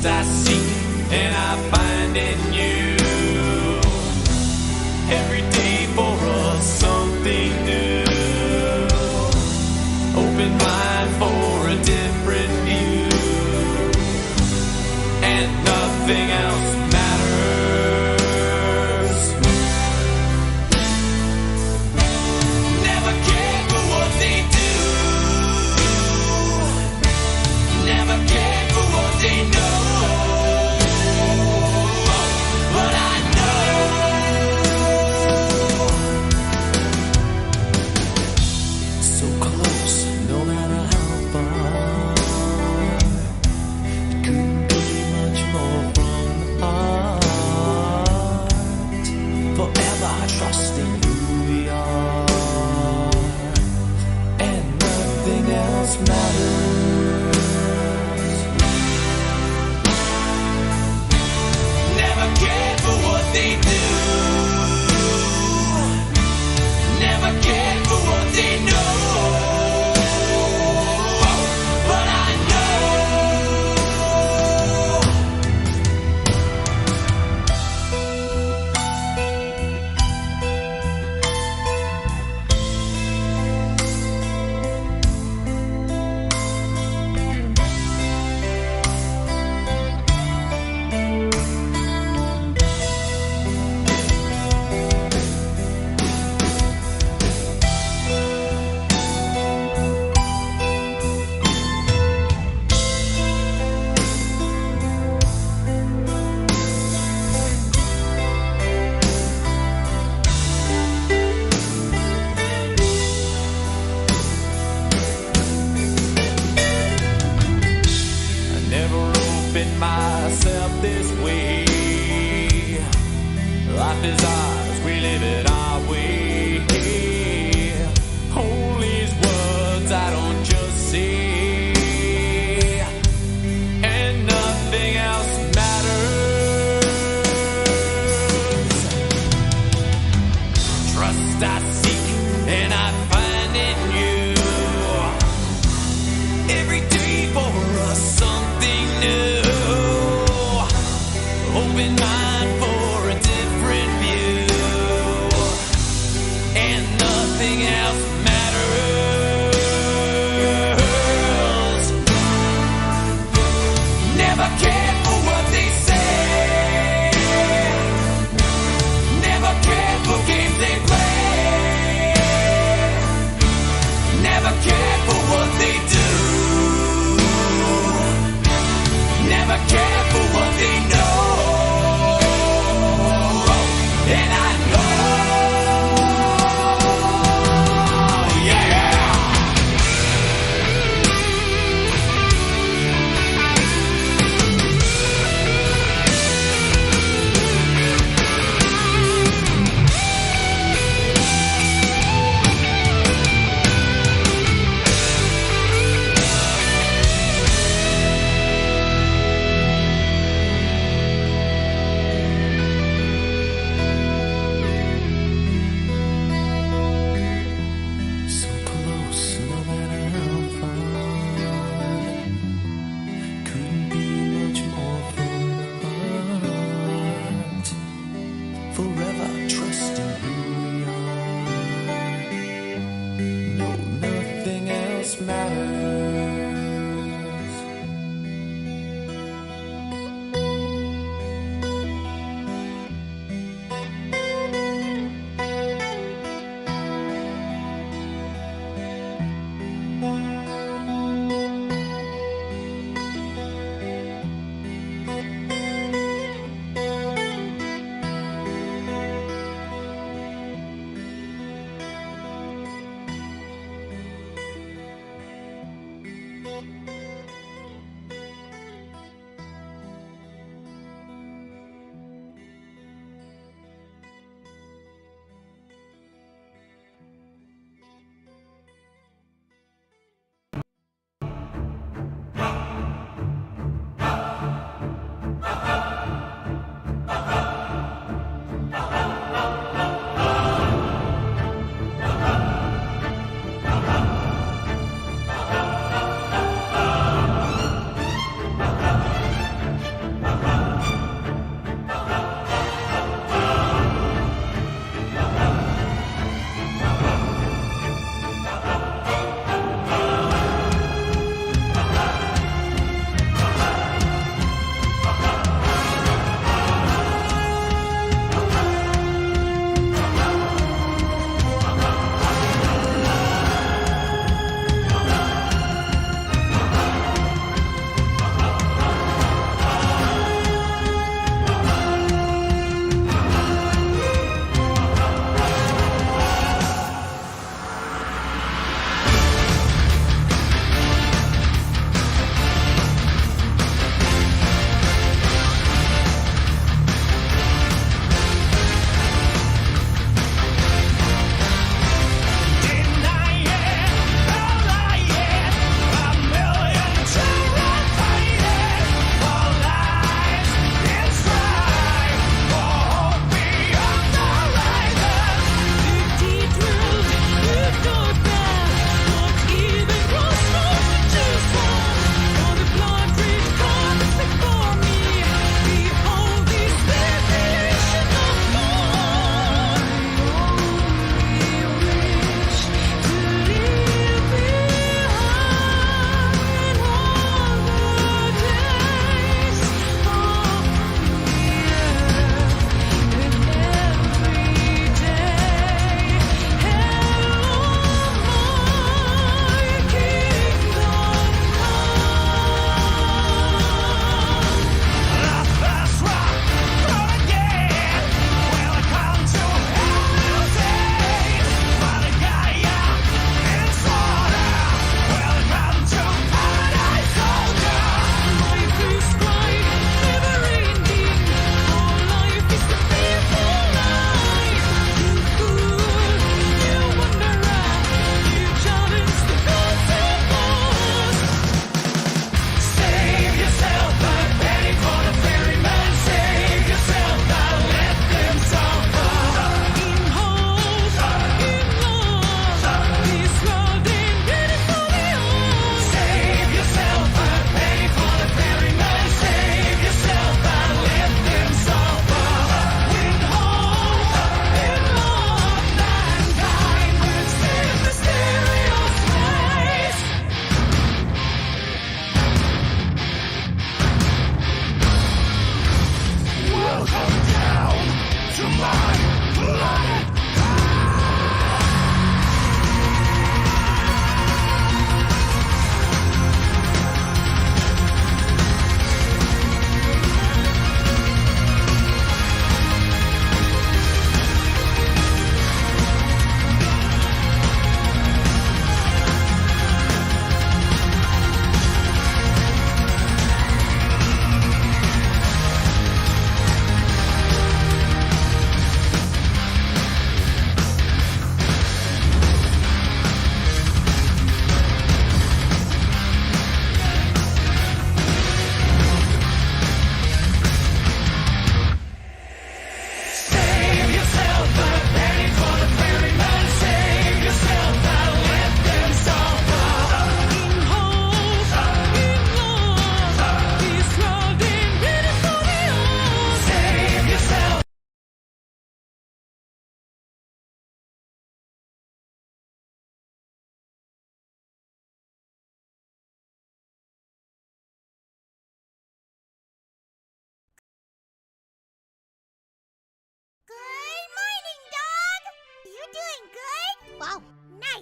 Trust I seek and I find in you. Every day for us something new. Open mind for a different view. And nothing else matters. Never cared for what they do. Never cared for what they know. But I know so close, no matter how far. It couldn't be much more from the heart. Forever trusting who we are. And nothing else matters. Never cared for what they do. Never cared for what they know. But I know I never opened myself this way. Life is ours, we live it our way. Hold these words I don't just say. And nothing else matters. Trust I seek and I find in you. Every day for us something new. Open mind for a different view. And nothing else matters. Never cared for what they say. Never cared for games they play. Never cared for what they do. Never cared for what they know. And I know, yeah.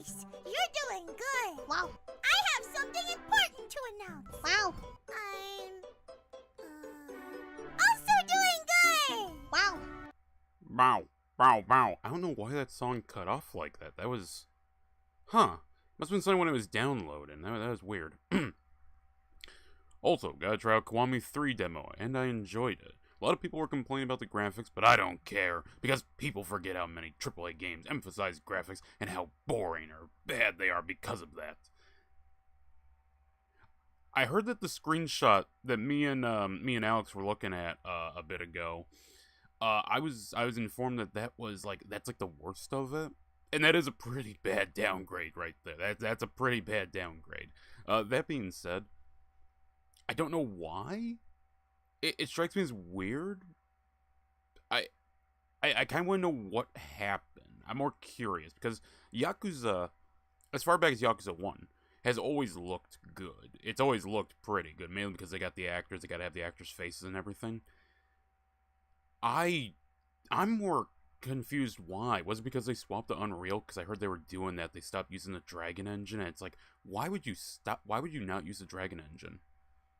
Nice! You're doing good! Wow. I have something important to announce. Wow. I'm... also doing good! Wow. Bow, bow, bow. I don't know why that song cut off like that. That was... Huh. Must have been something when it was downloading. That was weird. Also, gotta try out Kiwami 3 demo, and I enjoyed it. A lot of people were complaining about the graphics, but I don't care, because people forget how many AAA games emphasize graphics and how boring or bad they are because of that. I heard that the screenshot that me and Alex were looking at a bit ago, I was informed that that's like the worst of it, and that is a pretty bad downgrade right there. That's a pretty bad downgrade. That being said, I don't know why. It strikes me as weird. I kind of want to know what happened. I'm more curious because Yakuza, as far back as Yakuza 1, has always looked good. It's always looked pretty good, mainly because they got the actors. They got to have the actors' faces and everything. I'm more confused why. Was it because they swapped to Unreal? Because I heard they were doing that. They stopped using the Dragon Engine, and it's like, why would you stop? Why would you not use the Dragon Engine?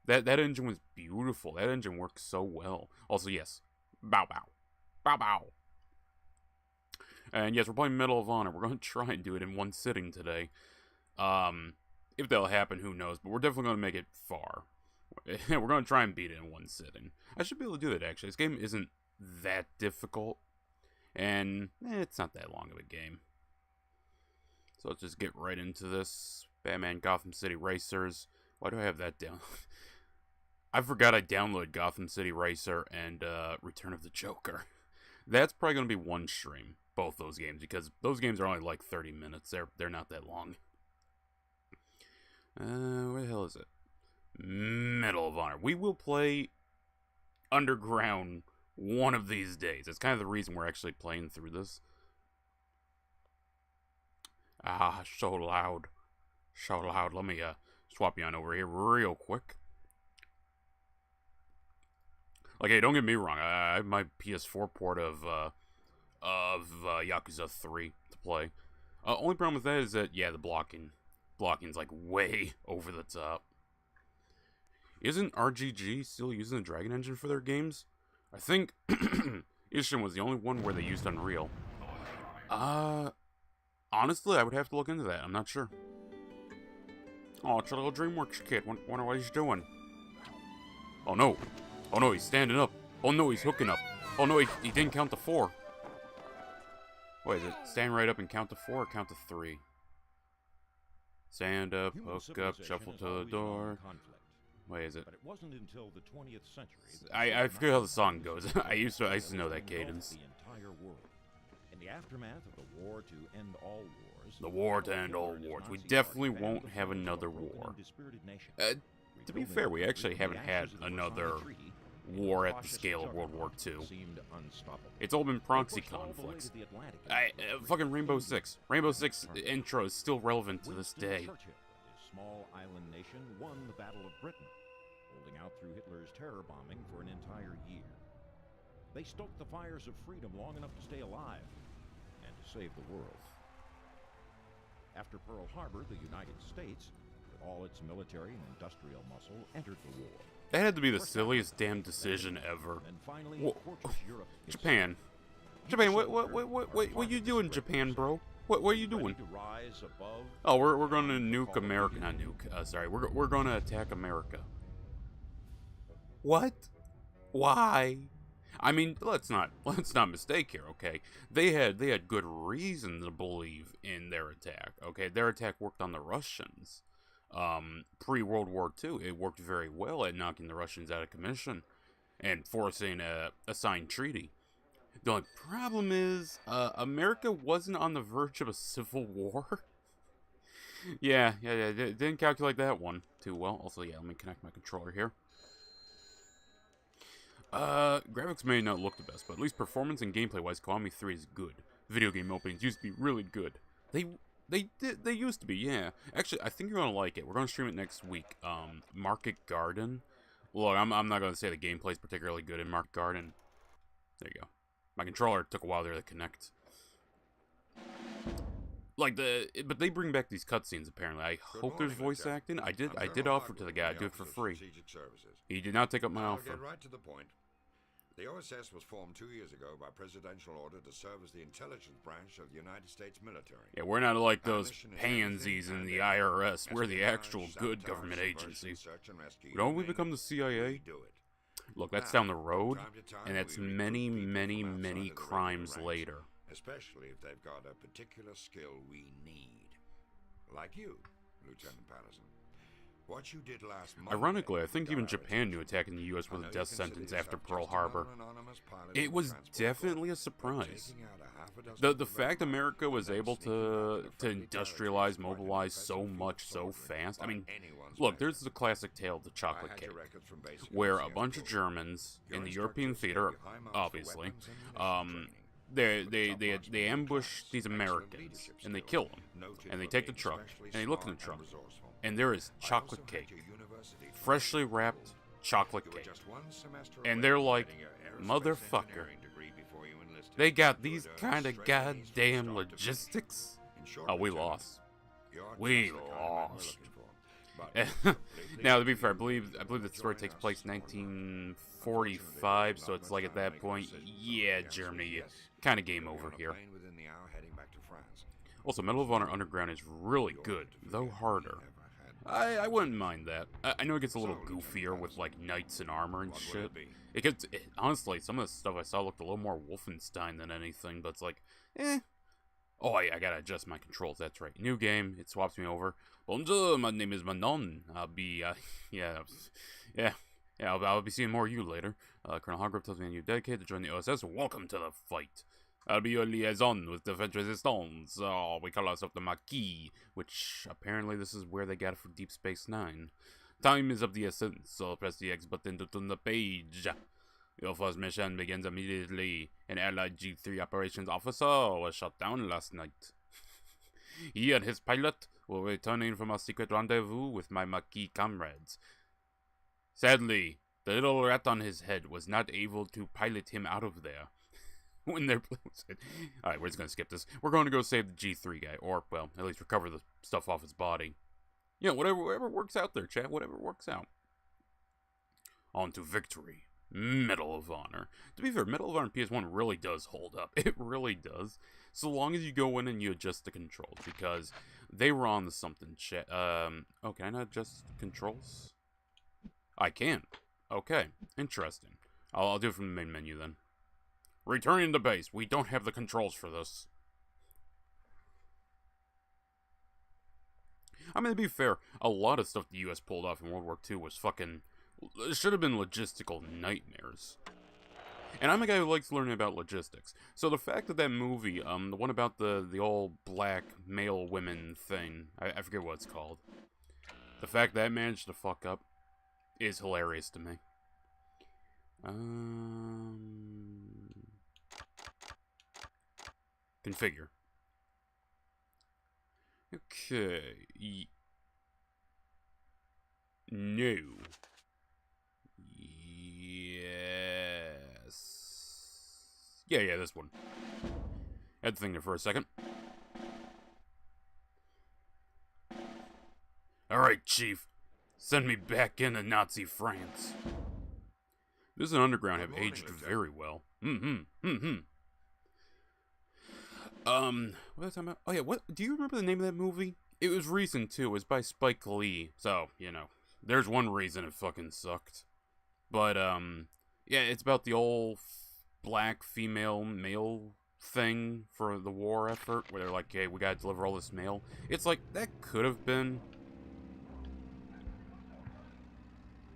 That engine was beautiful. That engine works so well. Also, yes, bow bow, bow bow. And yes, we're playing Medal of Honor. We're going to try and do it in one sitting today. If that'll happen, who knows? But we're definitely going to make it far. We're going to try and beat it in one sitting. I should be able to do that, actually. This game isn't that difficult. And it's not that long of a game. So let's just get right into this. Batman Gotham City Racers. Why do I have that down? I forgot I downloaded Gotham City Racer and Return of the Joker. That's probably going to be one stream, both those games, because those games are only like 30 minutes. They're not that long. Where the hell is it? Medal of Honor. We will play Underground one of these days. That's kind of the reason we're actually playing through this. Ah, so loud. So loud. Let me swap you on over here real quick. Like, hey, don't get me wrong. I have my PS4 port of Yakuza 3 to play. Only problem with that is that, yeah, the blocking's like way over the top. Isn't RGG still using the Dragon Engine for their games? I think Ishin was the only one where they used Unreal. Honestly, I would have to look into that. I'm not sure. Oh, it's a little DreamWorks kid. Wonder what he's doing. Oh no. Oh no, he's standing up. Oh no, he's hooking up. Oh no, he didn't count to 4. Wait, is it stand right up and count to 4 or count to 3? Stand up, hook up, shuffle to the door. Wait, is it? But it wasn't until the 20th century. I forget how the song goes. I used to know that cadence. The entire world. In the aftermath of the war to end all wars. The war to end all wars. We definitely won't have another war. To be fair, we actually haven't had another war at the scale of World War II. It's all been proxy conflicts. Fucking Rainbow Six. Rainbow Six intro is still relevant to this day. Small island nation won the Battle of Britain, holding out through Hitler's terror bombing for an entire year. They stoked the fires of freedom long enough to stay alive and to save the world. After Pearl Harbor, the United States, with all its military and industrial muscle, entered the war. That had to be the silliest damn decision ever. And finally, Europe Japan. Japan, what you doing, Japan, bro? What are you doing? Oh, we're going to nuke America. Not nuke. Sorry, we're going to attack America. What? Why? I mean, let's not mistake here. Okay, they had good reason to believe in their attack. Okay, their attack worked on the Russians. Pre-World War II, it worked very well at knocking the Russians out of commission and forcing a signed treaty. The only problem is, America wasn't on the verge of a civil war. yeah, didn't calculate that one too well. Also, yeah, let me connect my controller here. Graphics may not look the best, but at least performance and gameplay-wise, Kiwami 3 is good. Video game openings used to be really good. They used to be, yeah. Actually, I think you're gonna like it. We're gonna stream it next week. Market Garden. Look, I'm not gonna say the gameplay is particularly good in Market Garden. There you go. My controller took a while there to connect. Like but they bring back these cutscenes apparently. I hope there's voice acting. I did offer to the guy, I'd do it for free. He did not take up my I'll offer. get right to the point. The OSS was formed 2 years ago by presidential order to serve as the intelligence branch of the United States military. Yeah, we're not like Our those mission is pansies everything in and the anything. IRS. We're the Espionage, actual good sabotage, government subversion, agency. search and rescue, Don't you we name become it, the CIA? we do it. Look, that's Now, down the road, from time to time, and that's we recruit many, people many, from outside many of the regular crimes ranks, later. Especially if they've got a particular skill we need. Like you, Lieutenant Patterson. What you did last Monday Ironically, I think got even our Japan knew attention. attacking the U.S. I with know a you death consider sentence yourself after just Pearl another Harbor. anonymous pilot It of a was transport definitely a corps, but surprise. taking out a half a dozen The people fact very America much, was and then able sneaking back to into friendly industrialize, territory is quite an mobilize so impressive feat much of so soldiering fast. I by mean, anyone's look, measure. there's the classic tale of the I chocolate had cake, your records from basic where a NCS bunch of program. Germans Your in the European instructors theater, gave you high marks for obviously, weapons and mission training. they ambush these Americans and they kill them, and they take the truck and they look in the truck, and there is chocolate cake, freshly wrapped chocolate cake, and they're like, motherfucker, they got these kind of goddamn logistics. Oh, we lost. We lost. Now, to be fair, I believe the story takes place 1945, so it's like at that point, yeah, Germany, kind of game over here. Also, Medal of Honor Underground is really good, though harder. I wouldn't mind that. I know it gets a little goofier with like knights and armor and shit. Honestly, some of the stuff I saw looked a little more Wolfenstein than anything, but it's like, eh. Oh, I gotta adjust my controls, that's right. New game, it swaps me over. Bonjour, my name is Manon. I'll be, I'll be seeing more of you later. Colonel Hargrove tells me you're dedicated to join the OSS. Welcome to the fight. I'll be your liaison with the French Resistance. Oh, we call ourselves the Maquis, which apparently this is where they got it for Deep Space Nine. Time is of the essence, so press the X button to turn the page. Your first mission begins immediately. An Allied G3 operations officer was shot down last night. He and his pilot were returning from a secret rendezvous with my Maquis comrades. Sadly, the little rat on his head was not able to pilot him out of there. When they're... Alright, we're just gonna skip this. We're going to go save the G3 guy, or, well, at least recover the stuff off his body. Yeah, whatever works out there, chat. Whatever works out. On to victory. Medal of Honor. To be fair, Medal of Honor PS1 really does hold up. It really does. So long as you go in and you adjust the controls, because they were on to something, chat. Oh, can I not adjust controls? I can. Okay, interesting. I'll do it from the main menu then. Returning to base. We don't have the controls for this. I mean, to be fair, a lot of stuff the U.S. pulled off in World War II was fucking... It should have been logistical nightmares. And I'm a guy who likes learning about logistics. So the fact that movie, the one about the all black male women thing, I forget what it's called. The fact that managed to fuck up is hilarious to me. Configure. Okay. No. Yes. Yeah, this one. Had to think there for a second. Alright, Chief. Send me back into Nazi France. This and Underground have aged very well. What was I talking about? Oh yeah, what? Do you remember the name of that movie? It was recent too. It was by Spike Lee. So, you know, there's one reason it fucking sucked. But, yeah, it's about the old black female male thing for the war effort, where they're like, hey, we gotta deliver all this mail. It's like, that could have been...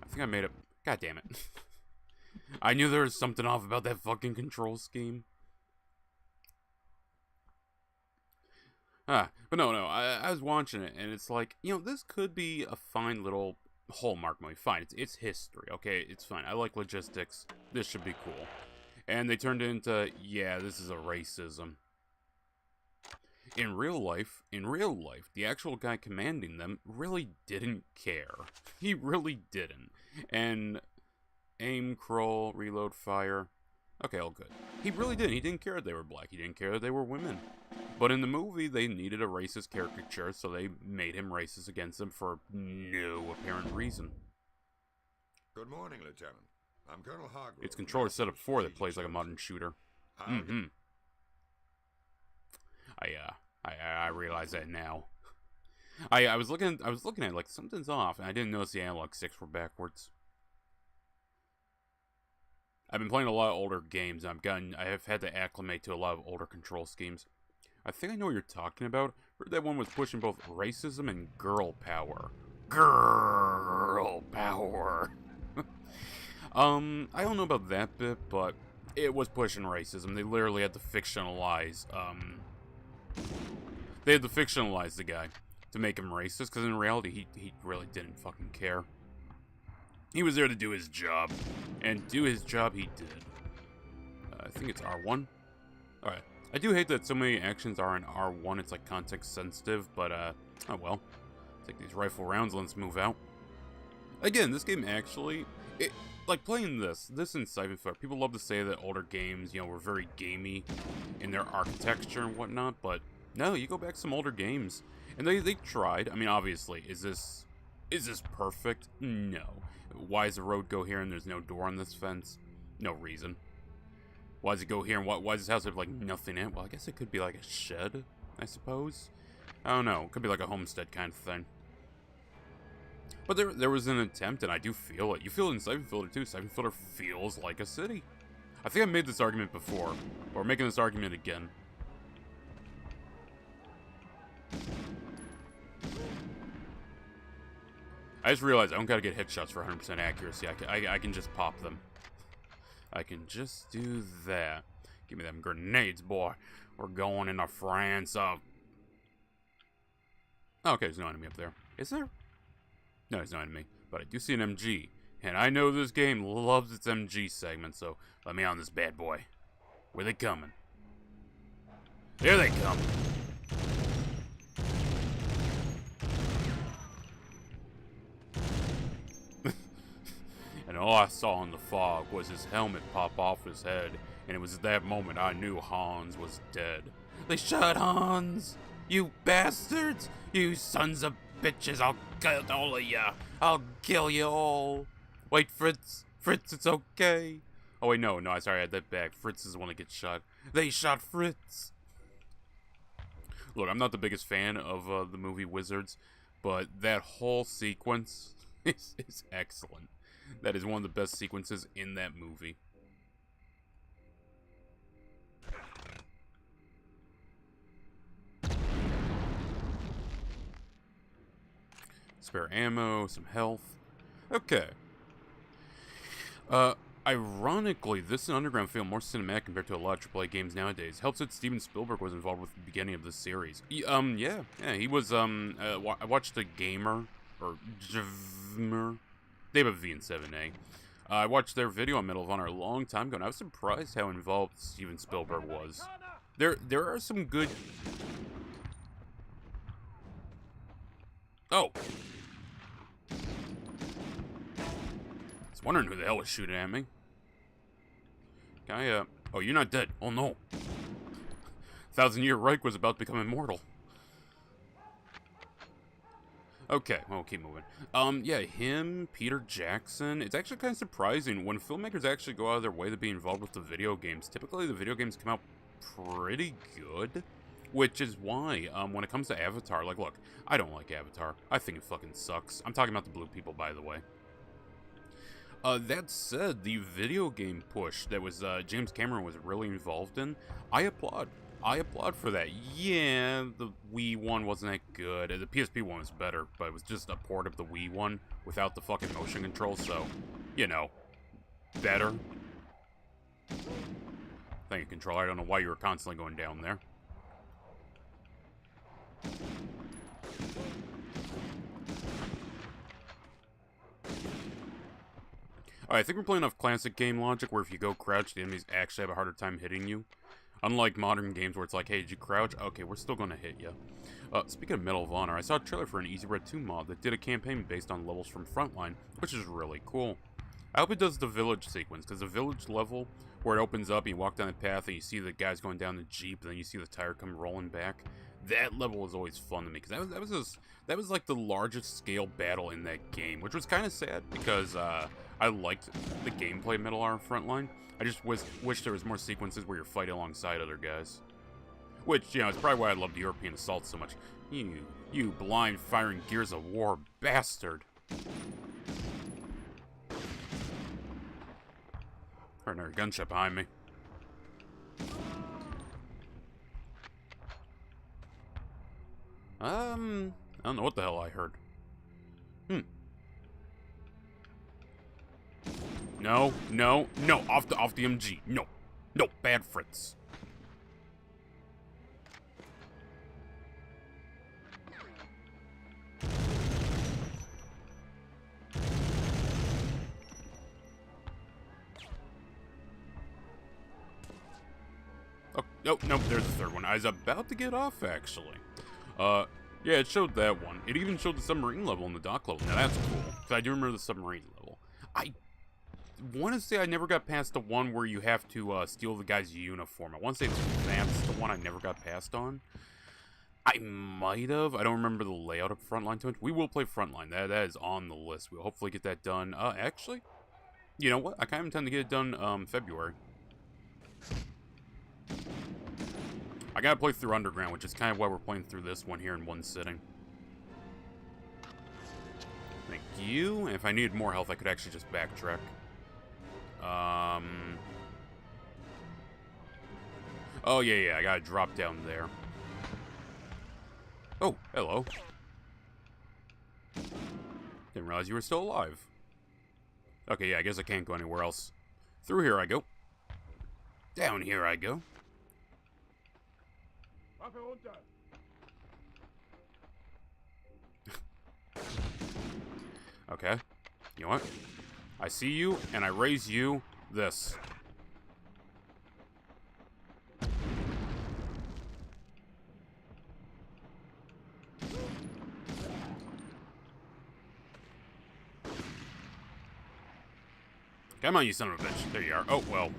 I think I made it... God damn it. I knew there was something off about that fucking control scheme. But no, I was watching it, and it's like, you know, this could be a fine little Hallmark movie. Fine, it's history, okay? It's fine. I like logistics. This should be cool. And they turned it into, yeah, this is a racism. In real life, the actual guy commanding them really didn't care. He really didn't. And aim, crawl, reload, fire. Okay, all good. He really didn't. He didn't care that they were black. He didn't care that they were women. But in the movie, they needed a racist caricature, so they made him racist against them for no apparent reason. Good morning, Lieutenant. I'm Colonel Hargrove. It's controller setup 4 that plays like a modern shooter. Mm-hmm. I realize that now. I was looking at like something's off, and I didn't notice the analog sticks were backwards. I've been playing a lot of older games, and I have had to acclimate to a lot of older control schemes. I think I know what you're talking about. Heard that one was pushing both racism and girl power. Girl power. I don't know about that bit, but it was pushing racism. They literally had to fictionalize, the guy to make him racist, because in reality, he really didn't fucking care. He was there to do his job, and do his job he did. I think it's R1. Alright. I do hate that so many actions are in R1, it's like context sensitive, but oh well. Take these rifle rounds, let's move out. Again, this game actually, like playing this and Siphon Filter, people love to say that older games, you know, were very gamey in their architecture and whatnot, but no, you go back some older games, and they tried. I mean, obviously, is this perfect? No. Why does the road go here and there's no door on this fence? No reason. Why does it go here and why does this house have like nothing in it? Well, I guess it could be like a shed, I suppose. I don't know. It could be like a homestead kind of thing. But there was an attempt, and I do feel it. You feel it in Siphon Filter too. Siphon Filter feels like a city. I think I made this argument before, but we're making this argument again. I just realized I don't gotta get headshots for 100% accuracy. I can just pop them. I can just do that. Give me them grenades, boy. We're going into France. Oh, okay, there's no enemy up there. Is there? No, there's no enemy. But I do see an MG. And I know this game loves its MG segment, so let me on this bad boy. Where they coming? Here they come. And all I saw in the fog was his helmet pop off his head, and it was at that moment I knew Hans was dead. They shot Hans! You bastards! You sons of bitches! I'll kill all of ya! I'll kill you all! Wait, Fritz! Fritz, it's okay! Oh wait, no, sorry, I had that back. Fritz is the one that gets shot. They shot Fritz! Look, I'm not the biggest fan of the movie Wizards, but that whole sequence is excellent. That is one of the best sequences in that movie. Spare ammo, some health. Okay. Ironically, this and Underground feel more cinematic compared to a lot of AAA games nowadays. Helps that Steven Spielberg was involved with the beginning of this series. Yeah, he was, I watched The Gamer, or Jvmer. They have a V in 7A. I watched their video on Medal of Honor a long time ago, and I was surprised how involved Steven Spielberg was. There are some good... Oh! I was wondering who the hell was shooting at me. Oh, you're not dead. Oh, no. 1,000-Year Reich was about to become immortal. Okay, well, we'll keep moving. Yeah, him, Peter Jackson. It's actually kind of surprising when filmmakers actually go out of their way to be involved with the video games. Typically, the video games come out pretty good, which is why, when it comes to Avatar, like, look, I don't like Avatar. I think it fucking sucks. I'm talking about the blue people, by the way. That said, the video game push that was, James Cameron was really involved in, I applaud. I applaud for that. Yeah, the Wii one wasn't that good. The PSP one was better, but it was just a port of the Wii one without the fucking motion control, so, you know, better. Thank you, controller. I don't know why you were constantly going down there. Alright, I think we're playing off classic game logic, where if you go crouch, the enemies actually have a harder time hitting you. Unlike modern games where it's like, hey, did you crouch? Okay, we're still gonna hit you. Speaking of Medal of Honor, I saw a trailer for an Easy Red 2 mod that did a campaign based on levels from Frontline, which is really cool. I hope it does the village sequence, because the village level, where it opens up and you walk down the path and you see the guys going down the Jeep, and then you see the tire come rolling back. That level was always fun to me, because that was like the largest scale battle in that game, which was kind of sad, because I liked the gameplay of Metal Armor Frontline. I just wish there was more sequences where you're fighting alongside other guys. Which, you know, is probably why I love the European Assault so much. You blind firing Gears of War bastard. Heard another gunshot behind me. I don't know what the hell I heard. No, no, no, off the MG. No, no, bad Fritz. Oh, no, no, there's the third one. I was about to get off, actually. Yeah, it showed that one. It even showed the submarine level and the dock level. Now, that's cool, because I do remember the submarine level. I want to say I never got past the one where you have to steal the guy's uniform. I want to say that's the one I never got past on. I might have. I don't remember the layout of Frontline too much. We will play Frontline. That is on the list. We'll hopefully get that done. Actually, you know what? I kind of intend to get it done February. I gotta play through Underground, which is kind of why we're playing through this one here in one sitting. Thank you. And if I needed more health, I could actually just backtrack. Oh, yeah, I gotta drop down there. Oh, hello. Didn't realize you were still alive. Okay, yeah, I guess I can't go anywhere else. Through here I go. Down here I go. Okay. You know what? I see you, and I raise you this. Come on, you son of a bitch. There you are. Oh, well.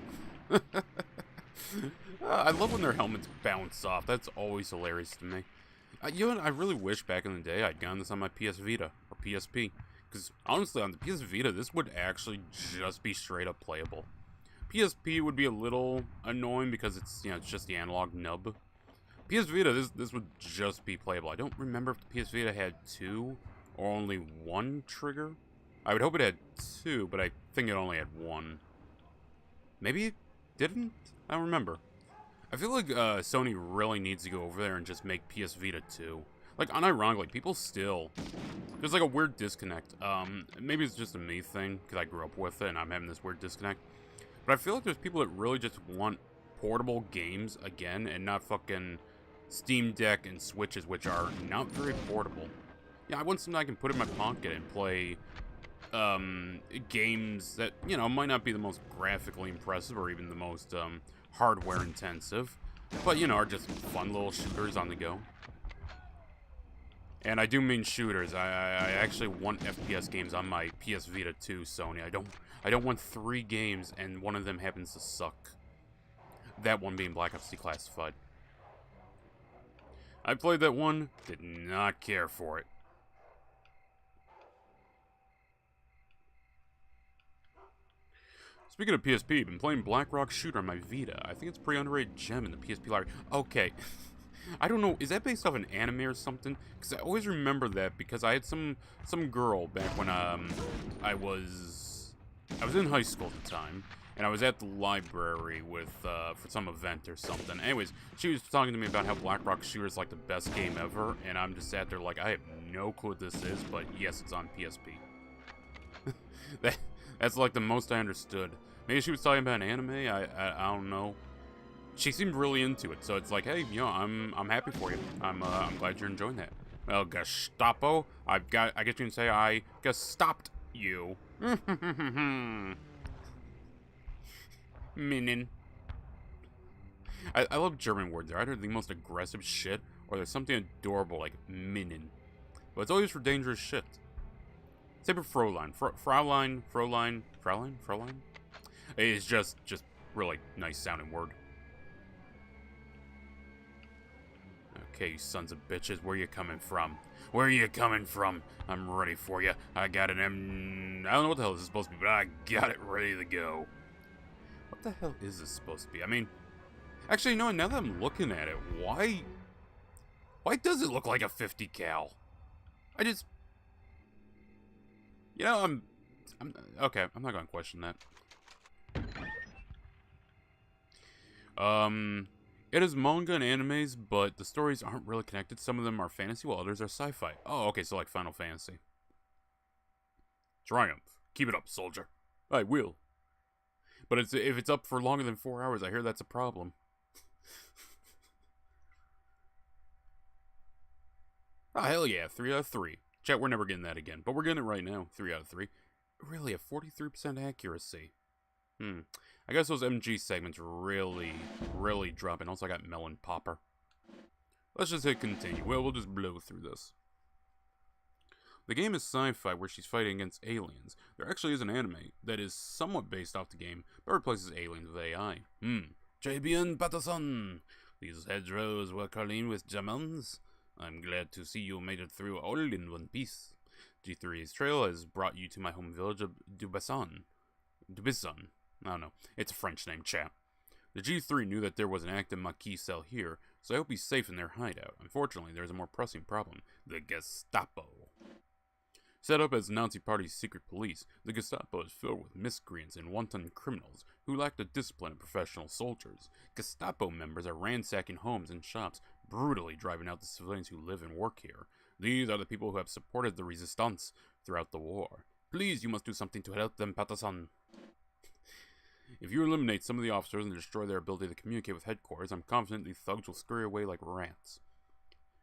I love when their helmets bounce off. That's always hilarious to me. You know what? I really wish back in the day I'd gotten this on my PS Vita or PSP. Because honestly, on the PS Vita, this would actually just be straight up playable. PSP would be a little annoying because it's, you know, it's just the analog nub. PS Vita, this would just be playable. I don't remember if the PS Vita had 2 or only 1 trigger. I would hope it had 2, but I think it only had 1. Maybe it didn't? I don't remember. I feel like Sony really needs to go over there and just make PS Vita 2. Like, unironically, people still... There's like a weird disconnect. Maybe it's just a me thing, because I grew up with it and I'm having this weird disconnect. But I feel like there's people that really just want portable games again and not fucking Steam Deck and Switches, which are not very portable. Yeah, I want something I can put in my pocket and play games that, you know, might not be the most graphically impressive or even the most hardware intensive, but, you know, are just fun little shooters on the go. And I do mean shooters. I actually want FPS games on my PS Vita 2, Sony. I don't want 3 games and one of them happens to suck. That one being Black Ops Declassified. I played that one, did not care for it. Speaking of PSP, I've been playing Black Rock Shooter on my Vita. I think it's a pretty underrated gem in the PSP library. Okay. I don't know, is that based off an anime or something? Because I always remember that because I had some girl back when I was in high school at the time, and I was at the library with for some event or something. Anyways, she was talking to me about how Black Rock Shooter is like the best game ever, and I'm just sat there like, I have no clue what this is, but yes, it's on PSP. That's like the most I understood. Maybe she was talking about an anime. I don't know. She seemed really into it, so it's like, hey, you know, I'm happy for you. I'm glad you're enjoying that. Well, Gestapo, I guess you can say I stopped you. Minin. I love German words. They're either the most aggressive shit, or there's something adorable like Minin. But it's always for dangerous shit. Saber Fräulein. Fräulein. It's just really nice sounding word. Okay, you sons of bitches, where you coming from? Where are you coming from? I'm ready for you. I got an I don't know what the hell this is supposed to be, but I got it ready to go. What the hell is this supposed to be? I mean, actually, no, now that I'm looking at it, why does it look like a 50 cal? You know, I'm okay, I'm not gonna question that. It is manga and animes, but the stories aren't really connected. Some of them are fantasy, while others are sci-fi. Oh, okay, so like Final Fantasy. Triumph. Keep it up, soldier. I will. But if it's up for longer than 4 hours, I hear that's a problem. Oh, hell yeah, 3 out of 3. Chat, we're never getting that again, but we're getting it right now, 3 out of 3. Really, a 43% accuracy. I guess those MG segments really dropping. Also, I got Melon Popper. Let's just hit continue. Well, we'll just blow through this. The game is sci-fi where she's fighting against aliens. There actually is an anime that is somewhat based off the game, but replaces aliens with AI. Jabian Patterson! These hedgerows were clean with diamonds. I'm glad to see you made it through all in one piece. G3's trail has brought you to my home village of Dubuisson. I don't know. It's a French name, chat. The G3 knew that there was an active Maquis cell here, so I hope he's safe in their hideout. Unfortunately, there's a more pressing problem. The Gestapo. Set up as Nazi Party's secret police, the Gestapo is filled with miscreants and wanton criminals who lack the discipline of professional soldiers. Gestapo members are ransacking homes and shops, brutally driving out the civilians who live and work here. These are the people who have supported the resistance throughout the war. Please, you must do something to help them, Patterson. If you eliminate some of the officers and destroy their ability to communicate with headquarters, I'm confident these thugs will scurry away like rats.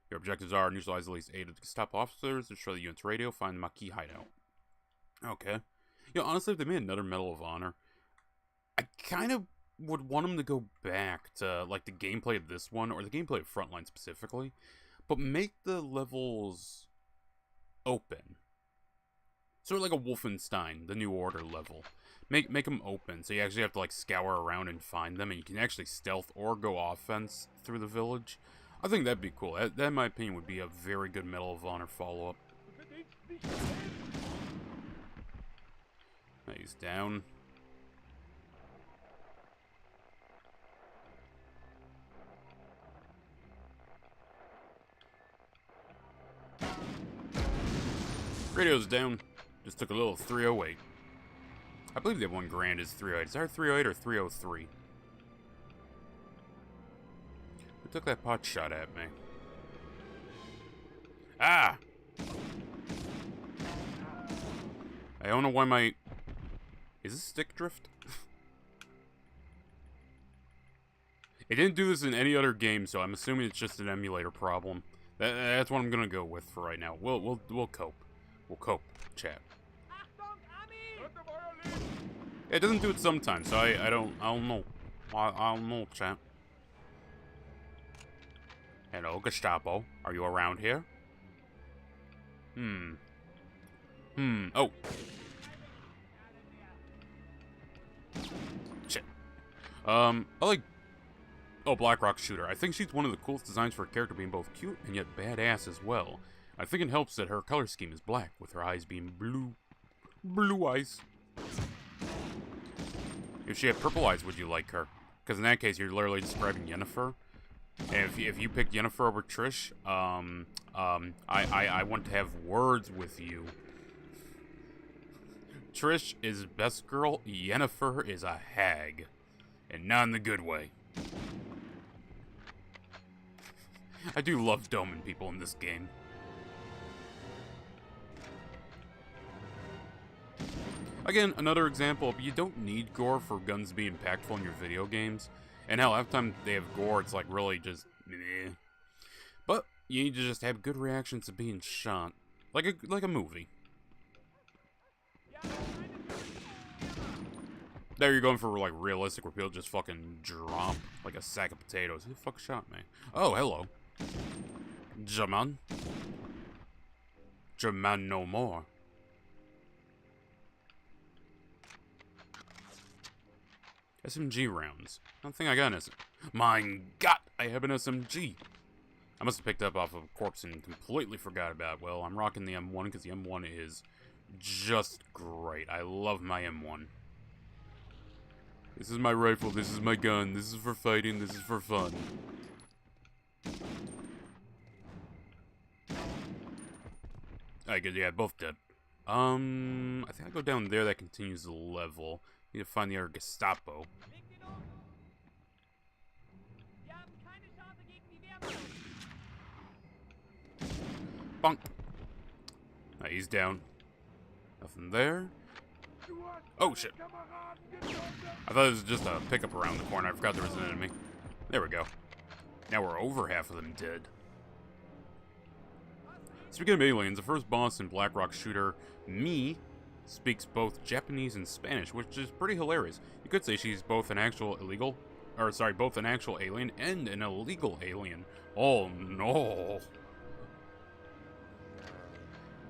Your objectives are neutralize at least 8 of the Gestapo officers, destroy the unit's radio, find the Maquis hideout. Okay. You know, honestly, if they made another Medal of Honor, I kind of would want them to go back to, like, the gameplay of this one, or the gameplay of Frontline specifically, but make the levels open. Sort of like a Wolfenstein, the New Order level. Make them open, so you actually have to, like, scour around and find them, and you can actually stealth or go offense through the village. I think that'd be cool. That, in my opinion, would be a very good Medal of Honor follow-up. He's down. Radio's down. Just took a little 308. I believe the one grand is 308. Is that 308 or 303? Who took that pot shot at me? Ah! I don't know why my... Is this stick drift? It didn't do this in any other game, so I'm assuming it's just an emulator problem. That's what I'm gonna go with for right now. We'll cope. We'll cope, chat. It doesn't do it sometimes, so I don't know. I don't know, chat. Hello, Gestapo. Are you around here? Oh. Shit. I like... Oh, Blackrock Shooter. I think she's one of the coolest designs for a character being both cute and yet badass as well. I think it helps that her color scheme is black, with her eyes being blue. Blue eyes. If she had purple eyes, would you like her? Because in that case, you're literally describing Yennefer. And if you pick Yennefer over Trish, I want to have words with you. Trish is best girl, Yennefer is a hag. And not in the good way. I do love doming people in this game. Again, another example of you don't need gore for guns to be impactful in your video games. And hell, half the time they have gore, it's like really just meh. But you need to just have good reactions to being shot. Like a movie. There you're going for like realistic where people just fucking drop like a sack of potatoes. Who the fuck shot me? Oh, hello. Jaman. Jaman no more. SMG rounds. I don't think I got an SMG. Mein Gott, I have an SMG. I must have picked up off of a corpse and completely forgot about it. Well, I'm rocking the M1 because the M1 is just great. I love my M1. This is my rifle, this is my gun, this is for fighting, this is for fun. Alright, good, yeah, both dead. I think I go down there, that continues the level. Need to find the other Gestapo. Bonk. Alright, he's down. Nothing there. Oh, shit. I thought it was just a pickup around the corner. I forgot there was an enemy. There we go. Now we're over half of them dead. Speaking of aliens, the first boss in Blackrock Shooter, Me, speaks both Japanese and Spanish, which is pretty hilarious. You could say she's both an actual both an actual alien and an illegal alien. Oh no.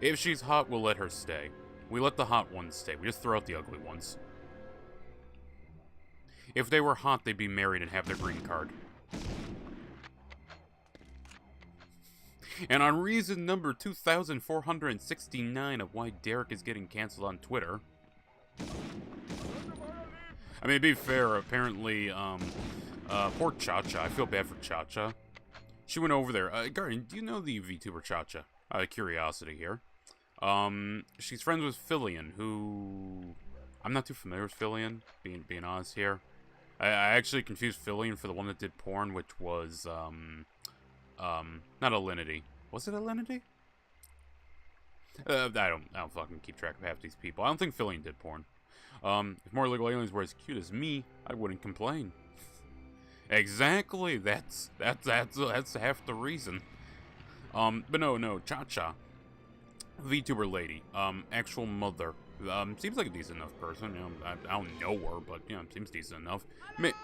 If she's hot, we'll let her stay. We let the hot ones stay. We just throw out the ugly ones. If they were hot, they'd be married and have their green card. And on reason number 2469 of why Derek is getting canceled on Twitter. I mean, to be fair, apparently, poor Cha-Cha. I feel bad for Cha-Cha. She went over there. Guardian, do you know the VTuber Cha-Cha? Out of curiosity here. She's friends with Fillion, who... I'm not too familiar with Fillion, being honest here. I actually confused Fillion for the one that did porn, which was, not Alinity. Was it Alinity? I don't fucking keep track of half these people. I don't think Fillion did porn. If more illegal aliens were as cute as me, I wouldn't complain. Exactly, that's half the reason. But no, Cha-Cha. VTuber lady, actual mother. Seems like a decent enough person. You know, I don't know her, but you know, seems decent enough.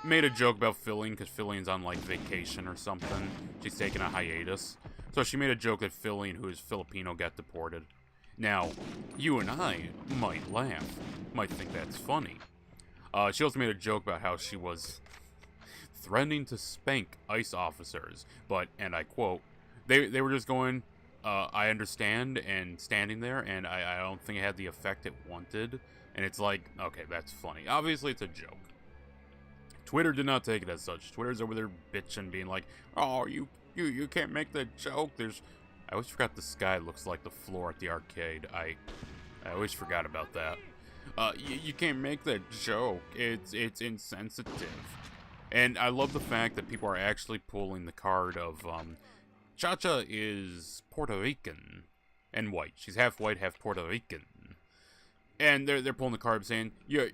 Made a joke about Fillion because Fillion's on like vacation or something. She's taking a hiatus, so she made a joke that Fillion, who is Filipino, got deported. Now, you and I might laugh, might think that's funny. She also made a joke about how she was threatening to spank ICE officers, but, and I quote, they were just going. I understand, and standing there, and I don't think it had the effect it wanted. And it's like, okay, that's funny. Obviously, it's a joke. Twitter did not take it as such. Twitter's over there bitching, being like, oh, you can't make that joke. I always forgot the sky looks like the floor at the arcade. I always forgot about that. You can't make that joke. It's insensitive. And I love the fact that people are actually pulling the card of, Cha-Cha is Puerto Rican and white. She's half white, half Puerto Rican. And they're pulling the card saying, you're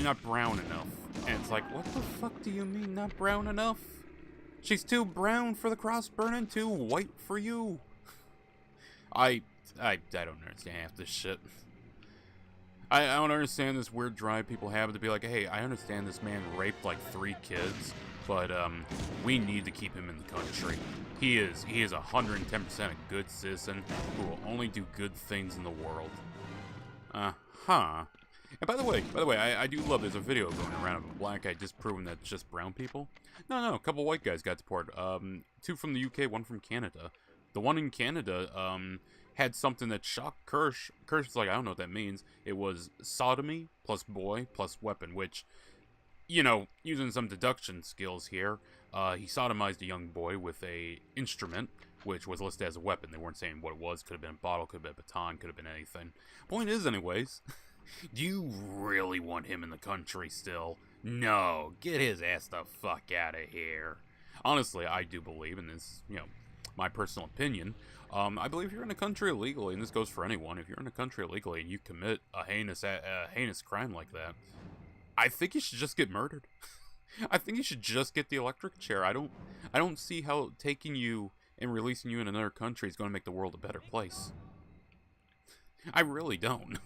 not brown enough. And it's like, what the fuck do you mean not brown enough? She's too brown for the cross burning, too white for you. I don't understand half this shit. I don't understand this weird drive people have to be like, hey, I understand this man raped like 3 kids, but we need to keep him in the country. He is 110% a good citizen who will only do good things in the world. And by the way, I do love there's a video going around of a black guy disproving that it's just brown people. No, a couple white guys got deported. 2 from the UK, 1 from Canada. The one in Canada had something that shocked Kirsch. Kirsch was like, I don't know what that means. It was sodomy plus boy plus weapon, which, you know, using some deduction skills here, he sodomized a young boy with a instrument, which was listed as a weapon. They weren't saying what it was. Could have been a bottle, could have been a baton, could have been anything. Point is, anyways, do you really want him in the country still? No, get his ass the fuck out of here. Honestly, I do believe, and this, you know, my personal opinion, I believe if you're in a country illegally, and this goes for anyone, if you're in a country illegally and you commit a heinous crime like that, I think you should just get murdered. I think you should just get the electric chair. I don't see how taking you and releasing you in another country is going to make the world a better place. I really don't.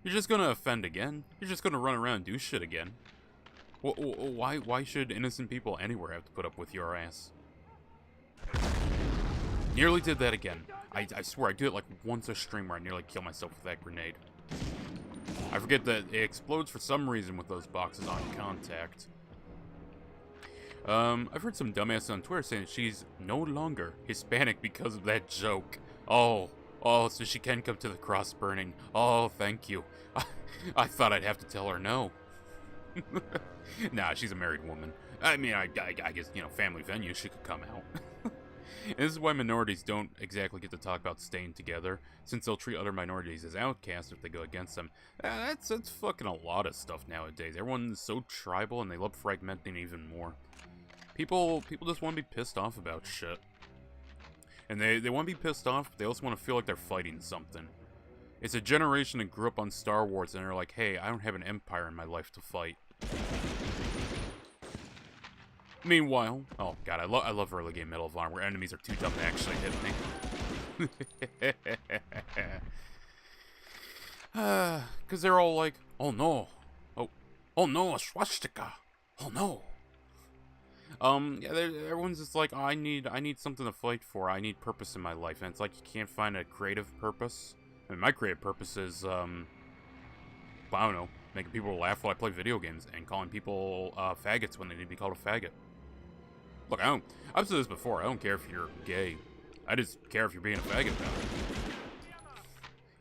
You're just going to offend again. You're just going to run around and do shit again. Why should innocent people anywhere have to put up with your ass? Nearly did that again. I swear, I do it like once a stream where I nearly kill myself with that grenade. I forget that it explodes for some reason with those boxes on contact. I've heard some dumbass on Twitter saying she's no longer Hispanic because of that joke. Oh, so she can come to the cross burning. Oh, thank you. I thought I'd have to tell her no. Nah, she's a married woman. I mean, I guess, you know, family venue, she could come out. And this is why minorities don't exactly get to talk about staying together, since they'll treat other minorities as outcasts if they go against them. That's fucking a lot of stuff nowadays. Everyone's so tribal and they love fragmenting even more. People just want to be pissed off about shit. And they want to be pissed off, but they also want to feel like they're fighting something. It's a generation that grew up on Star Wars and they're like, hey, I don't have an empire in my life to fight. Meanwhile, oh god, I love early game Medal of Honor where enemies are too dumb to actually hit me. Cause they're all like, oh no, oh no, a swastika, oh no. Yeah, everyone's just like, oh, I need something to fight for. I need purpose in my life, and it's like you can't find a creative purpose. I mean, my creative purpose is, I don't know, making people laugh while I play video games and calling people faggots when they need to be called a faggot. Look, I've said this before. I don't care if you're gay. I just care if you're being a faggot about it.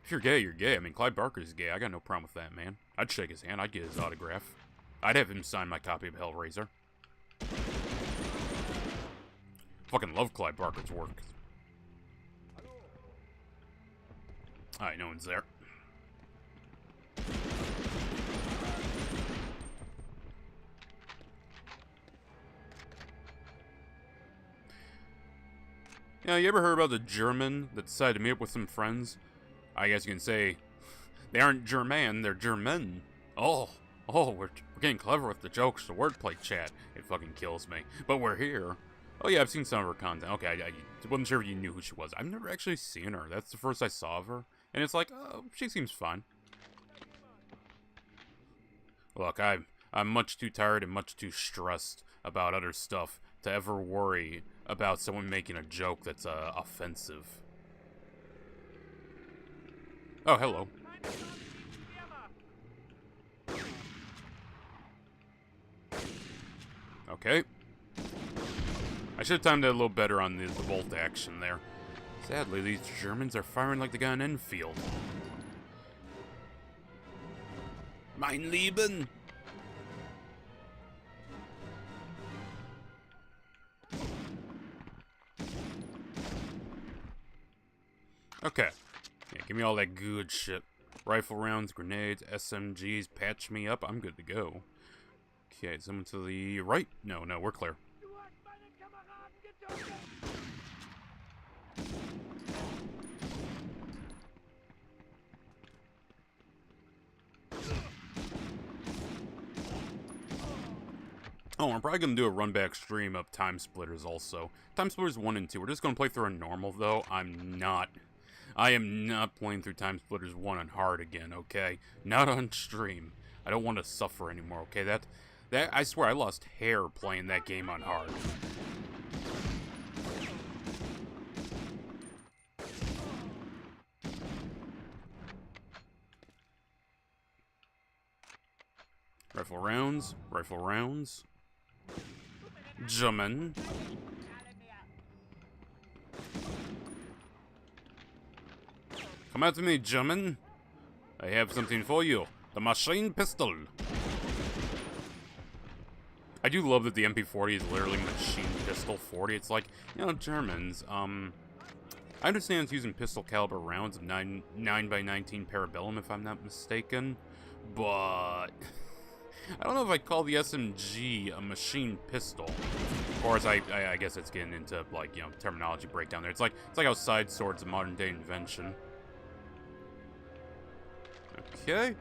If you're gay, you're gay. I mean, Clive Barker's gay. I got no problem with that, man. I'd shake his hand. I'd get his autograph. I'd have him sign my copy of Hellraiser. Fucking love Clive Barker's work. Alright, no one's there. Yeah, you ever heard about the German that decided to meet up with some friends? I guess you can say they aren't German, they're German. Oh, we're getting clever with the jokes, the wordplay chat. It fucking kills me. But we're here. Oh yeah, I've seen some of her content. Okay, I wasn't sure if you knew who she was. I've never actually seen her. That's the first I saw of her. And it's like, oh, she seems fine. Look, I'm much too tired and much too stressed about other stuff to ever worry about someone making a joke that's offensive. Oh, hello. Okay. I should have timed it a little better on the bolt action there. Sadly, these Germans are firing like they got an Enfield. Mein Lieben! Okay. Yeah, give me all that good shit. Rifle rounds, grenades, SMGs, patch me up. I'm good to go. Okay, someone to the right? No, we're clear. Oh, I'm probably going to do a run-back stream of Time Splitters also. Time Splitters 1 and 2. We're just going to play through on normal, though. I am not playing through Time Splitters 1 on hard again, okay? Not on stream. I don't want to suffer anymore, okay? That I swear, I lost hair playing that game on hard. Rifle rounds, rifle rounds. German. Come out to me, German. I have something for you. The machine pistol. I do love that the MP40 is literally machine pistol 40. It's like, you know, Germans, I understand it's using pistol caliber rounds of 9x19 Parabellum, if I'm not mistaken, but I don't know if I'd call the SMG a machine pistol. Of course, I guess it's getting into, like, you know, terminology breakdown there. It's like how side sword's a modern day invention. Okay,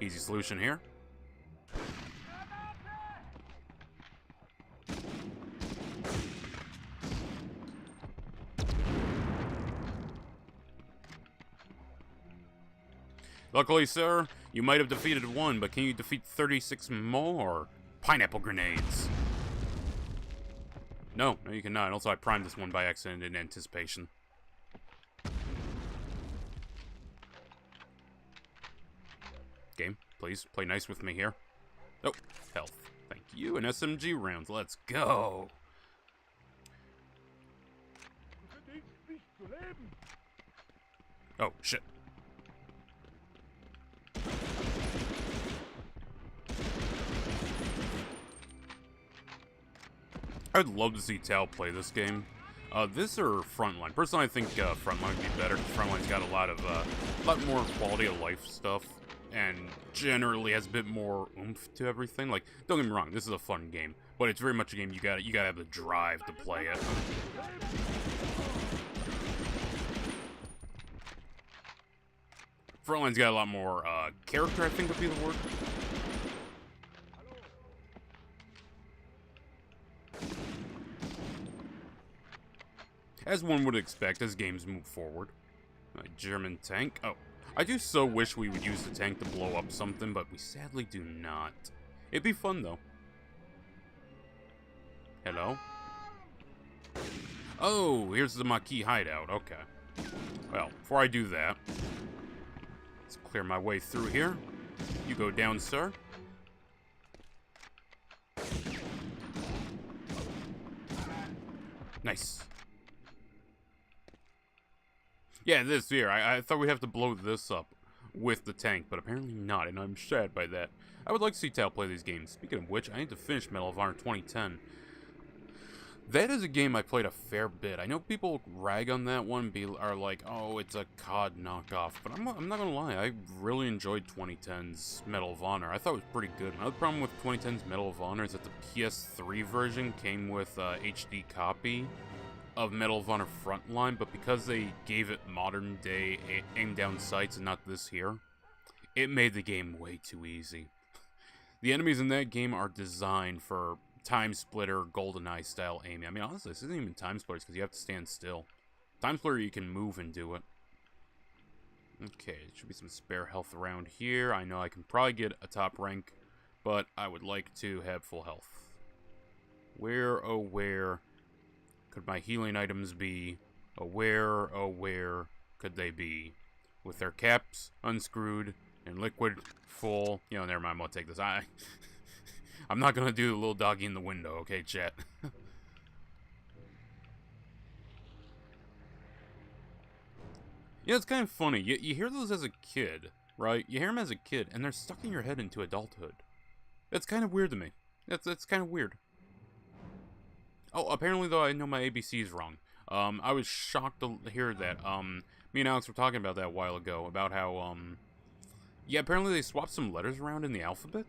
easy solution here. Luckily, sir, you might have defeated one, but can you defeat 36 more pineapple grenades? No, you cannot. Also, I primed this one by accident in anticipation. Game. please. Play nice with me here. Oh, health. Thank you. And SMG rounds. Let's go. Oh, shit. I'd love to see Tal play this game. This or Frontline? Personally, I think Frontline would be better, because Frontline's got a lot more quality of life stuff, and generally has a bit more oomph to everything. Like, don't get me wrong, this is a fun game, but it's very much a game you gotta have the drive to play it. Frontline's got a lot more character, I think would be the word. As one would expect as games move forward. German tank. Oh, I do so wish we would use the tank to blow up something, but we sadly do not. It'd be fun, though. Hello? Oh, here's the Maquis hideout. Okay. Well, before I do that, let's clear my way through here. You go down, sir. Nice. Yeah, this here. I thought we'd have to blow this up with the tank, but apparently not, and I'm sad by that. I would like to see Tal play these games. Speaking of which, I need to finish Medal of Honor 2010. That is a game I played a fair bit. I know people rag on that one, are like, oh, it's a COD knockoff, but I'm not gonna lie, I really enjoyed 2010's Medal of Honor. I thought it was pretty good. Another problem with 2010's Medal of Honor is that the PS3 version came with a HD copy of Medal of Honor Frontline, but because they gave it modern day aim down sights and not this here, it made the game way too easy. The enemies in that game are designed for Time Splitter, GoldenEye style aiming. I mean, honestly, this isn't even Time Splitters because you have to stand still. Time Splitter, you can move and do it. Okay, there should be some spare health around here. I know I can probably get a top rank, but I would like to have full health. Where, oh where could my healing items be? Oh where could they be? With their caps unscrewed and liquid full. You know, never mind, I'm gonna take this. I'm not gonna do the little doggy in the window, okay, chat? Yeah, it's kind of funny. You hear those as a kid, right? You hear them as a kid, and they're stuck in your head into adulthood. That's kind of weird to me. That's kind of weird. Oh, apparently, though, I know my ABC is wrong. I was shocked to hear that. Me and Alex were talking about that a while ago, about how, yeah, apparently they swapped some letters around in the alphabet.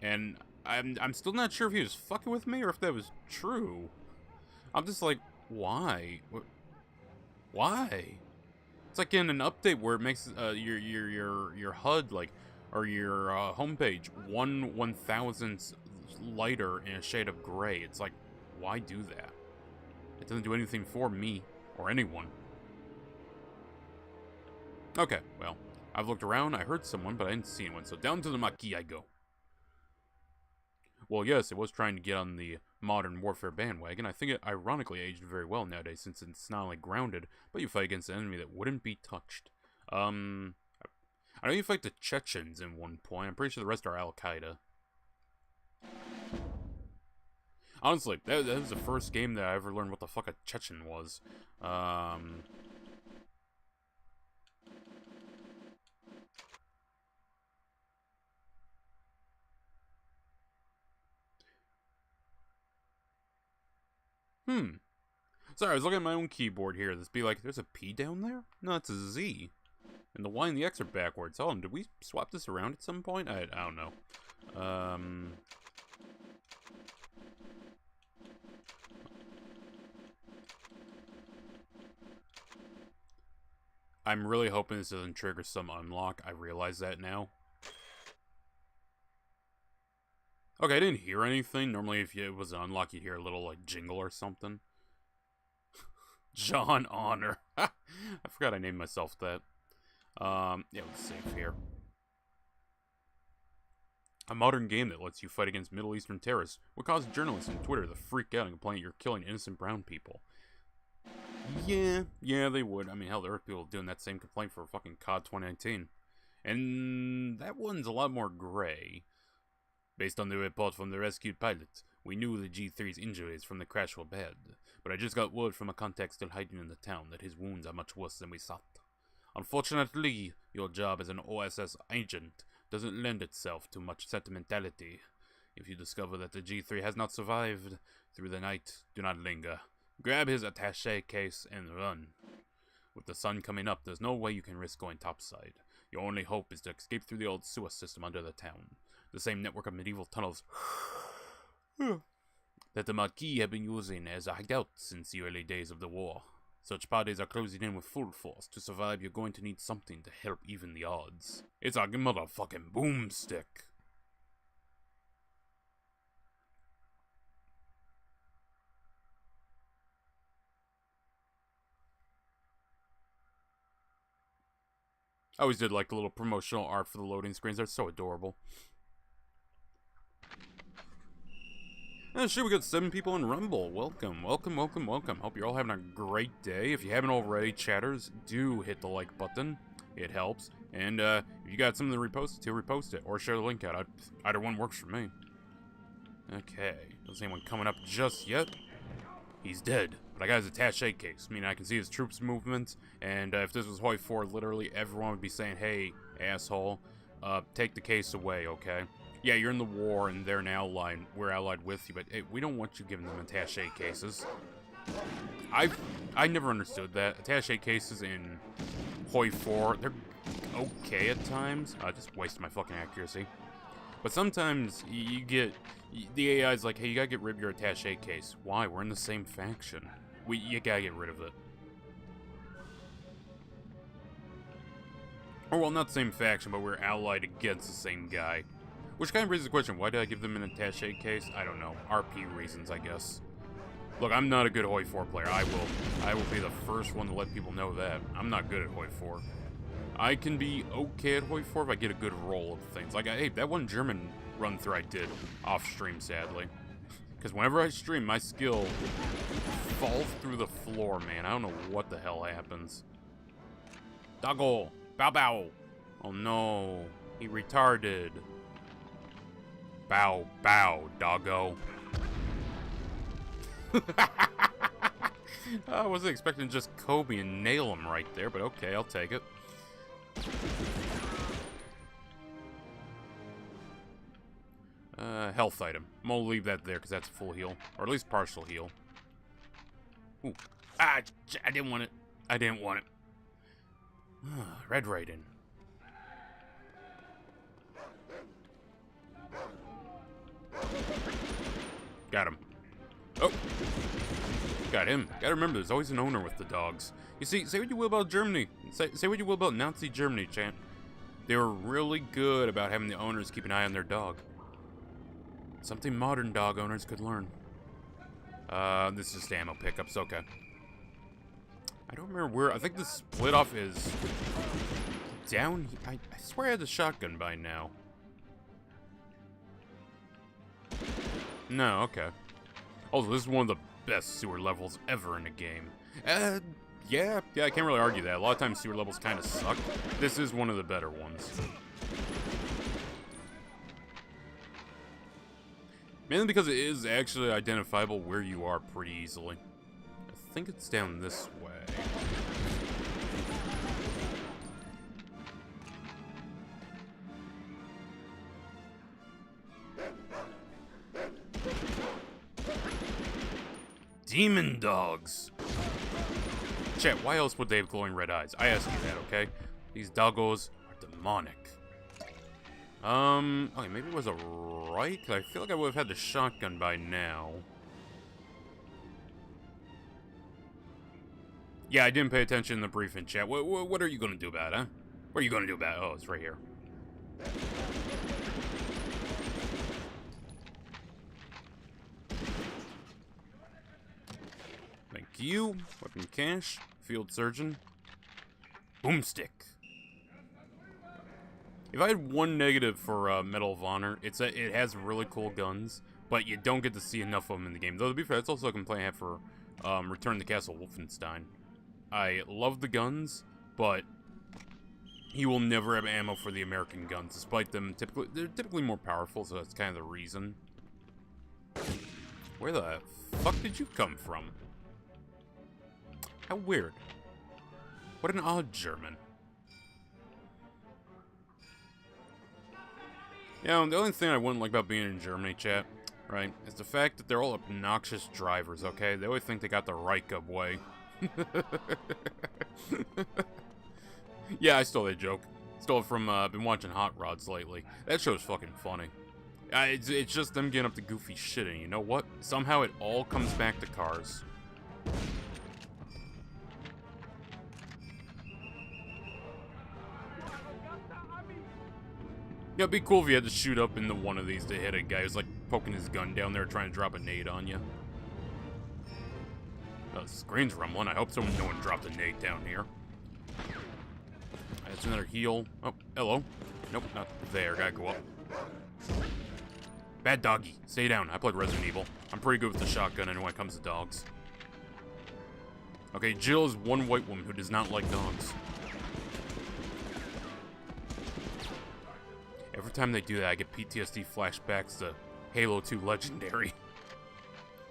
And I'm still not sure if he was fucking with me or if that was true. I'm just like, why? Why? It's like in an update where it makes your HUD, like, or your homepage 1/1000th lighter in a shade of gray. It's like, why do that? It doesn't do anything for me or anyone. Okay, well, I've looked around, I heard someone, but I didn't see anyone, so down to the Maquis I go. Well, yes, it was trying to get on the Modern Warfare bandwagon. I think it ironically aged very well nowadays, since it's not only grounded, but you fight against an enemy that wouldn't be touched. I know you fight the Chechens in one point. I'm pretty sure the rest are Al-Qaeda. Honestly, that was the first game that I ever learned what the fuck a Chechen was. Sorry, I was looking at my own keyboard here. This be like, there's a P down there? No, it's a Z. And the Y and the X are backwards. Oh, did we swap this around at some point? I don't know. I'm really hoping this doesn't trigger some unlock. I realize that now. Okay, I didn't hear anything. Normally, if it was an unlock, you'd hear a little, like, jingle or something. John Honor. I forgot I named myself that. Yeah, let's save here. A modern game that lets you fight against Middle Eastern terrorists would cause journalists on Twitter to freak out and complain you're killing innocent brown people. Yeah, they would. I mean, hell, there are people doing that same complaint for fucking COD 2019. And that one's a lot more gray. Based on the report from the rescued pilot, we knew the G3's injuries from the crash were bad, but I just got word from a contact still hiding in the town that his wounds are much worse than we thought. Unfortunately, your job as an OSS agent doesn't lend itself to much sentimentality. If you discover that the G3 has not survived through the night, do not linger. Grab his attaché case and run. With the sun coming up, there's no way you can risk going topside. Your only hope is to escape through the old sewer system under the town. The same network of medieval tunnels that the Marquis have been using as a hideout since the early days of the war. Such parties are closing in with full force. To survive, you're going to need something to help even the odds. It's a motherfucking boomstick. I always did like the little promotional art for the loading screens. They're so adorable. Oh shit, we got 7 people in Rumble. Welcome, welcome, welcome, welcome. Hope you're all having a great day. If you haven't already, chatters, do hit the like button. It helps. And if you got something to repost it to, repost it. Or share the link out. Either one works for me. Okay. Doesn't anyone coming up just yet? He's dead. But I got his attaché case, meaning I can see his troops' movements. And if this was Hoi 4, literally everyone would be saying, hey, asshole, take the case away, okay? Yeah, you're in the war and they're an ally. We're allied with you, but hey, we don't want you giving them attaché cases. I never understood that. Attaché cases in Hoi 4, they're okay at times. I just wasted my fucking accuracy. But sometimes you get the AI's like, hey, you gotta get rid of your attaché case. Why? We're in the same faction. You gotta get rid of it. Or well, not same faction, but we're allied against the same guy. Which kind of raises the question, why did I give them an attaché case? I don't know. RP reasons, I guess. Look, I'm not a good Hoi 4 player. I will be the first one to let people know that. I'm not good at Hoi 4. I can be okay at Hoi 4 if I get a good roll of things. Like, hey, that one German run-through I did off-stream, sadly. Because whenever I stream, my skill falls through the floor, man. I don't know what the hell happens. Doggo! Bow bow! Oh no. He retarded. Bow, bow, doggo. I wasn't expecting just Kobe and nail him right there, but okay, I'll take it. Health item. I'm gonna leave that there because that's a full heal. Or at least partial heal. Ooh. Ah, I didn't want it. I didn't want it. Red Raiden. Got him. Oh. Got him. Gotta remember, there's always an owner with the dogs. You see, say what you will about Germany. Say what you will about Nazi Germany, chat. They were really good about having the owners keep an eye on their dog. Something modern dog owners could learn. This is just ammo pickups, okay. I don't remember where, I think the split off is down, I swear I had the shotgun by now. No, okay. Also, this is one of the best sewer levels ever in a game. Yeah, I can't really argue that. A lot of times sewer levels kind of suck. This is one of the better ones. Mainly because it is actually identifiable where you are pretty easily. I think it's down this way. Demon dogs! Chat, why else would they have glowing red eyes? I ask you that, okay? These doggos are demonic. Okay, maybe it was a right? I feel like I would have had the shotgun by now. Yeah, I didn't pay attention in the briefing, chat. What are you gonna do about it, huh? What are you gonna do about it? Oh, it's right here. Thank you. Weapon cache. Field surgeon. Boomstick. If I had one negative for Medal of Honor, it's that it has really cool guns, but you don't get to see enough of them in the game. Though, to be fair, that's also a complaint I have for Return to Castle Wolfenstein. I love the guns, but he will never have ammo for the American guns, despite them they're typically more powerful, so that's kind of the reason. Where the fuck did you come from? How weird. What an odd German. Yeah, the only thing I wouldn't like about being in Germany, chat, right, is the fact that they're all obnoxious drivers, okay? They always think they got the Reichub way. Yeah, I stole that joke. Stole it from, been watching Hot Rods lately. That show's fucking funny. It's just them getting up to goofy shit, and you know what? Somehow it all comes back to cars. Yeah, it'd be cool if you had to shoot up into one of these to hit a guy who's like poking his gun down there trying to drop a nade on you. Oh, the screen's rumbling. I hope no one dropped a nade down here. That's another heal. Oh, hello. Nope, not there. Gotta go up. Bad doggy. Stay down. I played Resident Evil. I'm pretty good with the shotgun and when it comes to dogs. Okay, Jill is one white woman who does not like dogs. Every time they do that, I get PTSD flashbacks to Halo 2 Legendary.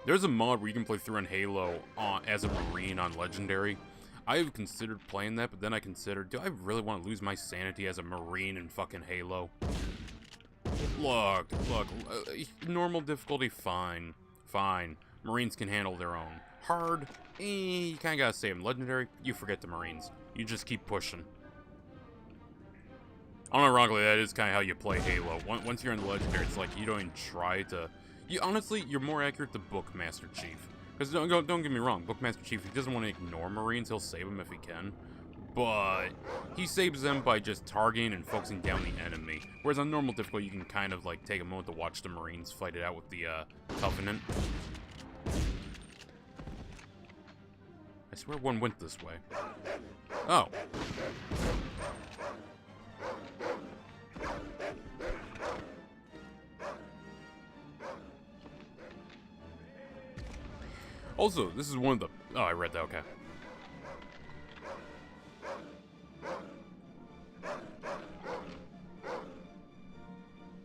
There's a mod where you can play through on Halo as a Marine on Legendary. I have considered playing that, but then I considered, do I really want to lose my sanity as a Marine in fucking Halo? Look, normal difficulty, fine. Fine. Marines can handle their own. Hard, you kinda gotta save them. Legendary, you forget the Marines. You just keep pushing. Unironically, that is kind of how you play Halo. Once you're in the Legendary, it's like you don't even try to... honestly, you're more accurate to Bookmaster Chief. Because don't get me wrong, Bookmaster Chief, he doesn't want to ignore Marines, he'll save them if he can. But he saves them by just targeting and focusing down the enemy. Whereas on normal difficulty, you can kind of like take a moment to watch the Marines fight it out with the Covenant. I swear one went this way. Oh. Also, this is one of the... Oh, I read that, okay.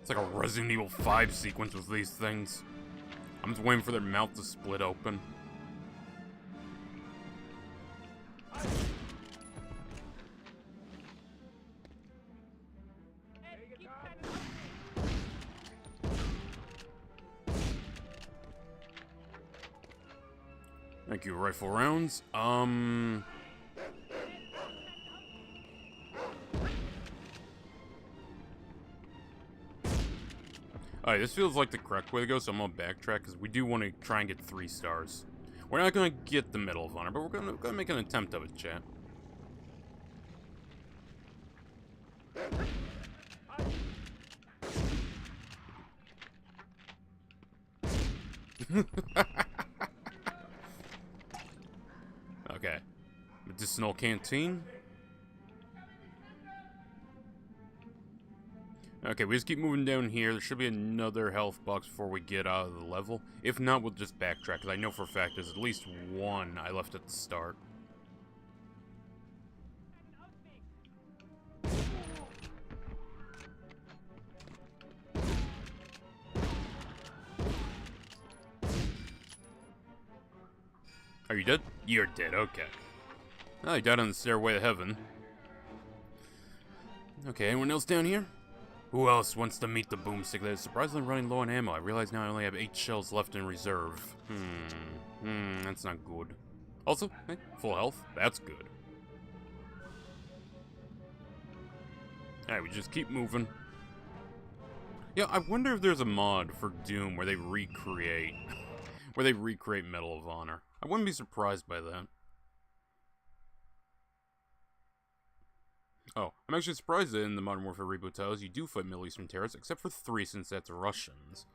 It's like a Resident Evil 5 sequence with these things. I'm just waiting for their mouth to split open. Thank you, rifle rounds. Alright, this feels like the correct way to go, so I'm gonna backtrack, because we do want to try and get 3 stars. We're not gonna get the Medal of Honor, but we're gonna make an attempt of it, chat. Okay. Medicinal canteen. Okay, we just keep moving down here. There should be another health box before we get out of the level. If not, we'll just backtrack, because I know for a fact there's at least one I left at the start. Are you dead? You're dead, okay. Oh, you died on the stairway to heaven. Okay, anyone else down here? Who else wants to meet the boomstick that is surprisingly running low on ammo? I realize now I only have 8 shells left in reserve. That's not good. Also, hey, full health, that's good. Alright, we just keep moving. Yeah, I wonder if there's a mod for Doom where they recreate... Medal of Honor. I wouldn't be surprised by that. Oh, I'm actually surprised that in the Modern Warfare reboot titles you do fight Middle Eastern terrorists, except for 3 since that's Russians.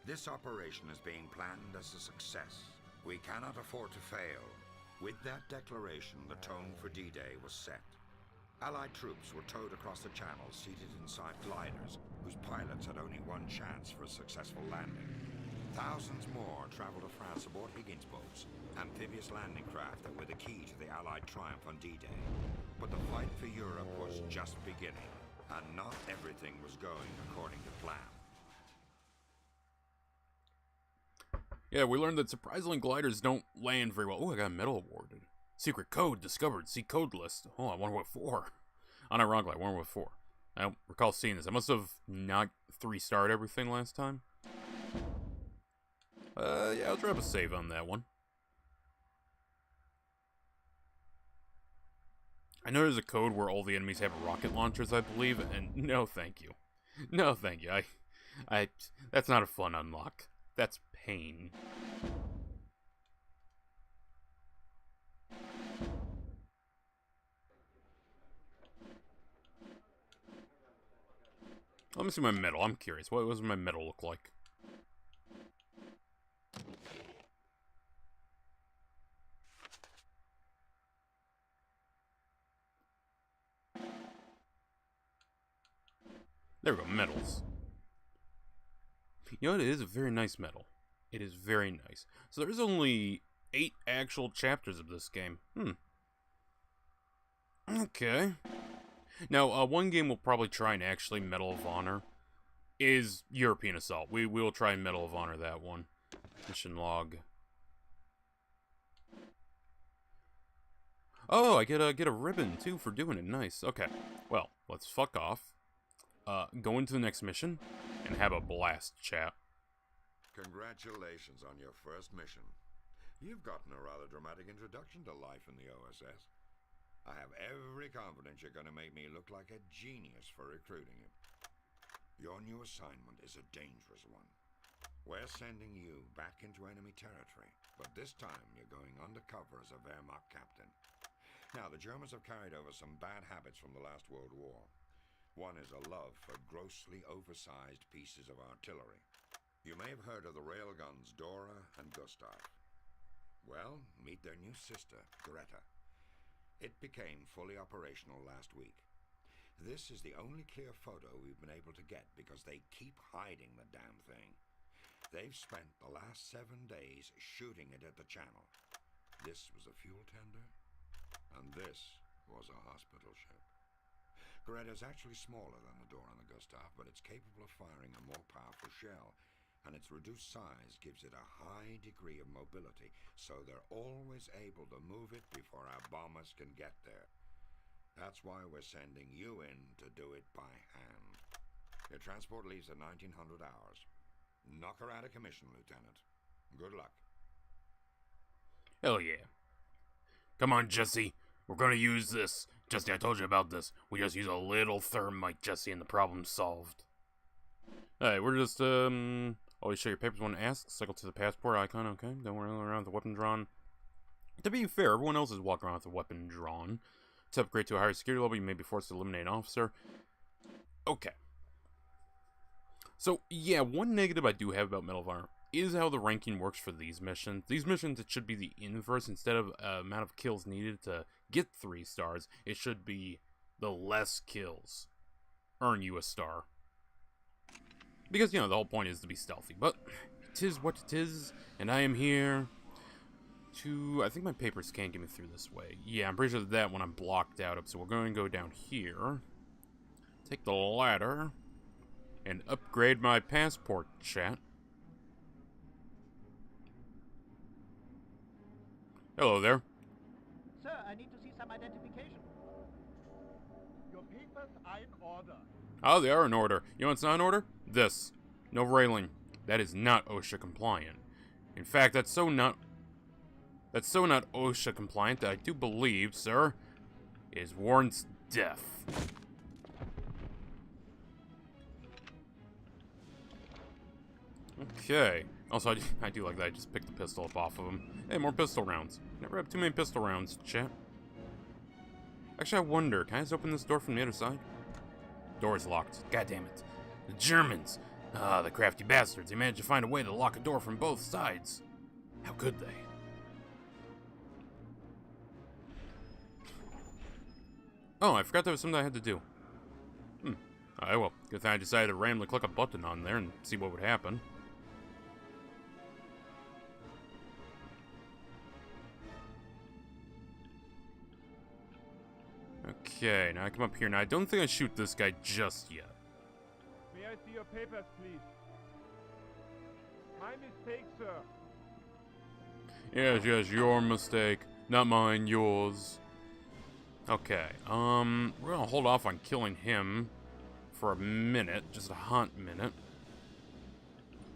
This operation is being planned as a success. We cannot afford to fail. With that declaration, the tone for D-Day was set. Allied troops were towed across the channel, seated inside gliders, whose pilots had only one chance for a successful landing. Thousands more traveled to France aboard Higgins boats, amphibious landing craft that were the key to the Allied triumph on D-Day. But the fight for Europe was just beginning, and not everything was going according to plan. Yeah, we learned that surprisingly gliders don't land very well. Oh, I got a medal awarded. Secret code discovered. See code list. Oh, I wonder what for. Unironically, I wonder what for. I don't recall seeing this. I must have not 3-starred everything last time. Yeah, I'll drop a save on that one. I know there's a code where all the enemies have rocket launchers, I believe, and no thank you. No thank you. That's not a fun unlock. That's pain. Let me see my medal. I'm curious. What does my medal look like? There we go, medals. You know what? It is a very nice medal. It is very nice. So there's only 8 actual chapters of this game. Okay. Now, one game we'll probably try and actually Medal of Honor is European Assault. We will try and Medal of Honor that one. Mission log. Oh, I get a ribbon too for doing it. Nice. Okay. Well, let's fuck off. Go into the next mission and have a blast, chat. Congratulations on your first mission. You've gotten a rather dramatic introduction to life in the OSS. I have every confidence you're going to make me look like a genius for recruiting you. Your new assignment is a dangerous one. We're sending you back into enemy territory, but this time you're going undercover as a Wehrmacht captain. Now, the Germans have carried over some bad habits from the last World War. One is a love for grossly oversized pieces of artillery. You may have heard of the railguns Dora and Gustav. Well, meet their new sister, Greta. It became fully operational last week. This is the only clear photo we've been able to get because they keep hiding the damn thing. They've spent the last 7 days shooting it at the channel. This was a fuel tender, and this was a hospital ship. Greta's actually smaller than the Dora and the Gustav, but it's capable of firing a more powerful shell, and its reduced size gives it a high degree of mobility, so they're always able to move it before our bombers can get there. That's why we're sending you in to do it by hand. Your transport leaves at 1900 hours. Knock her out of commission, Lieutenant. Good luck. Hell yeah. Come on, Jesse. We're gonna use this. Jesse, I told you about this. We just use a little thermite, Jesse, and the problem's solved. Alright, we're just, always show your papers when asked. Cycle to the passport icon, okay. Don't run around with the weapon drawn. To be fair, everyone else is walking around with a weapon drawn. To upgrade to a higher security level, you may be forced to eliminate an officer. Okay. So, yeah, one negative I do have about Medal of Honor is how the ranking works for these missions. These missions, it should be the inverse. Instead of amount of kills needed to get 3 stars, it should be the less kills earn you a star. Because, you know, the whole point is to be stealthy. But, 'tis what it is, and I am here to... I think my papers can't get me through this way. Yeah, I'm pretty sure that one I'm blocked out of, so we're going to go down here. Take the ladder. And upgrade my passport, chat. Hello there. Sir, I need to see some identification. Your papers are in order. Oh, they are in order. You know what's not in order? This. No railing. That is not OSHA compliant. In fact, that's so not OSHA compliant that I do believe, sir, is warrants death. Okay. Also, I do like that. I just picked the pistol up off of him. Hey, more pistol rounds. Never have too many pistol rounds, chat. Actually, I wonder, can I just open this door from the other side? Door is locked. God damn it. The Germans! Ah, the crafty bastards. They managed to find a way to lock a door from both sides. How could they? Oh, I forgot there was something I had to do. Alright, well, good thing I decided to randomly click a button on there and see what would happen. Okay, now I come up here. Now, I don't think I shoot this guy just yet. May I see your papers, please? My mistake, sir. Yes, yes, your mistake. Not mine, yours. Okay, we're gonna hold off on killing him for a minute. Just a hot minute.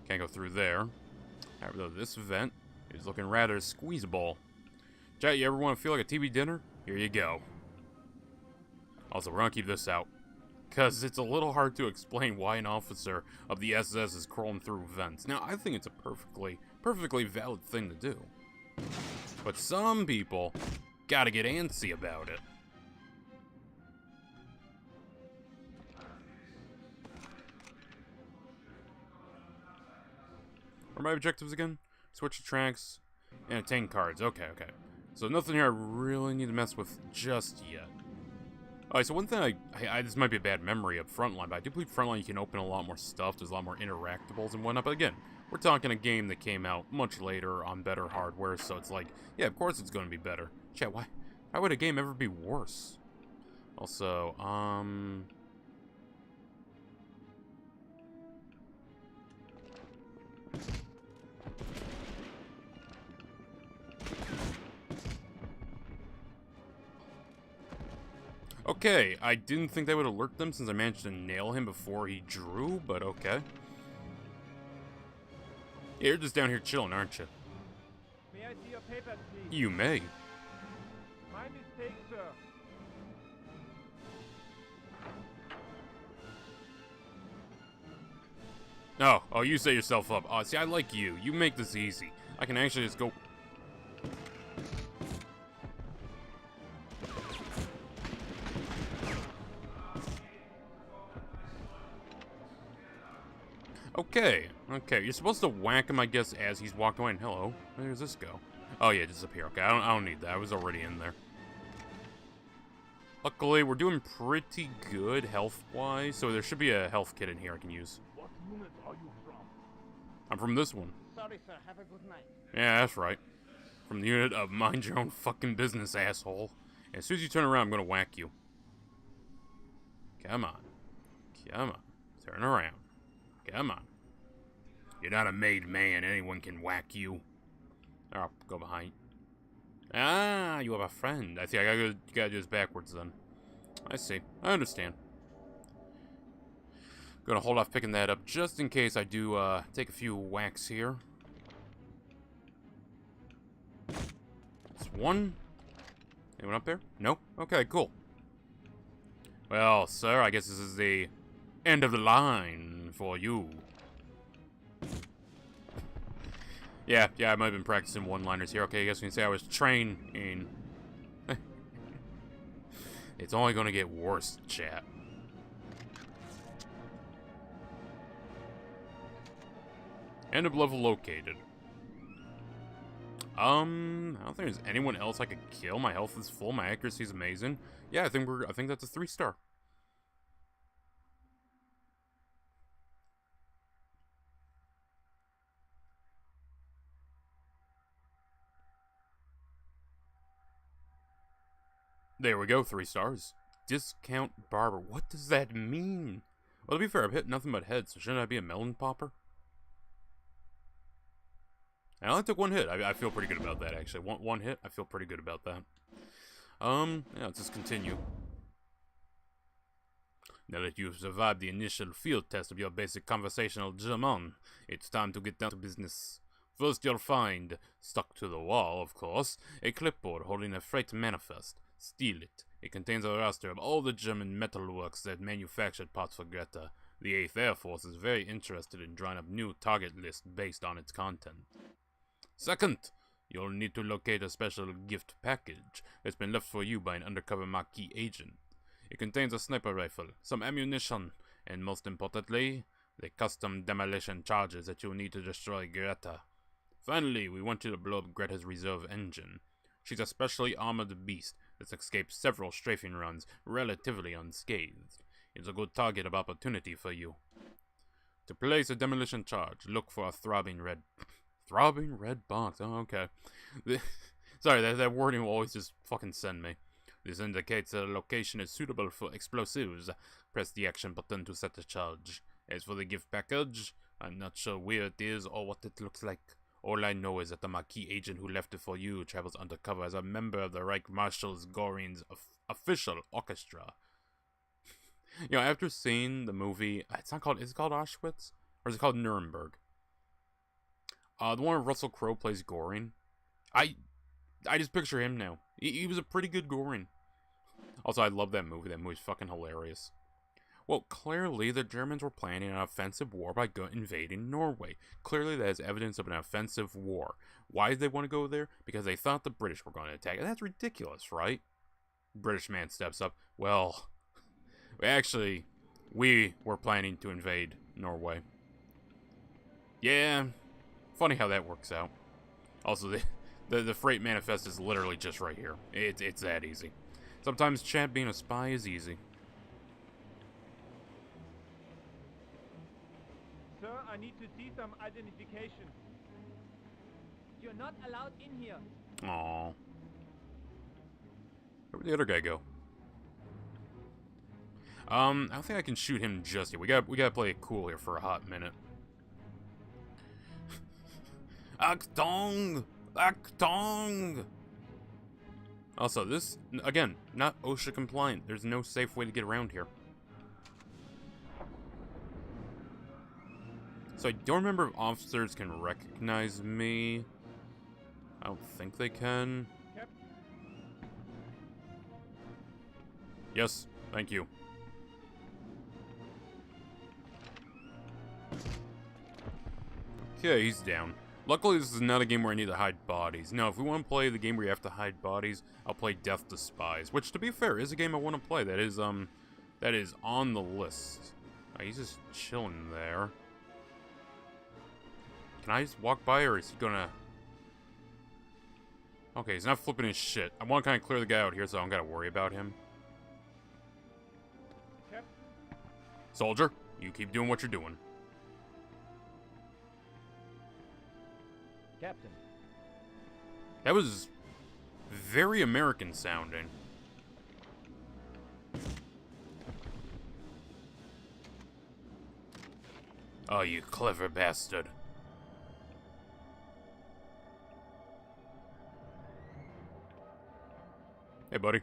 Can't go through there. However, this vent is looking rather squeezable. Chat, you ever want to feel like a TV dinner? Here you go. Also, we're gonna keep this out, because it's a little hard to explain why an officer of the SS is crawling through vents. Now, I think it's a perfectly valid thing to do. But some people gotta get antsy about it. What are my objectives again? Switch to tracks and attain cards. Okay, okay. So nothing here I really need to mess with just yet. Alright, so one thing this might be a bad memory of Frontline, but I do believe Frontline you can open a lot more stuff. There's a lot more interactables and whatnot. But again, we're talking a game that came out much later on better hardware, so it's like, yeah, of course it's going to be better. Chat, why would a game ever be worse? Also, okay, I didn't think that would alert them since I managed to nail him before he drew, but okay. Yeah, you're just down here chilling, aren't you? May I see your papers, please? You may. My mistake, sir. Oh, you set yourself up. Oh, see, I like you. You make this easy. I can actually just go... Okay, you're supposed to whack him, I guess, as he's walking away. And hello, where does this go? Oh yeah, disappear. Okay, I don't need that. I was already in there. Luckily, we're doing pretty good health-wise, so there should be a health kit in here I can use. What unit are you from? I'm from this one. Sorry, sir. Have a good night. Yeah, that's right. From the unit of mind your own fucking business, asshole. And as soon as you turn around, I'm gonna whack you. Come on. Come on. Turn around. Come on. You're not a made man. Anyone can whack you. Oh, go behind. Ah, you have a friend. I think you gotta do this backwards then. I see. I understand. Gonna hold off picking that up just in case I do take a few whacks here. It's one. Anyone up there? Nope. Okay, cool. Well, sir, I guess this is the end of the line for you. Yeah, I might have been practicing one-liners here. Okay, I guess we can say I was training. It's only gonna get worse, chat. End of level located. I don't think there's anyone else I could kill. My health is full. My accuracy is amazing. Yeah, I think that's a 3-star. There we go, 3 stars. Discount barber. What does that mean? Well, to be fair, I've hit nothing but heads, so shouldn't I be a melon popper? I only took 1 hit. I feel pretty good about that, actually. One hit, I feel pretty good about that. Yeah, let's just continue. Now that you've survived the initial field test of your basic conversational German, it's time to get down to business. First, you'll find, stuck to the wall, of course, a clipboard holding a freight manifest. Steal it. It contains a roster of all the German metalworks that manufactured parts for Greta. The 8th Air Force is very interested in drawing up new target lists based on its content. Second, you'll need to locate a special gift package that's been left for you by an undercover Maquis agent. It contains a sniper rifle, some ammunition, and most importantly, the custom demolition charges that you'll need to destroy Greta. Finally, we want you to blow up Greta's reserve engine. She's a specially armored beast that's escaped several strafing runs relatively unscathed. It's a good target of opportunity for you. To place a demolition charge, look for a throbbing red box. Oh, okay. Sorry, that wording will always just fucking send me. This indicates that a location is suitable for explosives. Press the action button to set the charge. As for the gift package, I'm not sure where it is or what it looks like. All I know is that the Maquis agent who left it for you travels undercover as a member of the Reich Marshal's Goring's official orchestra. You know, after seeing the movie, is it called Auschwitz? Or is it called Nuremberg? The one where Russell Crowe plays Goring. I just picture him now. He was a pretty good Goring. Also, I love that movie. That movie's fucking hilarious. Well, clearly the Germans were planning an offensive war by invading Norway. Clearly that is evidence of an offensive war. Why did they want to go there? Because they thought the British were going to attack. And that's ridiculous, right? British man steps up. Well, actually, we were planning to invade Norway. Yeah, funny how that works out. Also, the freight manifest is literally just right here. It's that easy. Sometimes, chat, being a spy is easy. Sir, I need to see some identification. You're not allowed in here. Aww. Where'd the other guy go? I don't think I can shoot him just yet. We gotta play it cool here for a hot minute. Achtung! Achtung! Also, this, again, not OSHA compliant. There's no safe way to get around here. So I don't remember if officers can recognize me. I don't think they can. Yep. Yes, thank you. Okay, he's down. Luckily, this is not a game where I need to hide bodies. No, if we want to play the game where you have to hide bodies, I'll play Death to Spies, which, to be fair, is a game I want to play. That is on the list. He's just chilling there. Can I just walk by, or is he gonna... Okay, he's not flipping his shit. I want to kind of clear the guy out here, so I don't gotta worry about him. Yep. Soldier, you keep doing what you're doing. Captain. That was very American sounding. Oh, you clever bastard. Hey, buddy.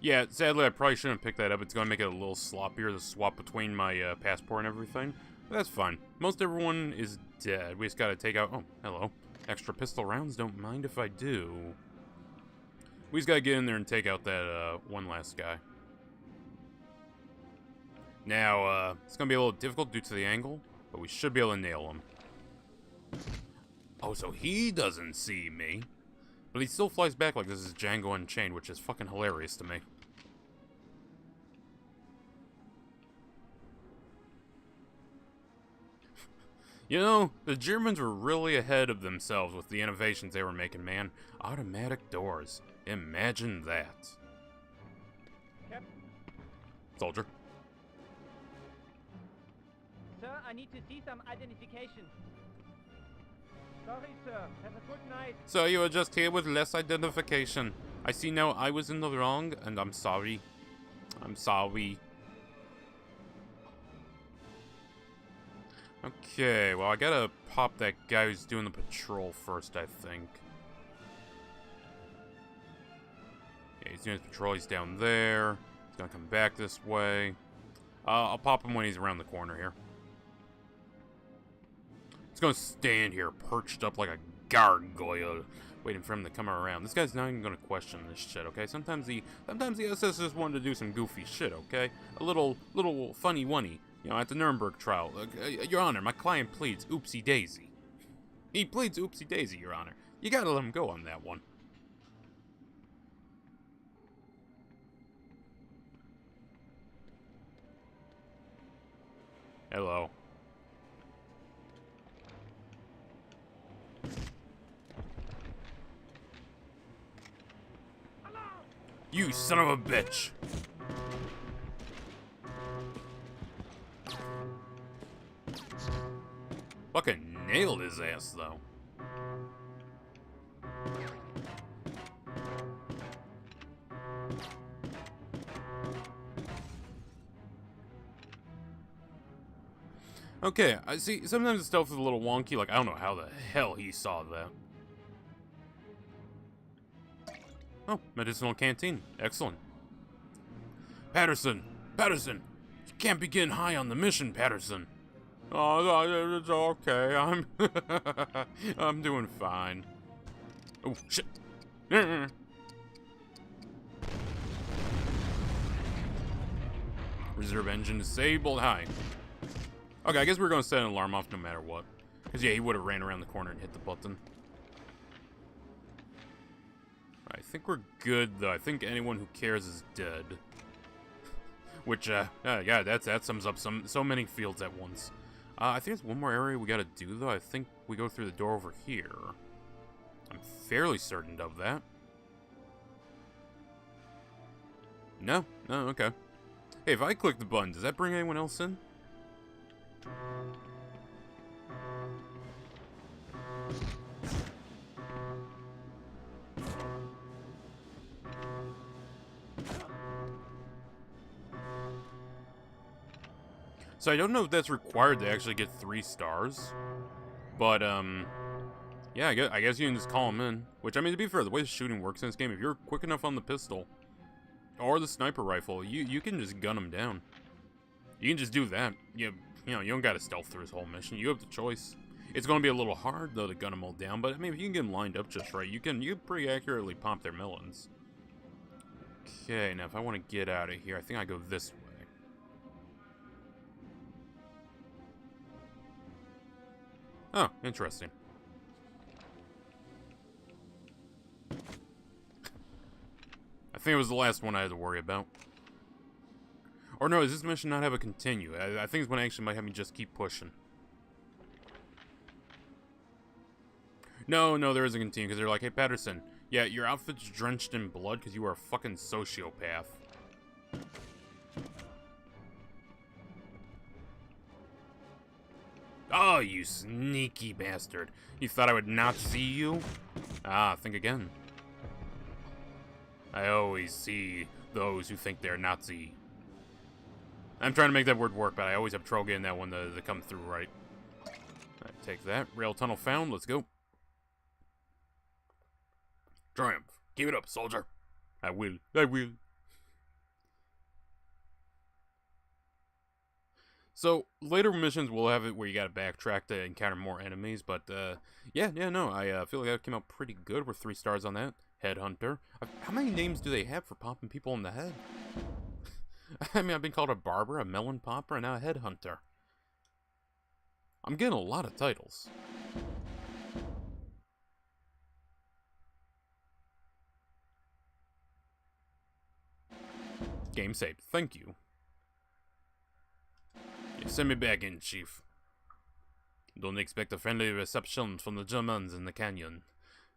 Yeah, sadly, I probably shouldn't pick that up. It's going to make it a little sloppier, the swap between my passport and everything. But that's fine. Most everyone is dead. We just got to take out... Oh, hello. Extra pistol rounds? Don't mind if I do. We just got to get in there and take out that one last guy. Now, it's going to be a little difficult due to the angle, but we should be able to nail him. Oh, so he doesn't see me. But he still flies back like this is Django Unchained, which is fucking hilarious to me. You know, the Germans were really ahead of themselves with the innovations they were making, man. Automatic doors. Imagine that. Yep. Soldier. Sir, I need to see some identification. Sorry, sir. Have a good night. So you were just here with less identification. I see now I was in the wrong, and I'm sorry. I'm sorry. Okay, well, I gotta pop that guy who's doing the patrol first, I think. Yeah, he's doing his patrol. He's down there. He's gonna come back this way. I'll pop him when he's around the corner here. He's gonna stand here, perched up like a gargoyle, waiting for him to come around. This guy's not even gonna question this shit, okay? Sometimes the SS just wanted to do some goofy shit, okay? A little funny-wunny. You know, at the Nuremberg trial. Your Honor, my client pleads oopsie-daisy. He pleads oopsie-daisy, Your Honor. You gotta let him go on that one. Hello. You son of a bitch! Fucking nailed his ass, though. Okay, I see. Sometimes the stealth is a little wonky. Like, I don't know how the hell he saw that. Oh, medicinal canteen. Excellent. Patterson! Patterson! You can't be getting high on the mission, Patterson. Oh, it's okay. I'm doing fine. Oh, shit. Reserve engine disabled. Hi. Okay, I guess we're going to set an alarm off no matter what. Because, yeah, he would have ran around the corner and hit the button. I think we're good, though. I think anyone who cares is dead. Which, yeah, that sums up so many fields at once. I think there's one more area we gotta do, though. I think we go through the door over here. I'm fairly certain of that. No? No, okay. Hey, if I click the button, does that bring anyone else in? So I don't know if that's required to actually get 3 stars. But, yeah, I guess you can just call them in. Which, I mean, to be fair, the way the shooting works in this game, if you're quick enough on the pistol or the sniper rifle, you can just gun them down. You can just do that. You know, you don't gotta stealth through this whole mission. You have the choice. It's gonna be a little hard, though, to gun them all down, but, I mean, if you can get them lined up just right, you can pretty accurately pop their melons. Okay, now if I want to get out of here, I think I go this way. Oh, interesting. I think it was the last one I had to worry about. Or no, does this mission not have a continue? I think this one actually might have me just keep pushing. No, there is a continue, because they're like, hey, Patterson, yeah, your outfit's drenched in blood because you are a fucking sociopath. Oh, you sneaky bastard. You thought I would not see you? Ah, think again. I always see those who think they're Nazi. I'm trying to make that word work, but I always have trouble getting that one to come through right. Alright, take that. Rail tunnel found. Let's go. Triumph. Keep it up, soldier. I will. I will. So, later missions will have it where you gotta backtrack to encounter more enemies, but, yeah, no, I feel like that came out pretty good. We're 3 stars on that. Headhunter. How many names do they have for popping people in the head? I mean, I've been called a barber, a melon popper, and now a headhunter. I'm getting a lot of titles. Game saved. Thank you. Send me back in, Chief. Don't expect a friendly reception from the Germans in the canyon.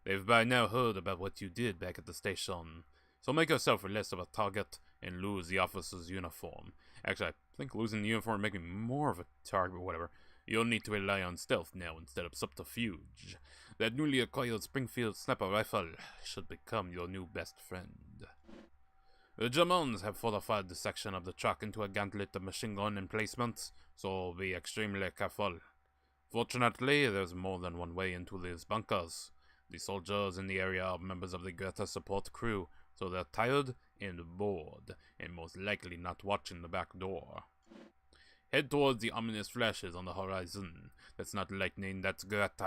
They've by now heard about what you did back at the station. So make yourself less of a target and lose the officer's uniform. Actually, I think losing the uniform would make me more of a target, but whatever. You'll need to rely on stealth now instead of subterfuge. That newly acquired Springfield sniper rifle should become your new best friend. The Germans have fortified the section of the track into a gauntlet of machine gun emplacements, so be extremely careful. Fortunately, there's more than one way into these bunkers. The soldiers in the area are members of the Goethe support crew, so they're tired and bored, and most likely not watching the back door. Head towards the ominous flashes on the horizon. That's not lightning, that's Goethe.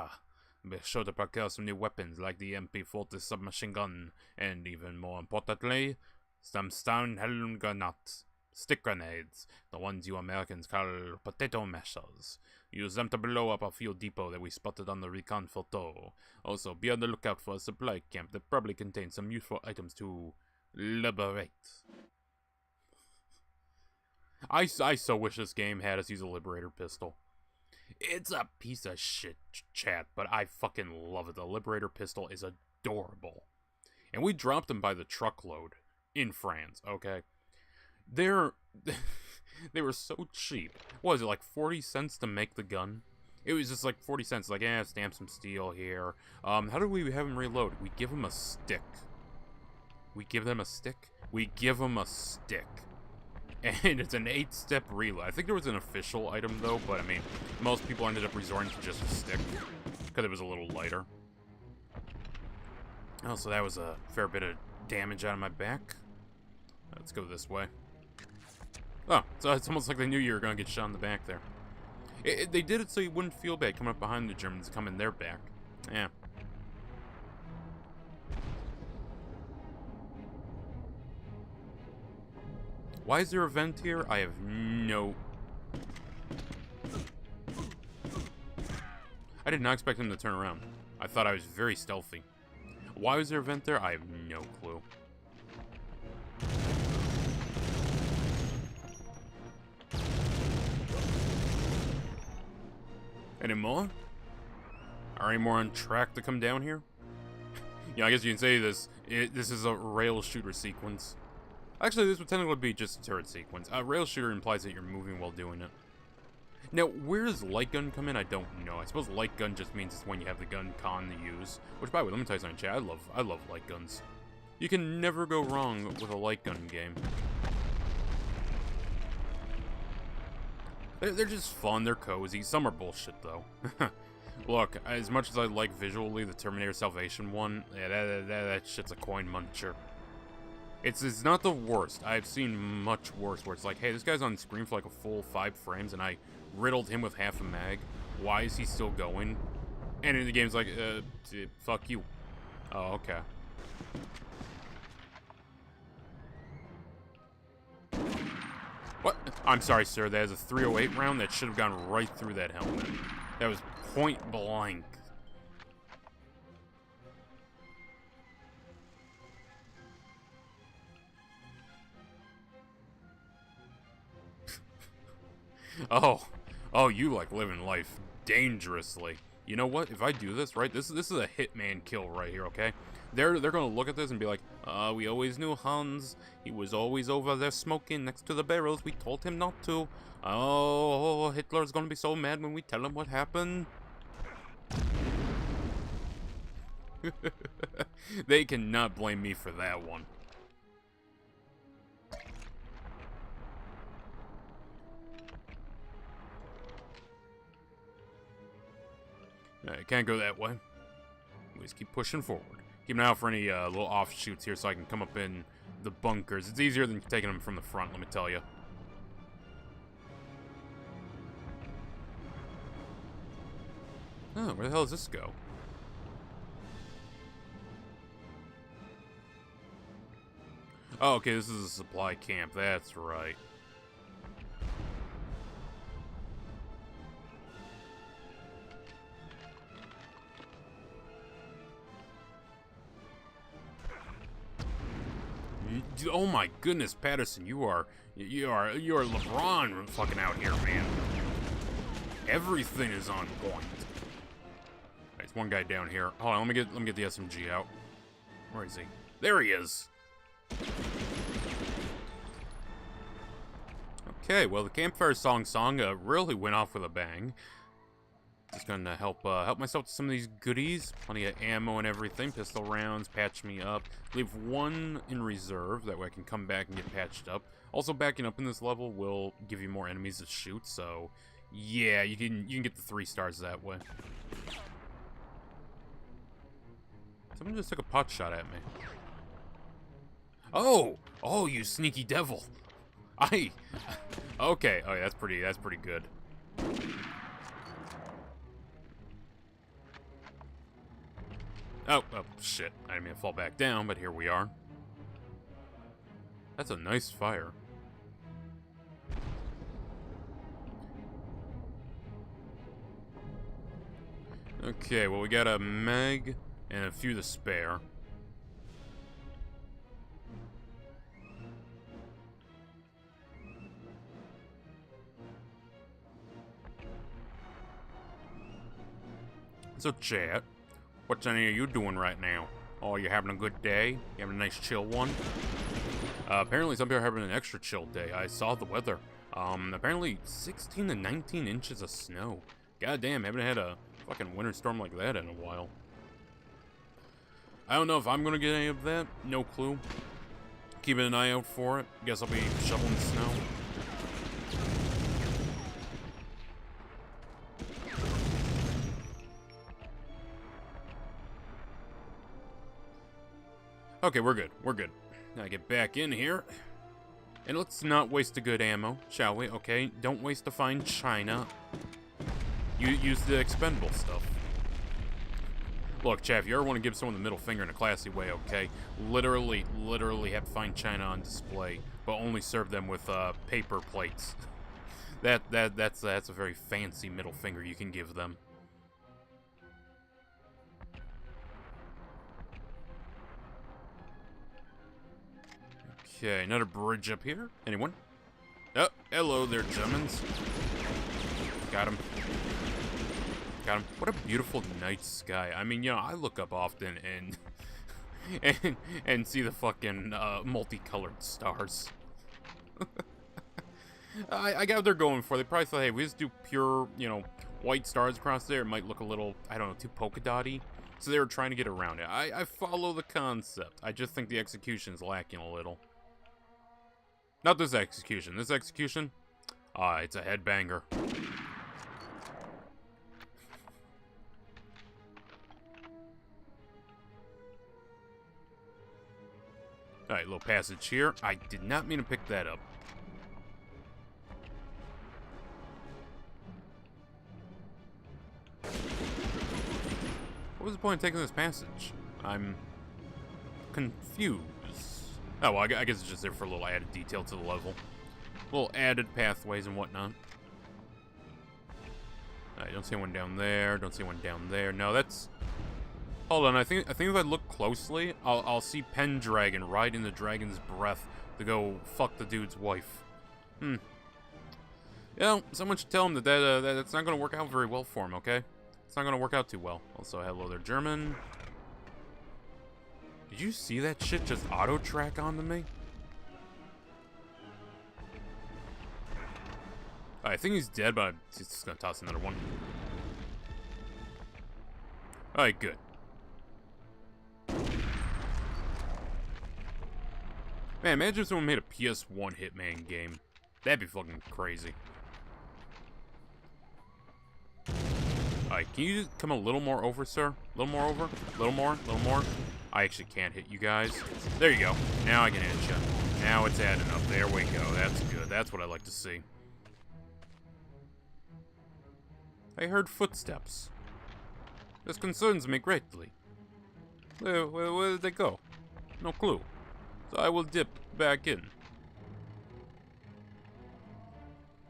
Be sure to procure some new weapons like the MP40 submachine gun, and even more importantly, some Stone Helmgranat, stick grenades, the ones you Americans call potato mashers. Use them to blow up a fuel depot that we spotted on the recon photo. Also, be on the lookout for a supply camp that probably contains some useful items to liberate. I so wish this game had us use a Liberator pistol. It's a piece of shit, chat, but I fucking love it. The Liberator pistol is adorable. And we dropped them by the truckload in France, okay? They were so cheap. What was it, like 40 cents to make the gun? It was just like 40 cents. Like, yeah, stamp some steel here. How do we have him reload? We give him a stick. We give them a stick? We give him a stick. And it's an 8-step reload. I think there was an official item, though, but, I mean, most people ended up resorting to just a stick. Because it was a little lighter. Oh, so that was a fair bit of damage out of my back. Let's go this way. Oh, so it's almost like they knew you were going to get shot in the back there. They did it so you wouldn't feel bad coming up behind the Germans and coming their back. Yeah. Why is there a vent here? I have no... I did not expect him to turn around. I thought I was very stealthy. Why was there a vent there? I have no clue. Any more? Are any more on track to come down here? Yeah, I guess you can say this. This is a rail shooter sequence. Actually, this would technically be just a turret sequence. A rail shooter implies that you're moving while doing it. Now, where does light gun come in? I don't know. I suppose light gun just means it's when you have the gun con to use. Which, by the way, let me tell you something, chat. I love light guns. You can never go wrong with a light gun game. They're just fun. They're cozy. Some are bullshit, though. Look, as much as I like visually the Terminator Salvation one, yeah, that shit's a coin muncher. It's not the worst. I've seen much worse where it's like, hey, this guy's on screen for like a full 5 frames and I riddled him with half a mag. Why is he still going? And in the game's like, fuck you. Oh, okay. What? I'm sorry, sir. That is a 308 round that should have gone right through that helmet. That was point blank. Oh, you like living life dangerously. You know what? If I do this, right, this is a hitman kill right here, okay? They're gonna look at this and be like, we always knew Hans. He was always over there smoking next to the barrels. We told him not to. Oh, Hitler's gonna be so mad when we tell him what happened. They cannot blame me for that one. I can't go that way. We just keep pushing forward. Keep an eye out for any little offshoots here so I can come up in the bunkers. It's easier than taking them from the front, let me tell you. Oh, where the hell does this go? Oh, okay, this is a supply camp. That's right. Oh my goodness, Patterson, you are LeBron fucking out here, man. Everything is on point. There's one guy down here. Hold on, let me get the SMG out. Where is he? There he is. Okay, well the campfire song really went off with a bang. Just gonna help myself to some of these goodies. Plenty of ammo and everything. Pistol rounds, patch me up. Leave one in reserve, that way I can come back and get patched up. Also, backing up in this level will give you more enemies to shoot, so yeah, you can get the 3 stars that way. Someone just took a pot shot at me. Oh, you sneaky devil. Okay. Oh, yeah, that's pretty good. Oh, shit. I didn't mean to fall back down, but here we are. That's a nice fire. Okay, well, we got a mag and a few to spare. So, chat, what's any of you doing right now? Oh, you having a good day? You having a nice chill one? Apparently some people are having an extra chill day. I saw the weather. Apparently 16 to 19 inches of snow. Goddamn, haven't had a fucking winter storm like that in a while. I don't know if I'm gonna get any of that. No clue. Keeping an eye out for it. Guess I'll be shoveling snow. Okay, we're good. We're good. Now get back in here. And let's not waste a good ammo, shall we? Okay, don't waste the fine china. You use the expendable stuff. Look, Chav, if you ever want to give someone the middle finger in a classy way, okay? Literally have fine china on display, but only serve them with paper plates. That's a very fancy middle finger you can give them. Okay, another bridge up here. Anyone? Oh, hello there, Germans. Got him. Got him. What a beautiful night sky. I mean, you know, I look up often and and see the fucking multicolored stars. I got what they're going for. They probably thought, hey, we just do pure, you know, white stars across there. It might look a little, I don't know, too polka dotty. So they were trying to get around it. I follow the concept. I just think the execution's lacking a little. Not this execution. This execution, it's a headbanger. Alright, little passage here. I did not mean to pick that up. What was the point of taking this passage? I'm confused. Oh, well, I guess it's just there for a little added detail to the level. Little added pathways and whatnot. Alright, don't see one down there. Don't see one down there. No, that's... Hold on, I think if I look closely, I'll see Pendragon riding the dragon's breath to go fuck the dude's wife. You know, someone should tell him that's not gonna work out very well for him, okay? It's not gonna work out too well. Also, hello there, German. Did you see that shit just auto-track onto me? I think he's dead, but I'm just gonna toss another one. Alright, good. Man, imagine if someone made a PS1 Hitman game. That'd be fucking crazy. Alright, can you just come a little more over, sir? A little more over? A little more? A little more? I actually can't hit you guys. There you go. Now I can hit you. Now it's adding up. There we go. That's good. That's what I like to see. I heard footsteps. This concerns me greatly. Where did they go? No clue. So I will dip back in.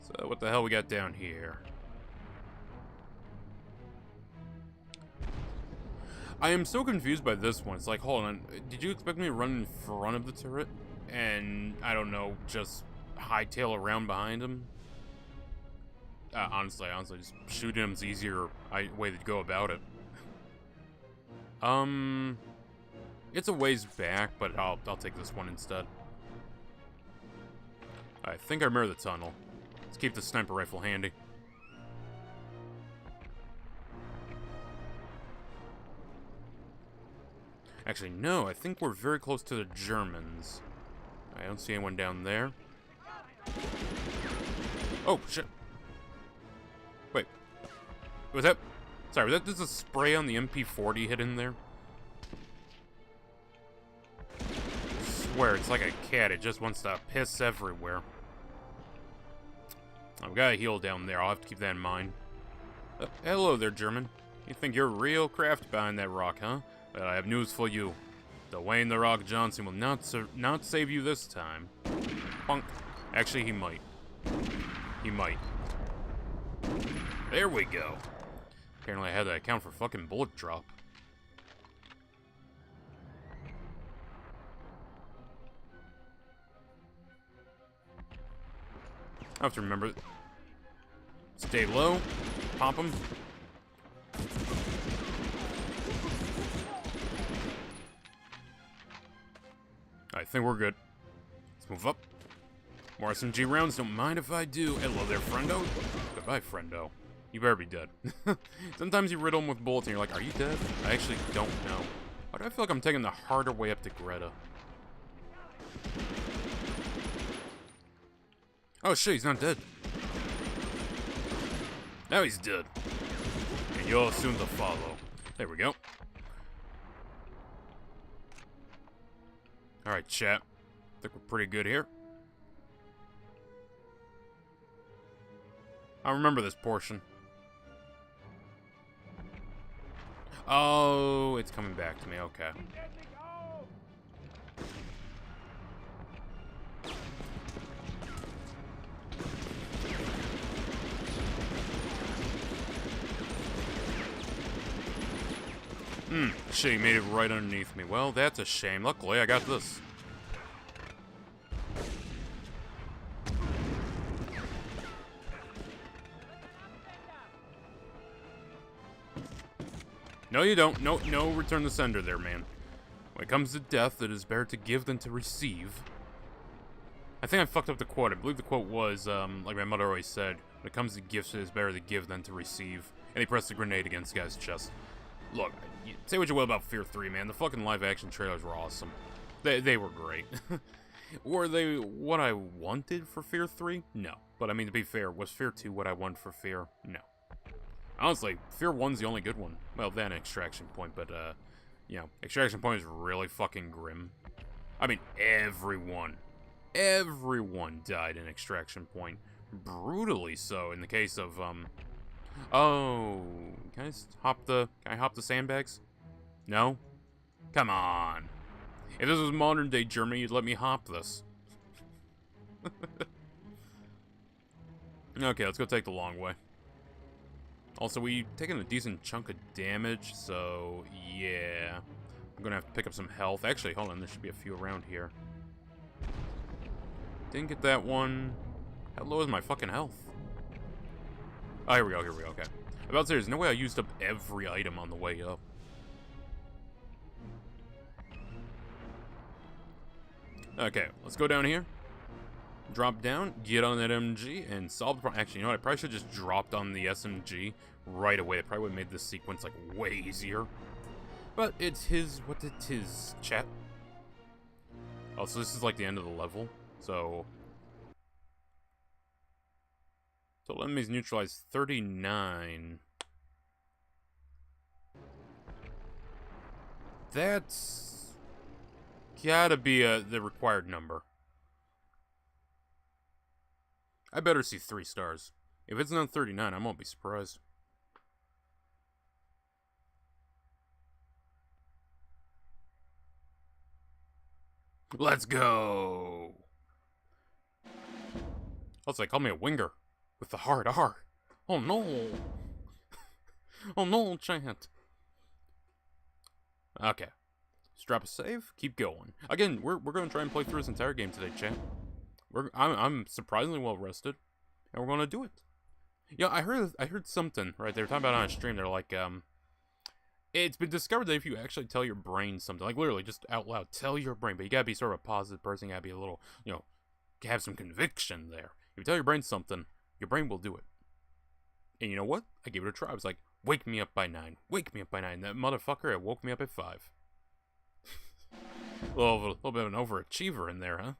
So what the hell we got down here? I am so confused by this one. It's like, hold on, did you expect me to run in front of the turret? And, I don't know, just hightail around behind him? Honestly, just shooting him's the easier way to go about it. It's a ways back, but I'll take this one instead. I think I remember the tunnel. Let's keep the sniper rifle handy. Actually, no, I think we're very close to the Germans. I don't see anyone down there. Oh, shit. Wait. Was that... Sorry, was that just a spray on the MP40 hit in there? I swear, it's like a cat. It just wants to piss everywhere. I've got a heal down there. I'll have to keep that in mind. Hello there, German. You think you're real crafty behind that rock, huh? But I have news for you. Dwayne The Rock Johnson will not save you this time. Punk. Actually, he might. He might. There we go. Apparently I had to account for fucking bullet drop. I have to remember. Stay low. Pop him. I think we're good. Let's move up. More SMG rounds, don't mind if I do. Hello there, friendo. Goodbye, friendo. You better be dead. Sometimes you riddle them with bullets and you're like, are you dead? I actually don't know. Why do I feel like I'm taking the harder way up to Greta? Oh shit, he's not dead. Now he's dead. And you're soon to follow. There we go. Alright, chat. Think we're pretty good here. I remember this portion. Oh, it's coming back to me. Okay. Shit, he made it right underneath me. Well, that's a shame. Luckily, I got this. No, you don't. No, return the sender there, man. When it comes to death, it is better to give than to receive. I think I fucked up the quote. I believe the quote was, like my mother always said, when it comes to gifts, it is better to give than to receive. And he pressed a grenade against the guy's chest. Look, say what you will about Fear 3, man. The fucking live-action trailers were awesome. They were great. Were they what I wanted for Fear 3? No. But, I mean, to be fair, was Fear 2 what I want for Fear? No. Honestly, Fear 1's the only good one. Well, then Extraction Point, but, you know, Extraction Point is really fucking grim. I mean, everyone died in Extraction Point. Brutally so, in the case of, oh, can I hop the sandbags? No? Come on. If this was modern day Germany, you'd let me hop this. Okay, let's go take the long way. Also, we taken a decent chunk of damage, so yeah. I'm gonna have to pick up some health. Actually, hold on, there should be a few around here. Didn't get that one. How low is my fucking health? Oh, here we go, okay. I'm about to say, there's no way I used up every item on the way up. Okay, let's go down here. Drop down, get on that MG, and solve the problem. Actually, you know what? I probably should have just dropped on the SMG right away. It probably would have made this sequence, like, way easier. But it's what it is, chat. Also, this is, like, the end of the level. So enemies neutralized 39. That's gotta be the required number. I better see 3 stars. If it's not 39, I won't be surprised. Let's go! Also, they call me a winger with the hard R. Oh no! Oh no, chat. Okay. Let's drop a save, keep going. Again, we're gonna try and play through this entire game today, chat. I'm surprisingly well rested, and we're gonna do it. Yeah, I heard something, right? They were talking about it on a stream. They're like, it's been discovered that if you actually tell your brain something, like literally just out loud, tell your brain, but you gotta be sort of a positive person, you gotta be a little, you know, have some conviction there. If you tell your brain something, your brain will do it. And you know what? I gave it a try. I was like, wake me up by 9. Wake me up by 9. That motherfucker, it woke me up at 5. a little bit of an overachiever in there, huh?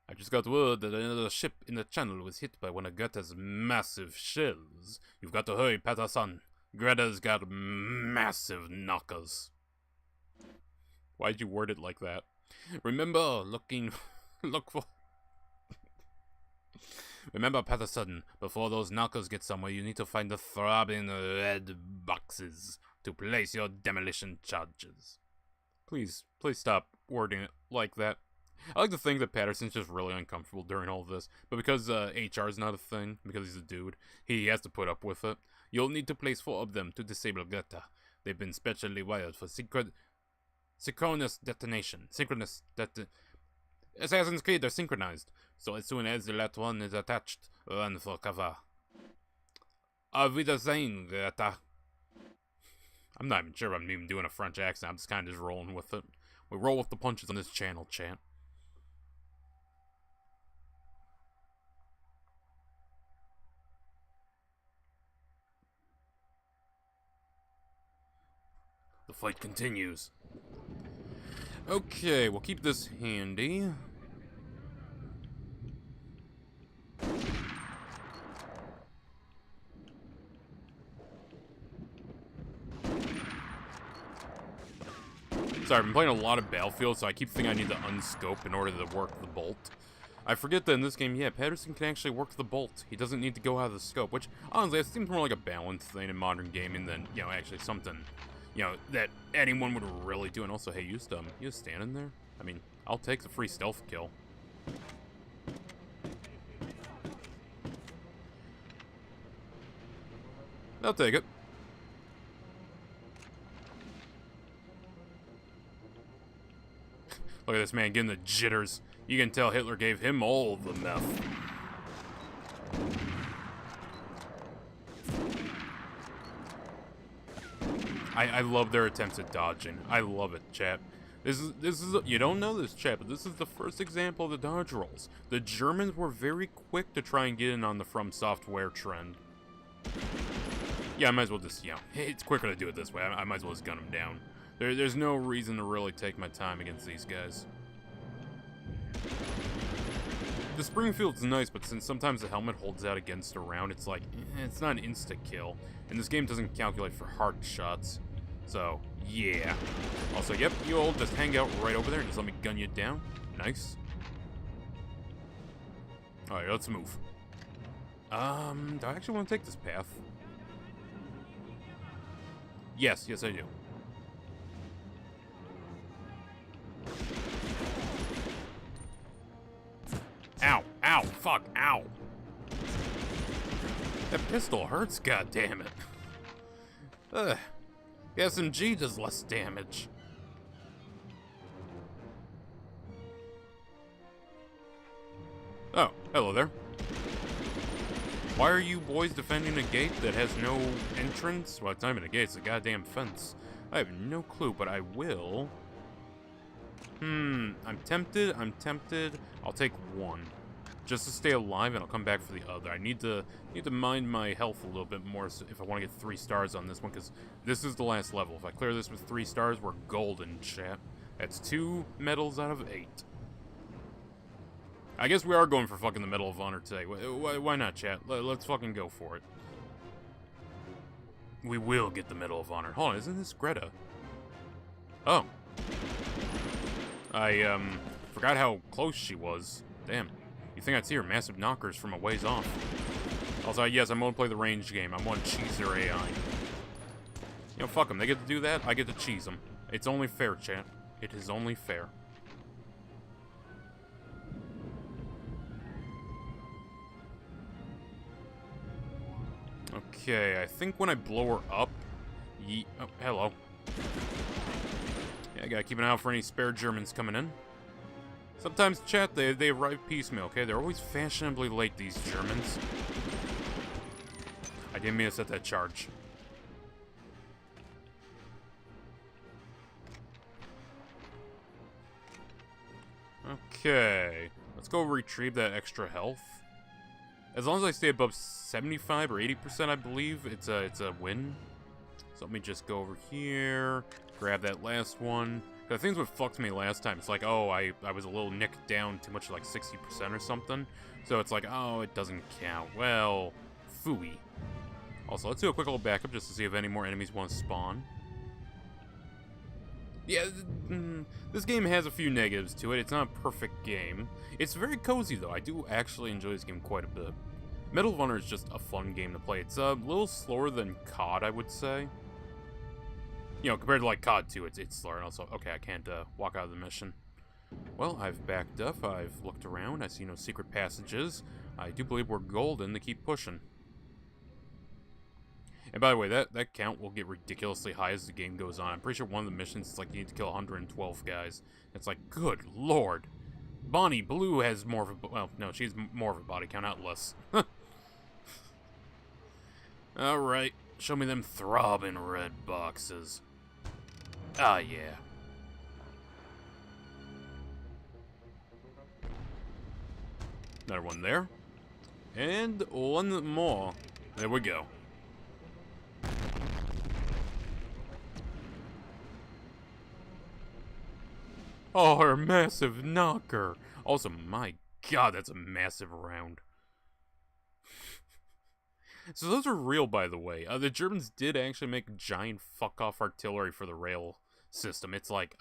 I just got word that another ship in the channel was hit by one of Greta's massive shells. You've got to hurry, Patterson. Greta's got massive knockers. Why'd you word it like that? Remember, look for... Remember, Patterson, before those knockers get somewhere, you need to find the throbbing red boxes to place your demolition charges. Please stop wording it like that. I like to think that Patterson's just really uncomfortable during all of this, but because HR is not a thing, because he's a dude, he has to put up with it. You'll need to place 4 of them to disable Greta. They've been specially wired for synchronous detonation. Assassin's Creed are synchronized, so as soon as the last one is attached, run for cover. Auf Wiedersehen, Greta. I'm not even sure if I'm even doing a French accent, I'm just kind of just rolling with it. We roll with the punches on this channel, chat. fight continues. Okay, we'll keep this handy. Sorry, I've been playing a lot of Battlefield, so I keep thinking I need to unscope in order to work the bolt. I forget that in this game, yeah, Patterson can actually work the bolt. He doesn't need to go out of the scope, which, honestly, it seems more like a balanced thing in modern gaming than, you know, actually something, you know, that anyone would really do. And also, hey, you just standing there? I mean, I'll take the free stealth kill. I'll take it. Look at this man getting the jitters. You can tell Hitler gave him all the meth. I love their attempts at dodging. I love it, chat. This is you don't know this, chat, but this is the first example of the dodge rolls. The Germans were very quick to try and get in on the From Software trend. Yeah, I might as well just, you know, it's quicker to do it this way. I might as well just gun them down. There's no reason to really take my time against these guys. The Springfield's nice, but since sometimes the helmet holds out against a round, it's like, it's not an insta-kill. And this game doesn't calculate for hard shots. So, yeah. Also, yep, you all just hang out right over there and just let me gun you down. Nice. Alright, let's move. Do I actually want to take this path? Yes, I do. Ow, ow, fuck, ow. That pistol hurts, goddammit. Ugh. The SMG does less damage. Oh, hello there. Why are you boys defending a gate that has no entrance? Well, it's not even a gate, it's a goddamn fence. I have no clue, but I will. I'm tempted. I'll take one. Just to stay alive, and I'll come back for the other. I need to mind my health a little bit more if I want to get 3 stars on this one, because this is the last level. If I clear this with 3 stars, we're golden, chat. That's 2 medals out of 8. I guess we are going for fucking the Medal of Honor today. Why not, chat? Let's fucking go for it. We will get the Medal of Honor. Hold on, isn't this Greta? Oh. I, forgot how close she was. Damn. You think I'd see her massive knockers from a ways off. Also, yes, I'm gonna play the range game. I'm gonna cheese their AI. You know, fuck them. They get to do that, I get to cheese them. It's only fair, chat. It is only fair. Okay, I think when I blow her up... Oh, hello. Yeah, I gotta keep an eye out for any spare Germans coming in. Sometimes, chat, they arrive piecemeal, okay? They're always fashionably late, these Germans. I didn't mean to set that charge. Okay. Let's go retrieve that extra health. As long as I stay above 75 or 80%, I believe, it's a win. So let me just go over here, grab that last one. The things what fucked me last time, it's like, oh, I was a little nicked down too much, like 60% or something. So it's like, oh, it doesn't count. Well, phooey. Also, let's do a quick little backup just to see if any more enemies want to spawn. Yeah, this game has a few negatives to it. It's not a perfect game. It's very cozy, though. I do actually enjoy this game quite a bit. Medal of Honor is just a fun game to play. It's a little slower than COD, I would say. You know, compared to, like, COD 2, it's slower. And also, okay, I can't walk out of the mission. Well, I've backed up. I've looked around. I see no secret passages. I do believe we're golden to keep pushing. And by the way, that count will get ridiculously high as the game goes on. I'm pretty sure one of the missions is like you need to kill 112 guys. It's like, good lord. Bonnie Blue has more of a... Well, no, she's more of a body count, not less. Alright, show me them throbbing red boxes. Ah, yeah. Another one there. And one more. There we go. Oh, her massive knocker. Also, my god, that's a massive round. So those are real, by the way. The Germans did actually make giant fuck-off artillery for the rail system. It's like,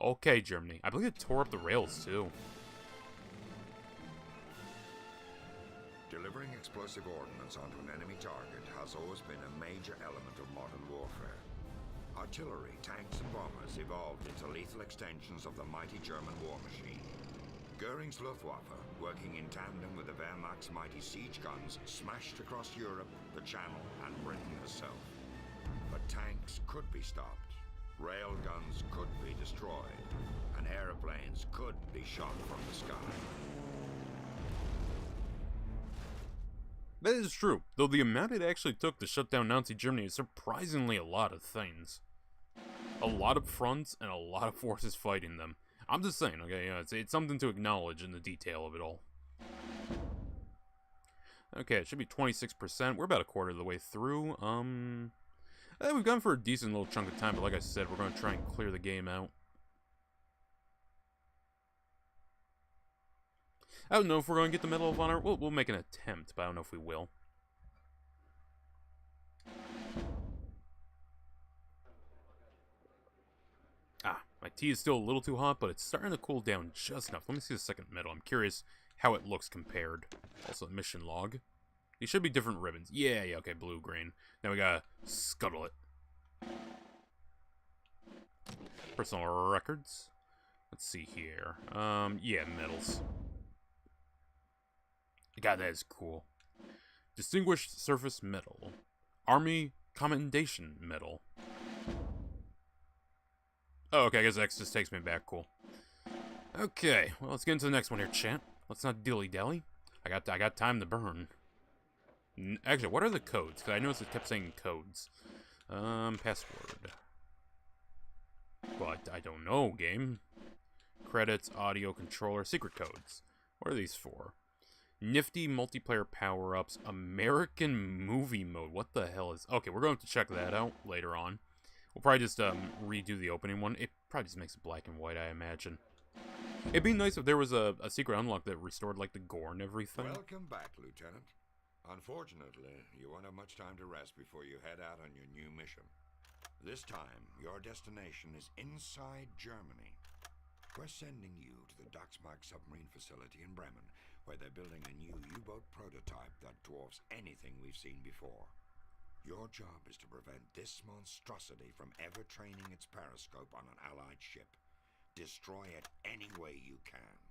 okay, Germany. I believe it tore up the rails, too. Delivering explosive ordnance onto an enemy target has always been a major element of modern warfare. Artillery, tanks, and bombers evolved into lethal extensions of the mighty German war machine. Goering's Luftwaffe, working in tandem with the Wehrmacht's mighty siege guns, smashed across Europe, the Channel, and Britain herself. But tanks could be stopped, rail guns could be destroyed, and airplanes could be shot from the sky. That is true, though the amount it actually took to shut down Nazi Germany is surprisingly a lot of things. A lot of fronts and a lot of forces fighting them. I'm just saying, okay, it's something to acknowledge in the detail of it all. Okay, it should be 26%. We're about a quarter of the way through. We've gone for a decent little chunk of time, but like I said, we're going to try and clear the game out. I don't know if we're going to get the Medal of Honor. We'll make an attempt, but I don't know if we will. My tea is still a little too hot, but it's starting to cool down just enough. Let me see the second medal. I'm curious how it looks compared. Also, mission log. These should be different ribbons. Yeah, okay, blue-green. Now we gotta scuttle it. Personal records. Let's see here. Yeah, medals. God, that is cool. Distinguished Service Medal. Army Commendation Medal. Oh, okay, I guess X just takes me back. Cool. Okay, well, let's get into the next one here, chat. Let's not dilly-dally. I got time to burn. Actually, what are the codes? Because I noticed it kept saying codes. Password. Well, I don't know, game. Credits, audio, controller, secret codes. What are these for? Nifty multiplayer power-ups, American movie mode. What the hell is... Okay, we're going to check that out later on. We'll probably just redo the opening one. It probably just makes it black and white, I imagine. It'd be nice if there was a secret unlock that restored, like, the gore and everything. Welcome back, Lieutenant. Unfortunately, you won't have much time to rest before you head out on your new mission. This time, your destination is inside Germany. We're sending you to the Dachsmark submarine facility in Bremen, where they're building a new U-boat prototype that dwarfs anything we've seen before. Your job is to prevent this monstrosity from ever training its periscope on an Allied ship. Destroy it any way you can.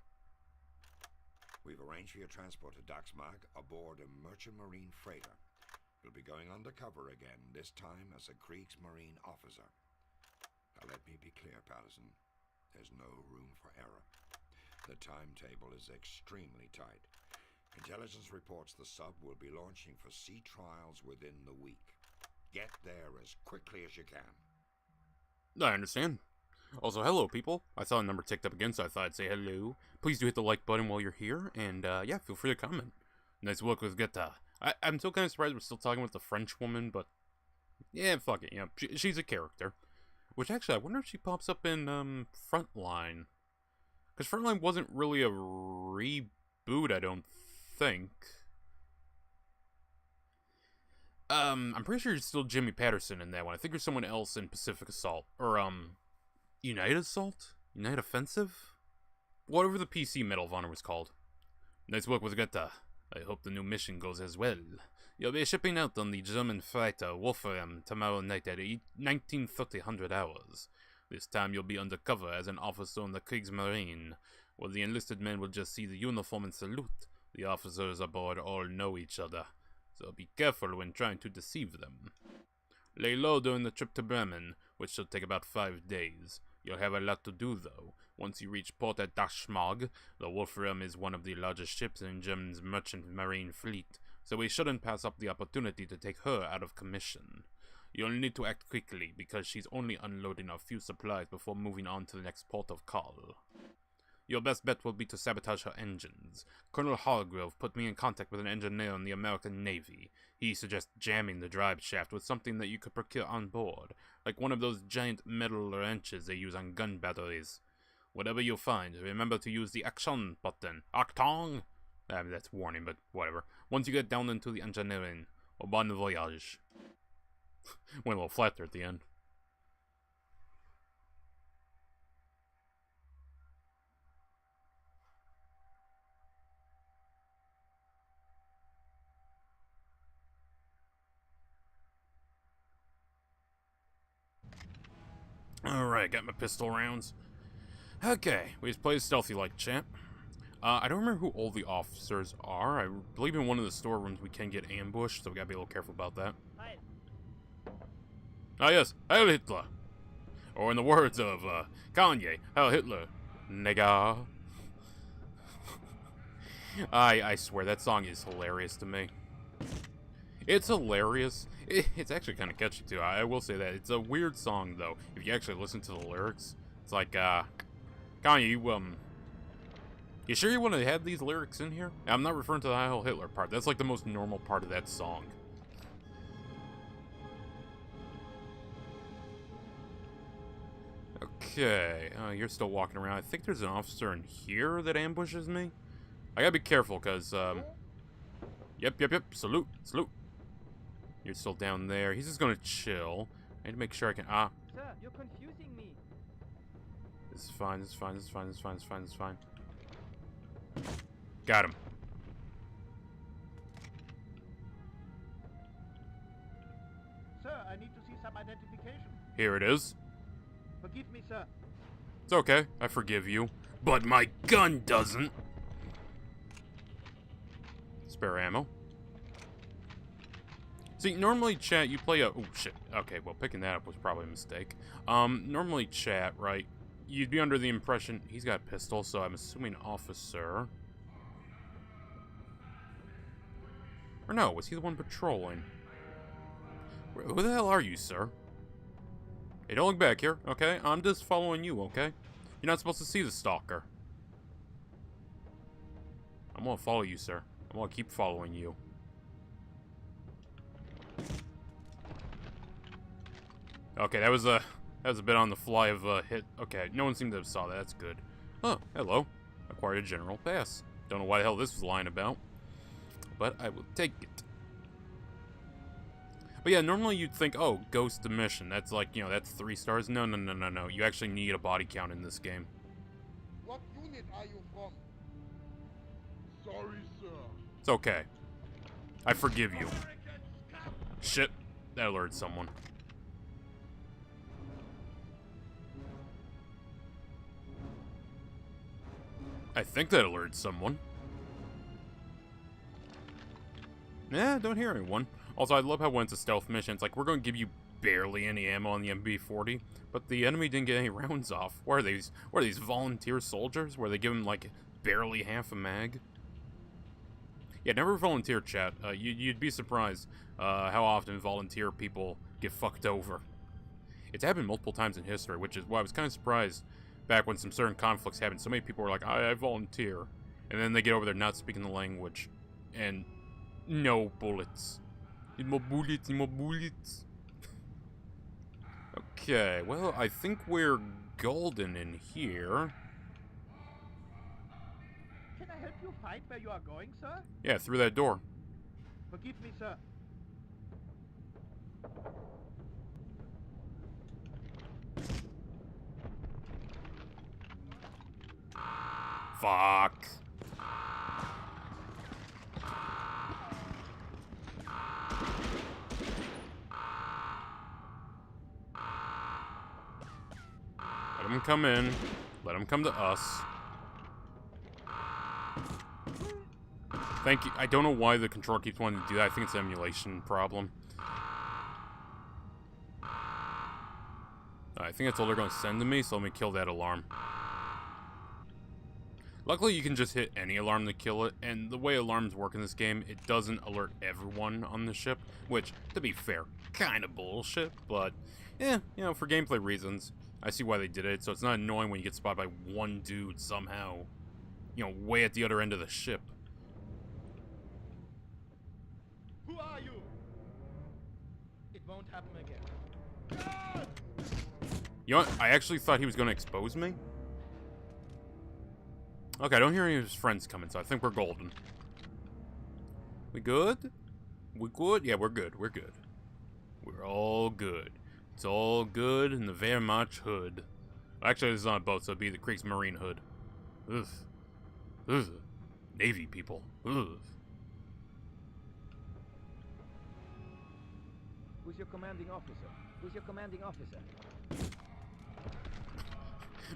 We've arranged for your transport to Dachsmark aboard a merchant marine freighter. You'll be going undercover again, this time as a Kriegsmarine officer. Now let me be clear, Patterson. There's no room for error. The timetable is extremely tight. Intelligence reports the sub will be launching for sea trials within the week. Get there as quickly as you can. I understand. Also, hello, people. I saw a number ticked up again, so I thought I'd say hello. Please do hit the like button while you're here, and, yeah, feel free to comment. Nice work with Geta. I'm still kind of surprised we're still talking with the French woman, but... yeah, fuck it, she's a character. Which, actually, I wonder if she pops up in, Frontline. Because Frontline wasn't really a reboot, I don't think. I'm pretty sure you're still Jimmy Patterson in that one. I think there's someone else in Pacific Assault. Or, United Assault? United Offensive? Whatever the PC Medal of Honor was called. Nice work with Goethe. I hope the new mission goes as well. You'll be shipping out on the German fighter Wolfram tomorrow night at 19:30 hours. This time you'll be undercover as an officer on the Kriegsmarine, where the enlisted men will just see the uniform and salute. The officers aboard all know each other, so be careful when trying to deceive them. Lay low during the trip to Bremen, which should take about 5 days. You'll have a lot to do, though. Once you reach port at Dachsmark, the Wolfram is one of the largest ships in Germany's merchant marine fleet, so we shouldn't pass up the opportunity to take her out of commission. You'll need to act quickly, because she's only unloading a few supplies before moving on to the next port of call. Your best bet will be to sabotage her engines. Colonel Hargrove put me in contact with an engineer in the American Navy. He suggests jamming the drive shaft with something that you could procure on board, like one of those giant metal wrenches they use on gun batteries. Whatever you find, remember to use the action button. Acton! I mean, that's warning, but whatever. Once you get down into the engineering, au bon voyage. Went a little flat there at the end. Alright, got my pistol rounds. Okay, we just play stealthy like champ. I don't remember who all the officers are. I believe in one of the storerooms we can get ambushed, so we gotta be a little careful about that. Hi. Ah yes, Heil Hitler! Or in the words of Kanye, Heil Hitler, nigga. I swear, that song is hilarious to me. It's hilarious. It's actually kind of catchy too, I will say that. It's a weird song though, if you actually listen to the lyrics. It's like, Kanye, you sure you want to have these lyrics in here? I'm not referring to the Heil Hitler part. That's like the most normal part of that song. Okay, you're still walking around. I think there's an officer in here that ambushes me. I gotta be careful, because, Yep, salute. You're still down there. He's just gonna chill. I need to make sure I can, Sir, you're confusing me. This is fine. Got him. Sir, I need to see some identification. Here it is. Forgive me, sir. It's okay. I forgive you. But my gun doesn't. Spare ammo. See, normally, chat, you play a... Oh, shit. Okay, well, picking that up was probably a mistake. Normally, chat, right, you'd be under the impression... He's got a pistol, so I'm assuming officer. Or no, was he the one patrolling? Who the hell are you, sir? Hey, don't look back here, okay? I'm just following you, okay? You're not supposed to see the stalker. I'm gonna follow you, sir. I'm gonna keep following you. Okay, that was a bit on the fly of a hit. Okay, no one seemed to have saw that. That's good. Oh, hello. Acquired a general pass. Don't know why the hell this was lying about, but I will take it. But yeah, normally you'd think, oh, ghost mission. That's like, you know, that's 3 stars. No. You actually need a body count in this game. What unit are you from? Sorry, sir. It's okay. I forgive you. Shit. That alerted someone. I think that alerted someone. Nah, don't hear anyone. Also, I love how when it's a stealth mission, it's like, we're going to give you barely any ammo on the MB40, but the enemy didn't get any rounds off. What are these volunteer soldiers, where they give them, like, barely half a mag? Yeah, never volunteer, chat. You'd be surprised how often volunteer people get fucked over. It's happened multiple times in history, which is why I was kind of surprised back when some certain conflicts happened. So many people were like, I volunteer. And then they get over there not speaking the language. And no bullets. More bullets. Okay, well, I think we're golden in here. Can I help you find where you are going, sir? Yeah, through that door. Forgive me, sir. Fuck. Let him come in. Let him come to us. Thank you. I don't know why the controller keeps wanting to do that. I think it's an emulation problem. I think that's all they're going to send to me, so let me kill that alarm. Luckily, you can just hit any alarm to kill it, and the way alarms work in this game, it doesn't alert everyone on the ship, which, to be fair, kind of bullshit, but, yeah, you know, for gameplay reasons, I see why they did it, so it's not annoying when you get spotted by one dude somehow, you know, way at the other end of the ship. Who are you? It won't happen again. You know what? I actually thought he was going to expose me. Okay, I don't hear any of his friends coming, so I think we're golden. We good? We good? Yeah, we're good. We're good. We're all good. It's all good in the Wehrmacht hood. Actually, this is on a boat, so it'd be the Kriegsmarine hood. Ugh. Ugh. Navy people. Ugh. Who's your commanding officer? Who's your commanding officer?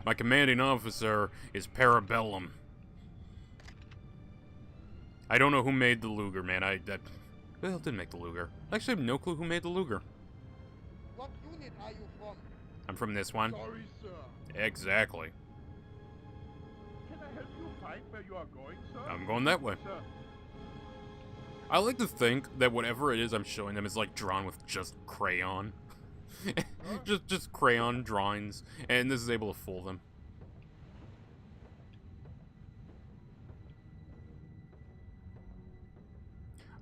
My commanding officer is Parabellum. I don't know who made the Luger, man. Well, didn't make the Luger. I actually have no clue who made the Luger. What unit are you from? I'm from this one. Sorry, sir. Exactly. Can I help you find where you are going, sir? I'm going that way. Sir. I like to think that whatever it is I'm showing them is like drawn with just crayon. just crayon drawings, and this is able to fool them.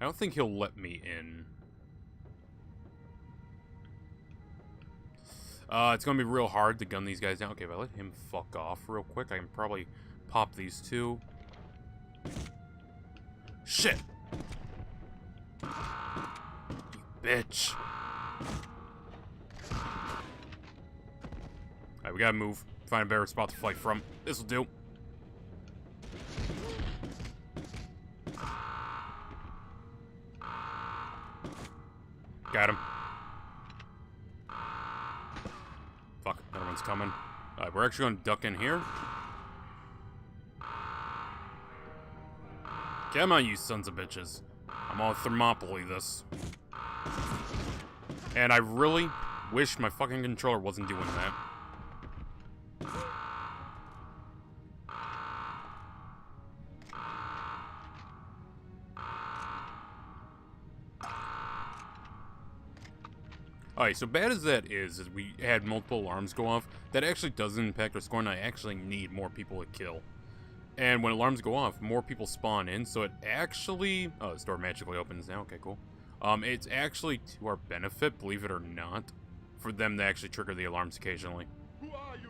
I don't think he'll let me in. It's gonna be real hard to gun these guys down. Okay, if I let him fuck off real quick, I can probably pop these two. Shit! You bitch. Alright, we gotta move. Find a better spot to fight from. This'll do. Got him. Fuck, another one's coming. Alright, we're actually gonna duck in here. Come on, you sons of bitches. I'm on Thermopylae this. And I really wish my fucking controller wasn't doing that. Alright, so bad as that is we had multiple alarms go off, that actually doesn't impact our score, and I actually need more people to kill. And when alarms go off, more people spawn in, so it actually... Oh, the door magically opens now, okay, cool. It's actually to our benefit, believe it or not, for them to actually trigger the alarms occasionally. Who are you?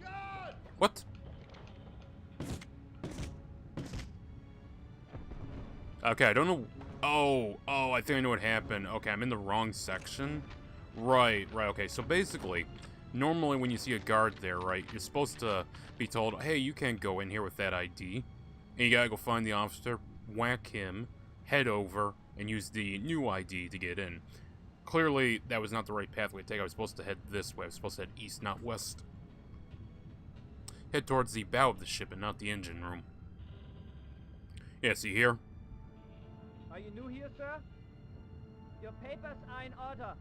God! What? Okay, I don't know... Oh, I think I know what happened. Okay, I'm in the wrong section. Right, okay, so basically, normally when you see a guard there, right, you're supposed to be told, hey, you can't go in here with that ID. And you gotta go find the officer, whack him, head over, and use the new ID to get in. Clearly, that was not the right pathway to take. I was supposed to head this way. I was supposed to head east, not west. Head towards the bow of the ship and not the engine room. Yeah, see here? Are you new here, sir? Your papers are in order.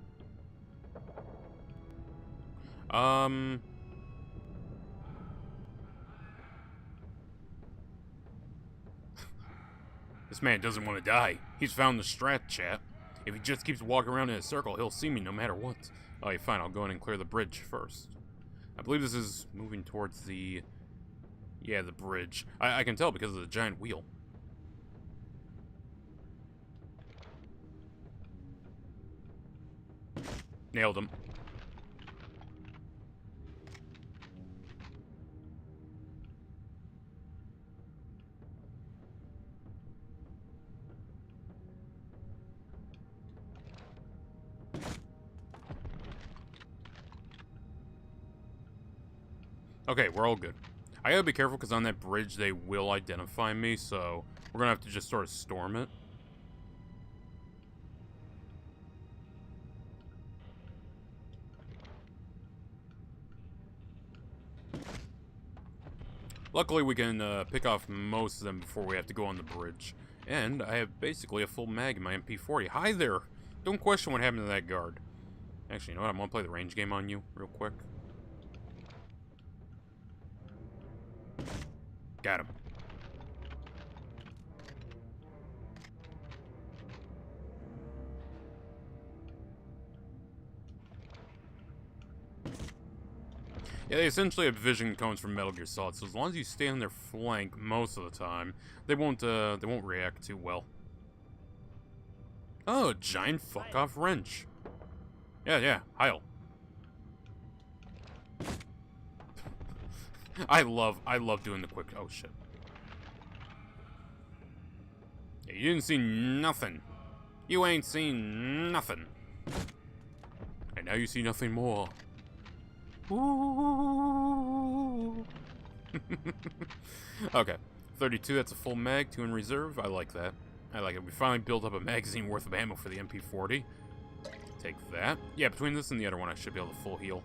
This man doesn't want to die. He's found the strat, chat. If he just keeps walking around in a circle, he'll see me no matter what. Alright, fine, I'll go in and clear the bridge first. I believe this is moving towards the... Yeah, the bridge. I can tell because of the giant wheel. Nailed him. Okay, we're all good. I gotta be careful because on that bridge they will identify me, so we're gonna have to just sort of storm it. Luckily, we can pick off most of them before we have to go on the bridge. And I have basically a full mag in my MP40. Hi there! Don't question what happened to that guard. Actually, you know what? I'm gonna play the range game on you real quick. Got him. Yeah, they essentially have vision cones from Metal Gear Solid, so as long as you stay on their flank most of the time, they won't react too well. Oh, a giant fuck-off wrench. Yeah, Heil. I love doing the quick. Oh shit! Yeah, you didn't see nothing. You ain't seen nothing. And now you see nothing more. Ooh. Okay, 32. That's a full mag. 2 in reserve. I like that. I like it. We finally built up a magazine worth of ammo for the MP40. Take that. Yeah, between this and the other one, I should be able to full heal.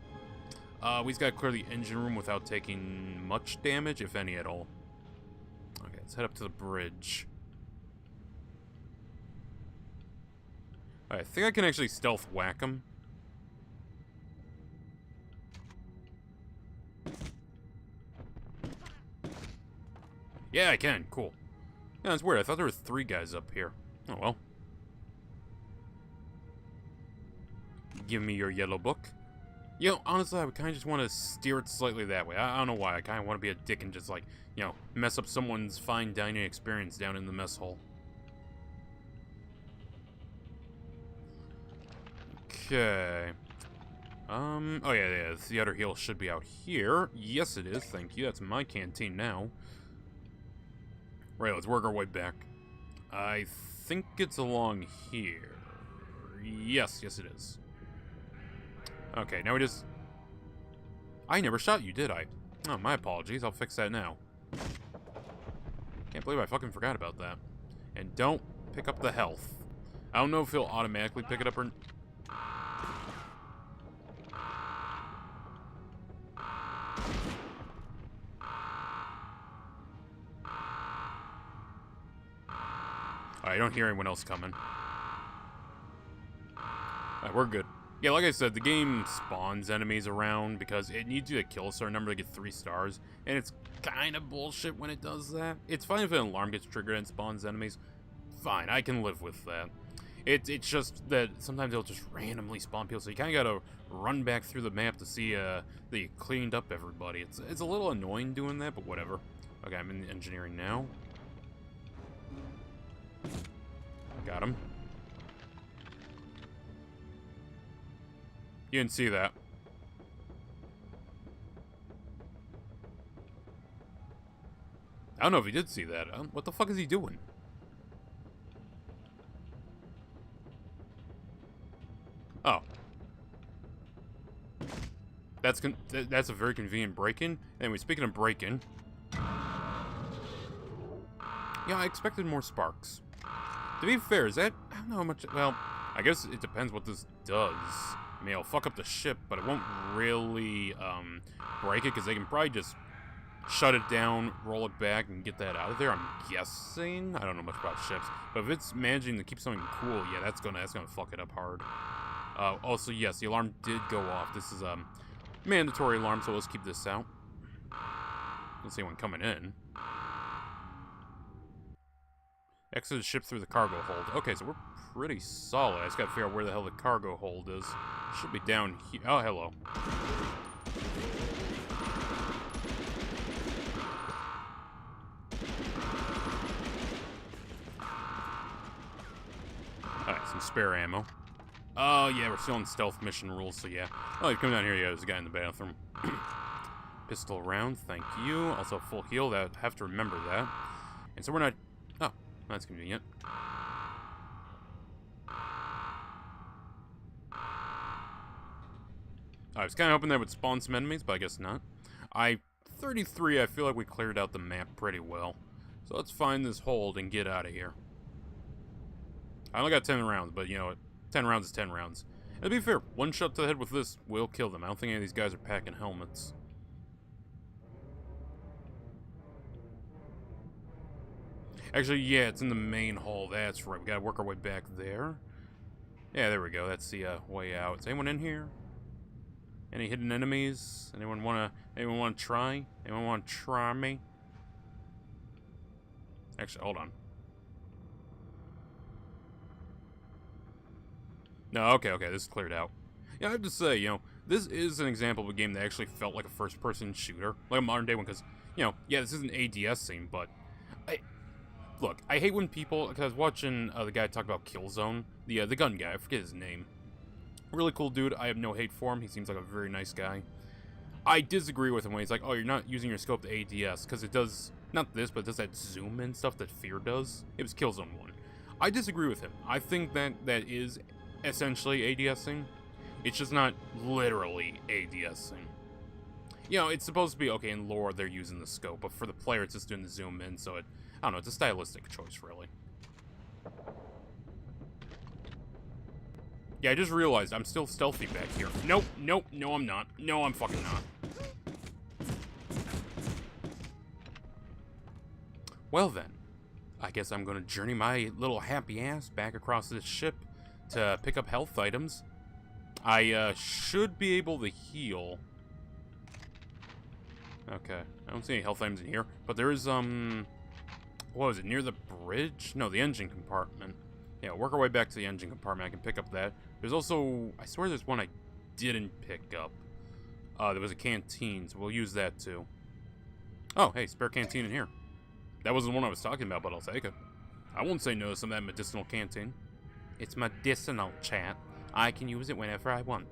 We just gotta clear the engine room without taking much damage, if any at all. Okay, let's head up to the bridge. Alright, I think I can actually stealth whack him. Yeah, I can. Cool. Yeah, that's weird. I thought there were 3 guys up here. Oh, well. Give me your yellow book. You know, honestly, I would kind of just want to steer it slightly that way. I don't know why. I kind of want to be a dick and just, like, you know, mess up someone's fine dining experience down in the mess hall. Okay. Oh yeah, the other heel should be out here. Yes, it is. Thank you. That's my canteen now. Right, let's work our way back. I think it's along here. Yes, it is. Okay, now we just... I never shot you, did I? Oh, my apologies. I'll fix that now. Can't believe I fucking forgot about that. And don't pick up the health. I don't know if he'll automatically pick it up or... I don't hear anyone else coming. Alright, we're good. Yeah, like I said, the game spawns enemies around because it needs you to kill a certain number to get 3 stars, and it's kind of bullshit when it does that. It's fine if an alarm gets triggered and spawns enemies. Fine, I can live with that. It's just that sometimes it'll just randomly spawn people, so you kind of gotta run back through the map to see that you cleaned up everybody. It's a little annoying doing that, but whatever. Okay, I'm in engineering now. Got him. You didn't see that. I don't know if he did see that. What the fuck is he doing? Oh. That's a very convenient break-in. Anyway, speaking of break-in... Yeah, I expected more sparks. To be fair, is that... I don't know how much... Well, I guess it depends what this does. I mean, it'll fuck up the ship, but it won't really, break it, because they can probably just shut it down, roll it back, and get that out of there, I'm guessing? I don't know much about ships. But if it's managing to keep something cool, yeah, that's gonna fuck it up hard. Also, yes, the alarm did go off. This is a mandatory alarm, so let's keep this out. Don't see anyone coming in. Exit the ship through the cargo hold. Okay, so we're pretty solid. I just gotta figure out where the hell the cargo hold is. Should be down here. Oh, hello. Alright, some spare ammo. Oh, yeah, we're still in stealth mission rules, so yeah. Oh, you come down here, yeah, there's a guy in the bathroom. Pistol round, thank you. Also, full heal, I have to remember that. And so we're not... Oh, that's convenient. I was kind of hoping that would spawn some enemies, but I guess not. 33, I feel like we cleared out the map pretty well. So let's find this hold and get out of here. I only got 10 rounds, but you know what? 10 rounds is 10 rounds. And to be fair, one shot to the head with this will kill them. I don't think any of these guys are packing helmets. Actually, yeah, it's in the main hall. That's right. We gotta work our way back there. Yeah, there we go. That's the way out. Is anyone in here? Any hidden enemies? Anyone wanna try? Anyone wanna try me? Actually, hold on. No, okay, this is cleared out. Yeah, I have to say, you know, this is an example of a game that actually felt like a first-person shooter, like a modern-day one, because, you know, yeah, this is an ADS scene, but look, I hate when people, because I was watching the guy talk about Killzone, the gun guy, I forget his name. Really cool dude, I have no hate for him, he seems like a very nice guy. I disagree with him when he's like, oh, you're not using your scope to ADS, because it does, not this, but it does that zoom in stuff that Fear does. It was Killzone 1. I disagree with him. I think that that is essentially ADSing. It's just not literally ADSing. You know, it's supposed to be, okay, in lore they're using the scope, but for the player it's just doing the zoom in, so it, I don't know, it's a stylistic choice, really. Yeah, I just realized I'm still stealthy back here. Nope, nope, no I'm not. No, I'm fucking not. Well then, I guess I'm gonna journey my little happy ass back across this ship to pick up health items. I should be able to heal. Okay, I don't see any health items in here, but there is, what was it, near the bridge? No, the engine compartment. Yeah, work our way back to the engine compartment, I can pick up that. There's also, I swear there's one I didn't pick up. There was a canteen, so we'll use that too. Oh, hey, spare canteen in here. That wasn't the one I was talking about, but I'll take it. I won't say no to some of that medicinal canteen. It's medicinal, chat. I can use it whenever I want.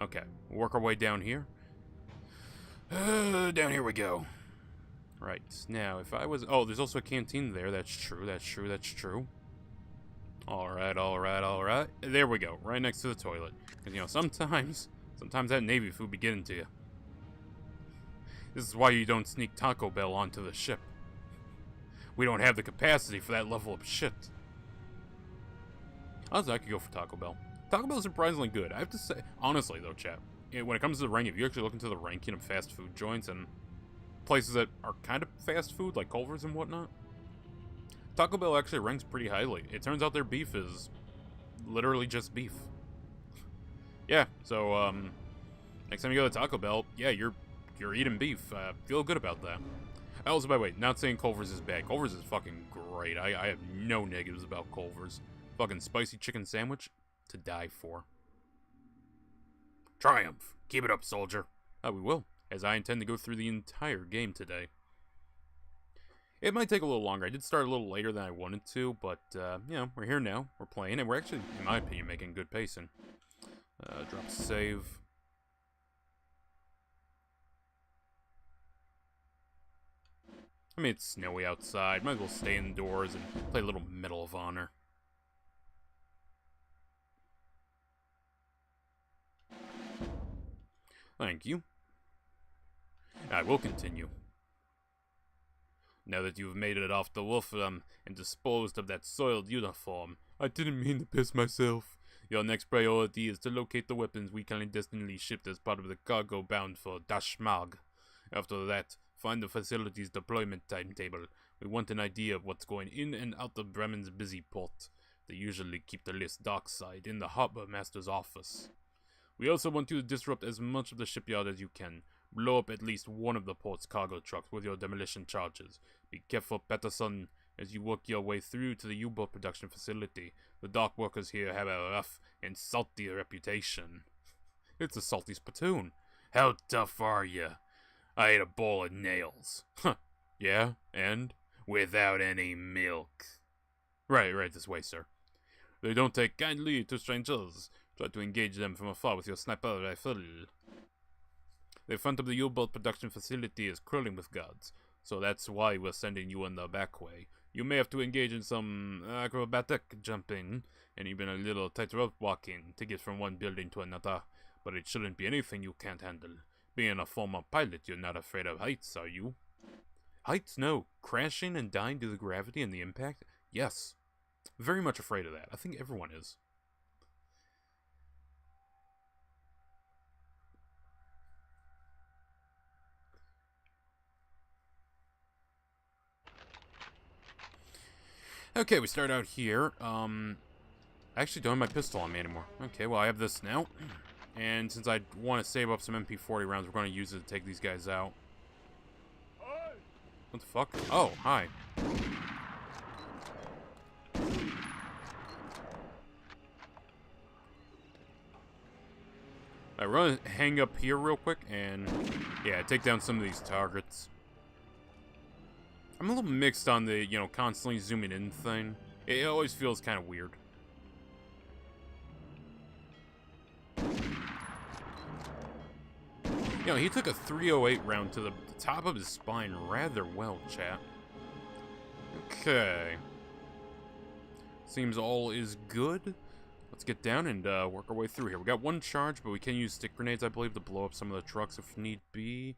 Okay, we'll work our way down here. Down here we go. Right, now, if I was... Oh, there's also a canteen there. That's true, that's true, that's true. Alright, alright, alright. There we go, right next to the toilet. Because, you know, sometimes that Navy food be getting to you. This is why you don't sneak Taco Bell onto the ship. We don't have the capacity for that level of shit. Honestly, I could go for Taco Bell. Taco Bell is surprisingly good. I have to say, honestly though, chat, when it comes to the ranking, if you actually look into the ranking of fast food joints and places that are kind of fast food, like Culver's and whatnot, Taco Bell actually ranks pretty highly. It turns out their beef is literally just beef. Yeah, so, next time you go to Taco Bell, yeah, you're eating beef. Feel good about that. Also, by the way, not saying Culver's is bad. Culver's is fucking great. I have no negatives about Culver's. Fucking spicy chicken sandwich to die for. Triumph. Keep it up, soldier. We will, as I intend to go through the entire game today. It might take a little longer. I did start a little later than I wanted to, but, you know, we're here now. We're playing, and we're actually, in my opinion, making good pacing. Drop save. I mean, it's snowy outside. Might as well stay indoors and play a little Medal of Honor. Thank you. I will continue. Now that you've made it off the Wolfram and disposed of that soiled uniform, I didn't mean to piss myself. Your next priority is to locate the weapons we clandestinely shipped as part of the cargo bound for Dashmag. After that, find the facility's deployment timetable. We want an idea of what's going in and out of Bremen's busy port. They usually keep the list dockside in the harbor master's office. We also want you to disrupt as much of the shipyard as you can. Blow up at least one of the port's cargo trucks with your demolition charges. Be careful, Patterson, as you work your way through to the U-boat production facility. The dock workers here have a rough and salty reputation. It's a salty spittoon. How tough are you? I ate a bowl of nails. Huh. Yeah, and? Without any milk. Right, this way, sir. They don't take kindly to strangers. Try to engage them from afar with your sniper rifle. The front of the U-boat production facility is crawling with guards, so that's why we're sending you on the back way. You may have to engage in some acrobatic jumping, and even a little tightrope walking to get from one building to another, but it shouldn't be anything you can't handle. Being a former pilot, you're not afraid of heights, are you? Heights, no. Crashing and dying due to the gravity and the impact? Yes. Very much afraid of that. I think everyone is. Okay, we start out here. I actually don't have my pistol on me anymore. Okay, well, I have this now. And since I want to save up some MP40 rounds, we're going to use it to take these guys out. What the fuck? Oh, hi. I run hang up here real quick and, yeah, take down some of these targets. I'm a little mixed on the, you know, constantly zooming in thing. It always feels kind of weird. You know, he took a 308 round to the top of his spine rather well, chat. Okay. Seems all is good. Let's get down and work our way through here. We got one charge, but we can use stick grenades, I believe, to blow up some of the trucks if need be.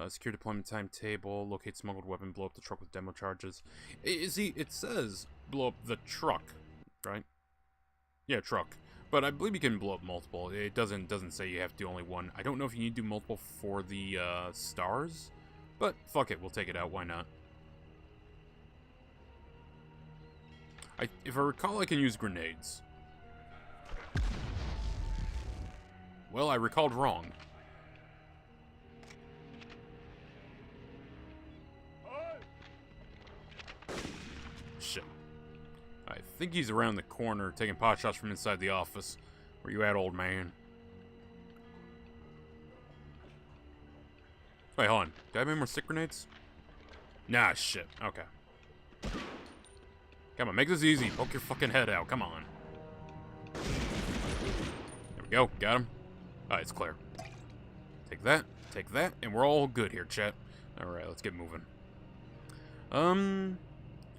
Secure deployment timetable. Locate smuggled weapon. Blow up the truck with demo charges. See, it says blow up the truck, right? Yeah, truck. But I believe you can blow up multiple. It doesn't say you have to do only one. I don't know if you need to do multiple for the stars, but fuck it, we'll take it out. Why not? If I recall, I can use grenades. Well, I recalled wrong. Shit. I think he's around the corner, taking pot shots from inside the office. Where you at, old man? Wait, hold on. Do I have any more stick grenades? Nah, shit. Okay. Come on, make this easy. Poke your fucking head out. Come on. There we go. Got him. Alright, it's clear. Take that, and we're all good here, chat. Alright, let's get moving.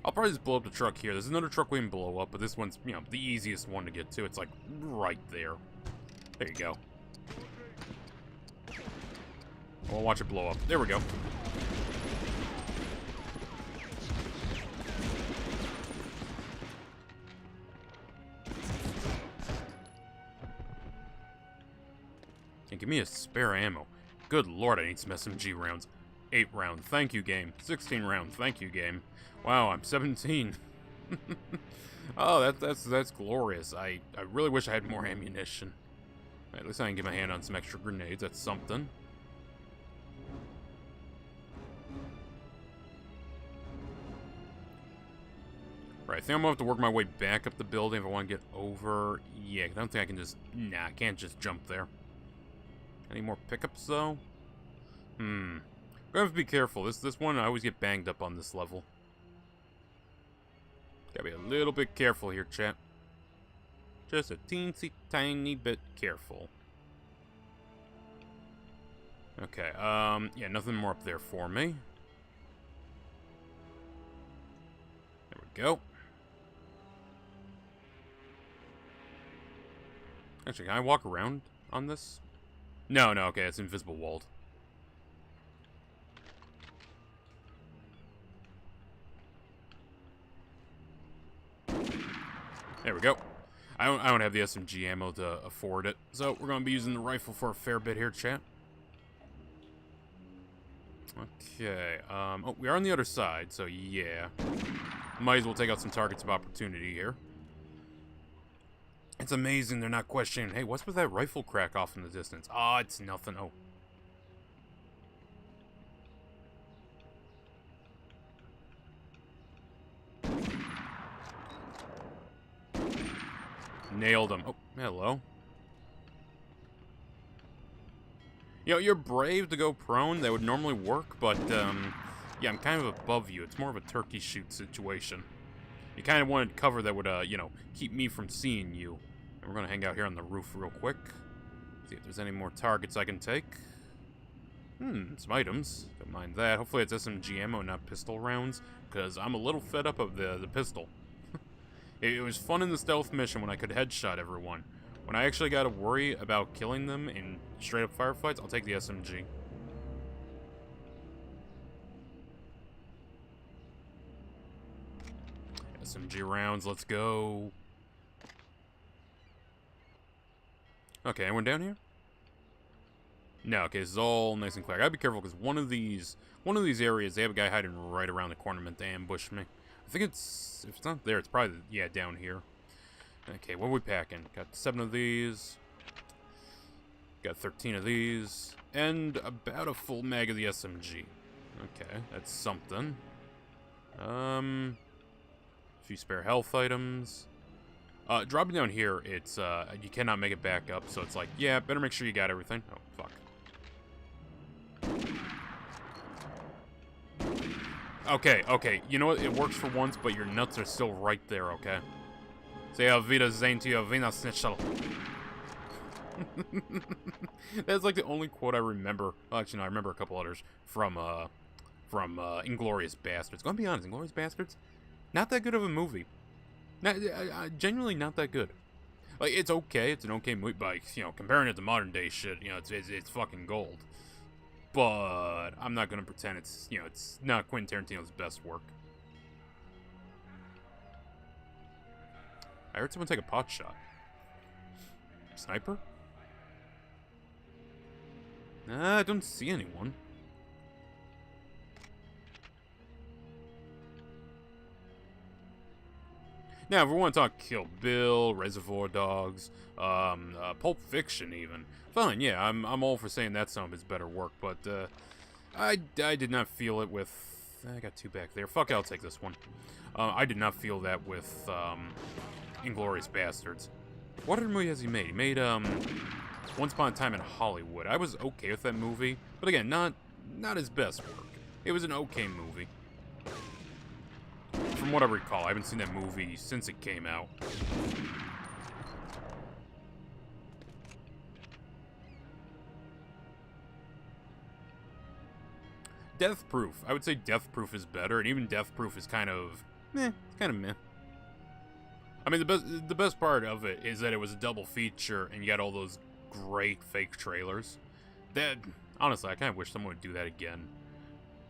I'll probably just blow up the truck here. There's another truck we can blow up, but this one's, you know, the easiest one to get to. It's like right there. There you go. We'll watch it blow up. There we go. And give me a spare ammo. Good lord, I need some SMG rounds. 8 round, thank you, game. 16 round, thank you, game. Wow, I'm 17. Oh, that's glorious. I really wish I had more ammunition. At least I can get my hand on some extra grenades. That's something. Right, I think I'm gonna have to work my way back up the building if I want to get over. Yeah, I don't think I can just. Nah, I can't just jump there. Any more pickups though? We're gonna have to be careful. This one I always get banged up on this level. Gotta be a little bit careful here, chat. Just a teensy tiny bit careful. Okay, yeah, nothing more up there for me. There we go. Actually, can I walk around on this? No, okay, it's invisible walled. There we go. I don't have the SMG ammo to afford it, so we're gonna be using the rifle for a fair bit here, chat. Okay, oh, we are on the other side, so yeah. Might as well take out some targets of opportunity here. It's amazing they're not questioning, hey, what's with that rifle crack off in the distance? Ah, it's nothing. Oh. Nailed him. Oh, hello. You know, you're brave to go prone. That would normally work, but, yeah, I'm kind of above you. It's more of a turkey shoot situation. You kind of wanted cover that would, you know, keep me from seeing you. And we're going to hang out here on the roof real quick. See if there's any more targets I can take. Some items. Don't mind that. Hopefully it's SMG ammo, not pistol rounds, because I'm a little fed up of the pistol. It was fun in the stealth mission when I could headshot everyone. When I actually got to worry about killing them in straight-up firefights, I'll take the SMG. SMG rounds, let's go. Okay, anyone down here? No, okay, this is all nice and clear. I gotta be careful because one of these areas, they have a guy hiding right around the corner meant to ambush me. I think it's, if it's not there, it's probably, yeah, down here. Okay, what are we packing? Got 7 of these. Got 13 of these. And about a full mag of the SMG. Okay, that's something. A few spare health items. Dropping down here, it's, you cannot make it back up, so it's like, yeah, better make sure you got everything. Oh, fuck. Okay, you know what? It works for once, but your nuts are still right there, okay? Say auf Wiedersehen to your Wiener Schnitzel. That's like the only quote I remember. Well, actually, no, I remember a couple others from Inglourious Bastards. Gonna be honest, Inglourious Bastards, not that good of a movie. Not, genuinely not that good. Like, it's okay, it's an okay movie, but, you know, comparing it to modern day shit, you know, it's fucking gold. But I'm not gonna pretend it's, you know, it's not Quentin Tarantino's best work. I heard someone take a pot shot. Sniper? Nah, I don't see anyone. Now, if we want to talk Kill Bill, Reservoir Dogs, Pulp Fiction even, fine, yeah, I'm all for saying that's some of his better work, but, I did not feel it with... I got two back there. Fuck, I'll take this one. I did not feel that with, Inglourious Bastards. What other movie has he made? He made, Once Upon a Time in Hollywood. I was okay with that movie, but again, not his best work. It was an okay movie. From what I recall, I haven't seen that movie since it came out. Death Proof. I would say Death Proof is better, and even Death Proof is kind of meh. I mean, the best part of it is that it was a double feature, and you got all those great fake trailers. That, honestly, I kind of wish someone would do that again.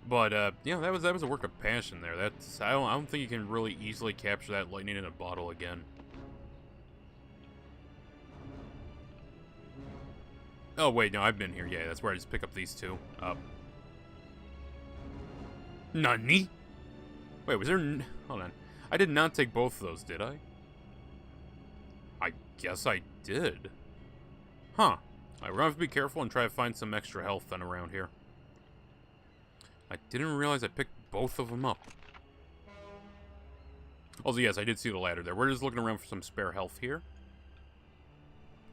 But yeah, that was a work of passion there. That's I don't think you can really easily capture that lightning in a bottle again. Oh wait, no, I've been here. Yeah, that's where I just pick up these two. Nani? Wait, was there? Hold on. I did not take both of those, did I? I guess I did. Huh. We're gonna have to be careful and try to find some extra health then around here. I didn't realize I picked both of them up. Also, yes, I did see the ladder there. We're just looking around for some spare health here.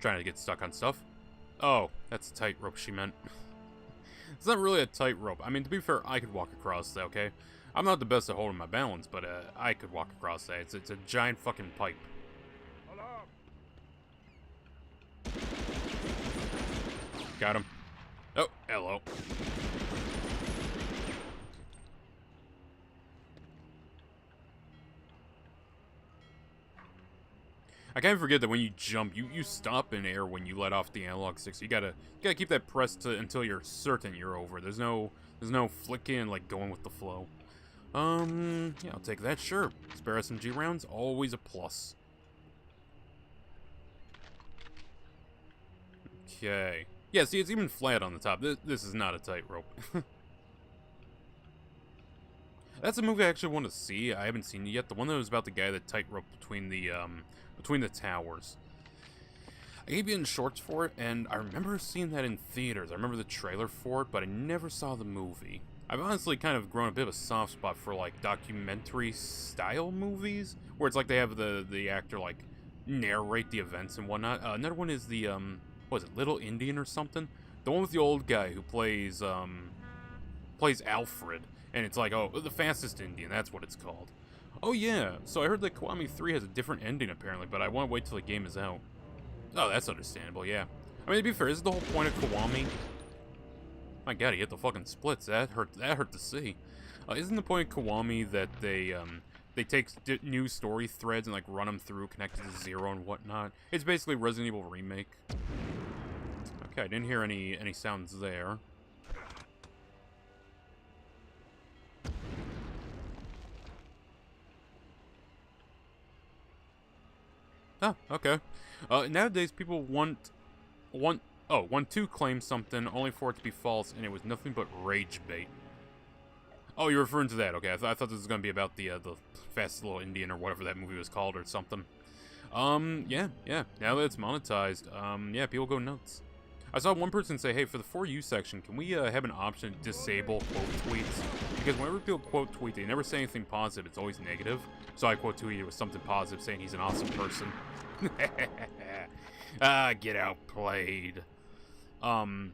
Trying to get stuck on stuff. Oh, that's a tightrope she meant. It's not really a tightrope. I mean, to be fair, I could walk across that, okay? I'm not the best at holding my balance, but I could walk across that. It's a giant fucking pipe. Got him. Oh, hello. I kind of forget that when you jump, you stop in air when you let off the analog stick. So you gotta keep that pressed until you're certain you're over. There's no flicking, like going with the flow. Yeah, I'll take that. Sure, spare SMG rounds, always a plus. Okay. Yeah, see, it's even flat on the top. This is not a tightrope. That's a movie I actually want to see. I haven't seen it yet. The one that was about the guy that tightrope between the towers. I keep getting shorts for it, and I remember seeing that in theaters. I remember the trailer for it, but I never saw the movie. I've honestly kind of grown a bit of a soft spot for, like, documentary-style movies, where it's like they have the actor, like, narrate the events and whatnot. Another one is the, what is it, Little Indian or something? The one with the old guy who plays Alfred, and it's like, oh, The Fastest Indian, that's what it's called. Oh yeah, so I heard that Kiwami 3 has a different ending apparently, but I want to wait till the game is out. Oh, that's understandable, yeah. I mean, to be fair, this is the whole point of Kiwami. My god, he hit the fucking splits. That hurt to see. Isn't the point of Kiwami that they take new story threads and like run them through, connected to Zero and whatnot? It's basically Resident Evil Remake. Okay, I didn't hear any sounds there. Oh, okay. Nowadays, people want to claim something only for it to be false, and it was nothing but rage bait. Oh, you're referring to that? Okay, I thought this was gonna be about the Fast Little Indian or whatever that movie was called or something. Yeah. Now that it's monetized, yeah, people go nuts. I saw one person say, hey, for the For You section, can we have an option to disable quote tweets? Because whenever people quote tweet, they never say anything positive, it's always negative. So I quote tweeted with something positive saying he's an awesome person. Get outplayed. But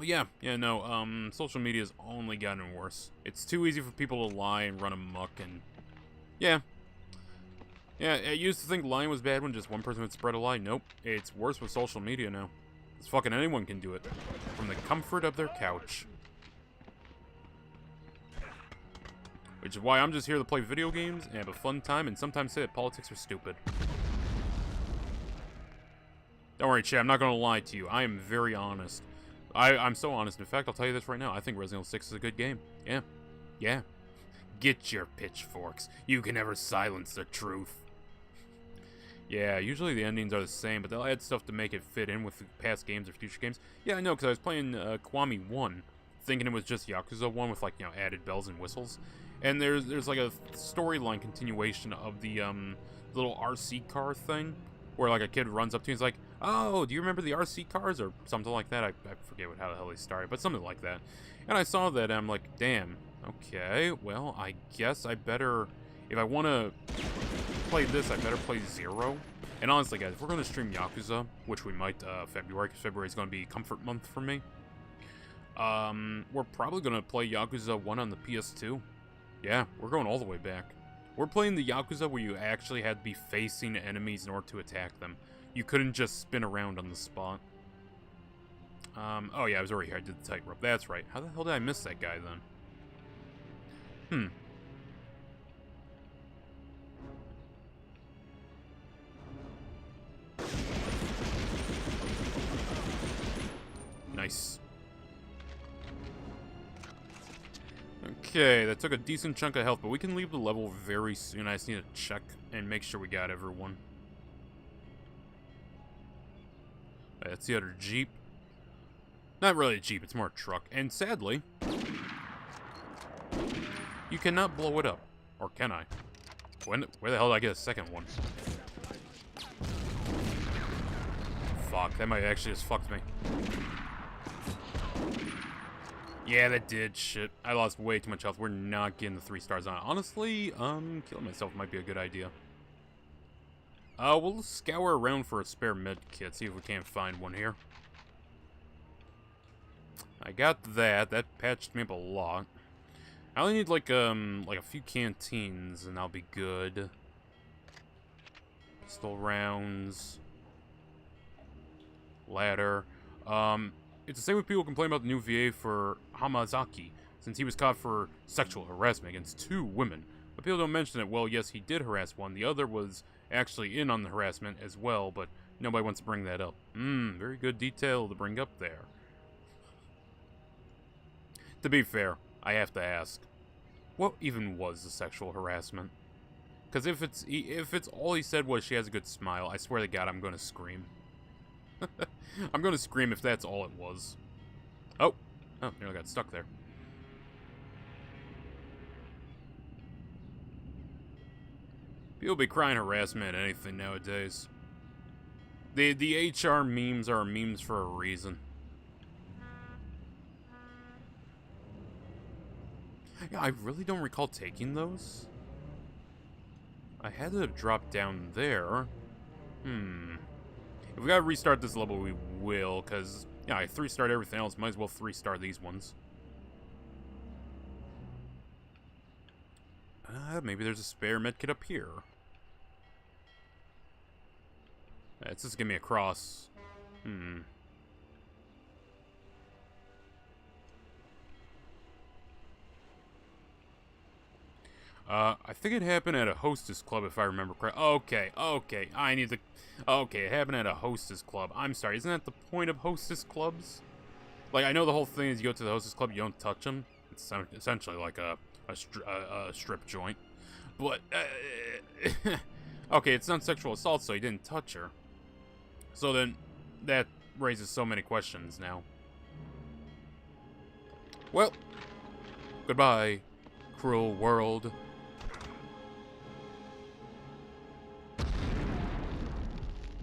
yeah, no, social media's only gotten worse. It's too easy for people to lie and run amok, and yeah. Yeah, I used to think lying was bad when just one person would spread a lie. Nope, it's worse with social media now. It's fucking anyone can do it. From the comfort of their couch. Which is why I'm just here to play video games and have a fun time and sometimes say that politics are stupid. Don't worry, chat, I'm not gonna lie to you. I am very honest. I'm so honest. In fact, I'll tell you this right now. I think Resident Evil 6 is a good game. Yeah. Yeah. Get your pitchforks. You can never silence the truth. Yeah, usually the endings are the same, but they'll add stuff to make it fit in with the past games or future games. Yeah, I know, because I was playing Kiwami 1, thinking it was just Yakuza 1 with, like, you know, added bells and whistles. And there's like, a storyline continuation of the little RC car thing, where, like, a kid runs up to you and is like, oh, do you remember the RC cars? Or something like that. I forget how the hell they started, but something like that. And I saw that, and I'm like, damn, okay, well, I guess I better, if I want to play this, I better play Zero. And honestly, guys, if we're going to stream Yakuza, which we might February, because February is going to be comfort month for me, we're probably going to play Yakuza 1 on the PS2. Yeah, we're going all the way back. We're playing the Yakuza where you actually had to be facing enemies in order to attack them. You couldn't just spin around on the spot. Oh yeah, I was already here. I did the tightrope. That's right. How the hell did I miss that guy then? Nice. Okay, that took a decent chunk of health, but we can leave the level very soon. I just need to check and make sure we got everyone. That's the other Jeep. Not really a Jeep, it's more a truck. And sadly, you cannot blow it up. Or can I? Where the hell did I get a second one? Fuck, that might actually just fucked me. Yeah, that did. Shit. I lost way too much health. We're not getting the 3 stars on it. Honestly, killing myself might be a good idea. We'll scour around for a spare med kit, see if we can't find one here. I got that. That patched me up a lot. I only need like a few canteens and I'll be good. Pistol rounds. Ladder. It's the same with people complaining about the new VA for Hamazaki, since he was caught for sexual harassment against 2 women. But people don't mention it. Well, yes, he did harass one. The other was actually in on the harassment as well, but nobody wants to bring that up. Very good detail to bring up there. To be fair, I have to ask, what even was the sexual harassment? Because if it's all he said was she has a good smile, I swear to God, I'm going to scream. I'm going to scream if that's all it was. Oh, nearly got stuck there. People be crying harassment at anything nowadays. The HR memes are memes for a reason. Yeah, I really don't recall taking those. I had to have dropped down there. If we gotta restart this level, we will, because, yeah, I 3-starred everything else. Might as well 3-star these ones. Maybe there's a spare medkit up here. It's just gonna be a cross. I think it happened at a hostess club, if I remember correctly. Okay, I need to... Okay, it happened at a hostess club. I'm sorry, isn't that the point of hostess clubs? Like, I know the whole thing is you go to the hostess club, you don't touch them. It's essentially like a strip joint. But, okay, it's not sexual assault, so he didn't touch her. So then, that raises so many questions now. Well, goodbye, cruel world.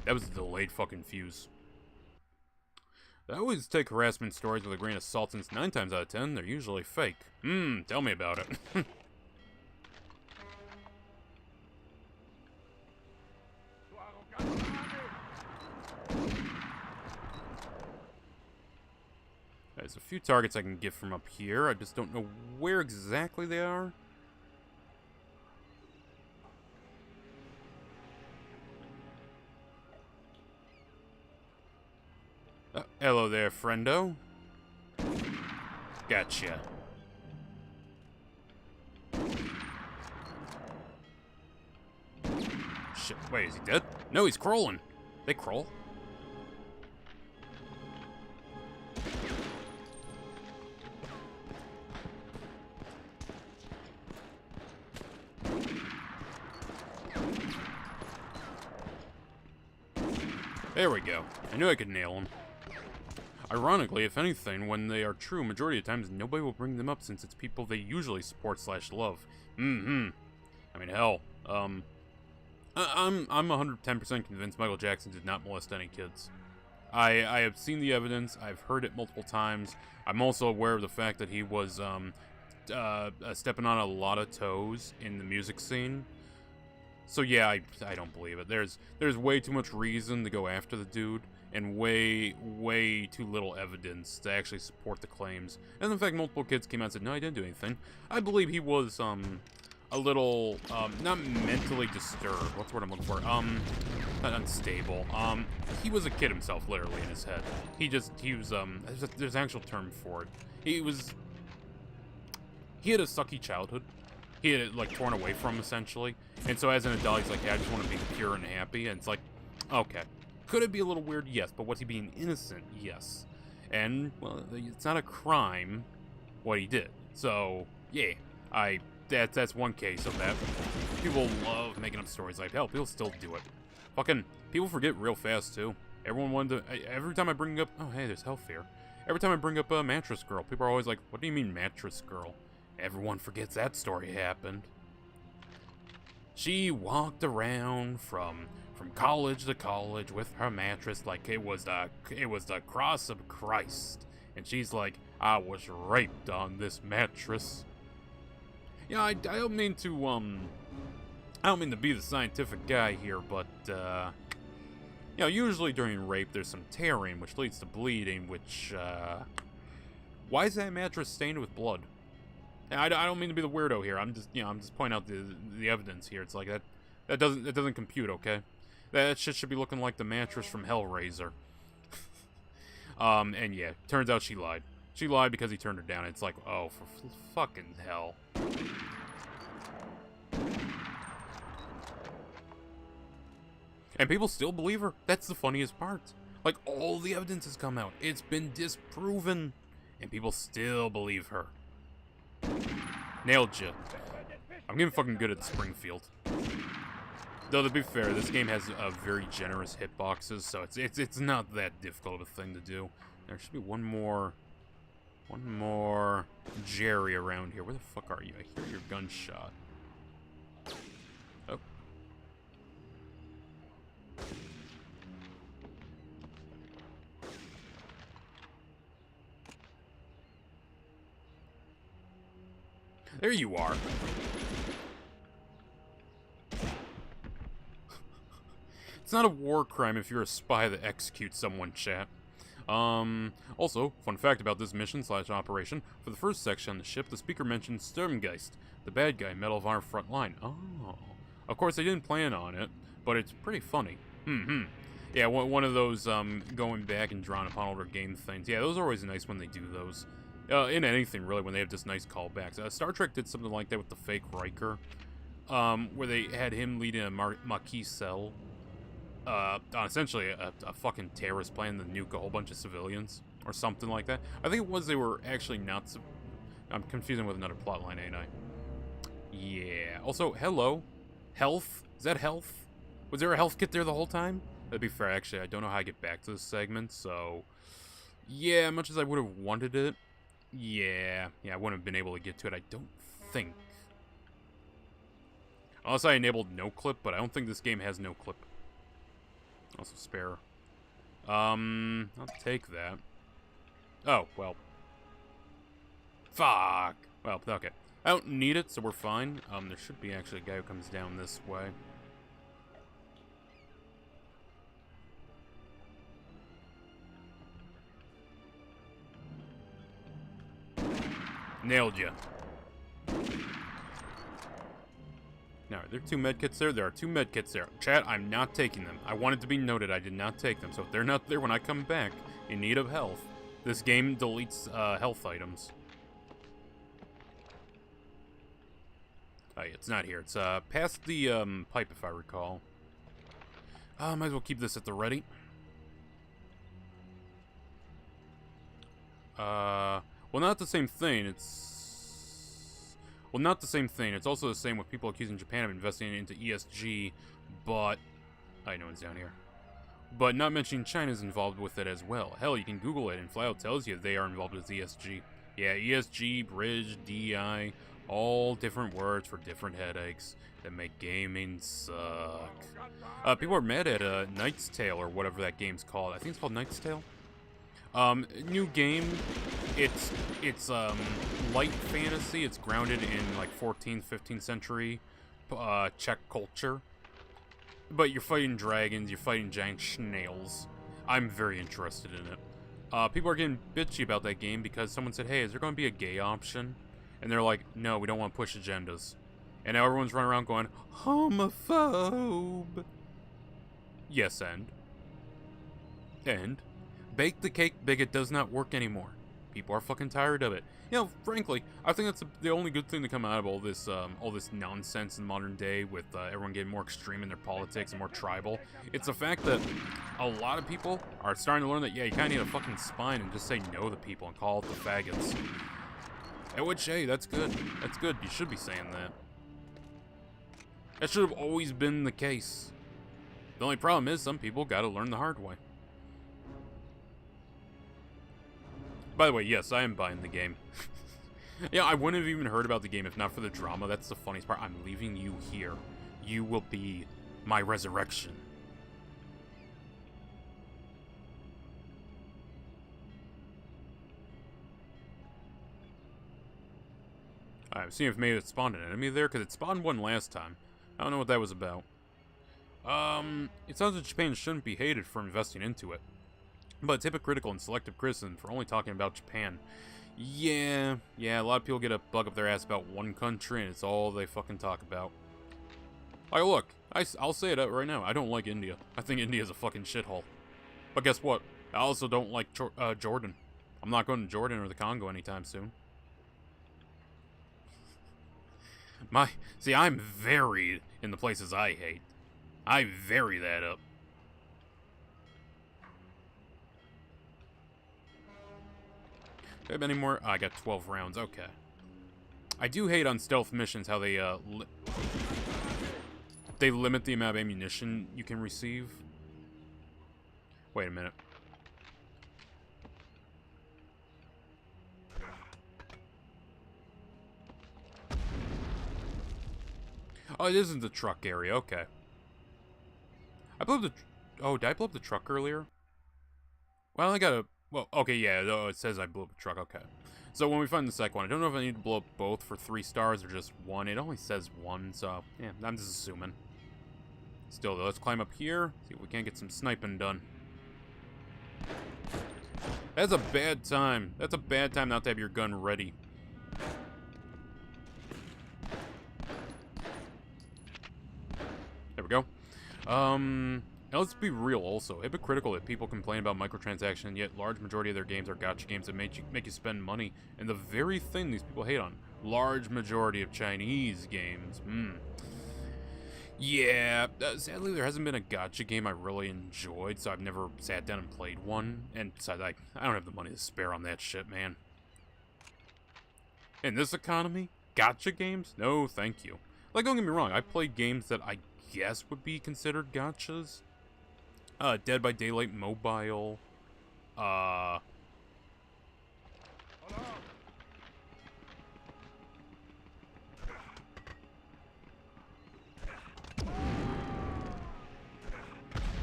That was a delayed fucking fuse. I always take harassment stories with a grain of salt, since 9 times out of 10, they're usually fake. Tell me about it. There's a few targets I can get from up here. I just don't know where exactly they are. Hello there, friendo. Gotcha. Shit, wait, is he dead? No, he's crawling. They crawl? There we go. I knew I could nail him. Ironically, if anything, when they are true, majority of times nobody will bring them up since it's people they usually support / love. I mean, hell, I'm 110% convinced Michael Jackson did not molest any kids. I have seen the evidence. I've heard it multiple times. I'm also aware of the fact that he was stepping on a lot of toes in the music scene. So yeah, I don't believe it. There's way too much reason to go after the dude, and way too little evidence to actually support the claims. And in fact, multiple kids came out and said, no, I didn't do anything. I believe he was a little not mentally disturbed. What's the word I'm looking for? Not unstable. He was a kid himself, literally, in his head. He was there's an actual term for it. He had a sucky childhood. He had it, like, torn away from him, essentially. And so as an adult, he's like, hey, I just want to be pure and happy. And it's like, okay. Could it be a little weird? Yes. But was he being innocent? Yes. And, well, it's not a crime what he did. So, yeah. That's one case of that. People love making up stories like, hell, people still do it. Fucking, people forget real fast, too. Everyone wanted to, every time I bring up, oh, hey, there's health here. Every time I bring up a Mattress Girl, people are always like, what do you mean Mattress Girl? Everyone forgets that story happened. She walked around from college to college with her mattress like it was the cross of Christ. And she's like, I was raped on this mattress. Yeah, I don't mean to be the scientific guy here, but you know, usually during rape there's some tearing which leads to bleeding, which why is that mattress stained with blood? I don't mean to be the weirdo here. I'm just pointing out the evidence here. It's like that doesn't compute, okay? That shit should be looking like the mattress from Hellraiser. And yeah, turns out she lied. She lied because he turned her down. It's like, oh, for fucking hell. And people still believe her. That's the funniest part. Like, all the evidence has come out. It's been disproven. And people still believe her. Nailed you. I'm getting fucking good at Springfield. Though, to be fair, this game has very generous hitboxes, so it's not that difficult of a thing to do. There should be one more Jerry around here. Where the fuck are you? I hear your gunshot. Oh. There you are. It's not a war crime if you're a spy that executes someone, chat. Also, fun fact about this mission / operation. For the first section on the ship, the speaker mentioned Sturmgeist, the bad guy, Medal of Honor front line. Oh. Of course, I didn't plan on it, but it's pretty funny. Yeah, one of those, going back and drawing upon older game things. Yeah, those are always nice when they do those. In anything, really, when they have just nice callbacks. Star Trek did something like that with the fake Riker, where they had him leading a Maquis cell, on essentially a fucking terrorist plan to nuke a whole bunch of civilians, or something like that. I think it was they were actually not... I'm confusing with another plotline, ain't I? Yeah. Also, hello. Health? Is that health? Was there a health kit there the whole time? That'd be fair, actually. I don't know how I get back to this segment, so... Yeah, much as I would have wanted it, yeah, I wouldn't have been able to get to it, I don't think. Unless I enabled no clip, but I don't think this game has no clip. Also spare. I'll take that. Oh, well. Fuck. Well, okay. I don't need it, so we're fine. There should be actually a guy who comes down this way. Nailed you. Now, are there 2 medkits there? There are 2 medkits there. Chat, I'm not taking them. I want it to be noted I did not take them. So if they're not there when I come back in need of health, this game deletes health items. Oh, yeah, it's not here. It's past the pipe, if I recall. Might as well keep this at the ready. Well, not the same thing. Well, not the same thing. It's also the same with people accusing Japan of investing into ESG, but... I know it's down here. But not mentioning China's involved with it as well. Hell, you can Google it and flat out tells you they are involved with ESG. Yeah, ESG, bridge, DEI, all different words for different headaches that make gaming suck. People are mad at Knight's Tale, or whatever that game's called. I think it's called Knight's Tale. New game. It's light fantasy. It's grounded in like 14th, 15th century Czech culture. But you're fighting dragons, you're fighting giant snails. I'm very interested in it. People are getting bitchy about that game because someone said, hey, is there going to be a gay option? And they're like, no, we don't want to push agendas. And now everyone's running around going, homophobe. Yes, and bake the cake bigot does not work anymore. People are fucking tired of it. You know, frankly, I think that's the only good thing to come out of all this nonsense in modern day with everyone getting more extreme in their politics and more tribal. It's the fact that a lot of people are starting to learn that, yeah, you kind of need a fucking spine and just say no to people and call it the faggots. At which, hey, that's good. That's good. You should be saying that. That should have always been the case. The only problem is some people gotta learn the hard way. By the way, yes, I am buying the game. Yeah, I wouldn't have even heard about the game if not for the drama. That's the funniest part. I'm leaving you here. You will be my resurrection. Alright, seeing if maybe it spawned an enemy there, because it spawned one last time. I don't know what that was about. It sounds like Japan shouldn't be hated for investing into it. But it's hypocritical and selective criticism for only talking about Japan. Yeah, a lot of people get a bug up their ass about one country, and it's all they fucking talk about. Like, look, I'll say it out right now. I don't like India. I think India's a fucking shithole. But guess what? I also don't like Jordan. I'm not going to Jordan or the Congo anytime soon. See, I'm varied in the places I hate. I vary that up. Do I have any more? Oh, I got 12 rounds. Okay. I do hate on stealth missions how they limit the amount of ammunition you can receive. Wait a minute. Oh, it isn't the truck area. Okay. I blew up the... Oh, did I blow up the truck earlier? Well, I gotta... Well, okay, yeah, it says I blew up a truck, okay. So when we find the second one, I don't know if I need to blow up both for 3 stars or just 1. It only says 1, so, yeah, I'm just assuming. Still, though, let's climb up here, see if we can't get some sniping done. That's a bad time. That's a bad time not to have your gun ready. There we go. Now let's be real also. Hypocritical that people complain about microtransactions, yet large majority of their games are gacha games that make you spend money. And the very thing these people hate on. Large majority of Chinese games. Yeah, sadly there hasn't been a gacha game I really enjoyed, so I've never sat down and played one. And besides, I don't have the money to spare on that shit, man. In this economy, gacha games? No, thank you. Like, don't get me wrong, I played games that I guess would be considered gachas. Dead by Daylight Mobile.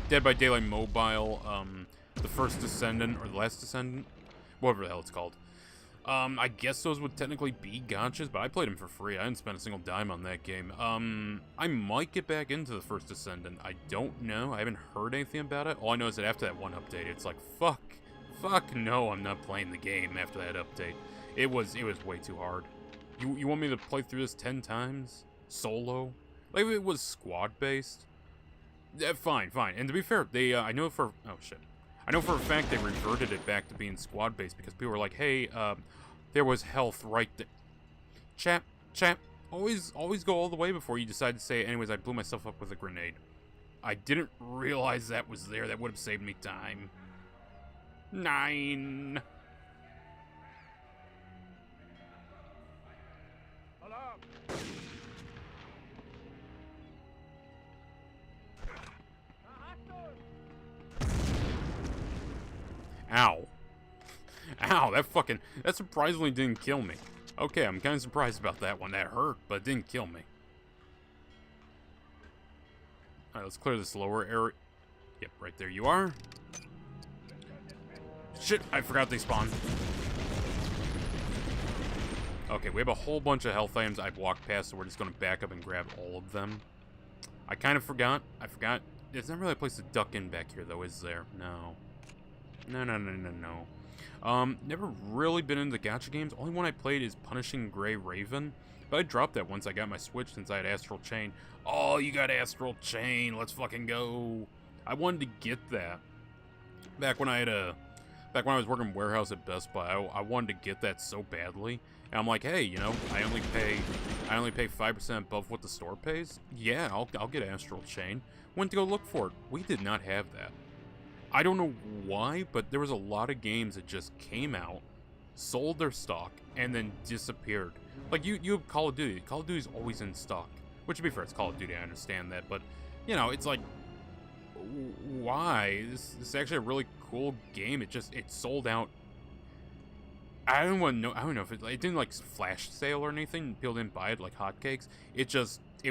Dead by Daylight Mobile, The First Descendant, or The Last Descendant, whatever the hell it's called. I guess those would technically be gachas, but I played them for free. I didn't spend a single dime on that game. I might get back into The First Descendant. I don't know. I haven't heard anything about it. All I know is that after that one update, it's like, fuck no, I'm not playing the game after that update. It was way too hard. You want me to play through this 10 times? Solo? Like, if it was squad-based, fine. And to be fair, they, I know for... Oh, shit. I know for a fact they reverted it back to being squad-based because people were like, hey, there was health right there. Chap, always go all the way before you decide to say, anyways, I blew myself up with a grenade. I didn't realize that was there. That would have saved me time. 9. Alarm! Ow. Ow, that surprisingly didn't kill me. Okay, I'm kind of surprised about that one. That hurt, but it didn't kill me. Alright, let's clear this lower area. Yep, right there you are. Shit, I forgot they spawned. Okay, we have a whole bunch of health items I've walked past, so we're just going to back up and grab all of them. I kind of forgot. There's not really a place to duck in back here, though, is there? No. No. Never really been into gacha games. Only one I played is Punishing Gray Raven. But I dropped that once I got my Switch since I had Astral Chain. Oh, you got Astral Chain. Let's fucking go. I wanted to get that. Back when I was working warehouse at Best Buy, I wanted to get that so badly. And I'm like, hey, you know, I only pay 5% above what the store pays. Yeah, I'll get Astral Chain. Went to go look for it. We did not have that. I don't know why, but there was a lot of games that just came out, sold their stock, and then disappeared. Like, you have Call of Duty. Call of Duty's always in stock. Which, to be fair, it's Call of Duty, I understand that. But, you know, it's like, why? This is actually a really cool game. It sold out. I don't know if it didn't, like, flash sale or anything. People didn't buy it like hotcakes. It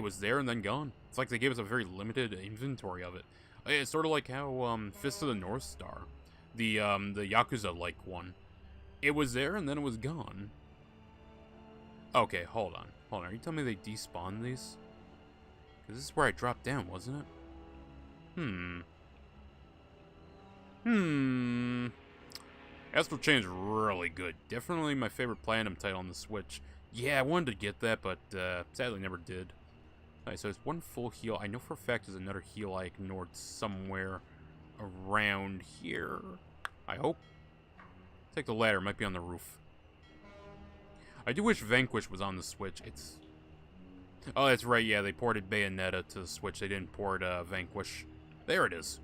was there and then gone. It's like they gave us a very limited inventory of it. It's sort of like how Fist of the North Star, the Yakuza-like one. It was there and then it was gone. Okay, hold on. Are you telling me they despawned these? Because this is where I dropped down, wasn't it? Astral Chain is really good. Definitely my favorite Platinum title on the Switch. Yeah, I wanted to get that, but sadly never did. Alright, so it's one full heal. I know for a fact there's another heal I ignored somewhere around here. I hope. Take the ladder. It might be on the roof. I do wish Vanquish was on the Switch. Oh, that's right. Yeah, they ported Bayonetta to the Switch. They didn't port Vanquish. There it is.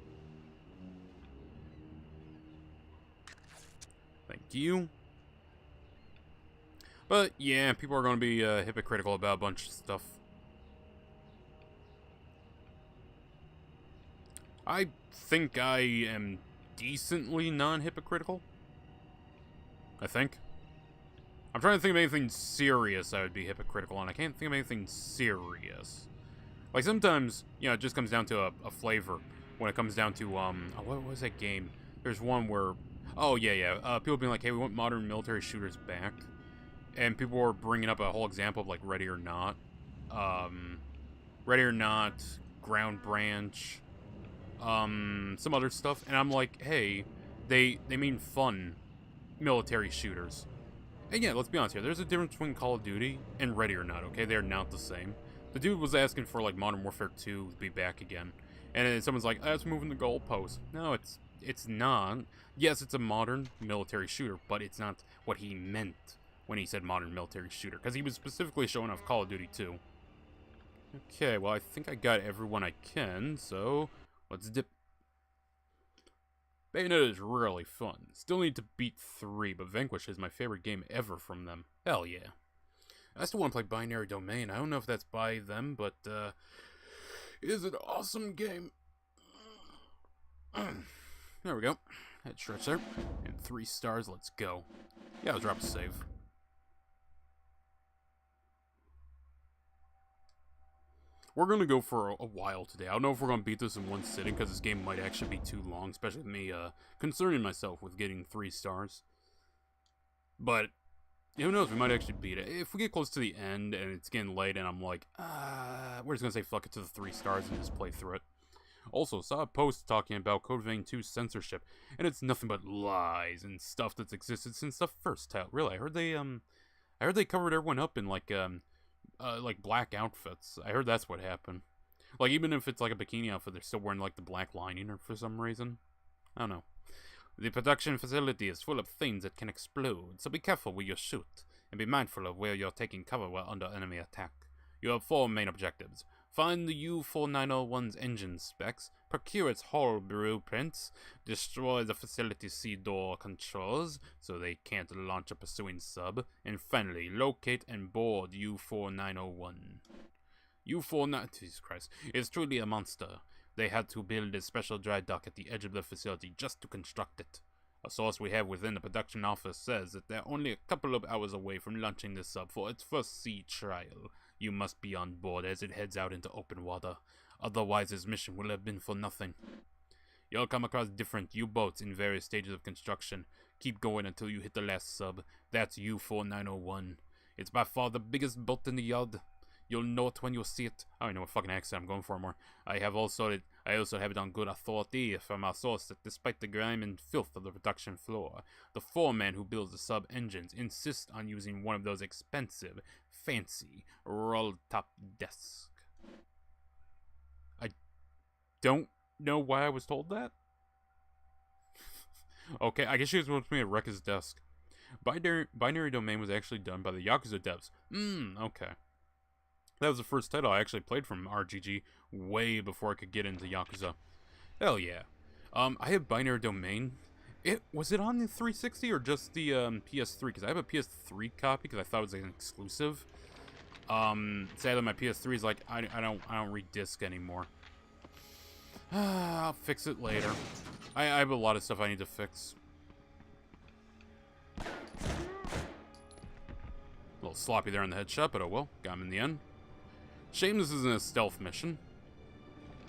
Thank you. But, yeah, people are going to be hypocritical about a bunch of stuff. I think I am decently non-hypocritical. I think. I'm trying to think of anything serious I would be hypocritical on. I can't think of anything serious. Like, sometimes, you know, it just comes down to a flavor. When it comes down to, what was that game? There's one where, oh, yeah, people being like, hey, we want modern military shooters back. And people were bringing up a whole example of, like, Ready or Not. Ready or Not, Ground Branch, some other stuff. And I'm like, hey, they mean fun military shooters. And yeah, let's be honest here. There's a difference between Call of Duty and Ready or Not, okay? They're not the same. The dude was asking for, like, Modern Warfare 2 to be back again. And then someone's like, that's moving the goalpost. No, it's not. Yes, it's a modern military shooter, but it's not what he meant when he said modern military shooter. Because he was specifically showing off Call of Duty 2. Okay, well, I think I got everyone I can, so let's dip. Bayonetta is really fun. Still need to beat 3, but Vanquish is my favorite game ever from them. Hell yeah. I still want to play Binary Domain. I don't know if that's by them, but, it is an awesome game. There we go. Head stretch there. And 3 stars, let's go. Yeah, I'll drop a save. We're going to go for a while today. I don't know if we're going to beat this in one sitting, because this game might actually be too long, especially with me concerning myself with getting 3 stars. But, who knows, we might actually beat it. If we get close to the end, and it's getting late, and I'm like, we're just going to say fuck it to the 3 stars and just play through it. Also, saw a post talking about Code Vein 2's censorship, and it's nothing but lies and stuff that's existed since the first title. Really, I heard they covered everyone up in, like, like black outfits. I heard that's what happened. Like, even if it's like a bikini outfit, they're still wearing like the black lining or for some reason. I don't know. The production facility is full of things that can explode, so be careful where you shoot, and be mindful of where you're taking cover while under enemy attack. You have 4 main objectives. Find the U-4901's engine specs, procure its hull blueprints, destroy the facility's sea door controls so they can't launch a pursuing sub, and finally, locate and board U-4901. Jesus Christ, is truly a monster. They had to build a special dry dock at the edge of the facility just to construct it. A source we have within the production office says that they're only a couple of hours away from launching this sub for its first sea trial. You must be on board as it heads out into open water. Otherwise, its mission will have been for nothing. You'll come across different U-boats in various stages of construction. Keep going until you hit the last sub. That's U-4901. It's by far the biggest boat in the yard. You'll know it when you see it. I don't know what fucking accent I'm going for more. I also have it on good authority from our source that despite the grime and filth of the production floor, the foreman who builds the sub engines insists on using one of those expensive, fancy, roll-top desks. I don't know why I was told that. Okay, I guess she was supposed to me to wreck his desk. Binary Domain was actually done by the Yakuza devs. Okay. That was the first title I actually played from RGG way before I could get into Yakuza. Hell yeah. I have Binary Domain. Was it on the 360 or just the PS3? Because I have a PS3 copy because I thought it was like an exclusive. Sadly my PS3 is like I don't read disc anymore. I'll fix it later. I have a lot of stuff I need to fix. A little sloppy there on the headshot, but oh well, got him in the end. Shame this isn't a stealth mission.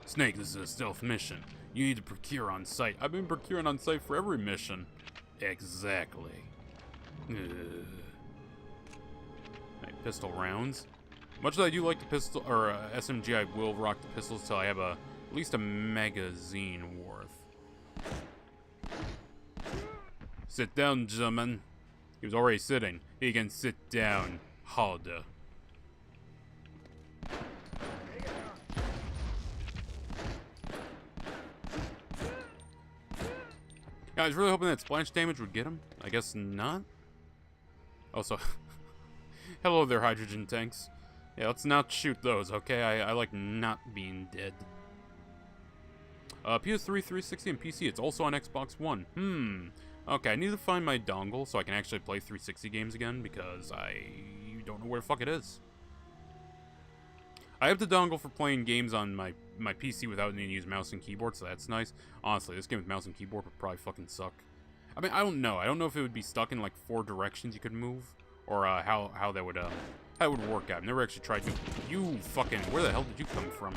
Snake, this is a stealth mission. You need to procure on site. I've been procuring on site for every mission. Exactly. Right, pistol rounds. Much as I do like the pistol, or SMG, I will rock the pistols till I have at least a magazine worth. Sit down, gentlemen. He was already sitting. He can sit down harder. Yeah, I was really hoping that splash damage would get him. I guess not. Also, hello there, hydrogen tanks. Yeah, let's not shoot those, okay? I like not being dead. PS3, 360, and PC. It's also on Xbox One. Okay, I need to find my dongle so I can actually play 360 games again because I don't know where the fuck it is. I have the dongle for playing games on my PC without needing to use mouse and keyboard, so that's nice. Honestly, this game with mouse and keyboard would probably fucking suck. I mean, I don't know. I don't know if it would be stuck in like 4 directions you could move, or how that would work out. I've never actually tried. You fucking, where the hell did you come from?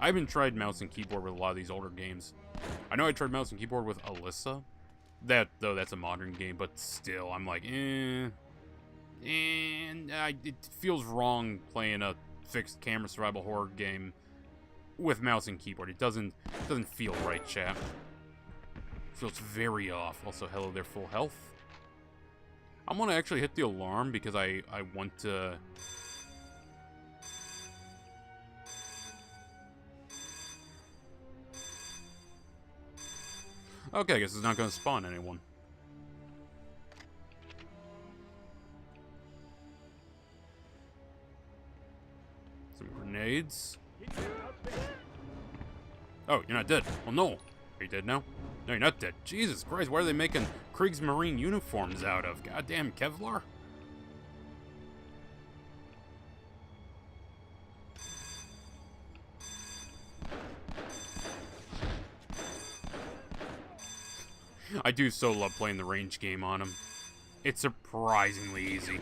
I haven't tried mouse and keyboard with a lot of these older games. I know I tried mouse and keyboard with Alyssa. That's a modern game, but still, I'm like, it feels wrong playing a fixed camera survival horror game with mouse and keyboard. It doesn't feel right, chat. Feels very off. Also, hello there, full health. I'm gonna actually hit the alarm because I want to. Okay, I guess it's not gonna spawn anyone. Some grenades. Oh, you're not dead. Oh no. Are you dead now? No, you're not dead. Jesus Christ, what are they making Kriegsmarine uniforms out of? Goddamn Kevlar? I do so love playing the range game on him. It's surprisingly easy.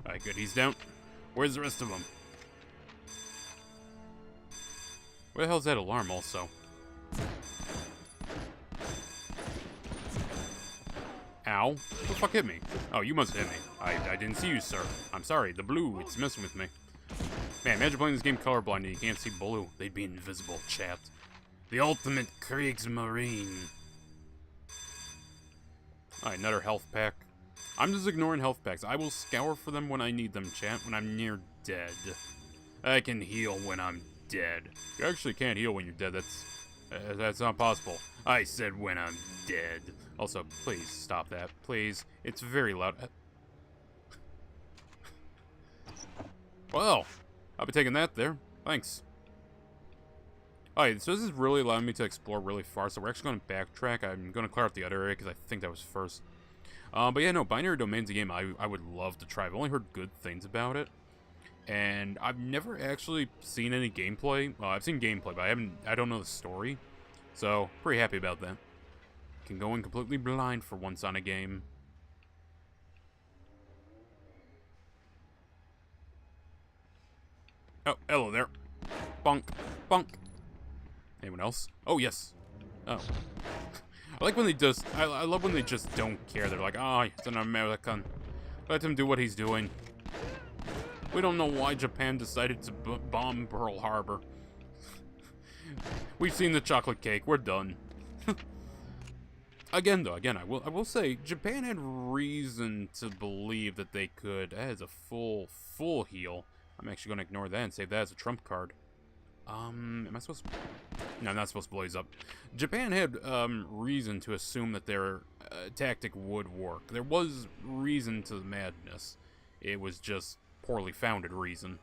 Alright, good. He's down. Where's the rest of them? Where the hell's that alarm also? Ow. Who the fuck hit me? Oh, you must hit me. I didn't see you, sir. I'm sorry. The blue, it's messing with me. Man, imagine playing this game colorblind and you can't see blue. They'd be invisible, chat. The ultimate Kriegsmarine. Alright, another health pack. I'm just ignoring health packs. I will scour for them when I need them, chat, when I'm near dead. I can heal when I'm dead. You actually can't heal when you're dead. That's not possible. I said when I'm dead. Also, please stop that. Please. It's very loud. Well, I'll be taking that there. Thanks. Alright, so this is really allowing me to explore really far, so we're actually going to backtrack. I'm going to clear out the other area because I think that was first. But yeah, no, Binary Domain's a game I would love to try. I've only heard good things about it. And I've never actually seen any gameplay. Well, I've seen gameplay, but I don't know the story. So, pretty happy about that. Can go in completely blind for once on a game. Oh, hello there. Bonk. Bonk. Anyone else? Oh, yes. Oh. I like when they just... I love when they just don't care. They're like, oh, he's an American. Let him do what he's doing. We don't know why Japan decided to bomb Pearl Harbor. We've seen the chocolate cake. We're done. Again, I will say, Japan had reason to believe that they could... That is a full heal. I'm actually going to ignore that and save that as a trump card. Am I supposed to... No, I'm not supposed to blaze up. Japan had, reason to assume that their tactic would work. There was reason to the madness. It was just poorly founded reason.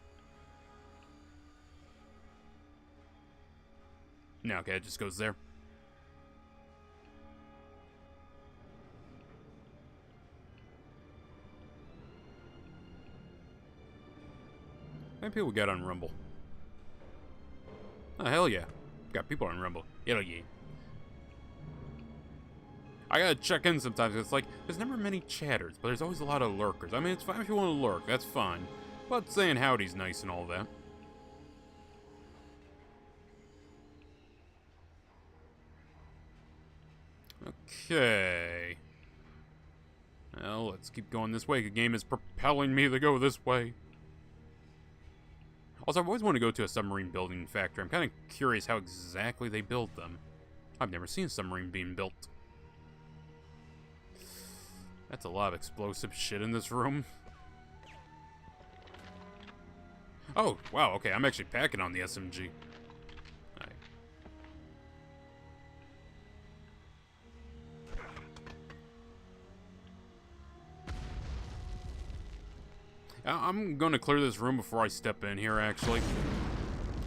No, okay, it just goes there. How many people got on Rumble? Oh, hell yeah. Got people on Rumble. Hell yeah. I gotta check in sometimes. It's like, there's never many chatters, but there's always a lot of lurkers. I mean, it's fine if you want to lurk. That's fine. But saying howdy's nice and all that. Okay. Well, let's keep going this way. The game is propelling me to go this way. Also, I've always wanted to go to a submarine building factory. I'm kind of curious how exactly they build them. I've never seen a submarine being built. That's a lot of explosive shit in this room. Oh, wow, okay, I'm actually packing on the SMG. Alright. I'm gonna clear this room before I step in here, actually.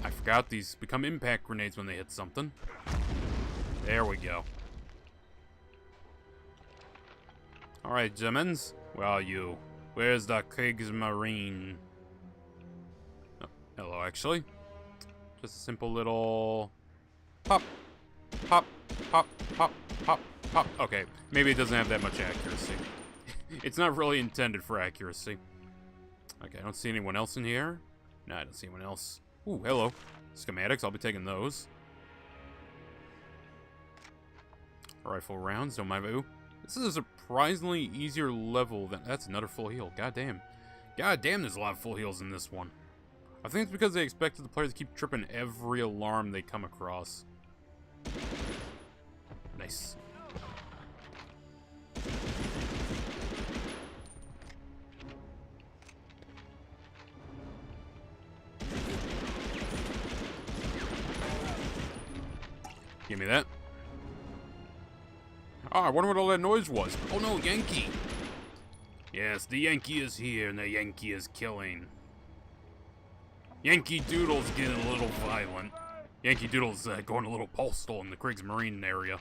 I forgot these become impact grenades when they hit something. There we go. Alright, Gemins. Where are you? Where's the Kriegsmarine? Oh, hello, actually. Just a simple little... Pop. Pop. Pop. Pop. Pop. Pop. Okay, maybe it doesn't have that much accuracy. It's not really intended for accuracy. Okay, I don't see anyone else in here. No, I don't see anyone else. Ooh, hello. Schematics, I'll be taking those. Rifle rounds, don't mind. Ooh. This is a surprisingly easier level than... That's another full heal. God damn. God damn, there's a lot of full heals in this one. I think it's because they expected the players to keep tripping every alarm they come across. Nice. Give me that. Ah, I wonder what all that noise was. Oh no, Yankee! Yes, the Yankee is here, and the Yankee is killing. Yankee Doodle's getting a little violent. Yankee Doodle's going a little postal in the Kriegsmarine area.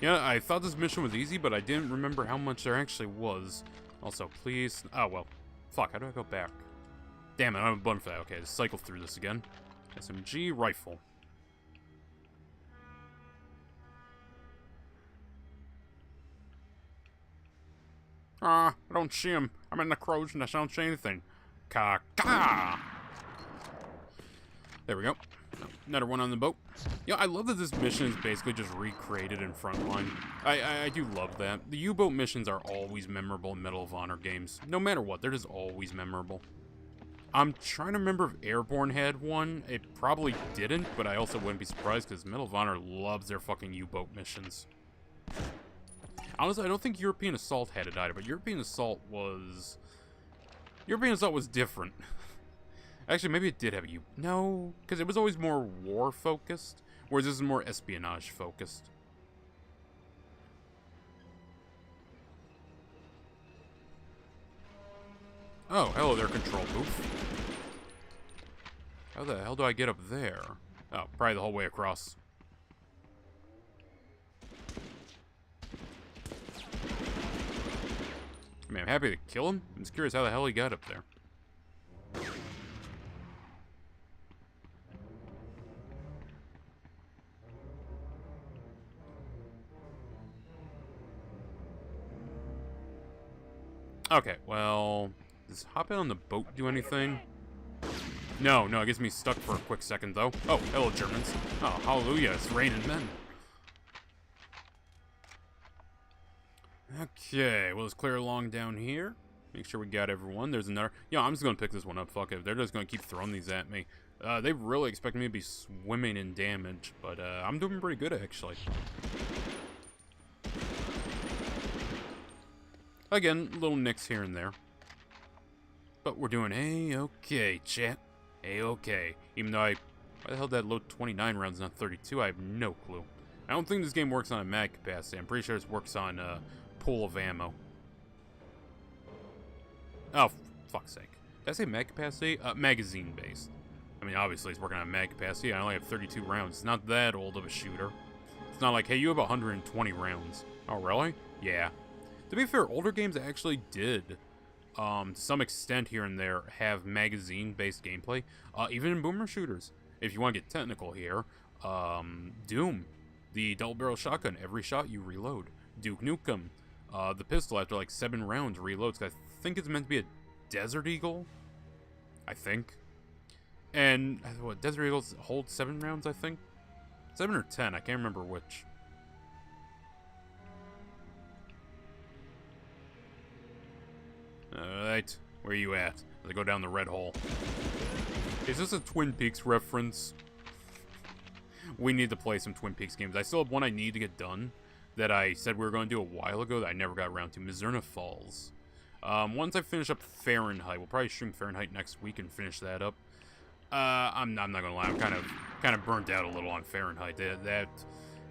Yeah, I thought this mission was easy, but I didn't remember how much there actually was. Also, please... Oh, well. Fuck, how do I go back? Damn it, I don't have a button for that. Okay, let's cycle through this again. SMG rifle. Ah, I don't see him. I'm in the crow's nest. I don't see anything. Ka-ka! There we go. Another one on the boat. Yeah, I love that this mission is basically just recreated in Frontline. I do love that. The U-boat missions are always memorable in Medal of Honor games. No matter what, they're just always memorable. I'm trying to remember if Airborne had one. It probably didn't, but I also wouldn't be surprised because Medal of Honor loves their fucking U-boat missions. Honestly, I don't think European Assault had it either, but European Assault was different. Actually, maybe it did have a U. No, because it was always more war-focused, whereas this is more espionage-focused. Oh, hello there, control booth. How the hell do I get up there? Oh, probably the whole way across. I mean, I'm happy to kill him. I'm just curious how the hell he got up there. Okay, well, does hopping on the boat do anything? No, it gets me stuck for a quick second, though. Oh, hello, Germans. Oh, hallelujah, it's raining men. Okay, well, let's clear along down here. Make sure we got everyone. There's another... Yeah, I'm just going to pick this one up. Fuck it. They're just going to keep throwing these at me. They really expect me to be swimming in damage, but I'm doing pretty good, actually. Again, little nicks here and there. But we're doing A-okay, chat. A-okay. Even though why the hell did that load 29 rounds, not 32? I have no clue. I don't think this game works on a mag capacity. I'm pretty sure this works on pool of ammo. Oh, fuck's sake. Did I say mag capacity? Magazine based. I mean, obviously it's working on mag capacity. I only have 32 rounds. It's not that old of a shooter. It's not like, hey, you have 120 rounds. Oh, really? Yeah. To be fair, older games actually did, to some extent here and there, have magazine-based gameplay. Even in boomer shooters. If you want to get technical here, Doom. The double-barrel shotgun, every shot you reload. Duke Nukem. The pistol, after like 7 rounds, reloads. I think it's meant to be a Desert Eagle. I think. And, what, Desert Eagles hold 7 rounds, I think? 7 or 10, I can't remember which. Alright, where you at? Let's go down the red hole. Is this a Twin Peaks reference? We need to play some Twin Peaks games. I still have one I need to get done that I said we were going to do a while ago that I never got around to. Mizurna Falls. Once I finish up Fahrenheit, we'll probably stream Fahrenheit next week and finish that up. I'm not gonna lie, I'm kind of burnt out a little on Fahrenheit.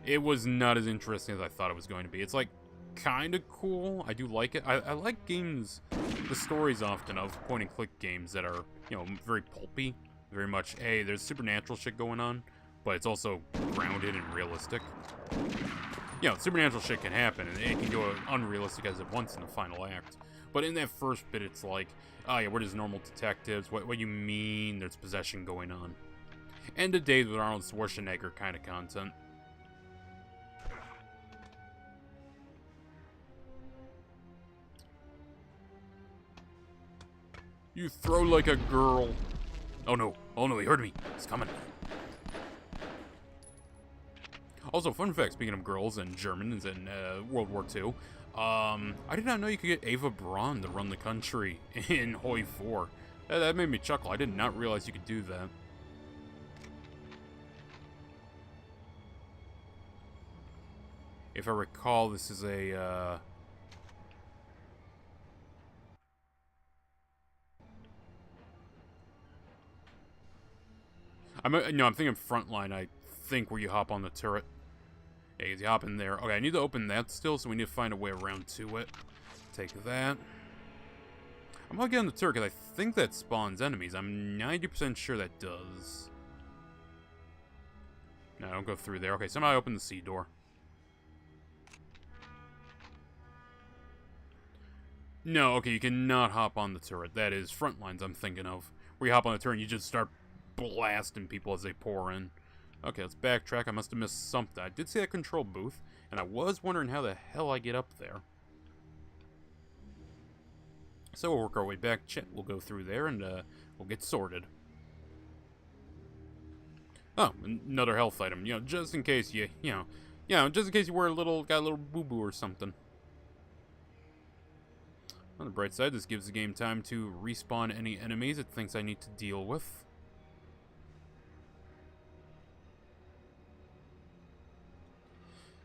It was not as interesting as I thought it was going to be. It's like kind of cool. I do like it. I like games, the stories often of point-and-click games that are, you know, very pulpy, very much, hey, there's supernatural shit going on, but it's also grounded and realistic. You know, supernatural shit can happen, and it can go unrealistic as it wants in the final act. But in that first bit, it's like, oh yeah, we're just normal detectives. What you mean there's possession going on? End of days with Arnold Schwarzenegger kind of content. You throw like a girl. Oh no, he heard me. He's coming. Also, fun fact, speaking of girls and Germans in World War II, I did not know you could get Ava Braun to run the country in Hoi 4. That made me chuckle. I did not realize you could do that. If I recall, this is a, I'm thinking Frontline, I think, where you hop on the turret. Hey, you hop in there. Okay, I need to open that still, so we need to find a way around to it. Take that. I'm gonna get on the turret, because I think that spawns enemies. I'm 90% sure that does. No, don't go through there. Okay, somehow I opened the sea door. No, okay, you cannot hop on the turret. That is Frontlines I'm thinking of. Where you hop on the turret and you just start blasting people as they pour in. Okay, let's backtrack. I must have missed something. I did see that control booth, and I was wondering how the hell I get up there. So we'll work our way back. We'll go through there, and we'll get sorted. Oh, another health item. You know, just in case you just in case you got a little boo-boo or something. On the bright side, this gives the game time to respawn any enemies it thinks I need to deal with.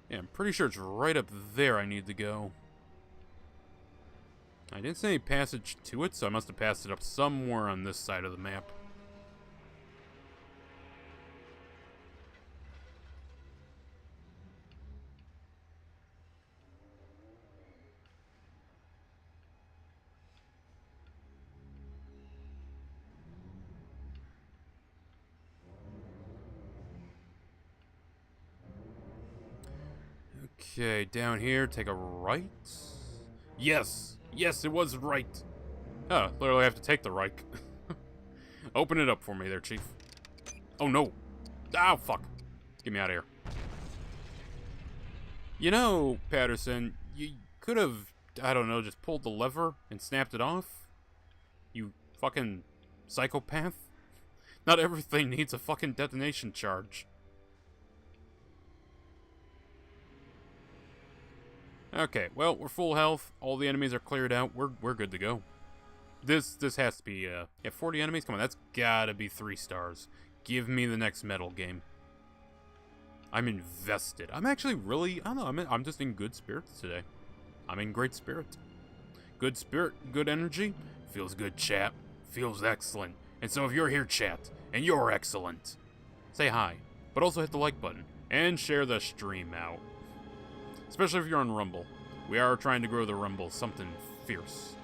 Yeah, I'm pretty sure it's right up there I need to go. I didn't see any passage to it, so I must have passed it up somewhere on this side of the map. Okay, down here, take a right. Yes! Yes, it was right! Oh, literally have to take the right. Open it up for me there, Chief. Oh, no! Oh, fuck! Get me out of here. You know, Patterson, you could have, I don't know, just pulled the lever and snapped it off? You fucking psychopath? Not everything needs a fucking detonation charge. Okay, well, we're full health. All the enemies are cleared out. We're good to go. This has to be, yeah, 40 enemies? Come on, that's gotta be 3 stars. Give me the next medal game. I'm invested. I'm actually really, I don't know, I'm just in good spirits today. I'm in great spirit. Good spirit, good energy. Feels good, chat. Feels excellent. And so if you're here, chat, and you're excellent, say hi. But also hit the like button. And share the stream out. Especially if you're on Rumble. We are trying to grow the Rumble something fierce.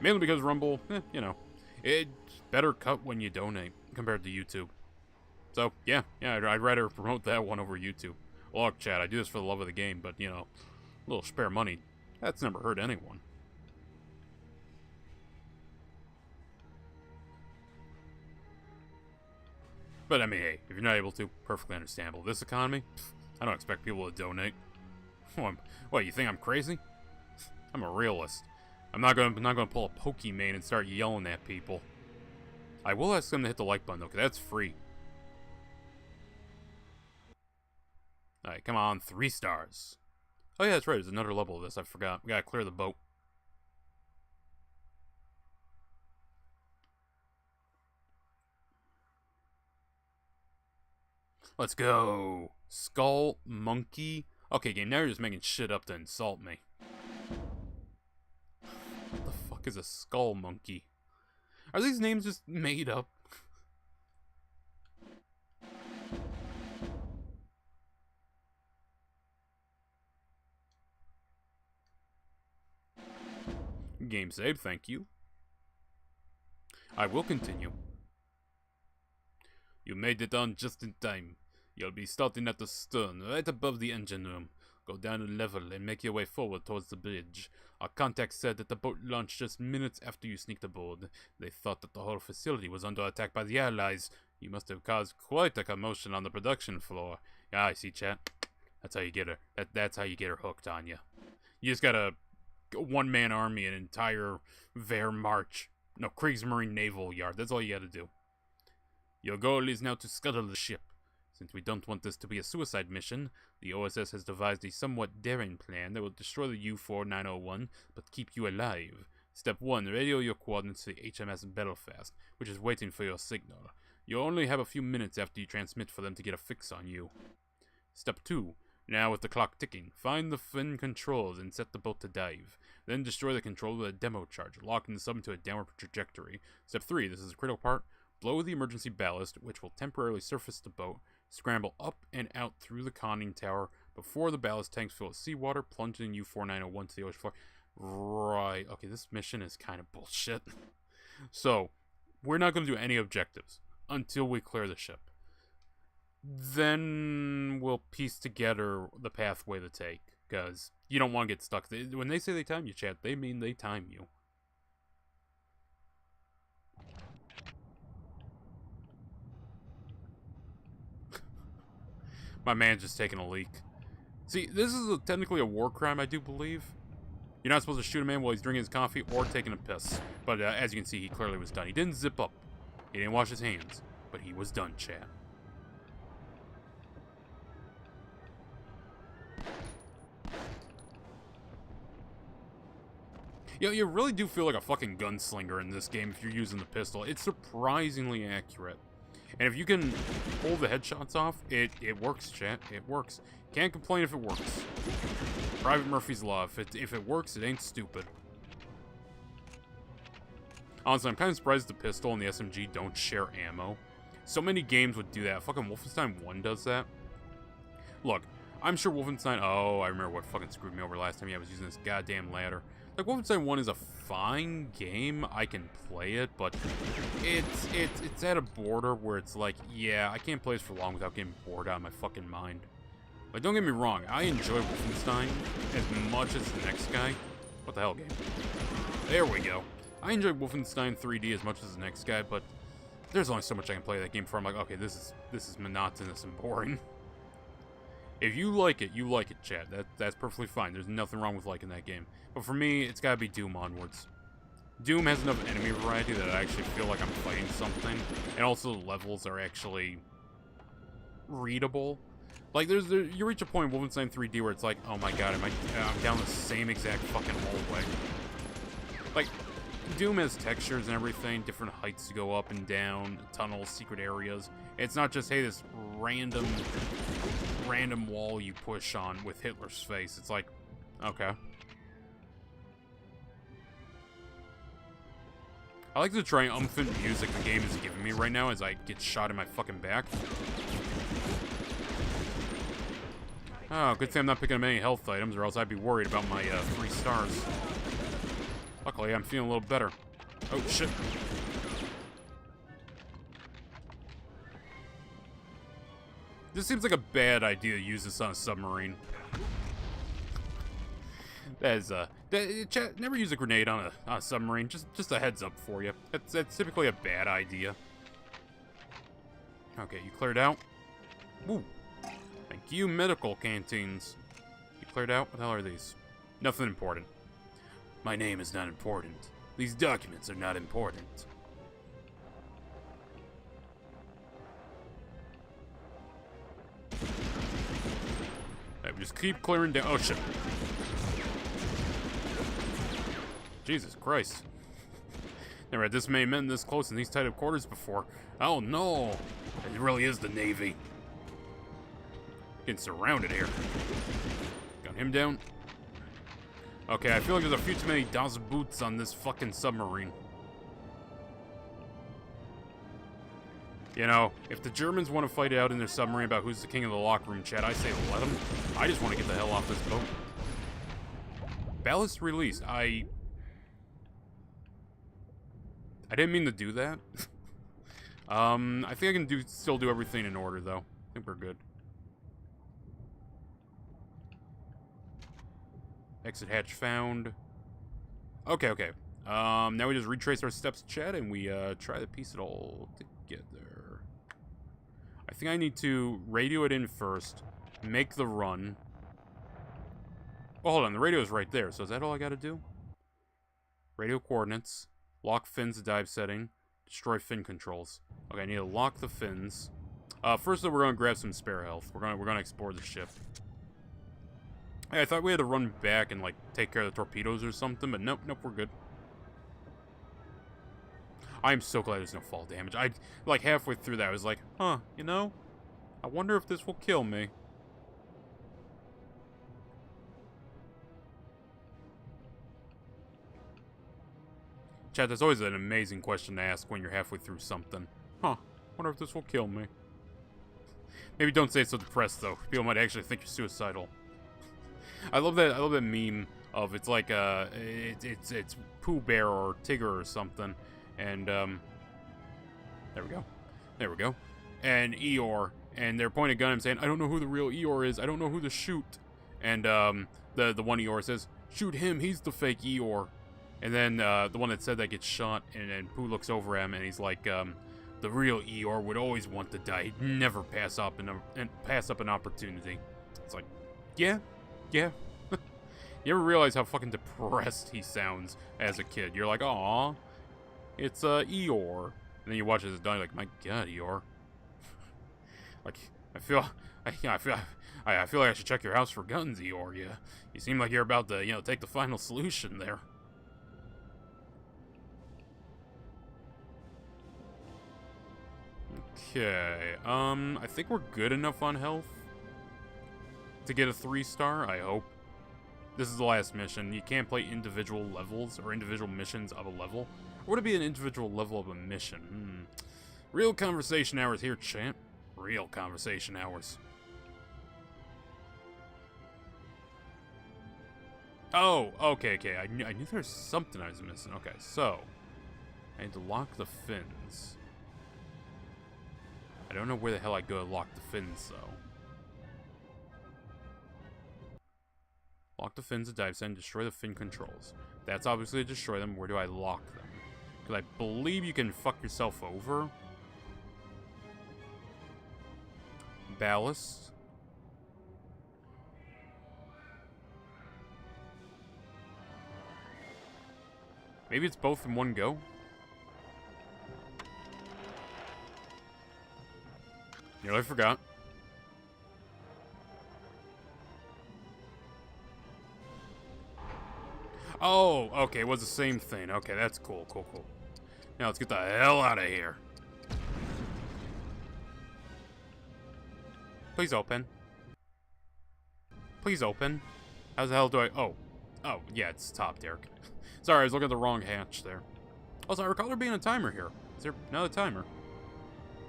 Mainly because Rumble, you know, it's better cut when you donate compared to YouTube. So, yeah, I'd rather promote that one over YouTube. Look, chat, I do this for the love of the game, but, you know, a little spare money, that's never hurt anyone. But, I mean, hey, if you're not able to, perfectly understandable. This economy, I don't expect people to donate. What, you think I'm crazy? I'm a realist. I'm not gonna pull a Pokemon and start yelling at people. I will ask them to hit the like button though, 'cause that's free. Alright, come on, 3 stars. Oh yeah, that's right, there's another level of this, I forgot. We gotta clear the boat. Let's go! Skull Monkey. Okay, game, now you're just making shit up to insult me. What the fuck is a Skull Monkey? Are these names just made up? Game save, thank you. I will continue. You made it on just in time. You'll be starting at the stern, right above the engine room. Go down a level and make your way forward towards the bridge. Our contact said that the boat launched just minutes after you sneaked aboard. They thought that the whole facility was under attack by the Allies. You must have caused quite a commotion on the production floor. Yeah, I see, chat. That's how you get her. That's how you get her hooked on you. You just got a one-man army, an entire Wehrmacht. No, Kriegsmarine Naval Yard. That's all you gotta do. Your goal is now to scuttle the ship. Since we don't want this to be a suicide mission, the OSS has devised a somewhat daring plan that will destroy the U-4901, but keep you alive. Step 1. Radio your coordinates to the HMS Belfast, which is waiting for your signal. You'll only have a few minutes after you transmit for them to get a fix on you. Step 2. Now with the clock ticking, find the fin controls and set the boat to dive. Then destroy the control with a demo charge, locking the sub into a downward trajectory. Step 3. This is a critical part. Blow the emergency ballast, which will temporarily surface the boat. Scramble up and out through the conning tower before the ballast tanks fill with seawater, plunging U-4901 to the ocean floor. Right. Okay, this mission is kind of bullshit. So, we're not going to do any objectives until we clear the ship. Then we'll piece together the pathway to take, because you don't want to get stuck. When they say they time you, chat, they mean they time you. My man's just taking a leak. See, this is technically a war crime, I do believe. You're not supposed to shoot a man while he's drinking his coffee or taking a piss. But as you can see, he clearly was done. He didn't zip up. He didn't wash his hands. But he was done, chat. You really do feel like a fucking gunslinger in this game if you're using the pistol. It's surprisingly accurate. And if you can pull the headshots off, it works, chat. It works. Can't complain if it works. Private Murphy's Law. If it works, it ain't stupid. Honestly, I'm kind of surprised the pistol and the SMG don't share ammo. So many games would do that. Fucking Wolfenstein 1 does that. Look, I'm sure Wolfenstein... Oh, I remember what fucking screwed me over last time. Yeah, I was using this goddamn ladder. Like, Wolfenstein 1 is a fine game. I can play it, but it's at a border where it's like, yeah, I can't play this for long without getting bored out of my fucking mind. Like, don't get me wrong, I enjoy Wolfenstein as much as the next guy. What the hell, game? There we go. I enjoy Wolfenstein 3D as much as the next guy, but there's only so much I can play that game before I'm like, okay, this is monotonous and boring. If you like it, chat. That's perfectly fine. There's nothing wrong with liking that game. But for me, it's gotta be Doom onwards. Doom has enough enemy variety that I actually feel like I'm fighting something, and also the levels are actually readable. Like, you reach a point in Wolfenstein 3D where it's like, oh my god, I'm down the same exact fucking hallway. Like, Doom has textures and everything, different heights to go up and down, tunnels, secret areas. It's not just, hey, this random wall you push on with Hitler's face. It's like, okay. I like the triumphant music the game is giving me right now as I get shot in my fucking back. Oh, good thing I'm not picking up any health items, or else I'd be worried about my 3 stars. Luckily, I'm feeling a little better. Oh, shit. This seems like a bad idea to use this on a submarine. That is, chat, never use a grenade on a submarine. Just a heads up for you. That's typically a bad idea. Okay, you cleared out. Woo. Thank you, medical canteens. You cleared out? What the hell are these? Nothing important. My name is not important. These documents are not important. Right, we just keep clearing down. Oh, shit. Jesus Christ. Never had this many men this close in these tight of quarters before. Oh, no. It really is the Navy. Getting surrounded here. Got him down. Okay, I feel like there's a few too many Das Boots on this fucking submarine. You know, if the Germans want to fight it out in their submarine about who's the king of the locker room, chat, I say let them. I just want to get the hell off this boat. Ballast released. I didn't mean to do that. I think I can still do everything in order, though. I think we're good. Exit hatch found. Okay. Now we just retrace our steps, chat, and we try to piece it all together. I think I need to radio it in first, make the run. Oh, hold on, the radio's right there, so is that all I gotta do? Radio coordinates, lock fins to dive setting, destroy fin controls. Okay, I need to lock the fins. First though, we're gonna grab some spare health. We're gonna explore the ship. Hey, I thought we had to run back and, like, take care of the torpedoes or something, but nope, we're good. I'm so glad there's no fall damage. Like, halfway through that, I was like, huh, you know? I wonder if this will kill me. Chat, that's always an amazing question to ask when you're halfway through something. Huh, wonder if this will kill me. Maybe don't say it so depressed, though. People might actually think you're suicidal. I love that meme of it's like it's Pooh Bear or Tigger or something, and there we go, and Eeyore, and they're pointing a gun and saying, I don't know who the real Eeyore is, I don't know who to shoot, and the one Eeyore says, shoot him, he's the fake Eeyore, and then the one that said that gets shot, and then Pooh looks over at him and he's like, the real Eeyore would always want to die, he'd never pass up an opportunity. It's like, yeah. You ever realize how fucking depressed he sounds as a kid? You're like, aw, it's Eeyore. And then you watch it as dying, like, my god, Eeyore. Like, I feel like I should check your house for guns, Eeyore. You seem like you're about to, take the final solution there. Okay, I think we're good enough on health to get a 3-star, I hope. This is the last mission. You can't play individual levels or individual missions of a level. Or would it be an individual level of a mission? Real conversation hours here, champ. Real conversation hours. Oh, okay. I knew there was something I was missing. Okay, so I need to lock the fins. I don't know where the hell I go to lock the fins, though. Lock the fins at dive send, destroy the fin controls. That's obviously to destroy them. Where do I lock them? Because I believe you can fuck yourself over. Ballast. Maybe it's both in one go? Nearly forgot. Oh, okay, it was the same thing. Okay, that's cool. Now let's get the hell out of here. Please open. Please open. How the hell do I... Oh, yeah, it's top, Derek. Sorry, I was looking at the wrong hatch there. Also, I recall there being a timer here. Is there another timer?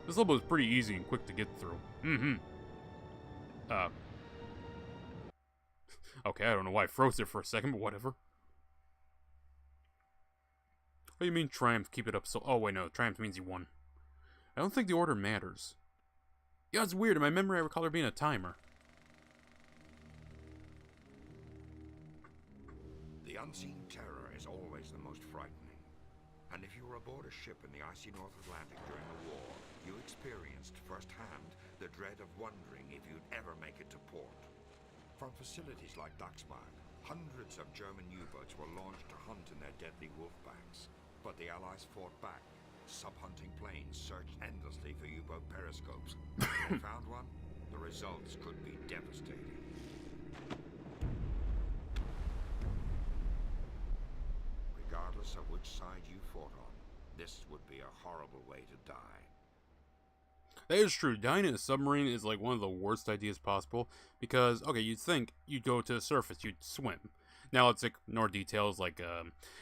This level is pretty easy and quick to get through. Okay, I don't know why I froze there for a second, but whatever. What do you mean triumph? Keep it up so... Oh, wait, no. Triumph means you won. I don't think the order matters. Yeah, it's weird. In my memory, I recall there being a timer. The unseen terror is always the most frightening. And if you were aboard a ship in the icy North Atlantic during the war, you experienced firsthand the dread of wondering if you'd ever make it to port. From facilities like Daxmark, hundreds of German U-boats were launched to hunt in their deadly wolfbacks. But the Allies fought back. Sub-hunting planes searched endlessly for U-boat periscopes. When they found one, the results could be devastating. Regardless of which side you fought on, this would be a horrible way to die. That is true. Dying in a submarine is like one of the worst ideas possible because, okay, you'd think you'd go to the surface, you'd swim. Now let's ignore details like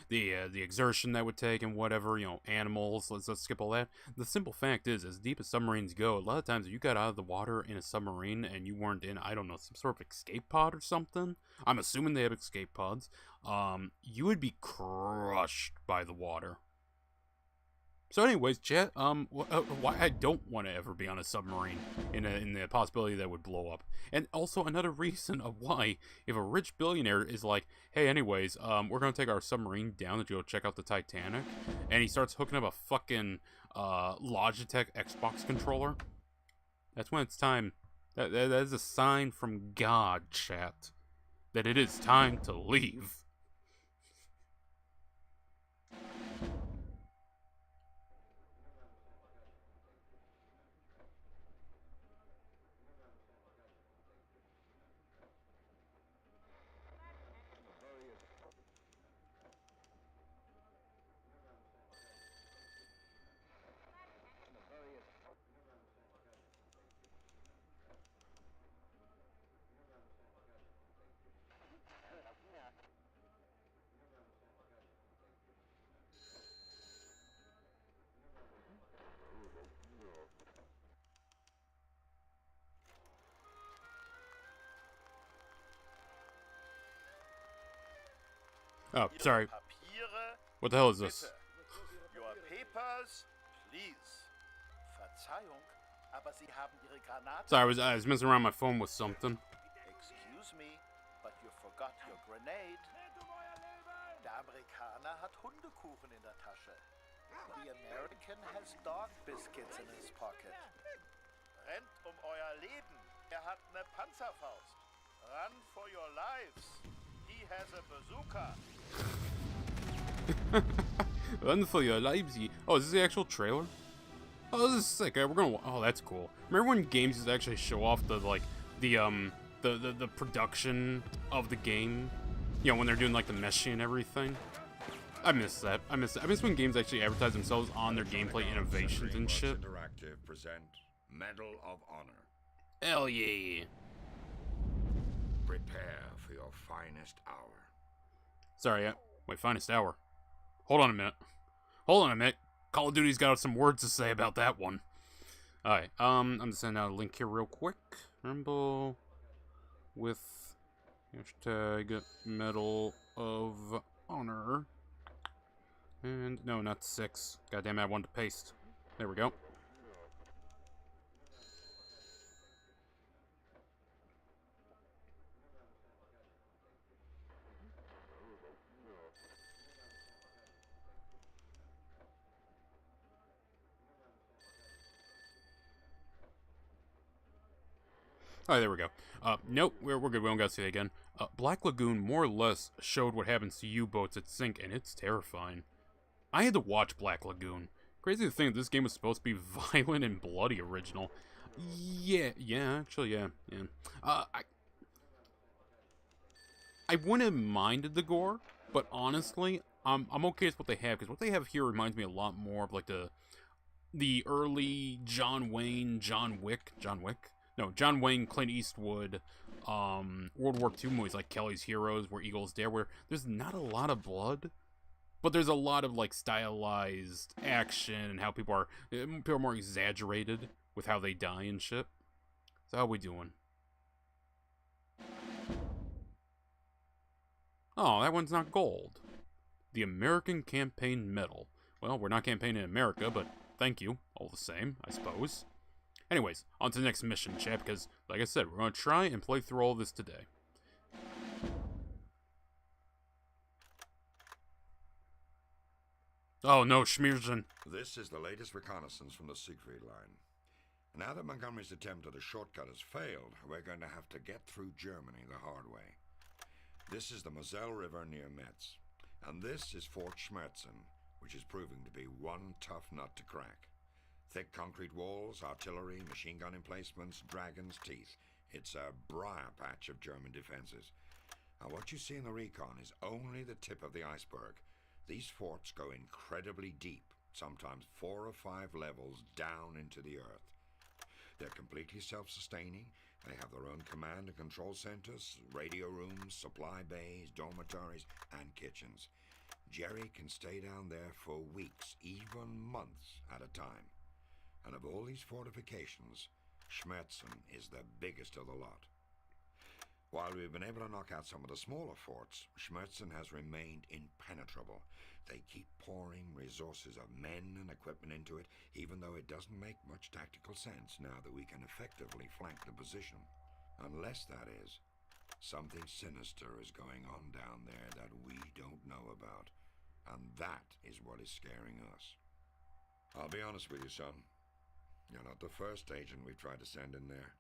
the exertion that would take and whatever, you know, animals. Let's skip all that. The simple fact is, as deep as submarines go, a lot of times if you got out of the water in a submarine and you weren't in, I don't know, some sort of escape pod or something. I'm assuming they have escape pods. You would be crushed by the water. So anyways, chat, why I don't want to ever be on a submarine in the possibility that would blow up. And also another reason of why, if a rich billionaire is like, hey, anyways, we're going to take our submarine down to go check out the Titanic, and he starts hooking up a fucking Logitech Xbox controller, that's when it's time. That is a sign from God, chat, that it is time to leave. Oh, sorry. What the hell is this? Your papers, please. Verzeihung, aber Sie haben Ihre Granate. Sorry, I was messing around my phone with something. Excuse me, but you forgot your grenade. Der Amerikaner hat Hundekuchen in der Tasche. The American has dog biscuits in his pocket. Rennt euer Leben. Hat ne Panzerfaust. Run for your lives. He has a bazooka. Run for your lives. Oh, is this the actual trailer? Oh, this is sick. We're gonna. Oh, that's cool. Remember when games used to actually show off the the production of the game? You know, when they're doing like the meshing and everything. I miss that. I miss when games actually advertise themselves on their gameplay innovations and shit. Initiative present Medal of Honor. Hell yeah. Prepare for your finest hour. Sorry, my finest hour. Hold on a minute. Call of Duty's got some words to say about that one. Alright, I'm just sending out a link here real quick. Rumble with hashtag Medal of Honor. And, no, not 6. Goddamn, I wanted to paste. There we go. Oh, there we go. Nope, we're good. We don't gotta see it again. Black Lagoon more or less showed what happens to U-boats at sink, and it's terrifying. I had to watch Black Lagoon. Crazy to think this game was supposed to be violent and bloody original. Yeah, actually, yeah. I wouldn't have minded the gore, but honestly, I'm okay with what they have, because what they have here reminds me a lot more of, like, the early John Wayne, John Wayne, Clint Eastwood, World War II movies like Kelly's Heroes, Where Eagles Dare, where there's not a lot of blood, but there's a lot of, like, stylized action and how people are more exaggerated with how they die and shit. So how we doing? Oh, that one's not gold. The American Campaign Medal. Well, we're not campaigning in America, but thank you, all the same, I suppose. Anyways, on to the next mission, chat, because, like I said, we're going to try and play through all this today. Oh no, Schmierzen. This is the latest reconnaissance from the Siegfried Line. Now that Montgomery's attempt at a shortcut has failed, we're going to have to get through Germany the hard way. This is the Moselle River near Metz, and this is Fort Schmerzen, which is proving to be one tough nut to crack. Thick concrete walls, artillery, machine gun emplacements, dragon's teeth. It's a briar patch of German defenses. Now what you see in the recon is only the tip of the iceberg. These forts go incredibly deep, sometimes 4 or 5 levels down into the earth. They're completely self-sustaining. They have their own command and control centers, radio rooms, supply bays, dormitories, and kitchens. Jerry can stay down there for weeks, even months at a time. And of all these fortifications, Schmerzen is the biggest of the lot. While we've been able to knock out some of the smaller forts, Schmerzen has remained impenetrable. They keep pouring resources of men and equipment into it, even though it doesn't make much tactical sense now that we can effectively flank the position. Unless, that is, something sinister is going on down there that we don't know about. And that is what is scaring us. I'll be honest with you, son. You're not the first agent we've tried to send in there.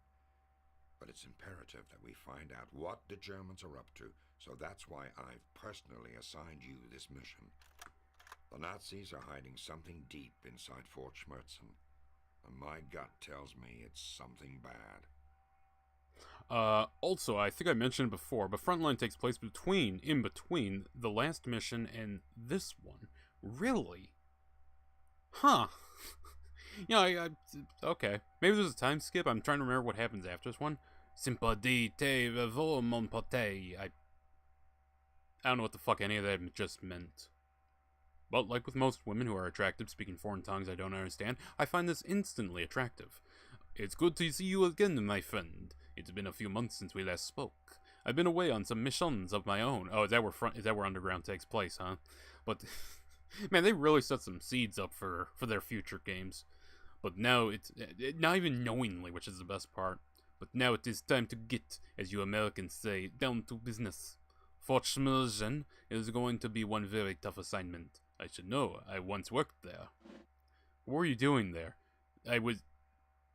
But it's imperative that we find out what the Germans are up to, so that's why I've personally assigned you this mission. The Nazis are hiding something deep inside Fort Schmerzen, and my gut tells me it's something bad. Also, I think I mentioned before, but Frontline takes place in between the last mission and this one. Really? Huh. Okay. Maybe there's a time skip. I'm trying to remember what happens after this one. Sympathie te revo mon pote. I don't know what the fuck any of that just meant. But like with most women who are attractive speaking foreign tongues I don't understand, I find this instantly attractive. It's good to see you again, my friend. It's been a few months since we last spoke. I've been away on some missions of my own. Oh, is that where Underground takes place, huh? But man, they really set some seeds up for their future games. But now it's not even knowingly, which is the best part. But now it is time to get, as you Americans say, down to business. Fort Schmerzen is going to be one very tough assignment. I should know. I once worked there. What were you doing there?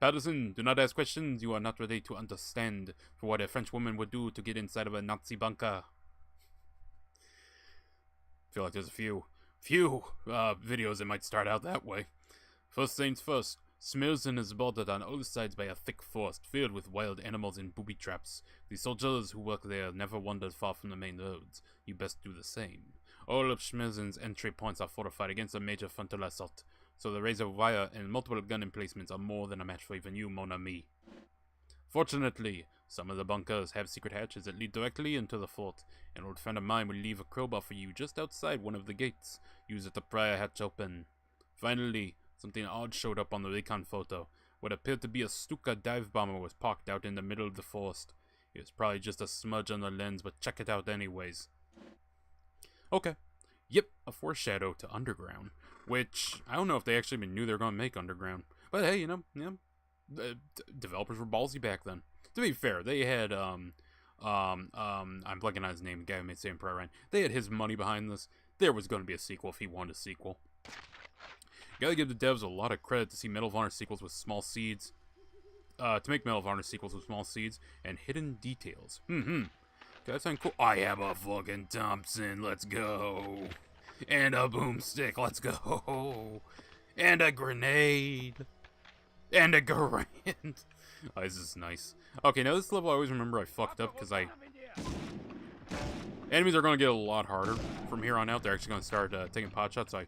Patterson, do not ask questions you are not ready to understand for what a French woman would do to get inside of a Nazi bunker. I feel like there's a few videos that might start out that way. First things first, Schmerzen is bordered on all sides by a thick forest filled with wild animals and booby traps. The soldiers who work there never wandered far from the main roads. You best do the same. All of Schmerzen's entry points are fortified against a major frontal assault. so the razor wire and multiple gun emplacements are more than a match for even you, mon ami. Fortunately, some of the bunkers have secret hatches that lead directly into the fort. An old friend of mine will leave a crowbar for you just outside one of the gates. Use it to pry a hatch open. Finally, something odd showed up on the recon photo. What appeared to be a Stuka dive bomber was parked out in the middle of the forest. It was probably just a smudge on the lens, but check it out anyways. Okay. Yep, a foreshadow to Underground. Which, I don't know if they actually even knew they were going to make Underground. But hey, you know, developers were ballsy back then. To be fair, they had, I'm blanking on his name, the guy who made Saving Private Ryan. They had his money behind this. There was going to be a sequel if he wanted a sequel. Gotta give the devs a lot of credit to see Medal of Honor sequels with small seeds. To make Medal of Honor sequels with small seeds and hidden details. That sound cool. I have a fucking Thompson, let's go. And a boomstick, let's go. And a grenade. And a Garand. Oh, this is nice. Okay, now this level I always remember I fucked up because enemies are going to get a lot harder from here on out. They're actually going to start taking pot shots, so I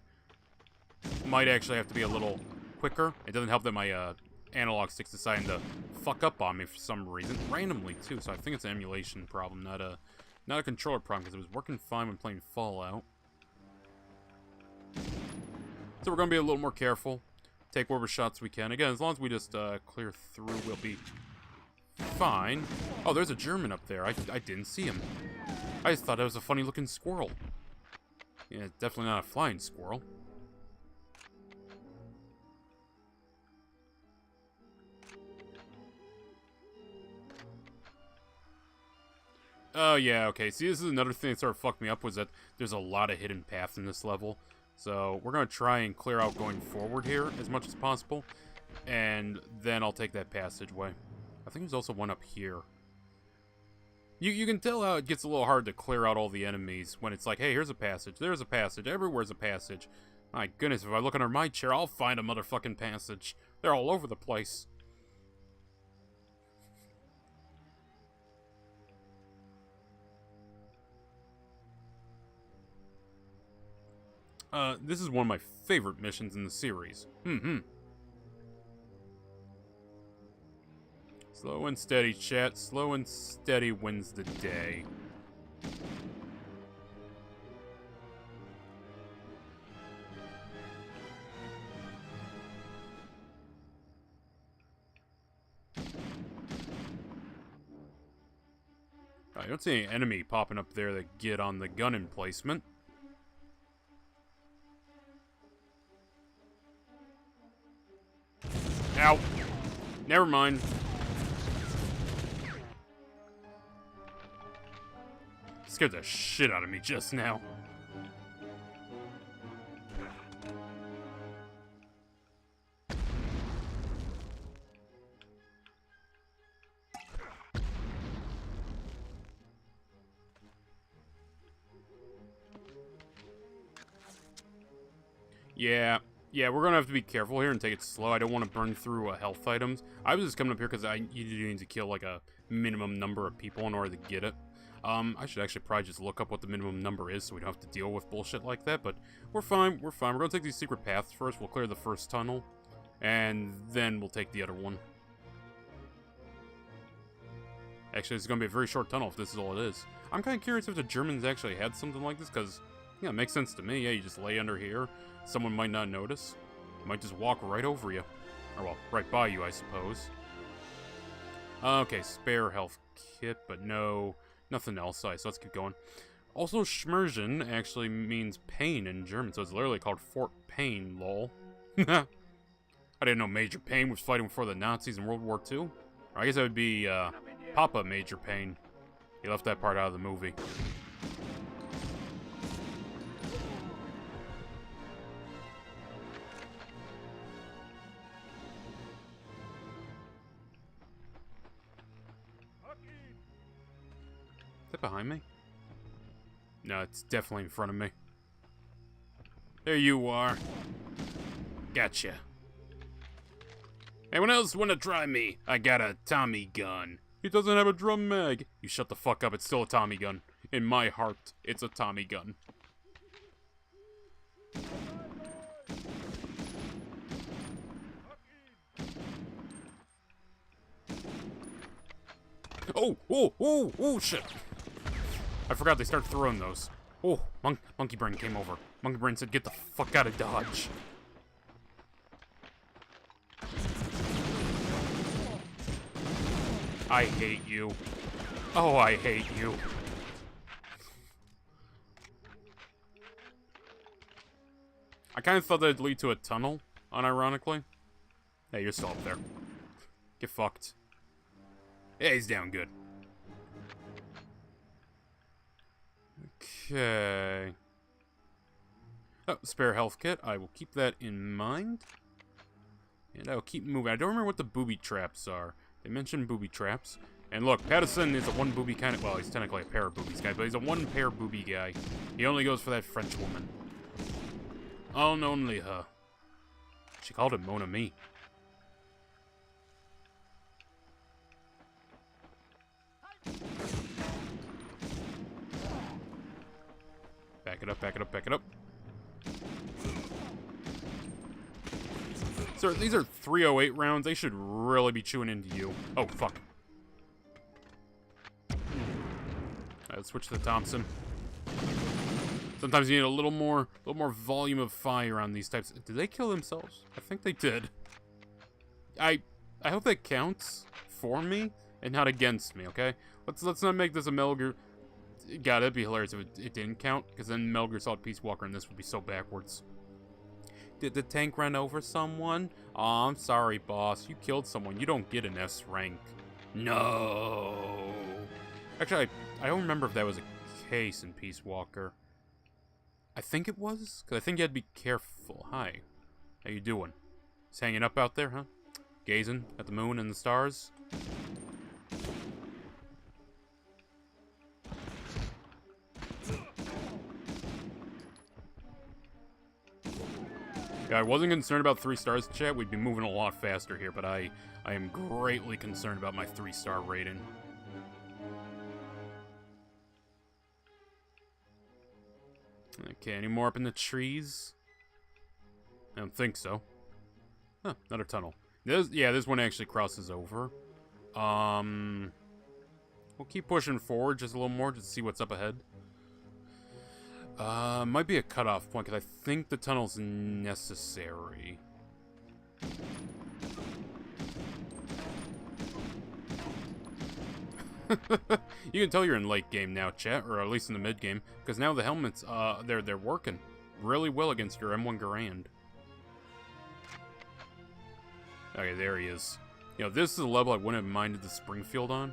might actually have to be a little quicker. It doesn't help that my analog stick's deciding to fuck up on me for some reason. Randomly, too, so I think it's an emulation problem, not a controller problem, because it was working fine when playing Fallout. So we're going to be a little more careful. Take whatever shots we can. Again, as long as we just clear through, we'll be fine. Oh, there's a German up there. I didn't see him. I just thought it was a funny-looking squirrel. Yeah, definitely not a flying squirrel. Oh, yeah, okay. See, this is another thing that sort of fucked me up, was that there's a lot of hidden paths in this level. So, we're going to try and clear out going forward here as much as possible. And then I'll take that passageway. I think there's also one up here. You can tell how it gets a little hard to clear out all the enemies when it's like, hey, here's a passage, there's a passage, everywhere's a passage. My goodness, if I look under my chair, I'll find a motherfucking passage. They're all over the place. This is one of my favorite missions in the series. Slow and steady, chat. Slow and steady wins the day. I don't see any enemy popping up there that get on the gun emplacement. Ow. Never mind. Scared the shit out of me just now. Yeah, we're gonna have to be careful here and take it slow. I don't want to burn through health items. I was just coming up here because you need to kill like a minimum number of people in order to get it. I should actually probably just look up what the minimum number is so we don't have to deal with bullshit like that, but we're fine, we're fine. We're gonna take these secret paths first. We'll clear the first tunnel, and then we'll take the other one. Actually, it's gonna be a very short tunnel if this is all it is. I'm kind of curious if the Germans actually had something like this, because, yeah, it makes sense to me. Yeah, you just lay under here. Someone might not notice. Might just walk right over you. Or, well, right by you, I suppose. Okay, spare health kit, but no, nothing else. Alright, so let's keep going. Also, Schmerzen actually means pain in German, so it's literally called Fort Pain, lol. I didn't know Major Payne was fighting for the Nazis in World War II. Or I guess that would be, Papa Major Payne. He left that part out of the movie. Is that behind me? No, it's definitely in front of me. There you are. Gotcha. Anyone else want to try me? I got a Tommy gun. He doesn't have a drum mag. You shut the fuck up, it's still a Tommy gun. In my heart, it's a Tommy gun. Oh, oh, oh, oh, shit. I forgot they start throwing those. Oh, Monkey Brain came over. Monkey Brain said, get the fuck out of Dodge. I hate you. Oh, I hate you. I kind of thought that'd lead to a tunnel, unironically. Hey, you're still up there. Get fucked. Yeah, he's down good. Okay. Oh, spare health kit. I will keep that in mind. And I will keep moving. I don't remember what the booby traps are. They mentioned booby traps. And look, Patterson is a one booby kind of... Well, he's technically a pair of boobies guy, but he's a one pair booby guy. He only goes for that French woman. Oh, and only her. She called him Mon Ami. Back it up, back it up, back it up. Sir, these are 308 rounds. They should really be chewing into you. Oh, fuck. Let's switch to the Thompson. Sometimes you need a little more volume of fire on these types. Did they kill themselves? I think they did. I hope that counts for me and not against me, okay? Let's not make this a Melger. God, that'd be hilarious if it didn't count, because then Melger saw Peace Walker and this would be so backwards. Did the tank run over someone? Aw, I'm sorry, boss. You killed someone. You don't get an S rank. No. Actually, I don't remember if that was a case in Peace Walker. I think it was, because I think you had to be careful. Hi. How you doing? Just hanging up out there, huh? Gazing at the moon and the stars? Yeah, I wasn't concerned about 3 stars, chat. We'd be moving a lot faster here, but I am greatly concerned about my 3-star rating. Okay, any more up in the trees? I don't think so. Huh, another tunnel. This one actually crosses over. We'll keep pushing forward just a little more just to see what's up ahead. Might be a cutoff point, because I think the tunnel's necessary. You can tell you're in late game now, chat, or at least in the mid game, because now the helmets, they're working really well against your M1 Garand. Okay, there he is. You know, this is a level I wouldn't have minded the Springfield on.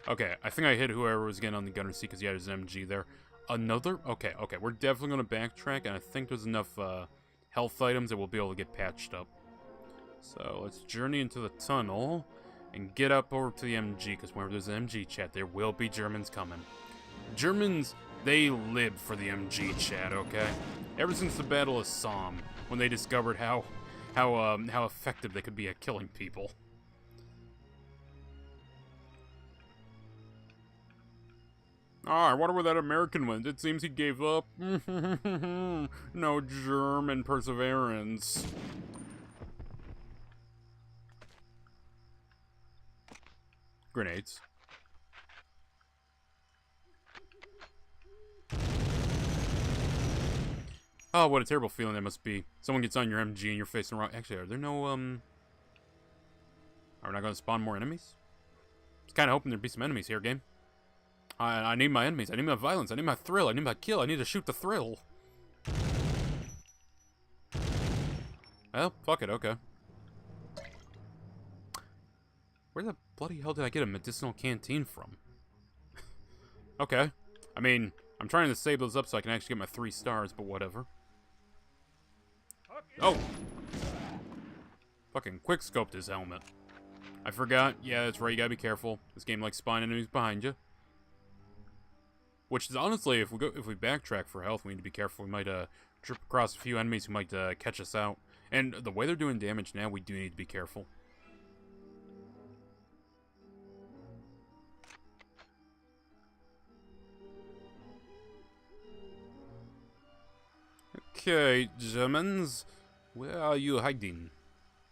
Okay, I think I hit whoever was getting on the gunner seat because he had his MG there. Another? Okay, we're definitely going to backtrack, and I think there's enough health items that we'll be able to get patched up. So, let's journey into the tunnel and get up over to the MG, because whenever there's an MG, chat, there will be Germans coming. Germans, they live for the MG, chat, okay? Ever since the Battle of Somme, when they discovered how effective they could be at killing people. Ah, I wonder where that American went. It seems he gave up. No German perseverance. Grenades. Oh, what a terrible feeling that must be. Someone gets on your MG and you're facing wrong. Actually, are there no, Are we not going to spawn more enemies? I was kind of hoping there'd be some enemies here, game. I need my enemies. I need my violence. I need my thrill. I need my kill. I need to shoot the thrill. Well, fuck it. Okay. Where the bloody hell did I get a medicinal canteen from? Okay. I mean, I'm trying to save those up so I can actually get my 3 stars, but whatever. Oh! Fucking quick-scoped his helmet. I forgot. Yeah, that's right. You gotta be careful. This game likes spawning enemies behind you. Which is honestly, if we backtrack for health, we need to be careful. We might trip across a few enemies who might catch us out. And the way they're doing damage now, we do need to be careful. Okay, Germans. Where are you hiding?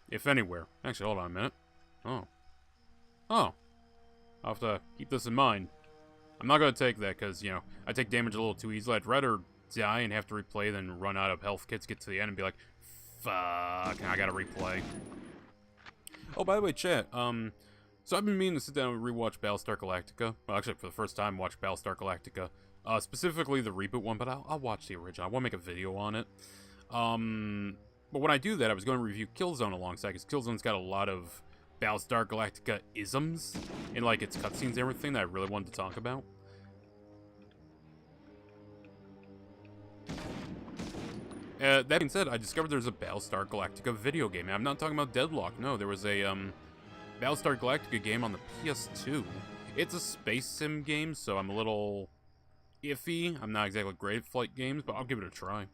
If anywhere. Actually, hold on a minute. Oh. Oh. I'll have to keep this in mind. I'm not going to take that because, you know, I take damage a little too easily. I'd rather die and have to replay than run out of health kits, get to the end, and be like, fuck, I gotta replay. Oh, by the way, chat, so I've been meaning to sit down and rewatch Battlestar Galactica. Well, actually, for the first time, watch Battlestar Galactica. Specifically the reboot one, but I'll watch the original. I want to make a video on it. But when I do that, I was going to review Killzone alongside, because Killzone's got a lot of Battlestar Galactica isms in, like, its cutscenes and everything that I really wanted to talk about. That being said, I discovered there's a Battlestar Galactica video game. And I'm not talking about Deadlock, no. There was a, Battlestar Galactica game on the PS2. It's a space sim game, so I'm a little iffy. I'm not exactly great at flight games, but I'll give it a try.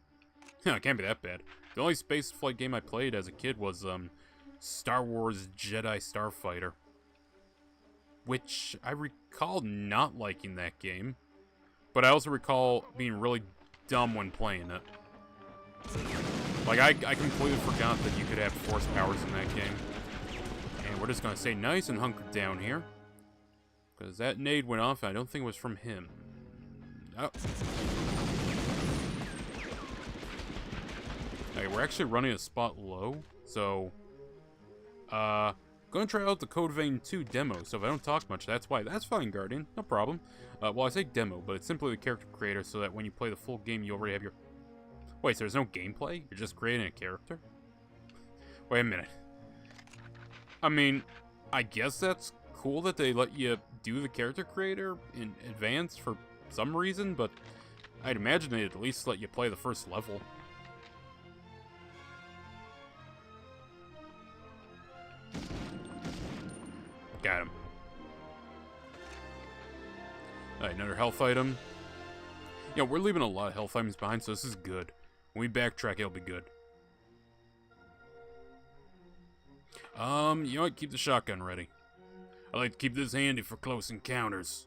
It can't be that bad. The only space flight game I played as a kid was, Star Wars Jedi Starfighter. Which I recall not liking that game. But I also recall being really dumb when playing it. Like, I completely forgot that you could have force powers in that game. And we're just gonna stay nice and hunkered down here. Because that nade went off, and I don't think it was from him. Oh. Okay, we're actually running a spot low, so... gonna try out the Code Vein 2 demo, so if I don't talk much, that's why. That's fine, Guardian, no problem. Well, I say demo, but it's simply the character creator, so that when you play the full game, you already have your... Wait, so there's no gameplay? You're just creating a character? Wait a minute. I mean, I guess that's cool that they let you do the character creator in advance for some reason, but I'd imagine they'd at least let you play the first level. Got him. Alright, another health item. Yeah, we're leaving a lot of health items behind, so this is good. When we backtrack, it'll be good. You know what? Keep the shotgun ready. I like to keep this handy for close encounters.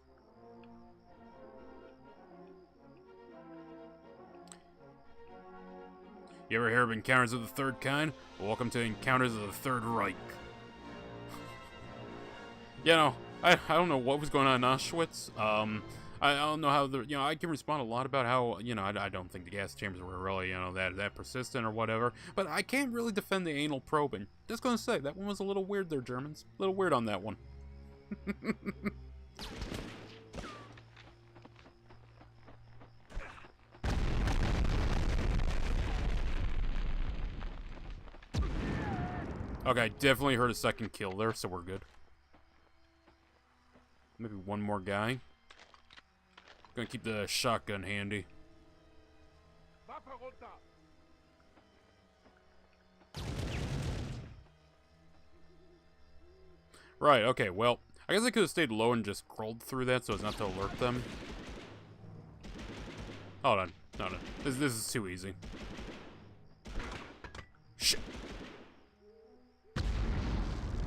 You ever hear of Encounters of the Third Kind? Welcome to Encounters of the Third Reich. You know, I don't know what was going on in Auschwitz. I don't know how the, I can respond a lot about how, I don't think the gas chambers were really, that persistent or whatever. But I can't really defend the anal probing. Just gonna say, that one was a little weird there, Germans. A little weird on that one. Okay, definitely heard a second kill there, so we're good. Maybe one more guy. Gonna keep the shotgun handy. Right, okay, well, I guess I could have stayed low and just crawled through that so as not to alert them. Hold on, no. This is too easy. Shit.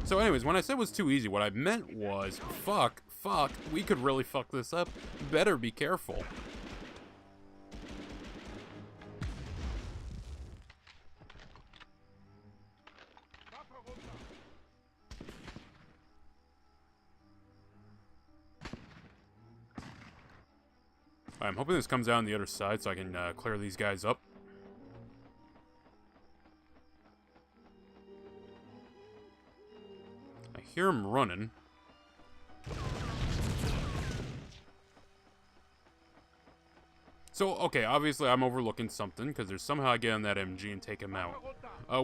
So anyways, when I said it was too easy, what I meant was, fuck, we could really fuck this up. Better be careful. I'm hoping this comes out on the other side so I can clear these guys up. I hear him running. So, okay, obviously I'm overlooking something, because there's somehow I get on that MG and take him out.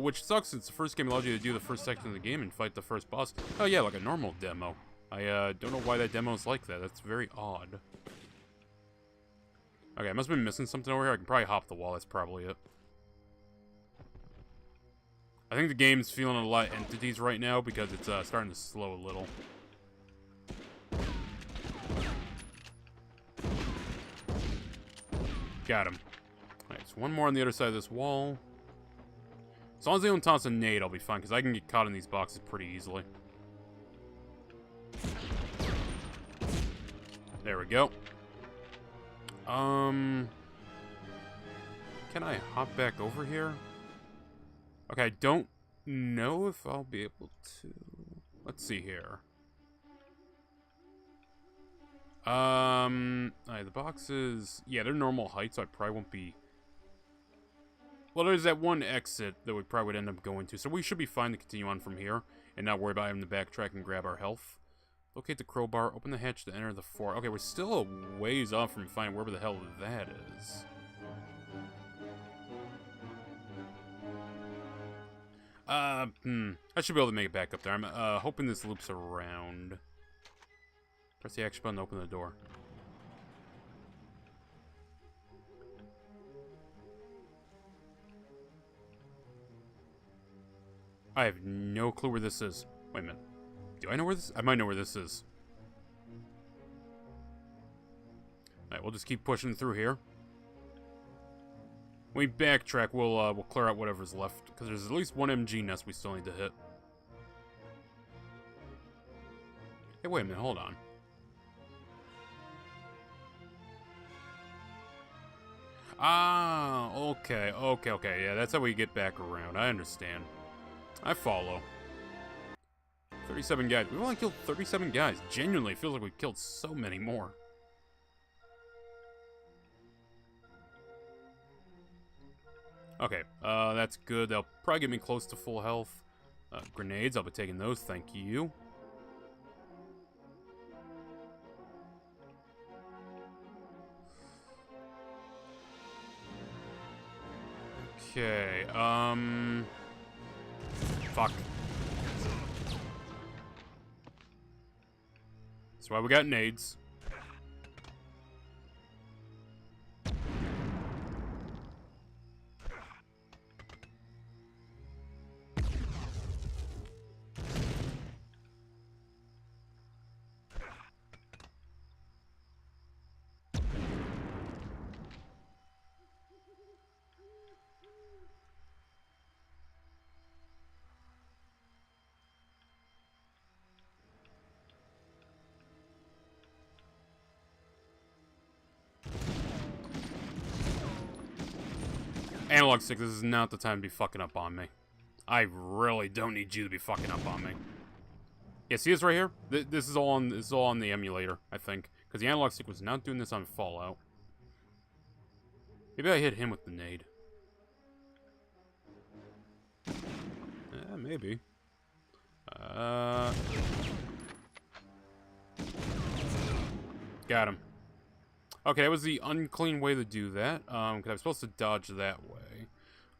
Which sucks, since the first game allowed you to do the first section of the game and fight the first boss. Oh yeah, like a normal demo. I don't know why that demo is like that. That's very odd. Okay, I must have been missing something over here. I can probably hop the wall. That's probably it. I think the game's feeling a lot of entities right now because it's starting to slow a little. Got him. Alright, so one more on the other side of this wall. As long as they don't toss a nade, I'll be fine, because I can get caught in these boxes pretty easily. There we go. Can I hop back over here? Okay, I don't know if I'll be able to. Let's see here. Alright, the boxes, yeah, they're normal height, so I probably won't be. Well, there's that one exit that we probably would end up going to, so we should be fine to continue on from here and not worry about having to backtrack and grab our health. Locate the crowbar, open the hatch to enter the fort. Okay, we're still a ways off from finding wherever the hell that is. I should be able to make it back up there. I'm hoping this loops around. Press the action button to open the door. I have no clue where this is. Wait a minute. Do I know where this is? I might know where this is. Alright, we'll just keep pushing through here. When we backtrack, we'll clear out whatever's left. Because there's at least one MG nest we still need to hit. Hey, wait a minute, hold on. Ah, okay. Yeah, that's how we get back around. I understand. I follow. 37 guys. We've only killed 37 guys. Genuinely, it feels like we've killed so many more. Okay, that's good. They'll probably get me close to full health. Grenades, I'll be taking those, thank you. Okay, fuck. That's why we got nades. Analog Stick, this is not the time to be fucking up on me. I really don't need you to be fucking up on me. Yeah, see this right here? This is all on the emulator, I think. Because the Analog Stick was not doing this on Fallout. Maybe I hit him with the nade. Yeah, maybe. Got him. Okay, that was the unclean way to do that, because I was supposed to dodge that way.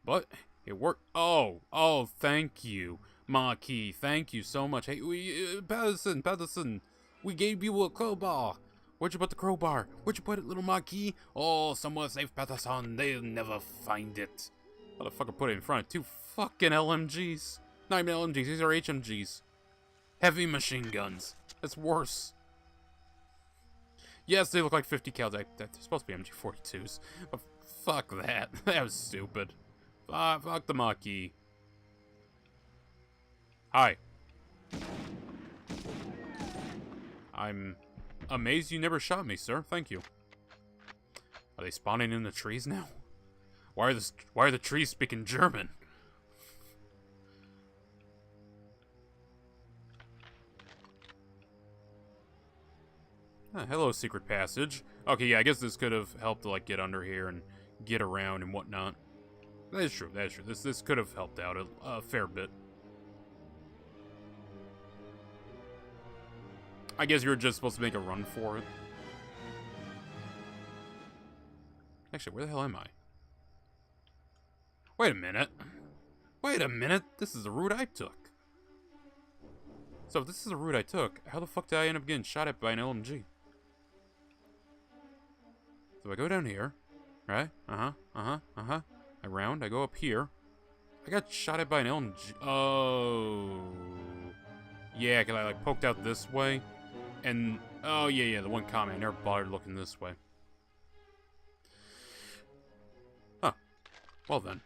But, it worked. Oh, thank you, Marquis. Thank you so much. Hey, Patterson, we gave you a crowbar. Where'd you put the crowbar? Where'd you put it, little Marquis? Oh, somewhere safe, Patterson. They'll never find it. Motherfucker put it in front of 2 fucking LMGs. Not even LMGs, these are HMGs. Heavy machine guns. That's worse. Yes, they look like 50 cal. They're supposed to be MG42s. But fuck that. That was stupid. Fuck the Marquis. Hi. I'm amazed you never shot me, sir. Thank you. Are they spawning in the trees now? Why are the trees speaking German? Hello, secret passage. Okay, yeah, I guess this could have helped to, like, get under here and get around and whatnot. That is true, that is true. This could have helped out a fair bit. I guess you were just supposed to make a run for it. Actually, where the hell am I? Wait a minute. Wait a minute. This is the route I took. So if this is the route I took, how the fuck did I end up getting shot at by an LMG? So I go down here, right? Around, I go up here. I got shot at by an LMG. Oh. Yeah, because I like poked out this way. And, oh yeah, the one comment, I never bothered looking this way. Huh. Well then.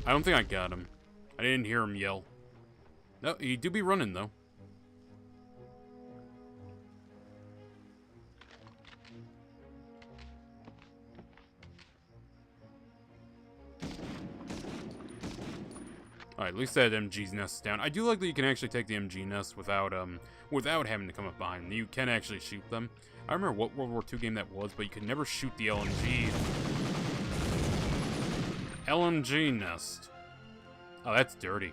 I don't think I got him. I didn't hear him yell. No, he do be running though. Alright, at least that MG's nest is down. I do like that you can actually take the MG nest without having to come up behind them. You can actually shoot them. I don't remember what World War II game that was, but you could never shoot the LMG. LMG nest. Oh, that's dirty.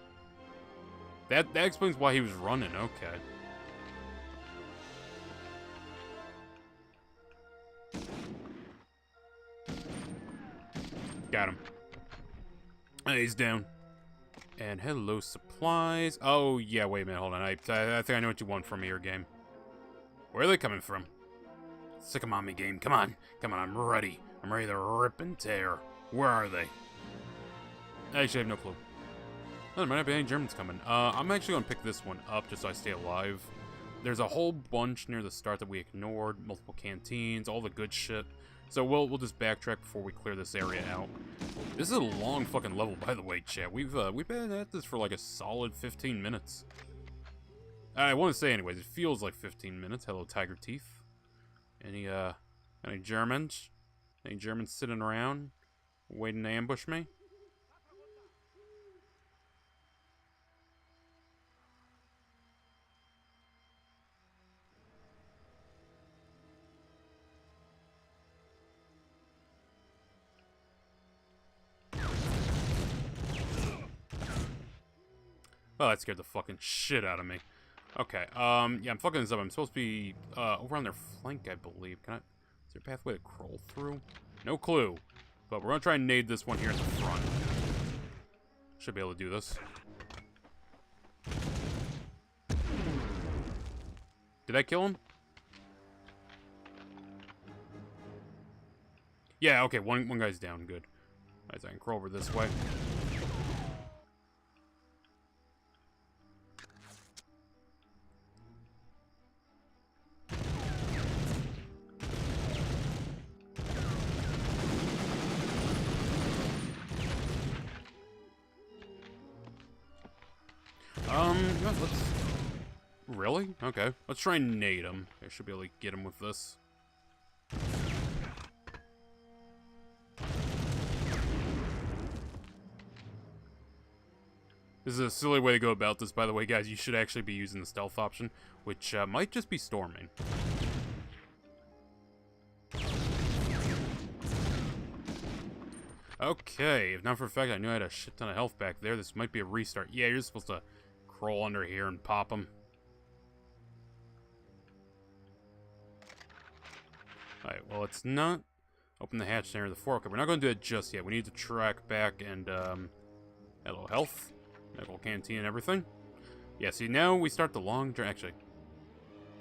That explains why he was running, okay. Got him. He's down. And hello, supplies. Oh, yeah, wait a minute, hold on. I think I know what you want from me here, game. Where are they coming from? Sick 'em on me, game. Come on. Come on, I'm ready. I'm ready to rip and tear. Where are they? I actually have no clue. Oh, there might not be any Germans coming. I'm actually going to pick this one up just so I stay alive. There's a whole bunch near the start that we ignored. Multiple canteens, all the good shit. So we'll just backtrack before we clear this area out. This is a long fucking level, by the way, chat. We've been at this for like a solid 15 minutes. I want to say, anyways, it feels like 15 minutes. Hello, Tiger Teeth. Any Germans? Any Germans sitting around waiting to ambush me? Oh, that scared the fucking shit out of me. Okay, yeah, I'm fucking this up. I'm supposed to be, over on their flank, I believe. Is there a pathway to crawl through? No clue. But we're gonna try and nade this one here in the front. Should be able to do this. Did I kill him? Yeah, okay, one guy's down, good. Alright, so I can crawl over this way. Let's... Really? Okay. Let's try and nade him. I should be able to get him with this. This is a silly way to go about this, by the way, guys. You should actually be using the stealth option, which might just be storming. Okay, if not for a fact I knew I had a shit ton of health back there, this might be a restart. Yeah, you're supposed to crawl under here and pop them. Alright, well, it's not. Open the hatch near the fork. Okay, we're not going to do it just yet. We need to track back and, hello, health. Medical canteen and everything. Yeah, see, now we start the long journey. Actually,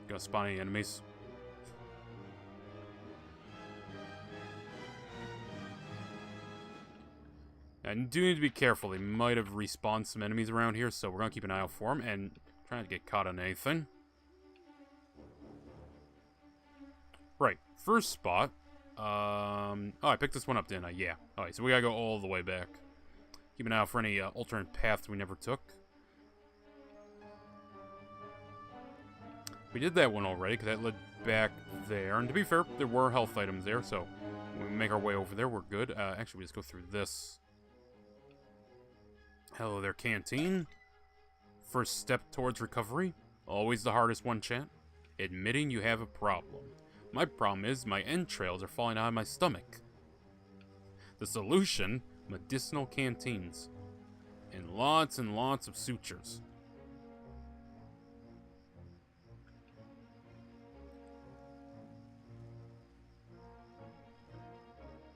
gonna spawn any enemies. And do need to be careful. They might have respawned some enemies around here, so we're gonna keep an eye out for them and try not to get caught on anything. Right, first spot. Oh, I picked this one up, didn't I? Yeah. Alright, so we gotta go all the way back. Keep an eye out for any alternate paths we never took. We did that one already, because that led back there. And to be fair, there were health items there, so when we make our way over there, we're good. Actually, we just go through this. Hello there, canteen. First step towards recovery. Always the hardest one, chat. Admitting you have a problem. My problem is my entrails are falling out of my stomach. The solution? Medicinal canteens. And lots of sutures.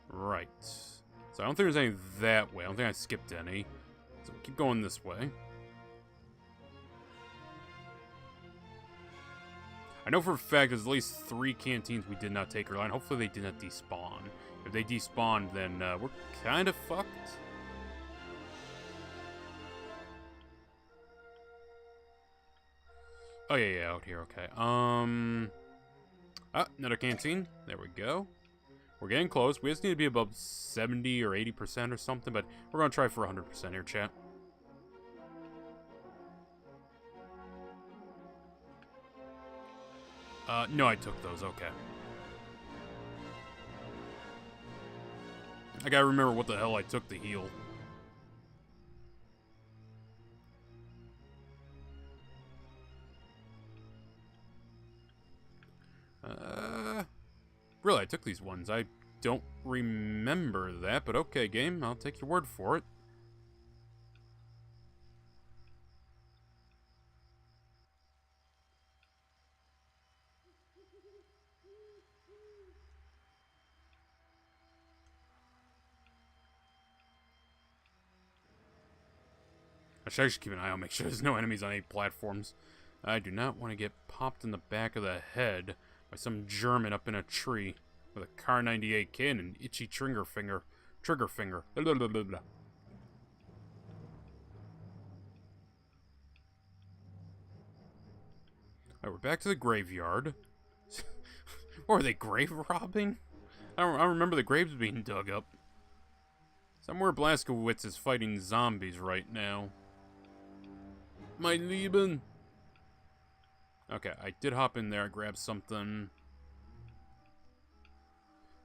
Right. So I don't think there's any that way. I don't think I skipped any. So we'll keep going this way. I know for a fact there's at least 3 canteens we did not take earlier, and hopefully they did not despawn. If they despawned, then we're kind of fucked. Oh, yeah, out here, okay. Another canteen. There we go. We're getting close. We just need to be above 70 or 80% or something, but we're going to try for 100% here, chat. No, I took those, okay. I gotta remember what the hell I took to heal. Really, I took these ones. I don't remember that, but okay, game. I'll take your word for it. I should keep an eye out, make sure there's no enemies on any platforms. I do not want to get popped in the back of the head by some German up in a tree with a Kar 98K and an itchy trigger finger. Blah, blah, blah, blah. Alright, we're back to the graveyard. Or are they grave robbing? I don't remember the graves being dug up. Somewhere Blazkowicz is fighting zombies right now. My Lieben. Okay, I did hop in there, grab something.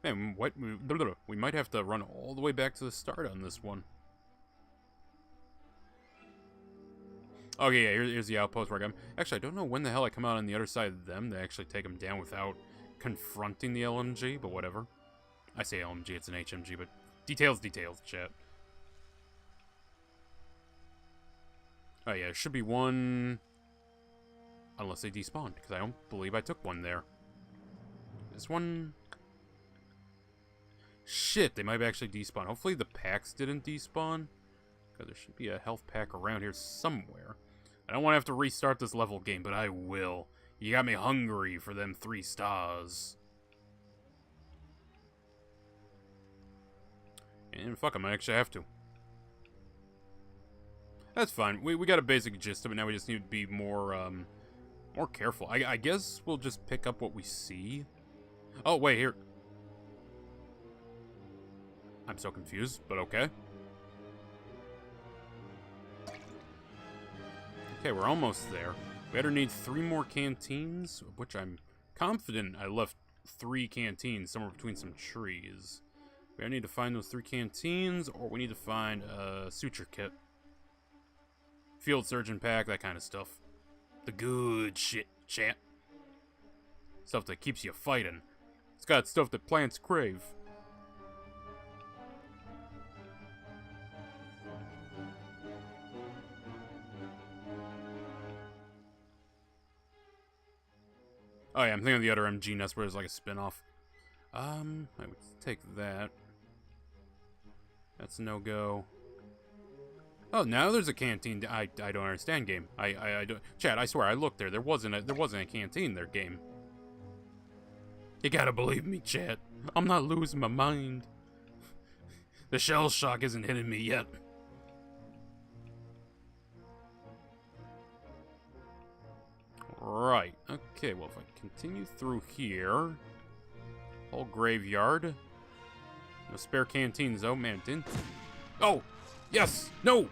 Man, what? We might have to run all the way back to the start on this one. Okay, yeah, here's the outpost where I got him. Actually, I don't know when the hell I come out on the other side of them to actually take them down without confronting the LMG, but whatever. I say LMG, it's an HMG, but details, chat. Oh yeah, there should be one... Unless they despawned, because I don't believe I took one there. This one... Shit, they might have actually despawned. Hopefully the packs didn't despawn, because there should be a health pack around here somewhere. I don't want to have to restart this level game, but I will. You got me hungry for them 3 stars. And fuck, I might actually have to. That's fine. We got a basic gist of it. Now we just need to be more, more careful. I guess we'll just pick up what we see. Oh, wait, here. I'm so confused, but okay. Okay, we're almost there. We better need 3 more canteens, which I'm confident I left 3 canteens somewhere between some trees. We either need to find those 3 canteens, or we need to find a suture kit. Field surgeon pack, that kind of stuff. The good shit, chat. Stuff that keeps you fighting. It's got stuff that plants crave. Oh yeah, I'm thinking of the other MG nest where there's like a spin-off. I would take that. That's no-go. Oh, now there's a canteen. I don't understand, game. I don't. Chad, I swear, I looked there. There wasn't a canteen there, game. You gotta believe me, Chad. I'm not losing my mind. The shell shock isn't hitting me yet. Right. Okay, well, if I continue through here... Whole graveyard. No spare canteens, though. Man, it didn't... Oh! Yes! No!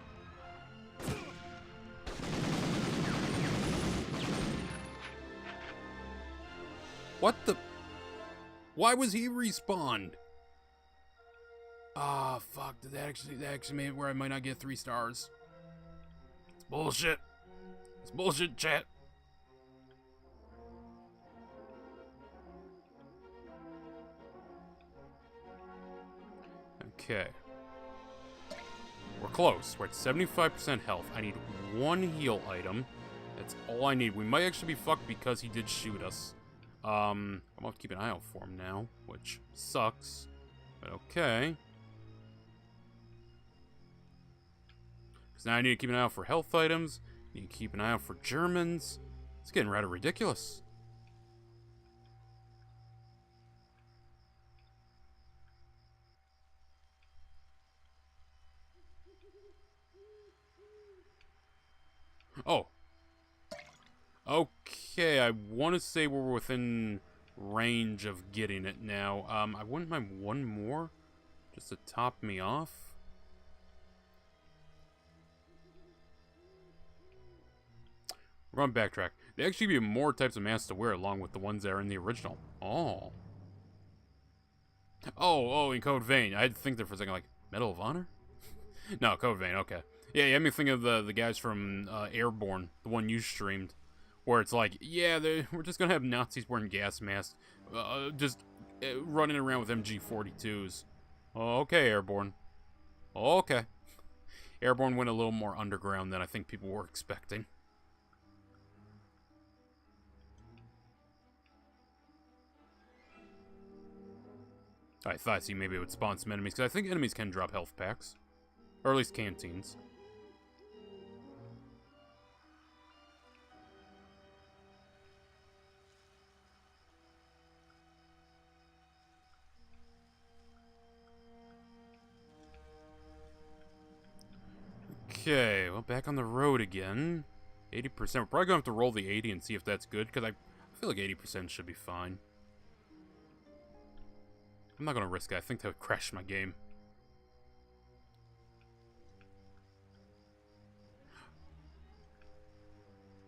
What the... Why was he respawned? Ah, fuck. Did that actually made it where I might not get 3 stars? It's bullshit. It's bullshit, chat. Okay. We're close. We're at 75% health. I need 1 heal item. That's all I need. We might actually be fucked because he did shoot us. I'm gonna have to keep an eye out for him now, which sucks. But okay. Because now I need to keep an eye out for health items. Need to keep an eye out for Germans. It's getting rather ridiculous. Oh. Okay, I want to say we're within range of getting it now. I wouldn't mind 1 more, just to top me off. We're going to backtrack. There actually be more types of masks to wear along with the ones that are in the original. Oh. Oh, in Code Vein. I had to think there for a second, like, Medal of Honor? No, Code Vein, okay. Yeah, you had me think of the guys from Airborne, the one you streamed, where it's like, yeah, we're just gonna have Nazis wearing gas masks. Just running around with MG42s. Okay, Airborne. Okay. Airborne went a little more underground than I think people were expecting. I thought, see, maybe it would spawn some enemies, because I think enemies can drop health packs. Or at least canteens. Okay, well, back on the road again. 80%. We're probably going to have to roll the 80 and see if that's good, because I feel like 80% should be fine. I'm not going to risk it. I think that would crash my game.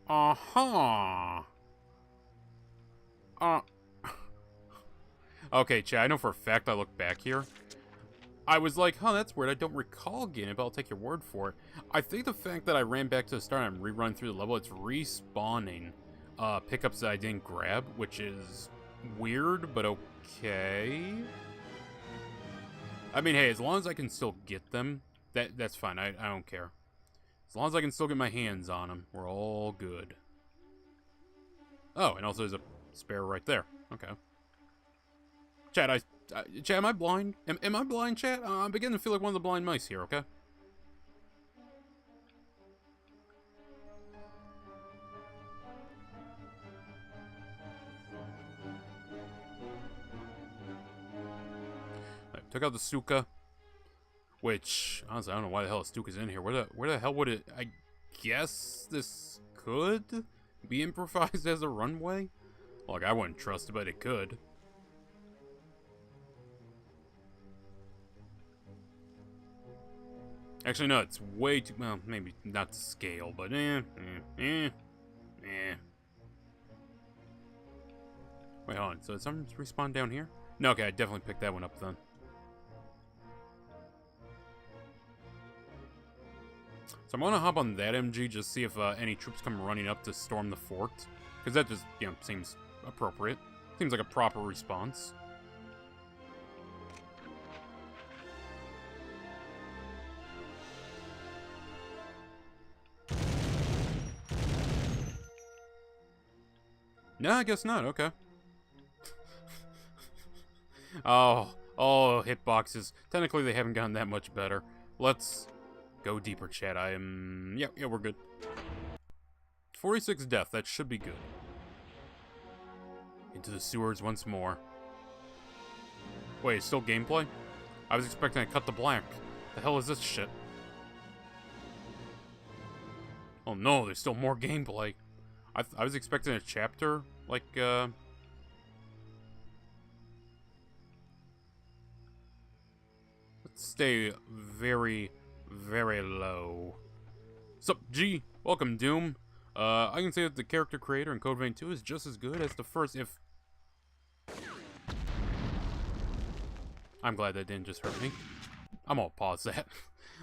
Uh-huh. Okay, chat, I know for a fact I look back here. I was like, huh, that's weird. I don't recall getting it, but I'll take your word for it. I think the fact that I ran back to the start and I'm rerun through the level, it's respawning pickups that I didn't grab, which is weird, but okay. I mean, hey, as long as I can still get them, that's fine. I don't care. As long as I can still get my hands on them, we're all good. Oh, and also there's a spare right there. Okay. Chat, chat, am I blind? Am I blind, chat? I'm beginning to feel like one of the blind mice here, okay? Right, took out the Stuka. Which, honestly, I don't know why the hell a Stuka's in here. Where the hell would it... I guess this could be improvised as a runway? Like, I wouldn't trust it, but it could. Actually, no, it's way too... Well, maybe not to scale, but Wait, hold on. So did someone respawn down here? No, okay, I definitely picked that one up then. So I'm gonna hop on that MG, just see if any troops come running up to storm the fort. Because that just, you know, seems appropriate. Seems like a proper response. No, I guess not. Okay. oh, hitboxes. Technically, they haven't gotten that much better. Let's go deeper, chat. Yeah, we're good. 46 death. That should be good. Into the sewers once more. Wait, it's still gameplay? I was expecting to cut the black. The hell is this shit? Oh no, there's still more gameplay. I was expecting a chapter, like, Let's stay very, very low. Sup, G? Welcome, Doom. I can say that the character creator in Code Vein 2 is just as good as the first, if... I'm glad that didn't just hurt me. I'm gonna pause that.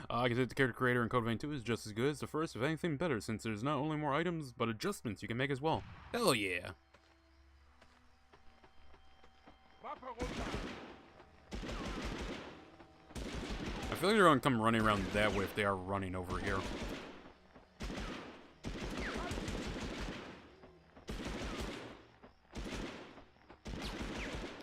I can say that the character creator in Code Vein 2 is just as good as the first, if anything better, since there's not only more items, but adjustments you can make as well. Hell yeah. I feel like they're gonna come running around that way if they are running over here.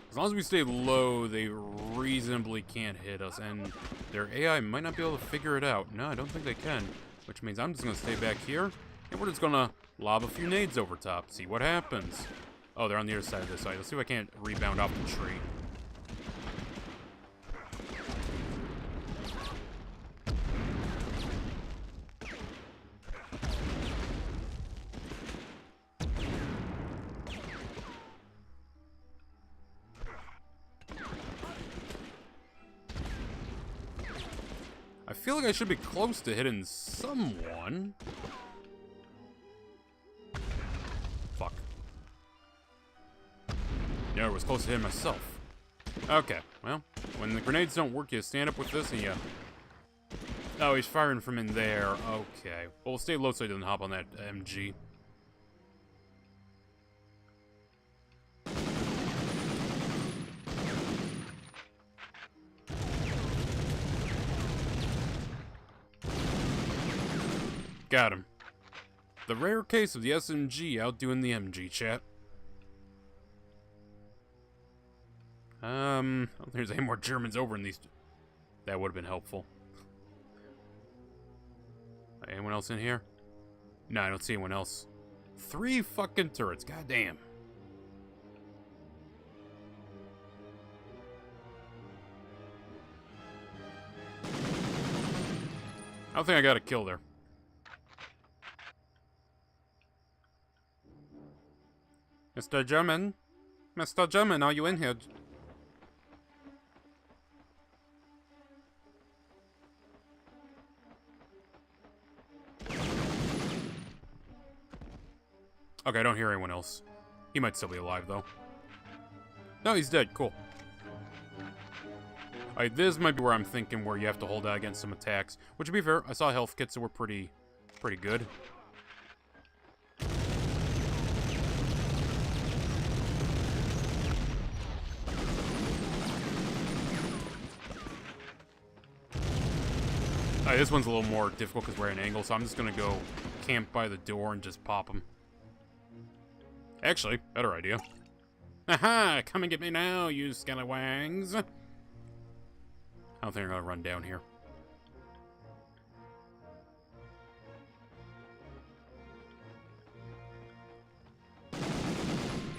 As long as we stay low, they reasonably can't hit us, and their AI might not be able to figure it out. No, I don't think they can, which means I'm just going to stay back here, and we're just going to lob a few nades over top, see what happens. Oh, they're on the other side of this side. Let's see if I can't rebound off the tree. I feel like I should be close to hitting someone. Fuck. No, I was close to hitting myself. Okay, well, when the grenades don't work, you stand up with this and you... Oh, he's firing from in there. Okay. Well, we'll stay low so he doesn't hop on that MG. Got him. The rare case of the SMG outdoing the MG, chat. I don't think there's any more Germans over in these... That would have been helpful. Anyone else in here? No, I don't see anyone else. 3 fucking turrets, goddamn. I don't think I got a kill there. Mr. German? Mr. German, are you in here? Okay, I don't hear anyone else. He might still be alive, though. No, he's dead. Cool. Alright, this might be where I'm thinking where you have to hold out against some attacks. Which, to be fair, I saw health kits that were pretty good. Alright, this one's a little more difficult because we're at an angle, so I'm just gonna go camp by the door and just pop them. Actually, better idea. Aha! Come and get me now, you scallywags! I don't think I'm gonna run down here.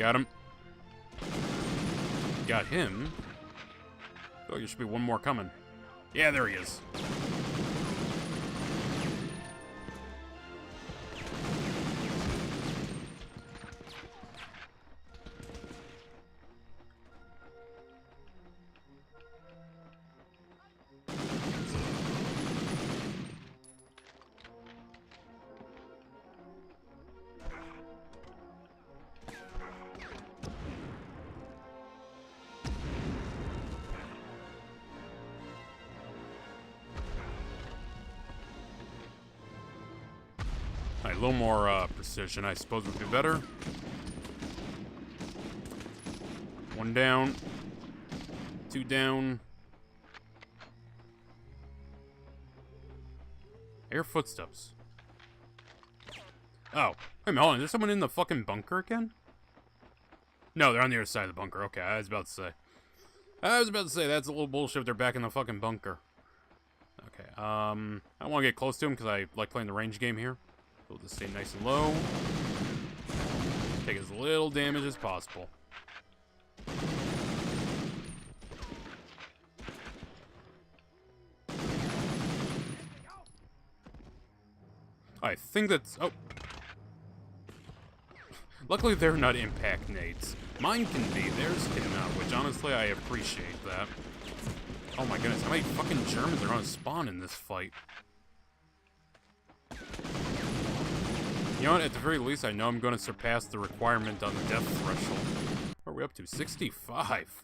Got him. Got him. Oh, there should be one more coming. Yeah, there he is. A little more precision, I suppose, would be better. One down. 2 down. Air footsteps. Oh. Wait a minute, hold on. Is there someone in the fucking bunker again? No, they're on the other side of the bunker. Okay, I was about to say. That's a little bullshit if they're back in the fucking bunker. Okay, I don't want to get close to him because I like playing the range game here. We'll just stay nice and low. Take as little damage as possible. I think that's... Oh. Luckily, they're not impact nades. Mine can be. Theirs cannot, which honestly, I appreciate that. Oh my goodness, how many fucking Germans are going to spawn in this fight? You know what, at the very least, I know I'm going to surpass the requirement on the death threshold. What are we up to? 65.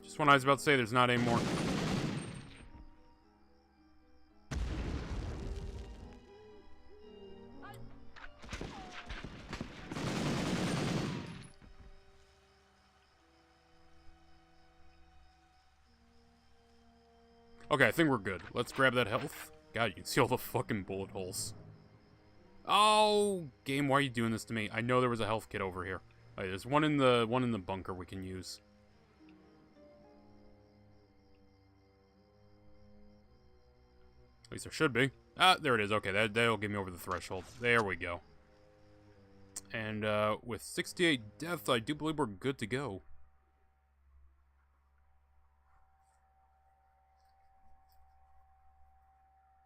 Just when I was about to say there's not any more. Okay, I think we're good. Let's grab that health. God, you can see all the fucking bullet holes. Oh, game, why are you doing this to me? I know there was a health kit over here. Right, there's one in the bunker we can use. At least there should be. Ah, there it is. Okay, that'll get me over the threshold. There we go. And with 68 deaths, I do believe we're good to go.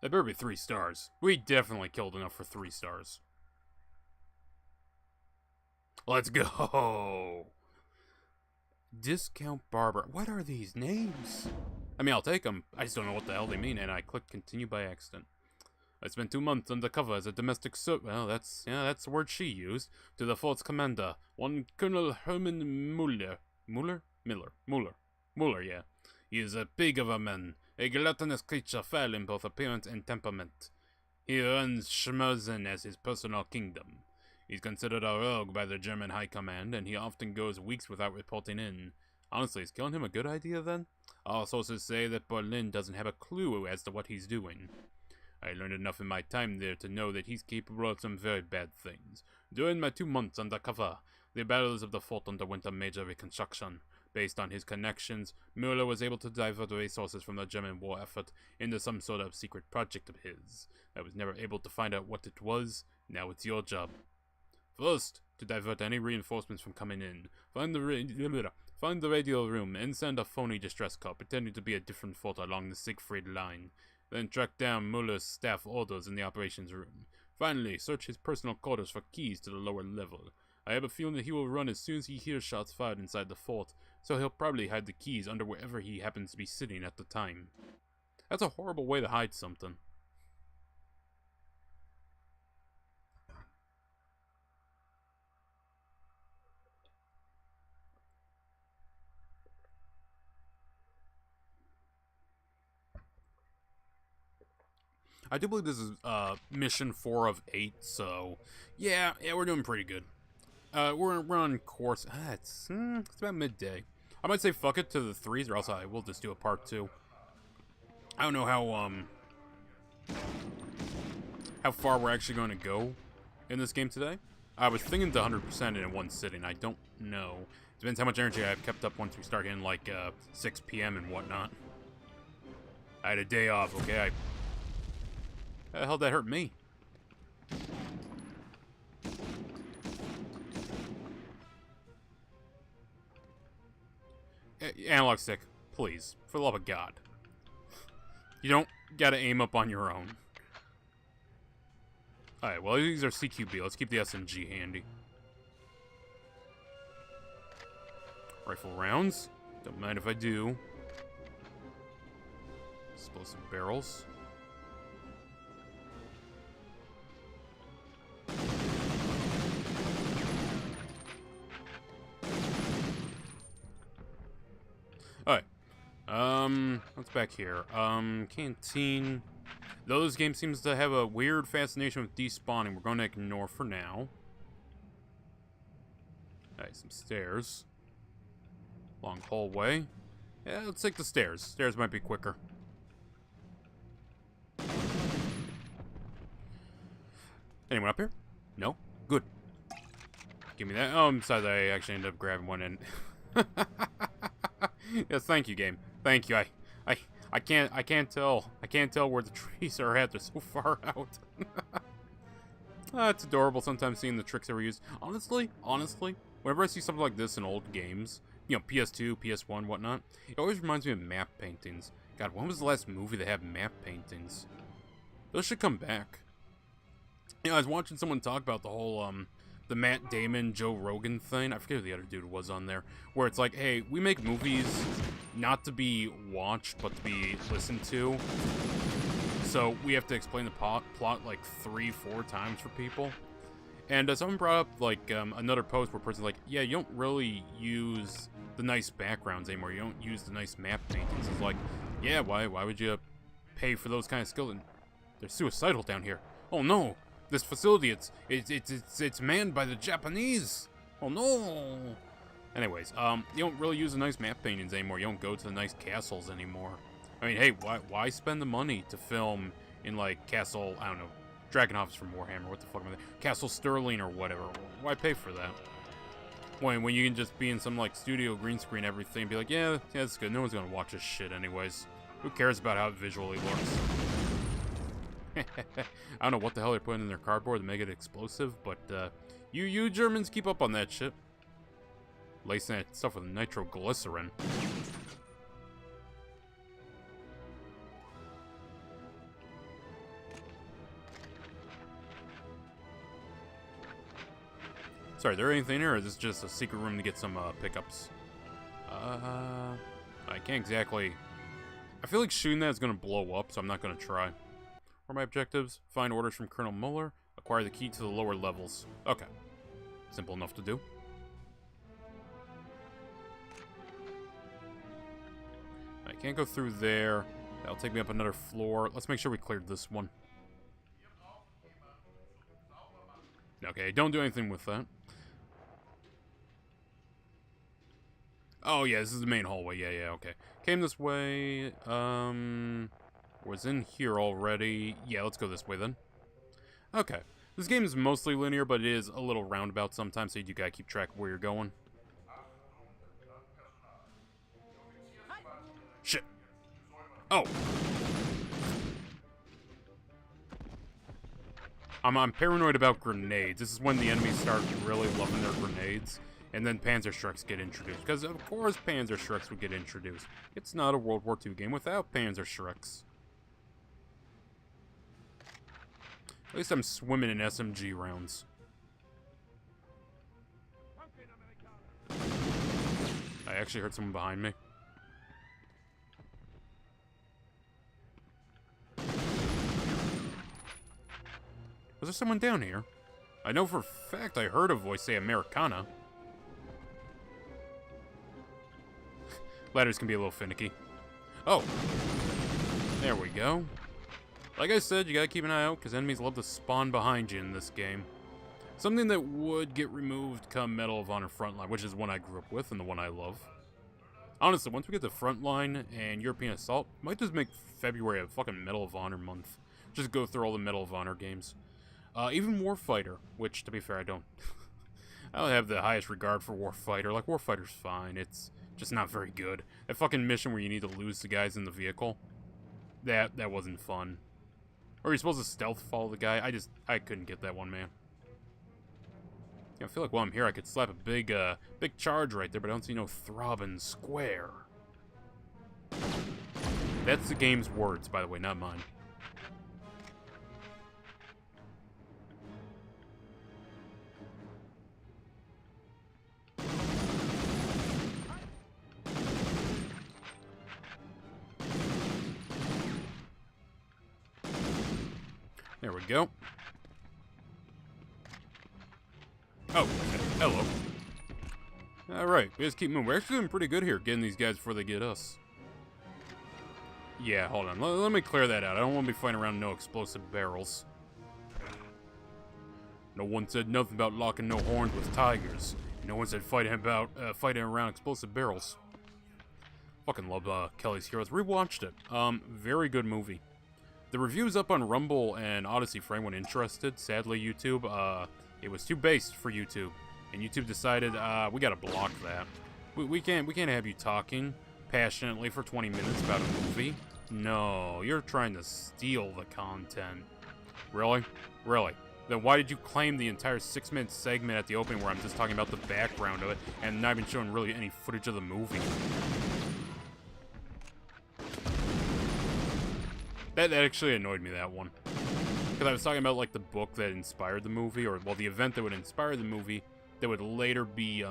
That better be 3 stars. We definitely killed enough for 3 stars. Let's go! Discount Barber. What are these names? I mean, I'll take them. I just don't know what the hell they mean, and I clicked continue by accident. I spent 2 months undercover as a domestic well, that's the word she used. To the fort's commander, one Colonel Herman Muller. Muller, yeah. He is a pig of a man. A gluttonous creature, foul in both appearance and temperament. He runs Schmerzen as his personal kingdom. He's considered a rogue by the German High Command, and he often goes weeks without reporting in. Honestly, is killing him a good idea then? All sources say that Berlin doesn't have a clue as to what he's doing. I learned enough in my time there to know that he's capable of some very bad things. During my 2 months undercover, the battles of the fort underwent a major reconstruction. Based on his connections, Mueller was able to divert resources from the German war effort into some sort of secret project of his. I was never able to find out what it was. Now it's your job. First, to divert any reinforcements from coming in, find the radio room and send a phony distress call pretending to be a different fort along the Siegfried line. Then track down Mueller's staff orders in the operations room. Finally, search his personal quarters for keys to the lower level. I have a feeling that he will run as soon as he hears shots fired inside the fort, so he'll probably hide the keys under wherever he happens to be sitting at the time. That's a horrible way to hide something. I do believe this is mission 4 of 8, so yeah, we're doing pretty good. We're on course. It's about midday. I might say fuck it to the 3s, or else I will just do a part 2. I don't know how far we're actually going to go in this game today. I was thinking to 100% in one sitting. I don't know. Depends how much energy I've kept up once we start getting like 6 p.m. and whatnot. I had a day off. Okay, how the hell did that hurt me? Analog stick, please. For the love of God. You don't gotta aim up on your own. Alright, well, these are CQB. Let's keep the SMG handy. Rifle rounds. Don't mind if I do. Explosive barrels. Alright. What's back here? Canteen. Though this game seems to have a weird fascination with despawning, we're going to ignore for now. Alright, some stairs. Long hallway. Yeah, let's take the stairs. Stairs might be quicker. Anyone up here? No? Good. Give me that. Oh, besides, I actually ended up grabbing one and... Yes, thank you, game. Thank you. I can't tell where the trees are at. They're so far out. It's adorable sometimes seeing the tricks that were used. Honestly, whenever I see something like this in old games, you know, PS2, PS1, whatnot, it always reminds me of map paintings. God, when was the last movie that had map paintings? Those should come back. You know, I was watching someone talk about the whole, the Matt Damon, Joe Rogan thing. I forget who the other dude was on there. Where it's like, hey, we make movies not to be watched, but to be listened to. So we have to explain the plot like 3-4 times for people. And someone brought up, like, another post where a person's like, yeah, you don't really use the nice backgrounds anymore. You don't use the nice map paintings. It's like, yeah, why would you pay for those kind of skills? And they're suicidal down here. Oh, no. This facility, it's manned by the Japanese. Oh no. Anyways, you don't really use the nice map paintings anymore. You don't go to the nice castles anymore. I mean, hey, why spend the money to film in like Castle, I don't know, Dragon Office from Warhammer? What the fuck am I? Castle Sterling or whatever. Why pay for that? When you can just be in some like studio green screen everything, and be like, yeah, it's good. No one's gonna watch this shit anyways. Who cares about how it visually looks? I don't know what the hell they're putting in their cardboard to make it explosive, but you Germans keep up on that shit. Lacing that stuff with nitroglycerin. Sorry, is there anything here, or is this just a secret room to get some pickups? I can't exactly... I feel like shooting that is going to blow up, so I'm not going to try. What are my objectives? Find orders from Colonel Mueller. Acquire the key to the lower levels. Okay. Simple enough to do. I can't go through there. That'll take me up another floor. Let's make sure we cleared this one. Okay, don't do anything with that. Oh, yeah, this is the main hallway. Yeah, okay. Came this way, was in here already. Yeah, let's go this way then. Okay. This game is mostly linear, but it is a little roundabout sometimes, so you gotta keep track of where you're going. Shit. Oh. I'm paranoid about grenades. This is when the enemies start really loving their grenades. And then Panzerschrecks get introduced. Because, of course, Panzerschrecks would get introduced. It's not a World War II game without Panzerschrecks. At least I'm swimming in SMG rounds. I actually heard someone behind me. Was there someone down here? I know for a fact I heard a voice say Americana. Ladders can be a little finicky. Oh! There we go. Like I said, you gotta keep an eye out, because enemies love to spawn behind you in this game. Something that would get removed come Medal of Honor Frontline, which is one I grew up with and the one I love. Honestly, once we get to Frontline and European Assault, might just make February a fucking Medal of Honor month. Just go through all the Medal of Honor games. Even Warfighter, which, to be fair, I don't have the highest regard for Warfighter. Like, Warfighter's fine, it's just not very good. That fucking mission where you need to lose the guys in the vehicle, that wasn't fun. Or you're supposed to stealth follow the guy, I couldn't get that one, man. Yeah, I feel like while I'm here, I could slap a big charge right there, but I don't see no throbbing square. That's the game's words, by the way, not mine. There we go. Oh, hello. Alright, we just keep moving. We're actually doing pretty good here, getting these guys before they get us. Yeah, hold on. Let me clear that out. I don't want to be fighting around no explosive barrels. No one said nothing about locking no horns with tigers. No one said fighting around explosive barrels. Fucking love Kelly's Heroes. Rewatched it. Very good movie. The review's up on Rumble and Odyssey for anyone interested. Sadly, YouTube, it was too based for YouTube, and YouTube decided we gotta block that. We can't have you talking passionately for 20 minutes about a movie. No, you're trying to steal the content. Really? Really? Then why did you claim the entire 6-minute segment at the opening where I'm just talking about the background of it and not even showing really any footage of the movie? That actually annoyed me, that one. Because I was talking about, like, the book that inspired the movie, or, well, the event that would inspire the movie, that would later be,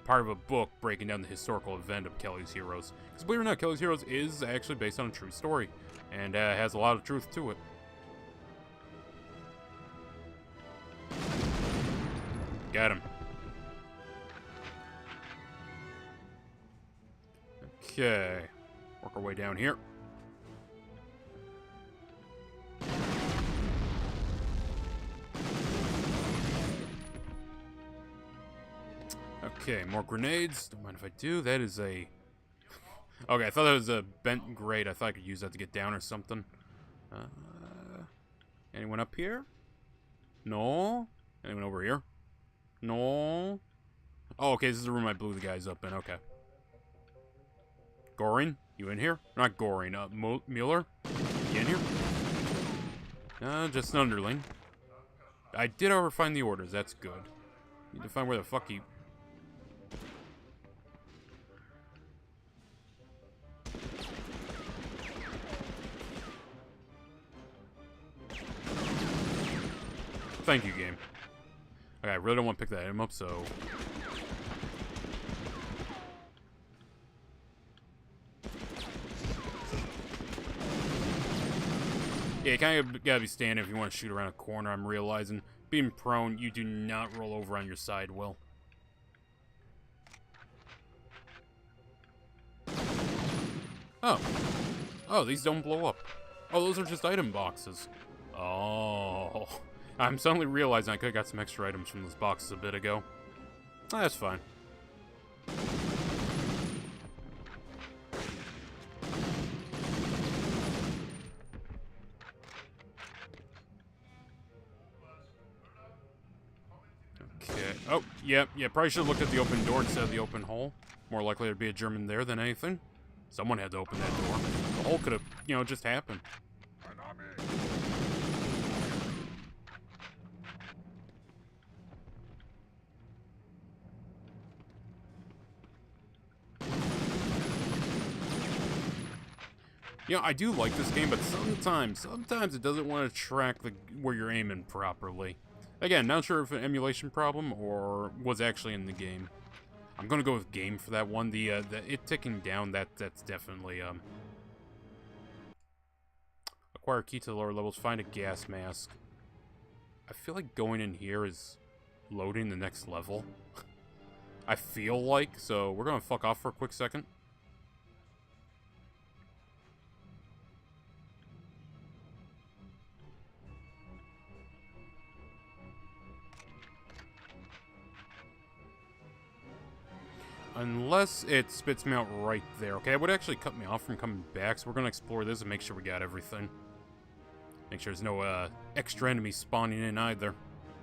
part of a book breaking down the historical event of Kelly's Heroes. Because believe it or not, Kelly's Heroes is actually based on a true story, and has a lot of truth to it. Got him. Okay. Work our way down here. Okay, more grenades. Don't mind if I do. That is a... Okay, I thought that was a bent grate. I thought I could use that to get down or something. Anyone up here? No? Anyone over here? No? Oh, okay, this is the room I blew the guys up in. Okay. Goring? You in here? Not Goring. Mueller? You in here? Just an underling. I did however find the orders. That's good. Need to find where the fuck he... Thank you, game. Okay, I really don't want to pick that item up, so... Yeah, you kind of gotta be standing if you want to shoot around a corner, I'm realizing. Being prone, you do not roll over on your side well. Oh. Oh, these don't blow up. Oh, those are just item boxes. Oh. I'm suddenly realizing I could have got some extra items from those boxes a bit ago. That's fine. Okay. Oh, yeah, probably should have looked at the open door instead of the open hole. More likely there'd be a German there than anything. Someone had to open that door. The hole could have, just happened. I do like this game, but sometimes it doesn't want to track where you're aiming properly. Again, not sure if an emulation problem or was actually in the game. I'm gonna go with game for that one. The it ticking down, that's definitely acquire key to the lower levels, find a gas mask. I feel like going in here is loading the next level. I feel like, so we're gonna fuck off for a quick second. Unless it spits me out right there. Okay, it would actually cut me off from coming back, so we're going to explore this and make sure we got everything. Make sure there's no extra enemies spawning in either.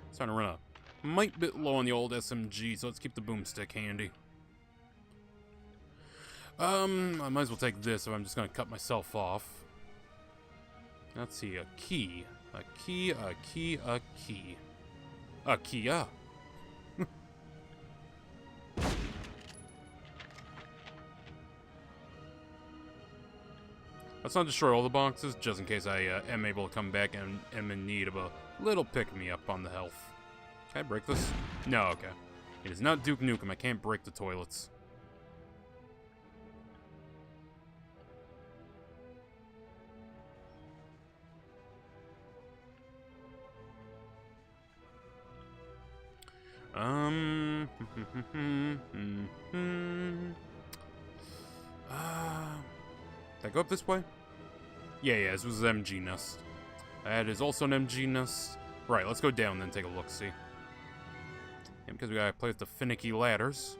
It's starting to run a mite bit low on the old SMG, so let's keep the boomstick handy. I might as well take this if I'm just going to cut myself off. Let's see, a key. A key, a key, a key. A key, yeah. Let's not destroy all the boxes, just in case I am able to come back and am in need of a little pick-me-up on the health. Can I break this? No, okay. It is not Duke Nukem, I can't break the toilets. Did I go up this way? Yeah, this was an MG nest. That is also an MG nest. Right, let's go down then take a look-see. Yeah, because we gotta play with the finicky ladders.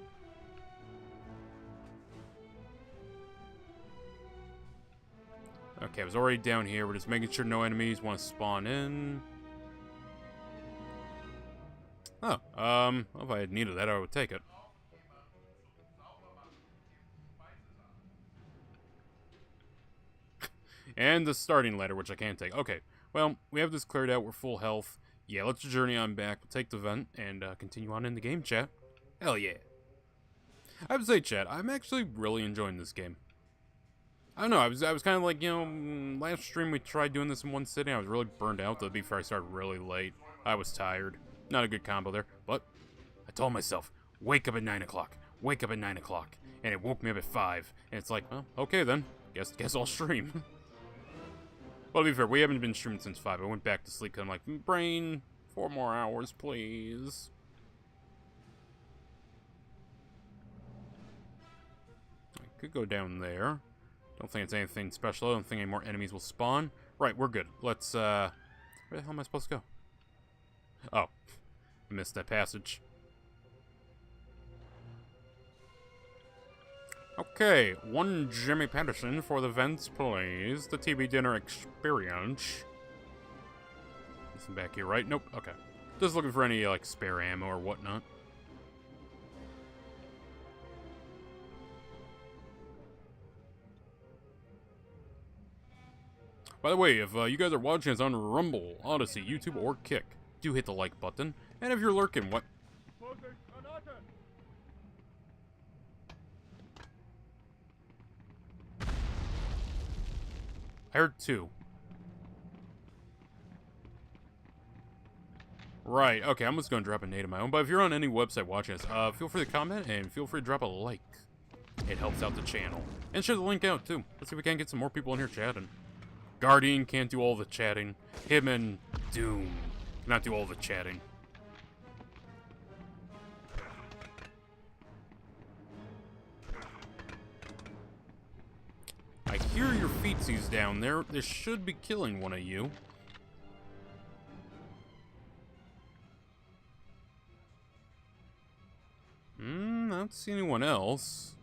Okay, I was already down here. We're just making sure no enemies want to spawn in. Oh, well, if I had needed that, I would take it. And the starting ladder, which I can't take. Okay, well, we have this cleared out. We're full health. Yeah, let's journey on back. We'll take the vent and continue on in the game, chat. Hell yeah. I have to say, chat, I'm actually really enjoying this game. I don't know, I was kind of like, last stream we tried doing this in one sitting. I was really burned out. To be fair, I started really late. I was tired. Not a good combo there. But I told myself, wake up at 9 o'clock. Wake up at 9 o'clock. And it woke me up at 5. And it's like, well, okay then. Guess I'll stream. Well, to be fair, we haven't been streaming since 5. I went back to sleep because I'm like, brain, 4 more hours, please. I could go down there. Don't think it's anything special. I don't think any more enemies will spawn. Right, we're good. Let's, where the hell am I supposed to go? Oh, I missed that passage. Okay, one Jimmy Patterson for the vents, please. The TV dinner experience. Listen back here, right? Nope, okay. Just looking for any, like, spare ammo or whatnot. By the way, if you guys are watching us on Rumble, Odyssey, YouTube, or Kick, do hit the like button. And if you're lurking, what? I heard 2. Right, okay, I'm just gonna drop a nade of my own, but if you're on any website watching us, feel free to comment and feel free to drop a like. It helps out the channel. And share the link out, too. Let's see if we can get some more people in here chatting. Guardian can't do all the chatting. Him and Doom cannot do all the chatting. I hear your feetsies down there. This should be killing one of you. don't see anyone else.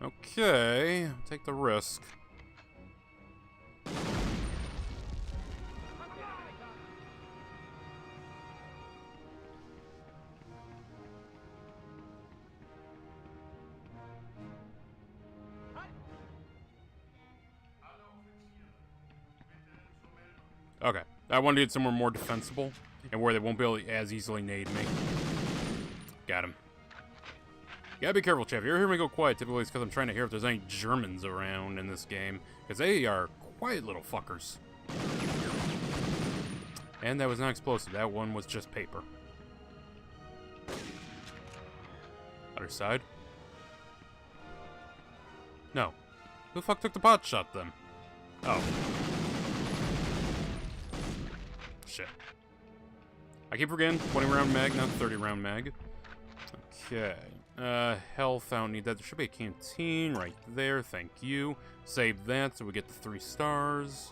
Okay, take the risk. Okay, I wanted to get somewhere more defensible, and where they won't be able to as easily nade me. Got him. Gotta be careful, chat. If you ever hear me go quiet, typically it's because I'm trying to hear if there's any Germans around in this game, because they are quiet little fuckers. And that was not explosive. That one was just paper. Other side. No. Who the fuck took the pot shot then? Oh. Shit. I keep forgetting 20 round mag, not 30 round mag. Okay. Health, I don't need that. There should be a canteen right there. Thank you. Save that so we get the 3 stars.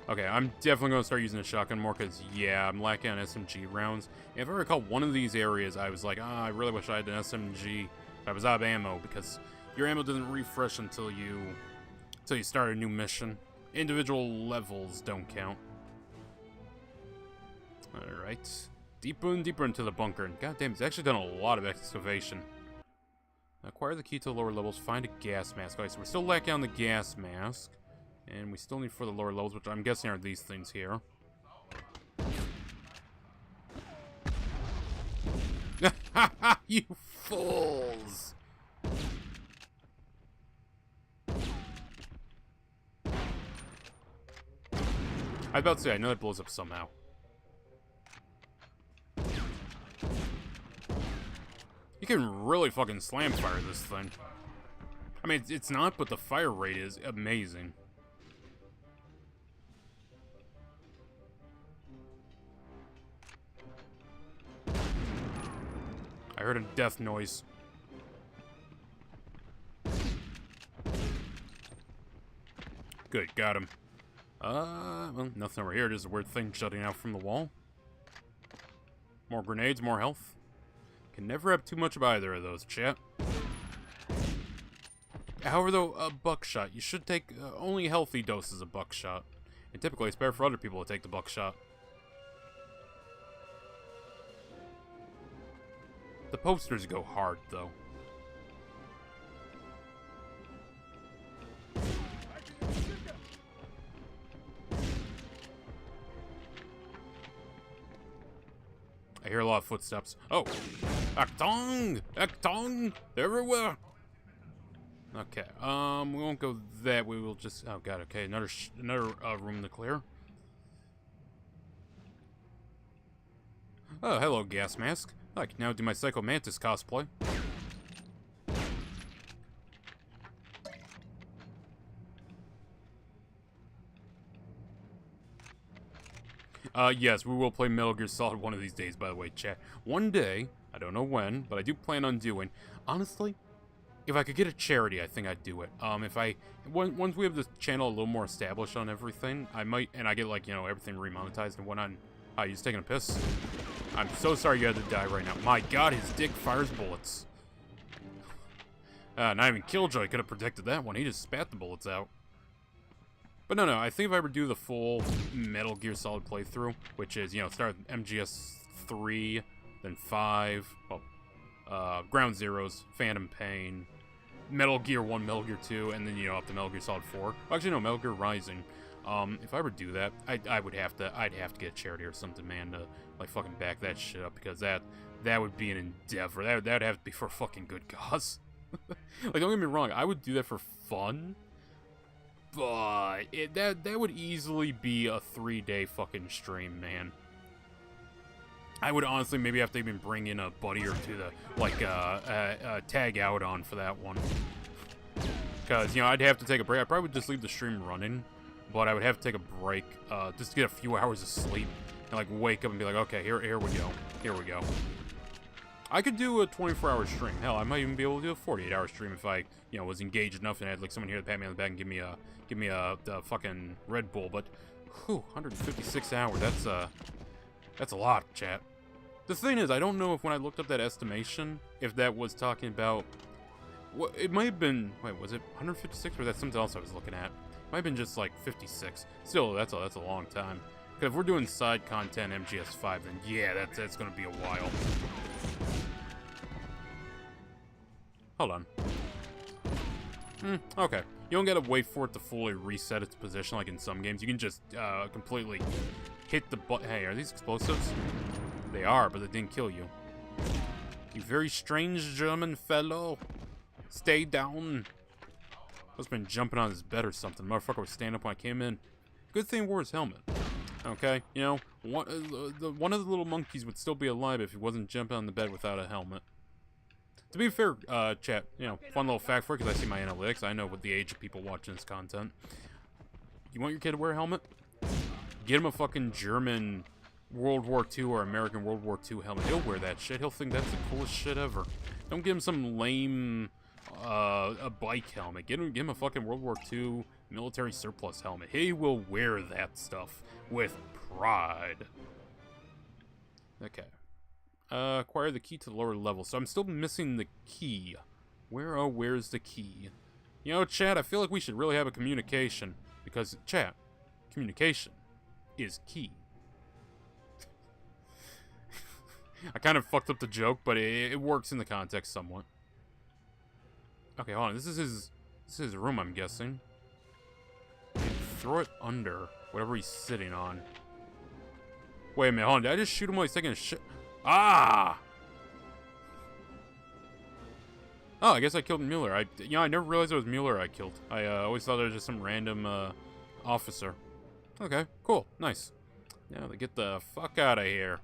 Okay, I'm definitely going to start using the shotgun more because, yeah, I'm lacking on SMG rounds. And if I recall, one of these areas I was like, I really wish I had an SMG. I was out of ammo because your ammo doesn't refresh until you start a new mission. Individual levels don't count. Alright. Deeper and deeper into the bunker. And goddamn, it's actually done a lot of excavation. Acquire the key to the lower levels. Find a gas mask. Okay, so we're still lacking on the gas mask. And we still need for the lower levels, which I'm guessing are these things here. You fools! I was about to say, I know that blows up somehow. You can really fucking slam fire this thing. I mean, it's not, but the fire rate is amazing. I heard a death noise. Good, got him. Well, nothing over here. There's a weird thing jutting out from the wall. More grenades, more health. Can never have too much of either of those, chat. However, though, buckshot. You should take only healthy doses of buckshot. And typically, it's better for other people to take the buckshot. The posters go hard, though. I hear a lot of footsteps. Oh! Actong! Actong! Everywhere! Okay, we won't go that way. We'll just... Oh, God, okay. Another room to clear. Oh, hello, gas mask. I can now do my Psycho Mantis cosplay. Yes, we will play Metal Gear Solid one of these days, by the way, chat. One day, I don't know when, but I do plan on doing. Honestly, if I could get a charity, I think I'd do it. Once we have this channel a little more established on everything, I might, and I get, like, you know, everything remonetized and whatnot. Oh, you just taking a piss? I'm so sorry you had to die right now. My God, his dick fires bullets. Not even Killjoy could have protected that one. He just spat the bullets out. But no, I think if I ever do the full Metal Gear Solid playthrough, which is, you know, start with MGS 3, then 5, well, Ground Zeroes, Phantom Pain, Metal Gear 1, Metal Gear 2, and then, you know, up to Metal Gear Solid 4. Actually, no, Metal Gear Rising. If I ever do that, I'd have to get a charity or something, man, to, like, fucking back that shit up, because that would be an endeavor. That'd have to be for a fucking good cause. Like, don't get me wrong, I would do that for fun, but that would easily be a 3-day fucking stream, man. I would honestly maybe have to even bring in a buddy or two to, like, tag out on for that one. Because, you know, I'd have to take a break. I probably would just leave the stream running, but I would have to take a break, just to get a few hours of sleep, and, like, wake up and be like, okay, here we go. Here we go. I could do a 24-hour stream. Hell, I might even be able to do a 48-hour stream if I, you know, was engaged enough and I had, like, someone here to pat me on the back and give me a fucking Red Bull. But, whew, 156 hours. That's a lot, chat. The thing is, I don't know if when I looked up that estimation, if that was talking about... Well, it might have been... Wait, was it 156 or was that something else I was looking at? It might have been just like 56. Still, that's a long time. Because if we're doing side content MGS5, then yeah, that's going to be a while. Hold on. Okay. You don't gotta wait for it to fully reset its position like in some games. You can just completely hit the button. Hey, are these explosives? They are, but they didn't kill you. You very strange German fellow. Stay down. Must have been jumping on his bed or something. Motherfucker was standing up when I came in. Good thing he wore his helmet. Okay, you know, one of the little monkeys would still be alive if he wasn't jumping on the bed without a helmet. To be fair, chat, you know, fun little fact for it, because I see my analytics. I know what the age of people watching this content. You want your kid to wear a helmet? Get him a fucking German World War II or American World War II helmet. He'll wear that shit. He'll think that's the coolest shit ever. Don't give him some lame, a bike helmet. Get him a fucking World War II military surplus helmet. He will wear that stuff with pride. Okay. Acquire the key to the lower level. So I'm still missing the key. Where's the key? You know, chat, I feel like we should really have a communication. Because, chat, communication is key. I kind of fucked up the joke, but it works in the context somewhat. Okay, hold on. This is his room, I'm guessing. Throw it under whatever he's sitting on. Wait a minute, hold on. Did I just shoot him while he's taking a shit? Ah! Oh, I guess I killed Mueller. I never realized it was Mueller I killed. I always thought it was just some random officer. Okay, cool, nice. Now to get the fuck out of here.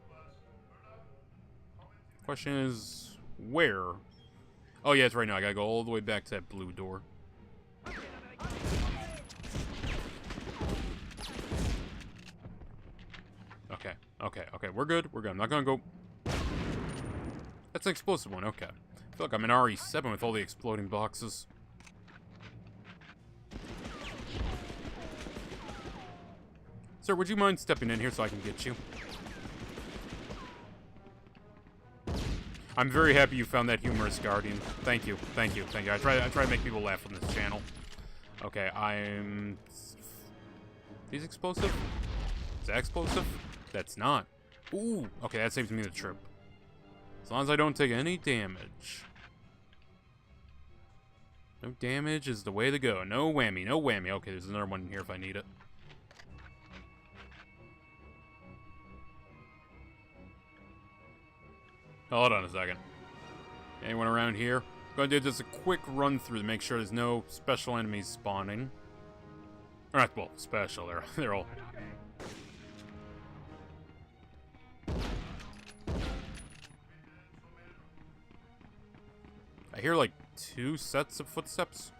Question is, where? Oh yeah, it's right now. I gotta go all the way back to that blue door. Okay, we're good. I'm not gonna go... That's an explosive one, okay. I feel like I'm in RE7 with all the exploding boxes. Sir, would you mind stepping in here so I can get you? I'm very happy you found that humorous Guardian. Thank you. I try to make people laugh on this channel. Okay, I'm... These explosive? Is that explosive? That's not. Ooh, okay, that saves me the trip. As long as I don't take any damage. No damage is the way to go. No whammy. Okay, there's another one in here if I need it. Hold on a second. Anyone around here? I'm gonna do just a quick run through to make sure there's no special enemies spawning. Alright, well, special. They're all... I hear like 2 sets of footsteps.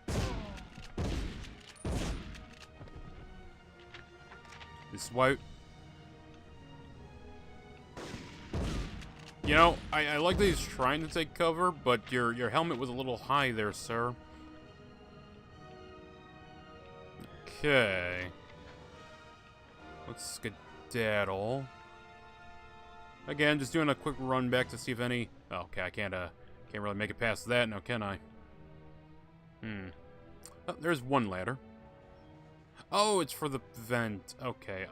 This is why... You know, I like that he's trying to take cover, but your helmet was a little high there, sir. Okay. Let's skedaddle. Again, just doing a quick run back to see if any... Oh, okay, I can't really make it past that now, can I? Oh, there's one ladder. Oh, it's for the vent. Okay,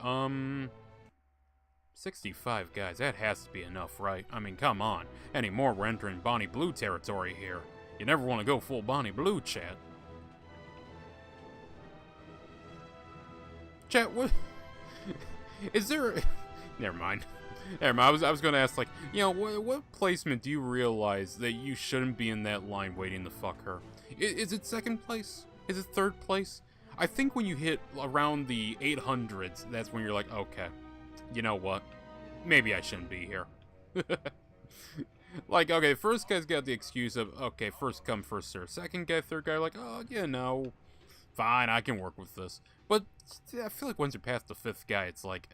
65 guys, that has to be enough, right? I mean, come on. Any more, we're entering Bonnie Blue territory here. You never want to go full Bonnie Blue, chat. Chat, what? Is there... Never mind. I was going to ask, like, you know, what placement do you realize that you shouldn't be in that line waiting to fuck her? Is it second place? Is it third place? I think when you hit around the 800s, that's when you're like, okay, you know what? Maybe I shouldn't be here. Like, okay, first guy's got the excuse of, okay, first come, first serve. Second guy, third guy, like, oh, you know, fine, I can work with this. But I feel like once you're past the 5th guy, it's like,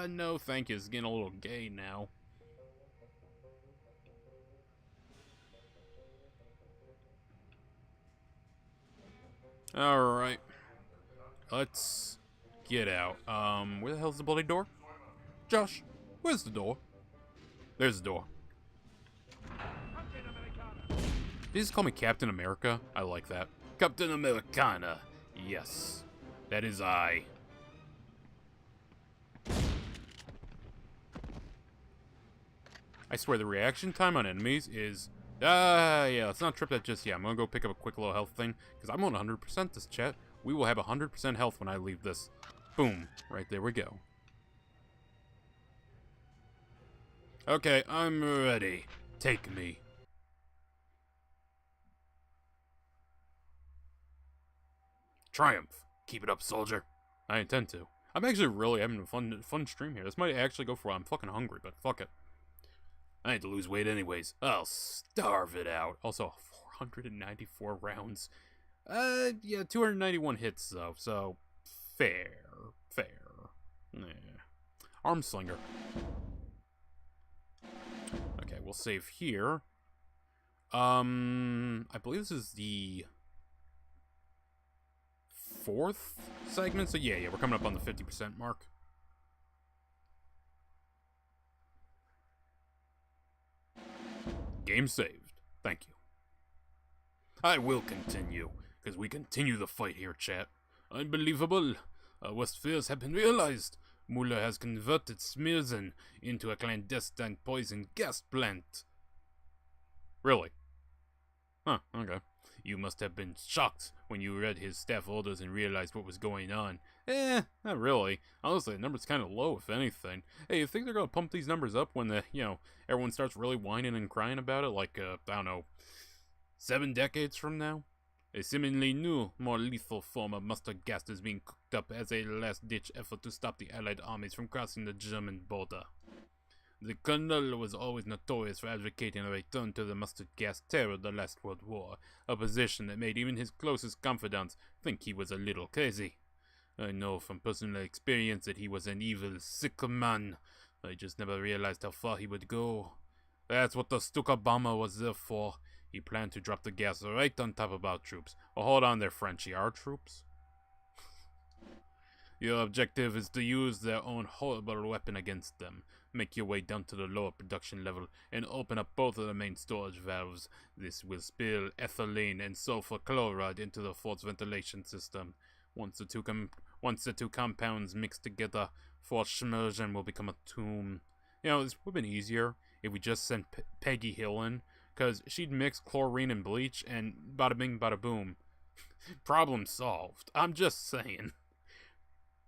no thank you, it's getting a little gay now. Alright. Let's get out. Where the hell's the bloody door? Josh, where's the door? There's the door. They just call me Captain America. I like that. Captain Americana. Yes. That is I. I swear the reaction time on enemies is... yeah, let's not trip that just yet. I'm gonna go pick up a quick little health thing, because I'm on 100% this, chat. We will have 100% health when I leave this. Boom. Right there we go. Okay, I'm ready. Take me. Triumph. Keep it up, soldier. I intend to. I'm actually really having a fun stream here. This might actually go for a while. I'm fucking hungry, but fuck it. I need to lose weight anyways. I'll starve it out. Also, 494 rounds. Yeah, 291 hits, though, so... Fair. Yeah. Arm slinger. Okay, we'll save here. I believe this is the... 4th segment? So yeah, we're coming up on the 50% mark. Game saved. Thank you. I will continue, because we continue the fight here, chat. Unbelievable. Our worst fears have been realized. Muller has converted Smirzen into a clandestine poison gas plant. Really? Huh, okay. You must have been shocked when you read his staff orders and realized what was going on. Not really. Honestly, the number's kind of low, if anything. Hey, you think they're gonna pump these numbers up when everyone starts really whining and crying about it, like, I don't know, 7 decades from now? A seemingly new, more lethal form of mustard gas is being cooked up as a last-ditch effort to stop the Allied armies from crossing the German border. The Colonel was always notorious for advocating a return to the mustard gas terror of the last World War, a position that made even his closest confidants think he was a little crazy. I know from personal experience that he was an evil, sick man. I just never realized how far he would go. That's what the Stuka bomber was there for. He planned to drop the gas right on top of our troops. Oh, hold on there, Frenchie. Our troops? Your objective is to use their own horrible weapon against them. Make your way down to the lower production level and open up both of the main storage valves. This will spill ethylene and sulfur chloride into the fort's ventilation system. Once the two compounds mix together, Fort Schmergen will become a tomb. You know, this would have been easier if we just sent Peggy Hill in, because she'd mix chlorine and bleach, and bada bing, bada boom. Problem solved. I'm just saying.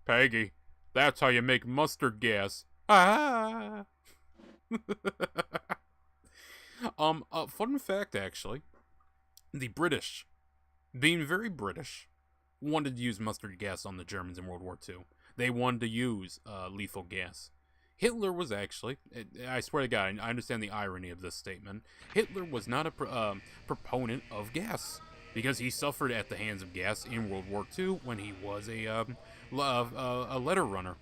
Peggy, that's how you make mustard gas. Ah! Fun fact, actually. The British, being very British, wanted to use mustard gas on the Germans in World War II. They wanted to use lethal gas. Hitler was actually, I swear to God, I understand the irony of this statement, Hitler was not a proponent of gas, because he suffered at the hands of gas in World War II when he was a letter runner.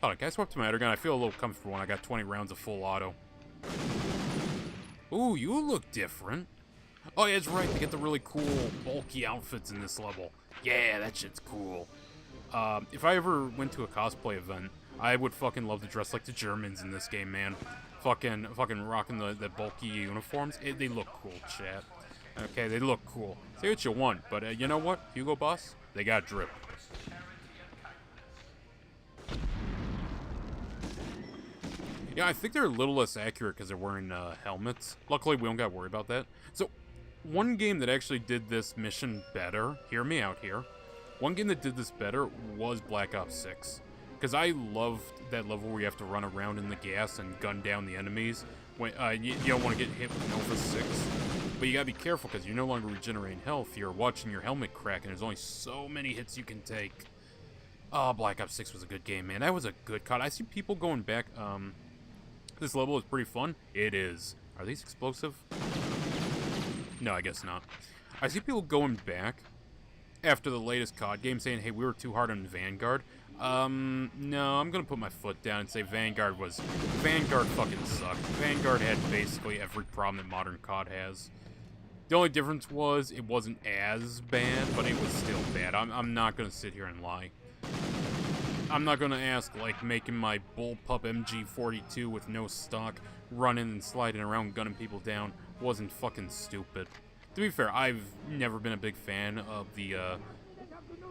Hold on, can I swap to my other gun? I feel a little comfortable when I got 20 rounds of full auto. Ooh, you look different. Oh, yeah, that's right, they get the really cool, bulky outfits in this level. Yeah, that shit's cool. If I ever went to a cosplay event, I would fucking love to dress like the Germans in this game, man. Fucking rocking the bulky uniforms. They look cool, chat. Okay, they look cool. Say what you want, but you know what, Hugo Boss? They got drip. Yeah, I think they're a little less accurate because they're wearing helmets. Luckily, we don't got to worry about that. So, one game that actually did this mission better, hear me out here, one game that did this better was Black Ops 6. Because I loved that level where you have to run around in the gas and gun down the enemies. When you don't want to get hit with Nova 6. But you gotta be careful because you're no longer regenerating health. You're watching your helmet crack and there's only so many hits you can take. Oh, Black Ops 6 was a good game, man. That was a good COD. I see people going back, this level is pretty fun. It is. Are these explosive? No, I guess not. I see people going back after the latest COD game saying, hey, we were too hard on Vanguard. No, I'm gonna put my foot down and say Vanguard fucking sucked. Vanguard had basically every problem that modern COD has. The only difference was it wasn't as bad, but it was still bad. I'm not gonna sit here and lie. I'm not gonna ask, like, making my bullpup MG42 with no stock, running and sliding around gunning people down, wasn't fucking stupid. To be fair, I've never been a big fan of the,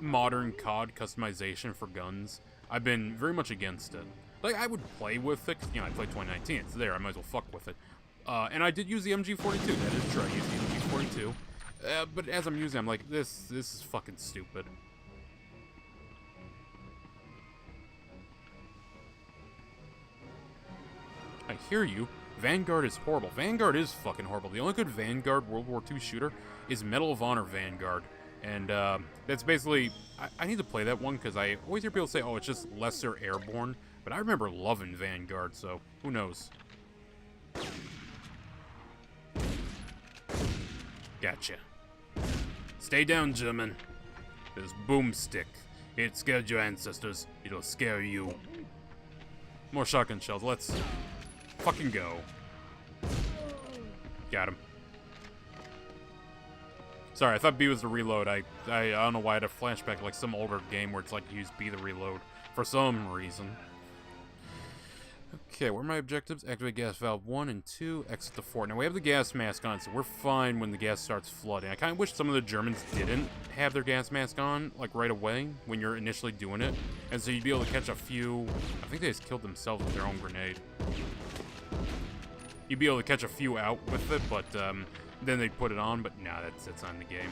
modern COD customization for guns. I've been very much against it. Like, I would play with it, 'cause, you know, I played 2019, it's there, I might as well fuck with it. And I did use the MG42, that is true, I used the MG42. But as I'm using it, I'm like, this is fucking stupid. I hear you. Vanguard is horrible. Vanguard is fucking horrible. The only good Vanguard World War II shooter is Medal of Honor Vanguard. And that's basically... I need to play that one because I always hear people say, oh, it's just lesser airborne. But I remember loving Vanguard, so who knows. Gotcha. Stay down, German. This boomstick. It scared your ancestors. It'll scare you. More shotgun shells. Let's fucking go. Got him. Sorry, I thought B was the reload. I don't know why I had a flashback like some older game where it's like you use B the reload for some reason. Okay, what are my objectives? Activate gas valve 1 and 2, exit the fort. Now we have the gas mask on, so we're fine when the gas starts flooding. I kind of wish some of the Germans didn't have their gas mask on, like right away, when you're initially doing it. And so you'd be able to catch a few... I think they just killed themselves with their own grenade. You'd be able to catch a few out with it, but then they'd put it on, but nah, that's not in the game.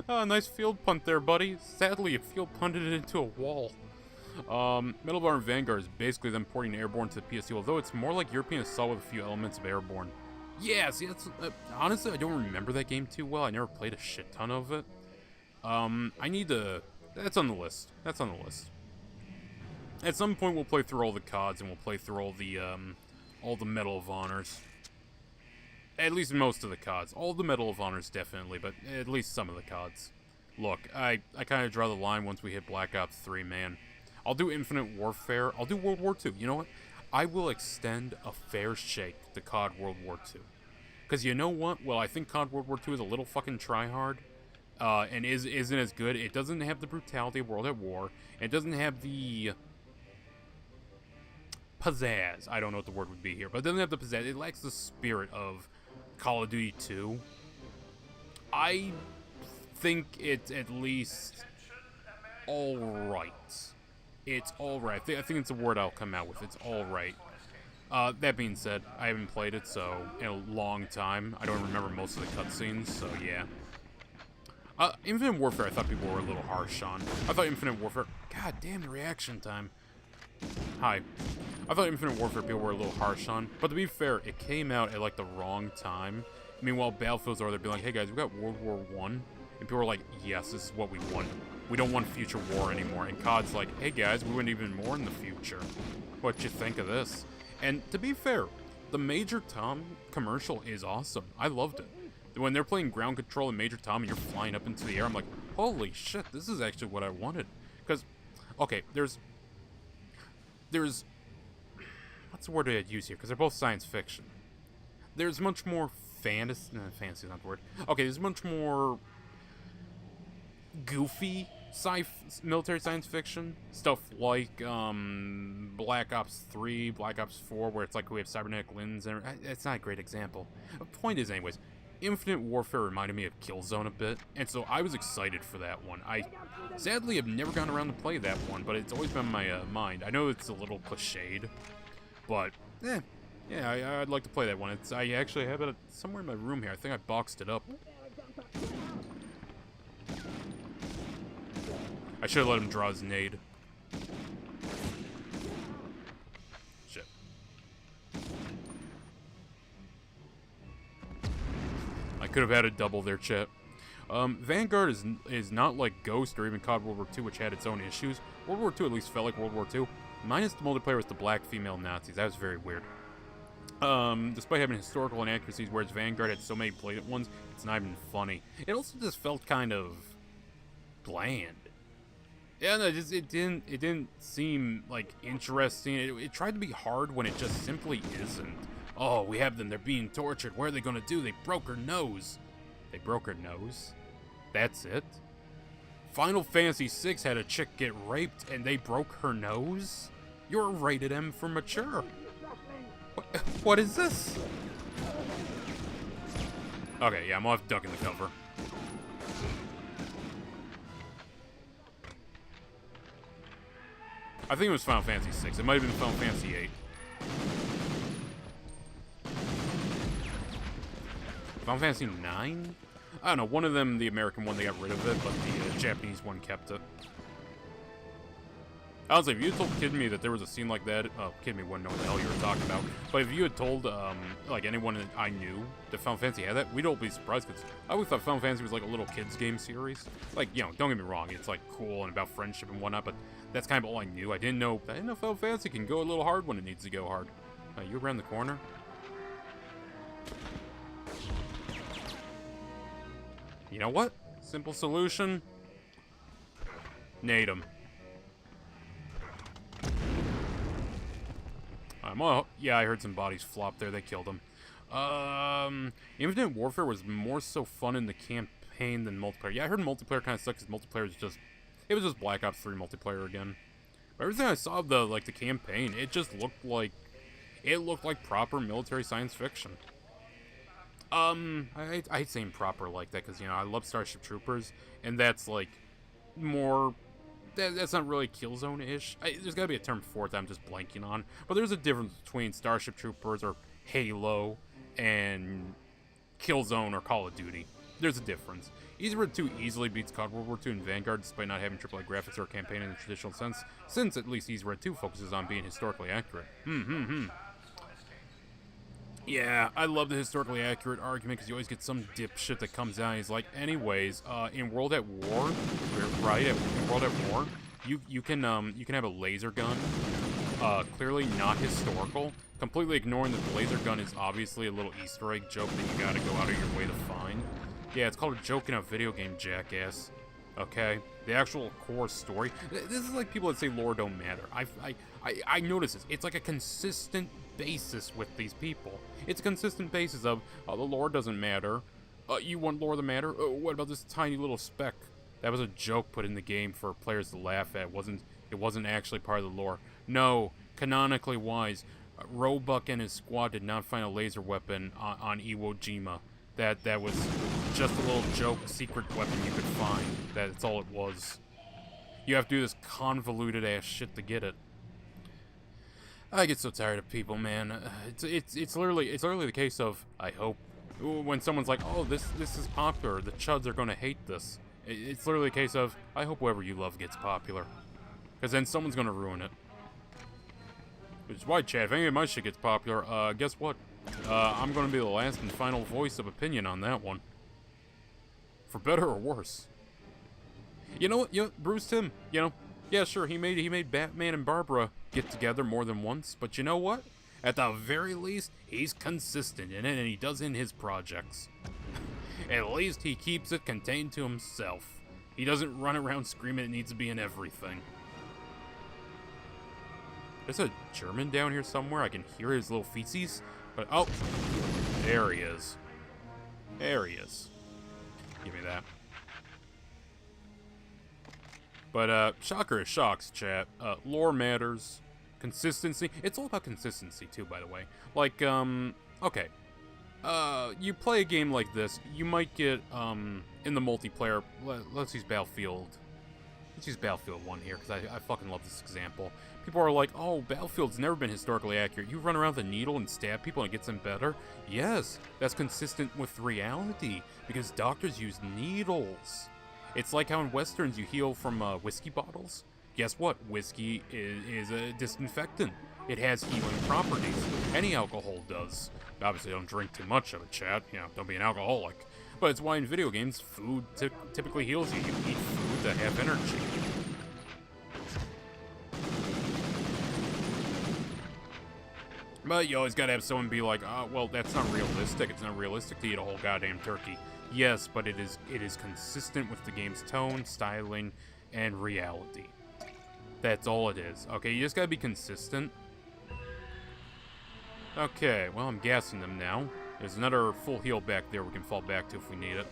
Oh, nice field punt there, buddy. Sadly, it field punted it into a wall. Medal of Honor Vanguard is basically them porting airborne to the PSU, although it's more like European Assault with a few elements of airborne. Yeah, see, that's... honestly, I don't remember that game too well. I never played a shit ton of it. I need to... That's on the list. That's on the list. At some point, we'll play through all the CODs, and we'll play through all the Medal of Honors. At least most of the CODs. All the Medal of Honors, definitely, but at least some of the CODs. Look, I kind of draw the line once we hit Black Ops 3, man. I'll do Infinite Warfare. I'll do World War II. You know what? I will extend a fair shake to COD World War II. Because you know what? Well, I think COD World War II is a little fucking tryhard. And isn't as good. It doesn't have the brutality of World at War. It doesn't have the... pizzazz. I don't know what the word would be here. But it doesn't have the pizzazz. It lacks the spirit of Call of Duty 2. I think it's at least alright. It's alright. I think it's a word I'll come out with. It's alright. That being said, I haven't played it so in a long time. I don't remember most of the cutscenes, so yeah. Infinite Warfare I thought people were a little harsh on. I thought Infinite Warfare... God damn, the reaction time. Hi. I thought Infinite Warfare people were a little harsh on, but to be fair, it came out at like the wrong time. Meanwhile, Battlefield's over there being like, hey guys, we got World War I, and people are like, yes, this is what we want. We don't want future war anymore. And COD's like, hey guys, we want even more in the future. What you think of this? And to be fair, the Major Tom commercial is awesome. I loved it. When they're playing ground control in Major Tom and you're flying up into the air, I'm like, holy shit, this is actually what I wanted. Because, okay, there's what's the word I'd use here? Because they're both science fiction. There's much more fantasy... No, fantasy is not the word. Okay, there's much more goofy military science fiction. Stuff like Black Ops 3, Black Ops 4, where it's like we have cybernetic limbs. And it's not a great example. The point is, anyways, Infinite Warfare reminded me of Killzone a bit, and so I was excited for that one. I sadly have never gotten around to play that one, but it's always been in my mind. I know it's a little cliched, but yeah, I'd like to play that one. I actually have it somewhere in my room here. I think I boxed it up. I should have let him draw his nade. Shit. I could have had a double there, chat. Vanguard is not like Ghost or even COD World War II, which had its own issues. World War II at least felt like World War II, minus the multiplayer with the black female Nazis. That was very weird. Despite having historical inaccuracies, whereas Vanguard had so many blatant ones, it's not even funny. It also just felt kind of bland. Yeah, no, it didn't seem like interesting. It tried to be hard when it just simply isn't. Oh, we have them. They're being tortured. What are they gonna do? They broke her nose. They broke her nose? That's it? Final Fantasy VI had a chick get raped and they broke her nose? You're rated M for mature. What is this? Okay, yeah, I'm off ducking the cover. I think it was Final Fantasy VI. It might have been Final Fantasy VIII. Final Fantasy IX? I don't know, one of them, the American one, they got rid of it, but the Japanese one kept it. Honestly, if you had told Kid Me that there was a scene like that, Kid Me wouldn't know what the hell you were talking about, but if you had told, like, anyone that I knew that Final Fantasy had that, we'd all be surprised, because I always thought Final Fantasy was like a little kids game series. Like, you know, don't get me wrong, it's, like, cool and about friendship and whatnot, but that's kind of all I knew. I didn't know Final Fantasy can go a little hard when it needs to go hard. You around the corner? You know what? Simple solution. Nade him. Yeah, I heard some bodies flop there. They killed him. Infinite Warfare was more so fun in the campaign than multiplayer. Yeah, I heard multiplayer kind of sucks because multiplayer was just... It was just Black Ops 3 multiplayer again. But everything I saw of the campaign, it just looked like... It looked like proper military science fiction. I hate saying proper like that because, you know, I love Starship Troopers, and that's, like, more... That's not really Killzone-ish. There's gotta be a term for it that I'm just blanking on. But there's a difference between Starship Troopers or Halo and Killzone or Call of Duty. There's a difference. Easy Red 2 easily beats COD World War II and Vanguard despite not having AAA graphics or a campaign in the traditional sense, since at least Easy Red 2 focuses on being historically accurate. Yeah, I love the historically accurate argument because you always get some dipshit that comes out and he's like, anyways, in World at War, right? In World at War, you can have a laser gun, clearly not historical, completely ignoring that the laser gun is obviously a little Easter egg joke that you gotta go out of your way to find. Yeah, it's called a joke in a video game, jackass. Okay, the actual core story. This is like people that say lore don't matter. I notice this. It's like a consistent basis with these people. It's a consistent basis of, the lore doesn't matter. You want lore to matter? What about this tiny little speck? That was a joke put in the game for players to laugh at. It wasn't actually part of the lore. No, canonically wise, Roebuck and his squad did not find a laser weapon on Iwo Jima. That was just a little joke, secret weapon you could find. That's all it was. You have to do this convoluted ass shit to get it. I get so tired of people, man. It's literally the case of, I hope, when someone's like, oh, this is popular, the chuds are gonna hate this. It's literally a case of, I hope whoever you love gets popular, because then someone's gonna ruin it. Which is why, Chad, if any of my shit gets popular, guess what? I'm gonna be the last and final voice of opinion on that one. For better or worse. You know what? Bruce Timm, yeah, sure, he made Batman and Barbara get together more than once, but you know what? At the very least, he's consistent in it, and he does in his projects. At least he keeps it contained to himself. He doesn't run around screaming it needs to be in everything. There's a German down here somewhere. I can hear his little feces. But, oh, there he is. There he is. Give me that. But, shocker is shocks, chat. Lore matters. Consistency. It's all about consistency, too, by the way. Like, okay. You play a game like this, you might get, in the multiplayer, let's use Battlefield. Let's use Battlefield 1 here, because I fucking love this example. People are like, oh, Battlefield's never been historically accurate. You run around with a needle and stab people and it gets them better? Yes, that's consistent with reality, because doctors use needles. It's like how in Westerns you heal from whiskey bottles. Guess what? Whiskey is a disinfectant. It has healing properties. Any alcohol does. Obviously, don't drink too much of it, chat. Don't be an alcoholic. But it's why in video games, food typically heals you. You eat food to have energy. But you always gotta have someone be like, oh, well, that's not realistic. It's not realistic to eat a whole goddamn turkey. Yes, but it is consistent with the game's tone, styling, and reality. That's all it is. Okay, you just gotta be consistent. Okay, well, I'm gassing them now. There's another full heal back there we can fall back to if we need it.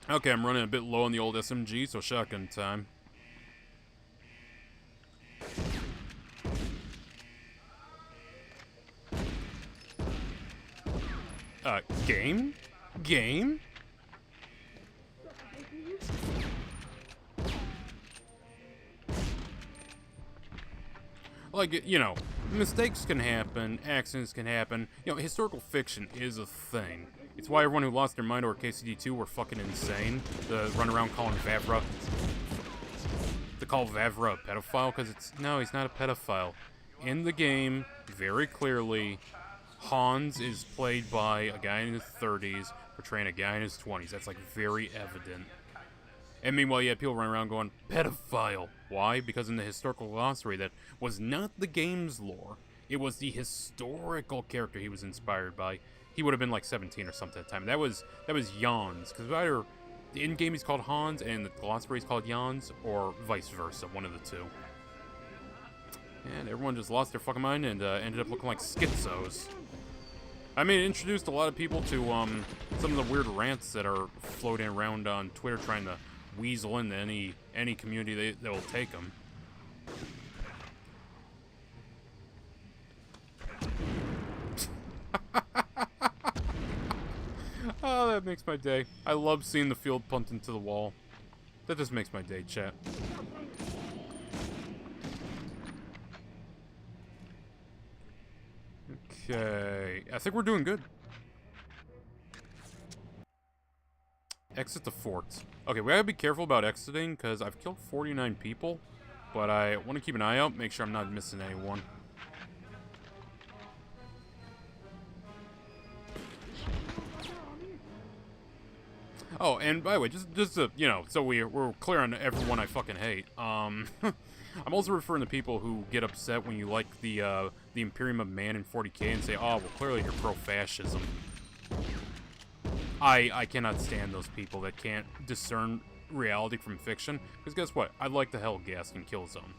Okay, I'm running a bit low on the old SMG, so shotgun time. Game? Game? Like, you know, mistakes can happen, accidents can happen. You know, historical fiction is a thing. It's why everyone who lost their mind over KCD2 were fucking insane. To run around calling Vavra. To call Vavra a pedophile, because it's... No, he's not a pedophile. In the game, very clearly, Hans is played by a guy in his 30s, portraying a guy in his 20s. That's, like, very evident. And meanwhile, you had people running around going, pedophile. Why? Because in the historical glossary, that was not the game's lore. It was the historical character he was inspired by. He would have been like 17 or something at the time. That was Jans, because either the in-game he's called Hans and the glossary is called Jans, or vice versa, one of the two. And everyone just lost their fucking mind and ended up looking like schizos. I mean, it introduced a lot of people to some of the weird rants that are floating around on Twitter trying to weasel into any community that will take them. Oh, that makes my day. I love seeing the field punt into the wall. That just makes my day, chat. Okay, I think we're doing good. Exit the fort. Okay, we gotta be careful about exiting, because I've killed 49 people, but I want to keep an eye out, make sure I'm not missing anyone. Oh, and by the way, just to, you know, so we're clear on everyone I fucking hate. I'm also referring to people who get upset when you like the Imperium of Man in 40K and say, oh, well, clearly you're pro-fascism. I cannot stand those people that can't discern reality from fiction, because guess what? I like the Hellgast in Killzone.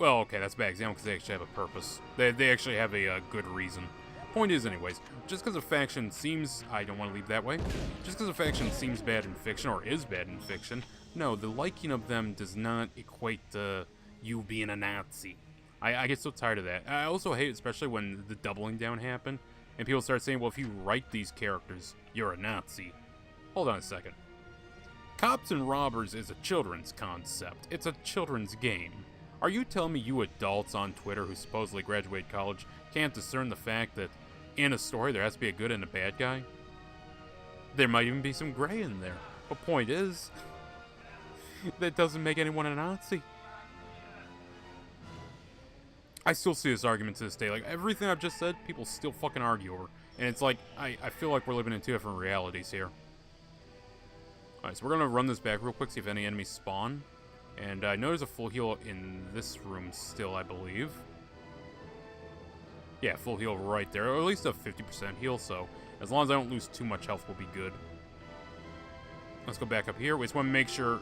Well, okay, that's a bad example, because they actually have a purpose. They actually have a good reason. Point is, anyways, just because a faction seems... I don't want to leave that way. Just because a faction seems bad in fiction, or is bad in fiction, no, the liking of them does not equate to you being a Nazi. I get so tired of that. I also hate, especially when the doubling down happened, and people start saying, well, if you write these characters, you're a Nazi. Hold on a second. Cops and Robbers is a children's concept. It's a children's game. Are you telling me you adults on Twitter who supposedly graduated college can't discern the fact that in a story there has to be a good and a bad guy? There might even be some gray in there. But point is, that doesn't make anyone a Nazi. I still see this argument to this day. Like, everything I've just said, people still fucking argue over. And it's like, I feel like we're living in two different realities here. Alright, so we're gonna run this back real quick, see if any enemies spawn. And I know there's a full heal in this room still, I believe. Yeah, full heal right there. Or at least a 50% heal, so as long as I don't lose too much health, we'll be good. Let's go back up here. We just want to make sure...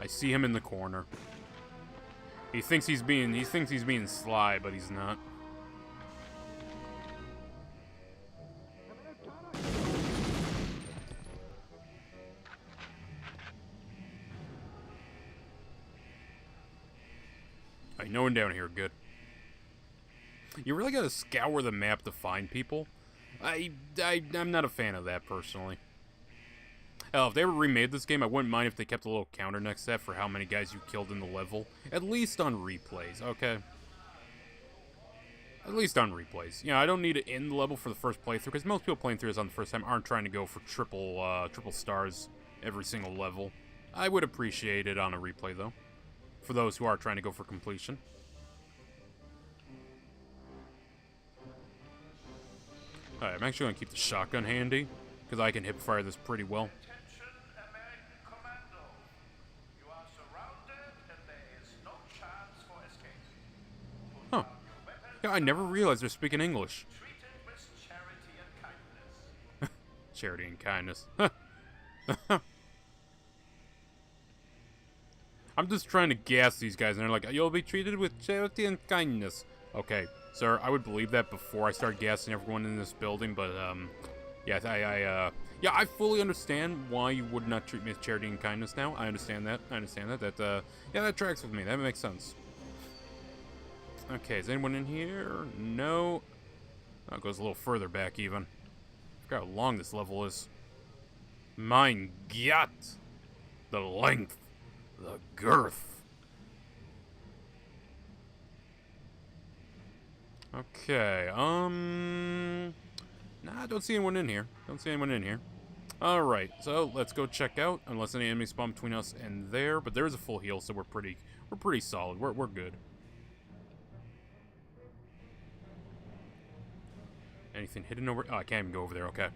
I see him in the corner. He thinks he's being sly, but he's not. Alright, no one down here, good. You really gotta scour the map to find people. I'm not a fan of that, personally. Hell, if they ever remade this game, I wouldn't mind if they kept a little counter next to that for how many guys you killed in the level. At least on replays, okay? At least on replays. You know, I don't need it in the level for the first playthrough, because most people playing through this on the first time aren't trying to go for triple stars every single level. I would appreciate it on a replay, though. For those who are trying to go for completion. Alright, I'm actually going to keep the shotgun handy, because I can hip fire this pretty well. God, I never realized they're speaking English. Treated with charity and kindness. Charity and kindness. I'm just trying to gas these guys, and they're like, you'll be treated with charity and kindness. Okay, sir, I would believe that before I start gassing everyone in this building, but, yeah, yeah, I fully understand why you would not treat me with charity and kindness now. I understand that. Yeah, that tracks with me. That makes sense. Okay, is anyone in here? No. Oh, it goes a little further back, even. I forgot how long this level is. Mein Gott! The length. The girth. Okay, nah, don't see anyone in here. Alright, so let's go check out, unless any enemies spawn between us and there, but there is a full heal, so we're pretty solid. We're good. Anything hidden over? Oh, I can't even go over there. Okay.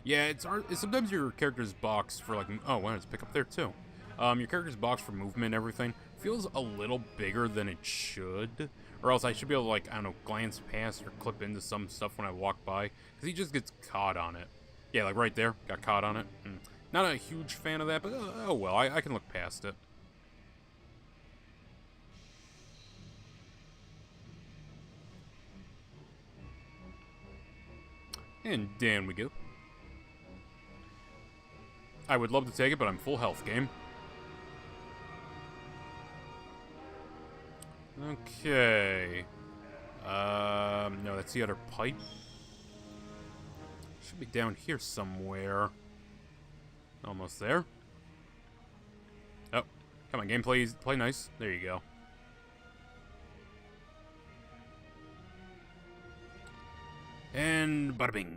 Yeah, it's sometimes your character's box for like. Oh, wow, it's pick up there too. Your character's box for movement and everything feels a little bigger than it should, or else I should be able to, like, I don't know, glance past or clip into some stuff when I walk by, because he just gets caught on it. Yeah, like right there, got caught on it. Not a huge fan of that, but oh well, I can look past it. And down we go. I would love to take it, but I'm full health, game. Okay. No, that's the other pipe. Should be down here somewhere. Almost there. Oh, come on, game, play nice. There you go. And bada bing.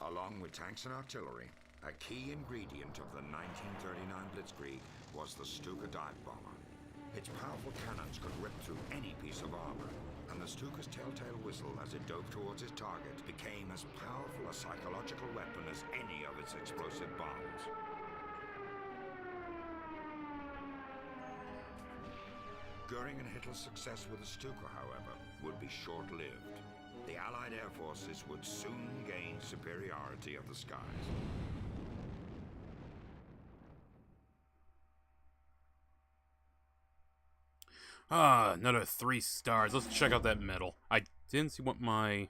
Along with tanks and artillery, a key ingredient of the 1939 Blitzkrieg was the Stuka dive bomber. Its powerful cannons could rip through any piece of armor, and the Stuka's telltale whistle as it dove towards its target became as powerful a psychological weapon as any of its explosive bombs. Goering and Hitler's success with the Stuka, however, would be short-lived. The Allied air forces would soon gain superiority of the skies. Ah, another 3 stars. Let's check out that medal. I didn't see what my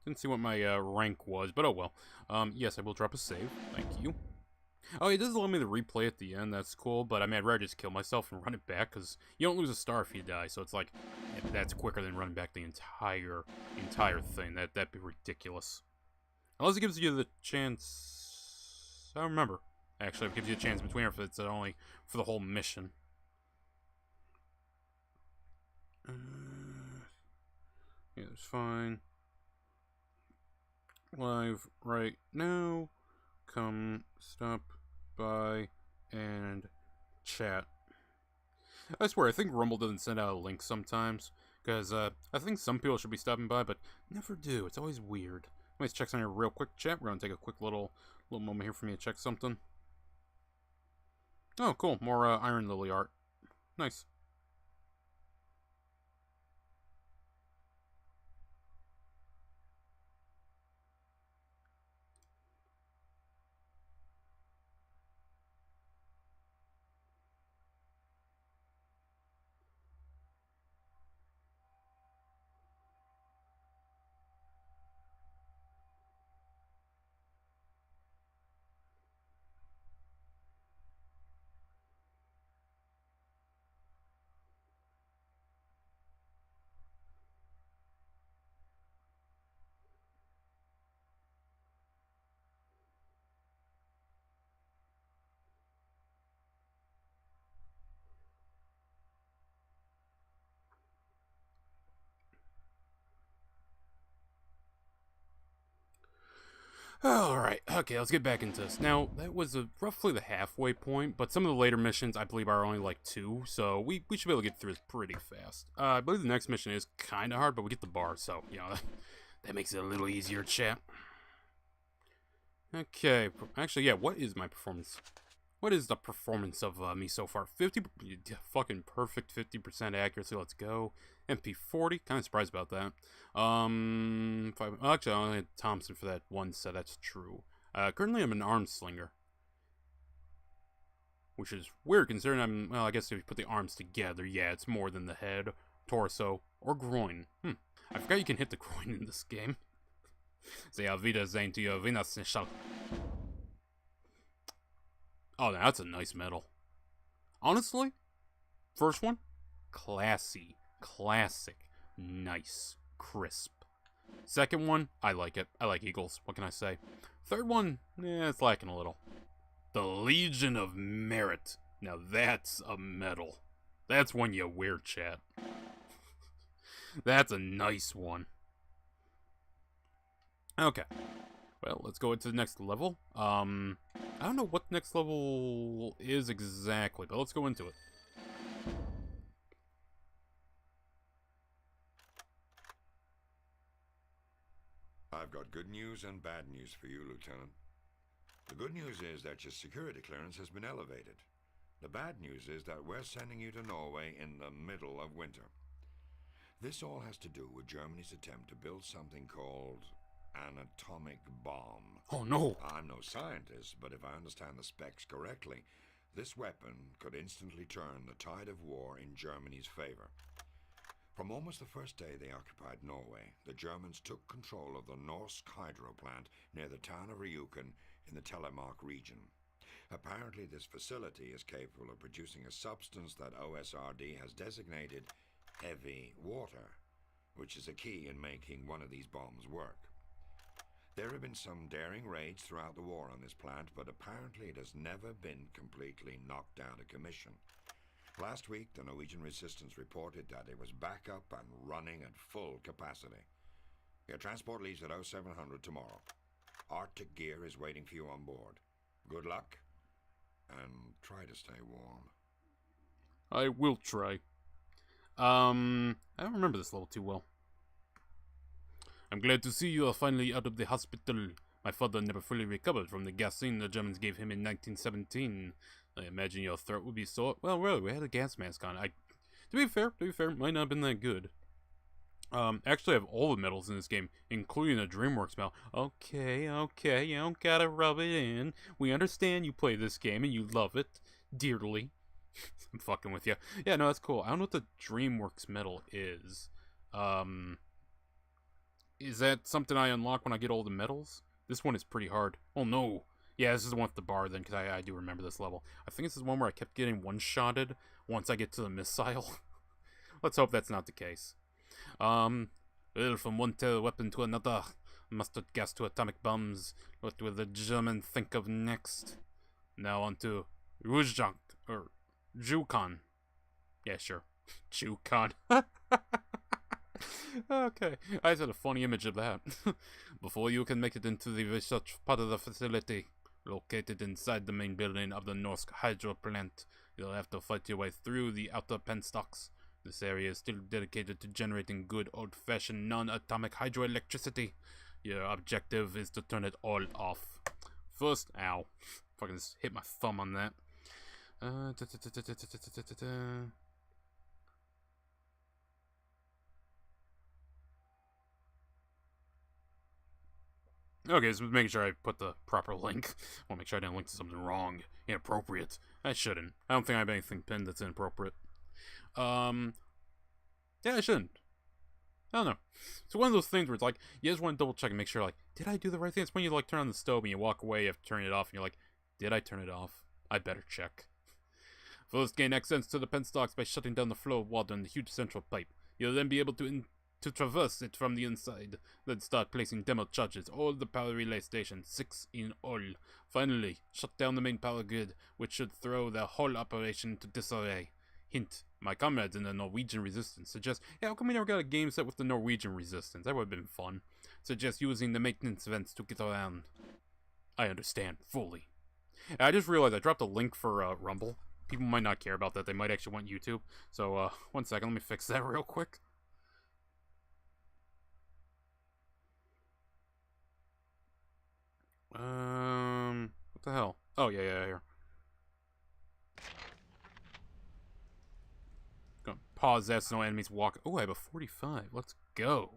rank was, but oh well. Yes, I will drop a save. Thank you. Oh, it does allow me to replay at the end. That's cool, but I mean, I'd rather just kill myself and run it back, because you don't lose a star if you die, so it's like, that's quicker than running back the entire thing. That'd be ridiculous. Unless it gives you the chance... I don't remember. Actually, it gives you a chance between, or if it's only for the whole mission. Yeah, it's fine. Live right now. Come stop by and chat. I swear, I think Rumble doesn't send out a link sometimes, because I think some people should be stopping by, but never do. It's always weird. Let's check something real quick, chat. We're gonna take a quick little moment here for me to check something. Oh, cool. More Iron Lily art. Nice. Alright, okay, let's get back into this. Now, that was roughly the halfway point, but some of the later missions, I believe, are only like 2, so we should be able to get through this pretty fast. I believe the next mission is kind of hard, but we get the bar, so, you know, that makes it a little easier, chat. Okay, actually, yeah, what is my performance? What is the performance of me so far? 50, fucking perfect 50% accuracy, let's go. MP40, kind of surprised about that. Actually, I only had Thompson for that one set, that's true. Currently I'm an arm slinger. Which is weird considering well, I guess if you put the arms together, yeah, it's more than the head, torso, or groin. I forgot you can hit the groin in this game. Say auf Wiedersehen to your Venus. Oh, that's a nice medal. Honestly, first one, classy, classic, nice, crisp. Second one, I like it. I like Eagles. What can I say? Third one, it's lacking a little. The Legion of Merit. Now that's a medal. That's one you wear, chat. That's a nice one. Okay. Well, let's go into the next level. I don't know what the next level is exactly, but let's go into it. I've got good news and bad news for you, Lieutenant. The good news is that your security clearance has been elevated. The bad news is that we're sending you to Norway in the middle of winter. This all has to do with Germany's attempt to build something called an atomic bomb. Oh no! I'm no scientist, but if I understand the specs correctly, this weapon could instantly turn the tide of war in Germany's favor. From almost the first day they occupied Norway, the Germans took control of the Norsk hydro plant near the town of Rjukan in the Telemark region. Apparently this facility is capable of producing a substance that OSRD has designated heavy water, which is a key in making one of these bombs work. There have been some daring raids throughout the war on this plant, but apparently it has never been completely knocked out of commission. Last week, the Norwegian resistance reported that it was back up and running at full capacity. Your transport leaves at 0700 tomorrow. Arctic gear is waiting for you on board. Good luck, and try to stay warm. I will try. I don't remember this level too well. I'm glad to see you are finally out of the hospital. My father never fully recovered from the gassing the Germans gave him in 1917. I imagine your throat would be sore. Well, really, we had a gas mask on. To be fair, might not have been that good. Actually, I have all the medals in this game, including a DreamWorks medal. Okay, you don't gotta rub it in. We understand you play this game and you love it dearly. I'm fucking with you. Yeah, no, that's cool. I don't know what the DreamWorks medal is. Is that something I unlock when I get all the medals? This one is pretty hard. Oh no. Yeah, this is the one with the bar then, because I do remember this level. I think this is one where I kept getting one-shotted once I get to the missile. Let's hope that's not the case. Well, from one terror weapon to another, mustard gas to atomic bombs. What will the German think of next? Now on to Rujak, or Jukan. Yeah, sure. Jukan. Okay, I had a funny image of that. Before you can make it into the research part of the facility, located inside the main building of the Norsk hydro plant, you'll have to fight your way through the outer penstocks. This area is still dedicated to generating good old-fashioned non-atomic hydroelectricity. Your objective is to turn it all off. First, ow. Fucking just hit my thumb on that. Okay, so making sure I put the proper link. I want to make sure I didn't link to something wrong. Inappropriate. I shouldn't. I don't think I have anything pinned that's inappropriate. Yeah, I shouldn't. I don't know. It's one of those things where it's like, you just want to double check and make sure, like, did I do the right thing? It's when you, like, turn on the stove and you walk away after turning it off and you're like, did I turn it off? I better check. First, gain access to the penstocks by shutting down the flow of water in the huge central pipe. You'll then be able to traverse it from the inside, then start placing demo charges, all the power relay stations, 6 in all. Finally, shut down the main power grid, which should throw the whole operation into disarray. Hint, my comrades in the Norwegian Resistance suggest, yeah, how come we never got a game set with the Norwegian Resistance? That would have been fun. Suggest using the maintenance vents to get around. I understand fully. And I just realized I dropped a link for Rumble. People might not care about that. They might actually want YouTube. So, 1 second. Let me fix that real quick. What the hell? Oh, yeah, here. Gonna pause that so no enemies walk. Oh, I have a 45. Let's go.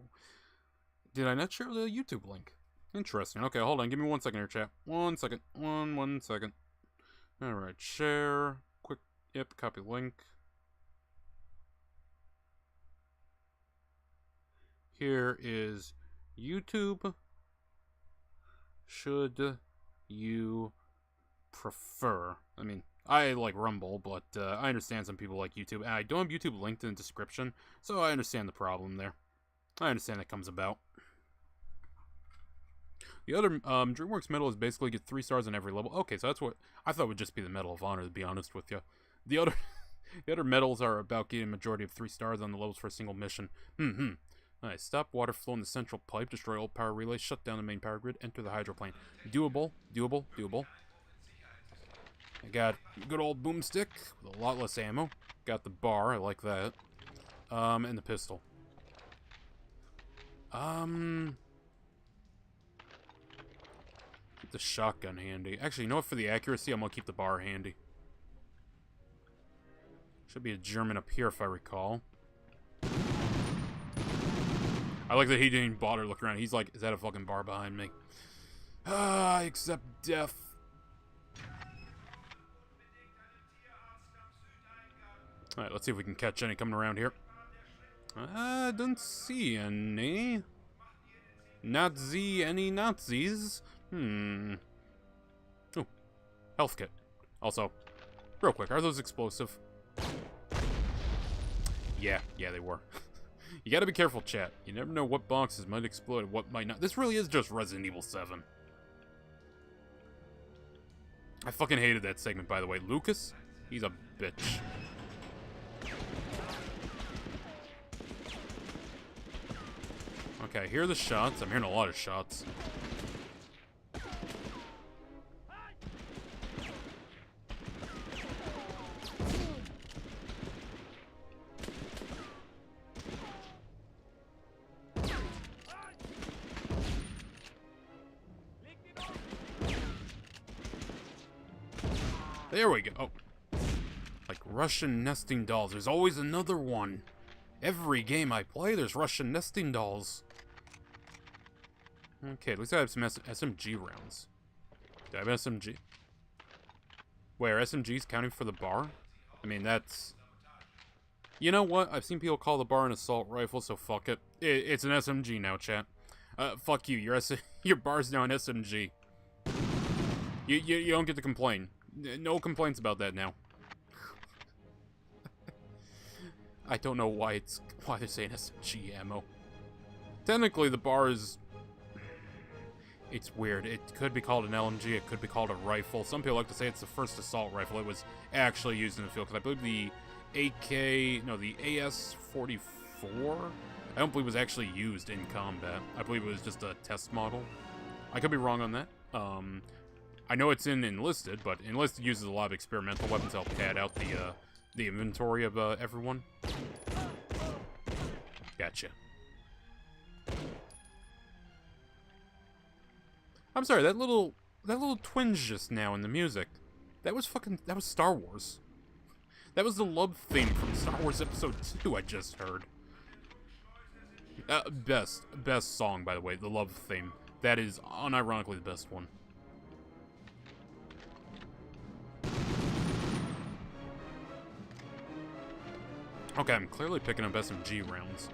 Did I not share the YouTube link? Interesting. Okay, hold on. Give me 1 second here, chat. 1 second. One second. Alright, share. Quick. Yep, copy link. Here is YouTube. Should you prefer? I mean, I like Rumble, but I understand some people like YouTube. And I don't have YouTube linked in the description, so I understand the problem there. I understand that comes about. The other DreamWorks medal is basically get 3 stars on every level. Okay, so that's what I thought would just be the Medal of Honor, to be honest with you. The other medals are about getting a majority of 3 stars on the levels for a single mission. Alright, stop water flow in the central pipe, destroy old power relays, shut down the main power grid, enter the hydroplane. Doable. I got a good old boomstick with a lot less ammo. Got the bar, I like that. And the pistol. Keep the shotgun handy. Actually, you know what? For the accuracy, I'm gonna keep the bar handy. Should be a German up here, if I recall. I like that he didn't even bother to look around. He's like, is that a fucking bar behind me? I accept death. Alright, let's see if we can catch any coming around here. I don't see any. Not see any Nazis. Ooh, health kit. Also, real quick, are those explosive? Yeah, they were. You gotta be careful, chat. You never know what boxes might explode and what might not. This really is just Resident Evil 7. I fucking hated that segment, by the way. Lucas, he's a bitch. Okay, I hear the shots. I'm hearing a lot of shots. There we go. Oh. Like Russian nesting dolls. There's always another one. Every game I play, there's Russian nesting dolls. Okay, at least I have some SMG rounds. Do I have SMG? Wait, are SMGs counting for the bar? I mean, that's... You know what? I've seen people call the bar an assault rifle, so fuck it. It's an SMG now, chat. Fuck you. Your bar's now an SMG. You don't get to complain. No complaints about that now. I don't know why they're saying SMG ammo. Technically, the bar is... It's weird. It could be called an LMG. It could be called a rifle. Some people like to say it's the first assault rifle. It was actually used in the field. Because I believe the the AS-44, I don't believe was actually used in combat. I believe it was just a test model. I could be wrong on that. I know it's in Enlisted, but Enlisted uses a lot of experimental weapons to help pad out the inventory of everyone. Gotcha. I'm sorry, that little twinge just now in the music. That was Star Wars. That was the love theme from Star Wars Episode 2 I just heard. Best song, by the way, the love theme. That is unironically the best one. Okay, I'm clearly picking up SMG rounds.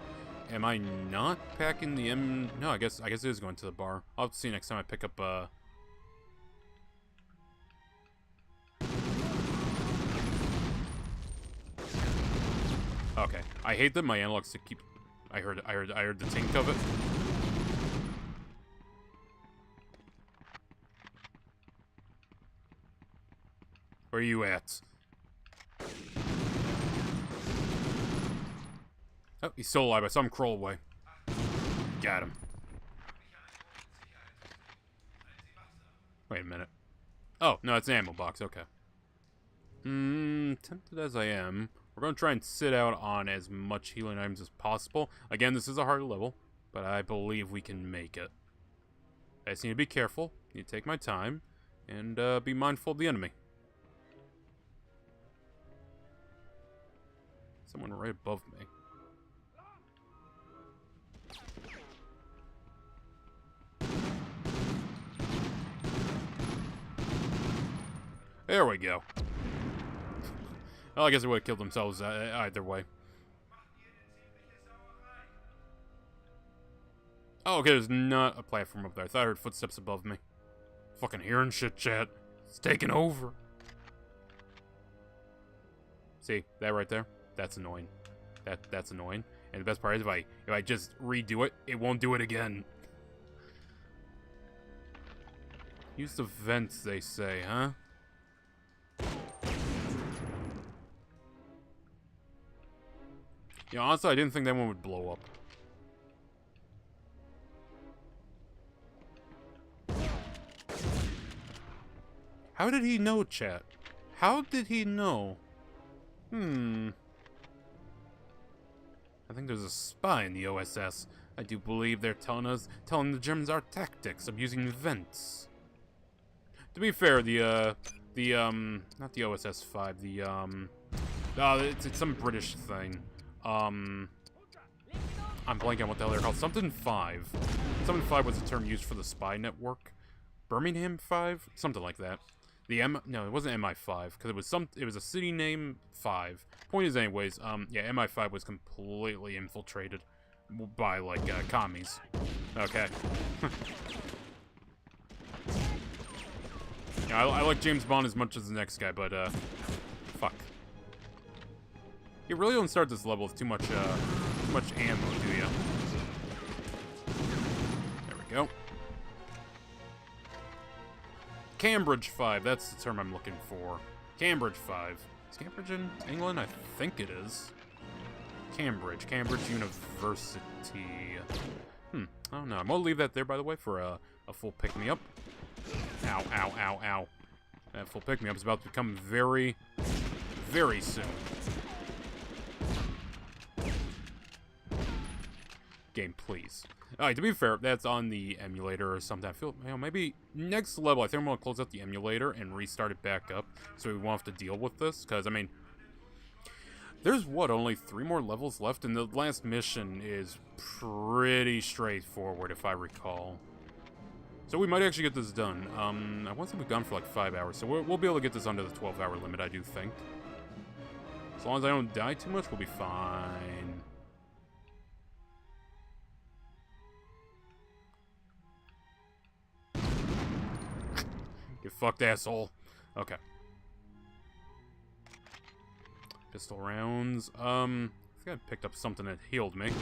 Am I not packing the M... No, I guess it is going to the bar. I'll have to see next time I pick up, Okay, I hate that my analogs to keep... I heard the tink of it. Where are you at? Oh, he's still alive. I saw him crawl away. Got him. Wait a minute. Oh, no, it's an ammo box. Okay. Tempted as I am, we're going to try and sit out on as much healing items as possible. Again, this is a hard level, but I believe we can make it. I just need to be careful, need to take my time, and be mindful of the enemy. Someone right above me. There we go. Well, I guess they would have killed themselves either way. Oh, okay, there's not a platform up there. I thought I heard footsteps above me. Fucking hearing shit, chat. It's taking over. See, that right there? That's annoying. That's annoying. And the best part is if I just redo it, it won't do it again. Use the vents, they say, huh? You know, honestly, I didn't think that one would blow up. How did he know, chat? How did he know? I think there's a spy in the OSS. I do believe they're telling the Germans our tactics of using vents. To be fair, not the OSS 5, it's some British thing. I'm blanking on what the hell they're called. Something 5. Something 5 was the term used for the spy network. Birmingham 5? Something like that. No, it wasn't MI5, because it was a city name 5. Point is, anyways, yeah, MI5 was completely infiltrated by, like, commies. Okay. Yeah, I like James Bond as much as the next guy, but, fuck. You really don't start this level with too much ammo, do you? There we go. Cambridge 5, that's the term I'm looking for. Cambridge 5. Is Cambridge in England? I think it is. Cambridge University. I don't know. I'm gonna leave that there, by the way, for a full pick-me-up. Ow, ow, ow, ow. That full pick-me-up is about to come very, very soon. Game, please. Alright, to be fair, that's on the emulator or something. I feel, you know, maybe next level, I think I'm going to close out the emulator and restart it back up so we won't have to deal with this. Because, I mean, there's, what, only 3 more levels left? And the last mission is pretty straightforward, if I recall. So we might actually get this done. I want to be gone for like 5 hours, so we'll be able to get this under the 12-hour limit, I do think. As long as I don't die too much, we'll be fine. You fucked, asshole. Okay. Pistol rounds. I think I picked up something that healed me.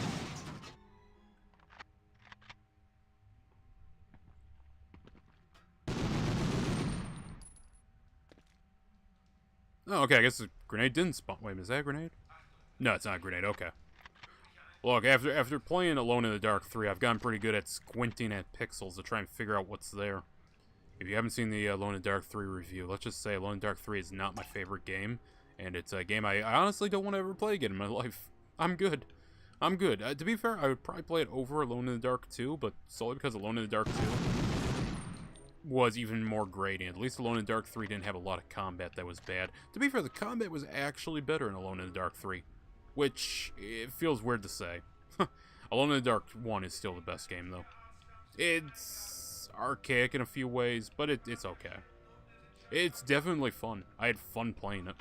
Oh, okay, I guess the grenade didn't spawn. Wait, is that a grenade? No, it's not a grenade, okay. Look, after playing Alone in the Dark 3, I've gotten pretty good at squinting at pixels to try and figure out what's there. If you haven't seen the Alone in the Dark 3 review, let's just say Alone in the Dark 3 is not my favorite game, and it's a game I honestly don't want to ever play again in my life. I'm good. I'm good. To be fair, I would probably play it over Alone in the Dark 2, but solely because Alone in the Dark 2 was even more grating. At least Alone in the Dark 3 didn't have a lot of combat that was bad. To be fair, the combat was actually better in Alone in the Dark 3, which it feels weird to say. Alone in the Dark 1 is still the best game, though. It's archaic in a few ways, but it's okay. It's definitely fun. I had fun playing it.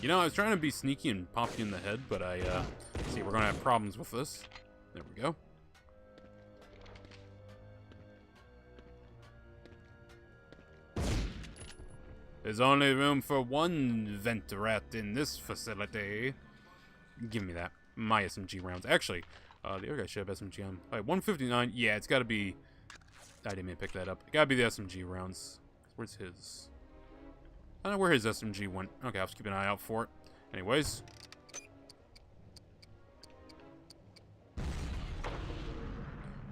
You know, I was trying to be sneaky and pop you in the head, but see, we're gonna have problems with this. There we go. There's only room for one vent rat in this facility. Give me that. My SMG rounds. Actually, the other guy should have SMG on. Alright, 159. Yeah, it's gotta be... I didn't mean to pick that up. It gotta be the SMG rounds. Where's his? I don't know where his SMG went. Okay, I'll just keep an eye out for it. Anyways.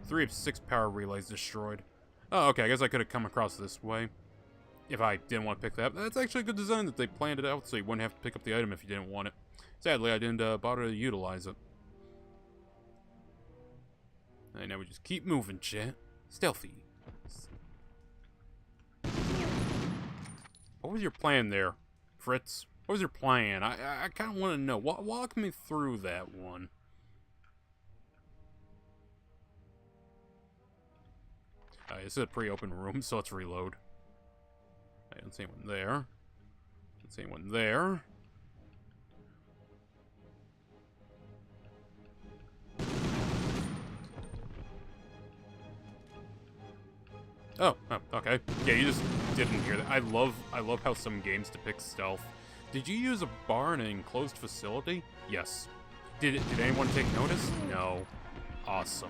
3 of 6 power relays destroyed. Oh, okay, I guess I could have come across this way. If I didn't want to pick that up. That's actually a good design that they planned it out so you wouldn't have to pick up the item if you didn't want it. Sadly, I didn't bother to utilize it. And now we just keep moving, chat. Stealthy. What was your plan there, Fritz? What was your plan? I kind of want to know. Walk me through that one. This is a pre-open room, so let's reload. I don't see anyone there. Don't see anyone there. Oh, okay. Yeah, you just didn't hear that. I love how some games depict stealth. Did you use a bar in an enclosed facility? Yes. Did anyone take notice? No. Awesome.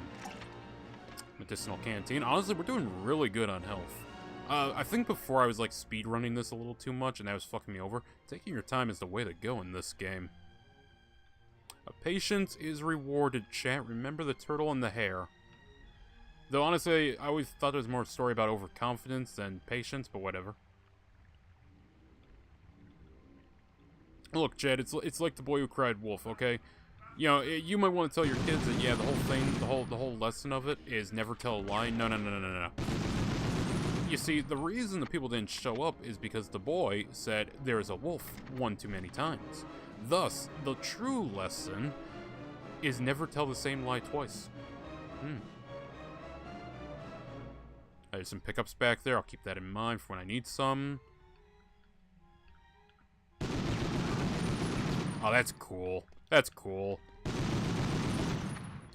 Medicinal canteen. Honestly, we're doing really good on health. I think before I was like speedrunning this a little too much and that was fucking me over. Taking your time is the way to go in this game. Patience is rewarded, chat. Remember the turtle and the hare. Though honestly, I always thought there was more story about overconfidence than patience, but whatever. Look, Chad, it's like the boy who cried wolf, okay? You know, you might want to tell your kids that, yeah, the whole thing, the whole lesson of it is never tell a lie. No. You see, the reason the people didn't show up is because the boy said there is a wolf one too many times. Thus, the true lesson is never tell the same lie twice. There's some pickups back there. I'll keep that in mind for when I need some. Oh, that's cool. That's cool.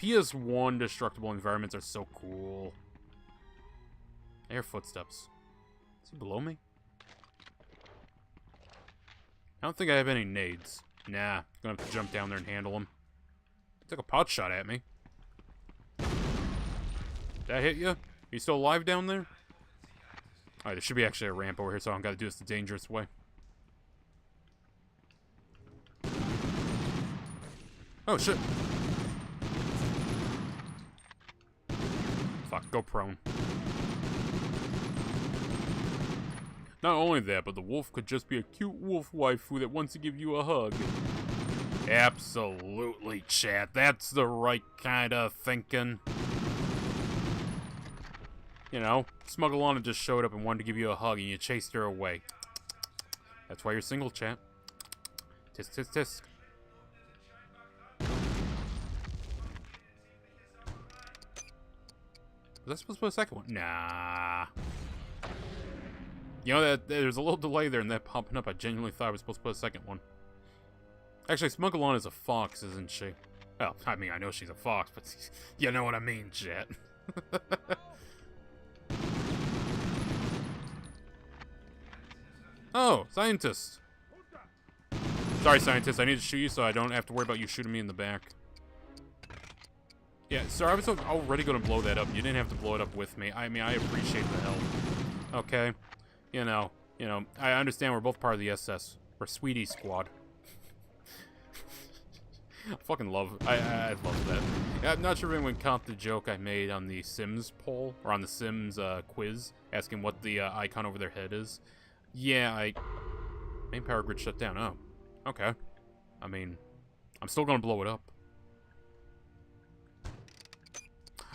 PS1 destructible environments are so cool. Air footsteps. Is he below me? I don't think I have any nades. Nah, gonna have to jump down there and handle him. He took a pot shot at me. Did that hit you? Are you still alive down there? Alright, there should be actually a ramp over here, so I don't gotta do this the dangerous way. Oh, shit. Fuck, go prone. Not only that, but the wolf could just be a cute wolf waifu that wants to give you a hug. Absolutely, chat. That's the right kind of thinking. You know, Smugglana just showed up and wanted to give you a hug and you chased her away. That's why you're single, chat. Tisk, tisk, tisk. Was I supposed to put a second one? Nah. You know, that there's a little delay there in that popping up. I genuinely thought I was supposed to put a second one. Actually, Smugglana is a fox, isn't she? Well, I mean, I know she's a fox, but you know what I mean, chat. Oh, scientist. Sorry, scientist. I need to shoot you so I don't have to worry about you shooting me in the back. Yeah, sir, I was already going to blow that up. You didn't have to blow it up with me. I mean, I appreciate the help. Okay? You know, I understand we're both part of the SS. We're Sweetie Squad. I fucking love, I love that. Yeah, I'm not sure if anyone caught the joke I made on the Sims poll, or on the Sims quiz, asking what the icon over their head is. Yeah, main power grid shut down. Oh, okay. I mean, I'm still gonna blow it up.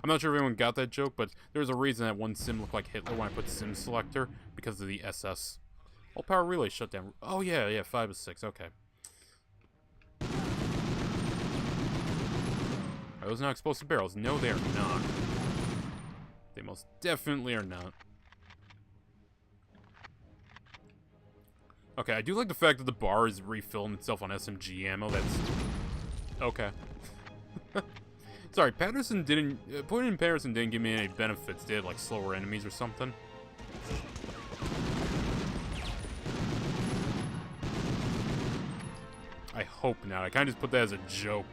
I'm not sure if anyone got that joke, but there's a reason that one sim looked like Hitler when I put sim selector, because of the SS. All power relay shut down. Oh yeah, 5 of 6, okay. Are those not explosive barrels? No, they are not. They most definitely are not. Okay, I do like the fact that the bar is refilling itself on SMG ammo. That's... okay. Sorry, Patterson didn't... putting in Patterson didn't give me any benefits, did? Like slower enemies or something? I hope not. I kind of just put that as a joke.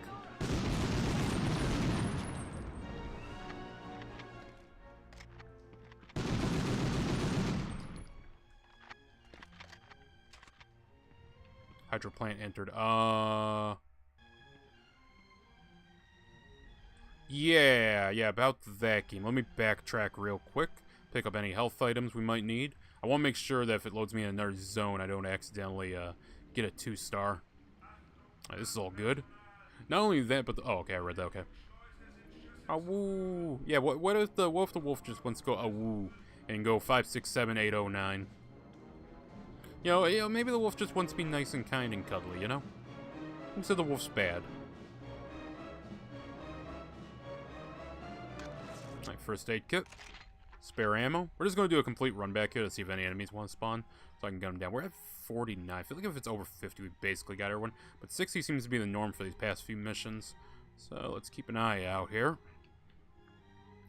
Hydro plant entered. Yeah, about that game. Let me backtrack real quick. Pick up any health items we might need. I want to make sure that if it loads me in another zone, I don't accidentally get a 2-star. This is all good. Not only that, but oh, okay, I read that. Okay. Awoo. Yeah. What if the wolf just wants to go awoo and go 5, 6, 7, 8, 0, 9? You know, maybe the wolf just wants to be nice and kind and cuddly. You know. Who said the wolf's bad? Alright, first aid kit. Spare ammo. We're just going to do a complete run back here to see if any enemies want to spawn, so I can gun them down. We're at 49. I feel like if it's over 50, we basically got everyone. But 60 seems to be the norm for these past few missions. So let's keep an eye out here.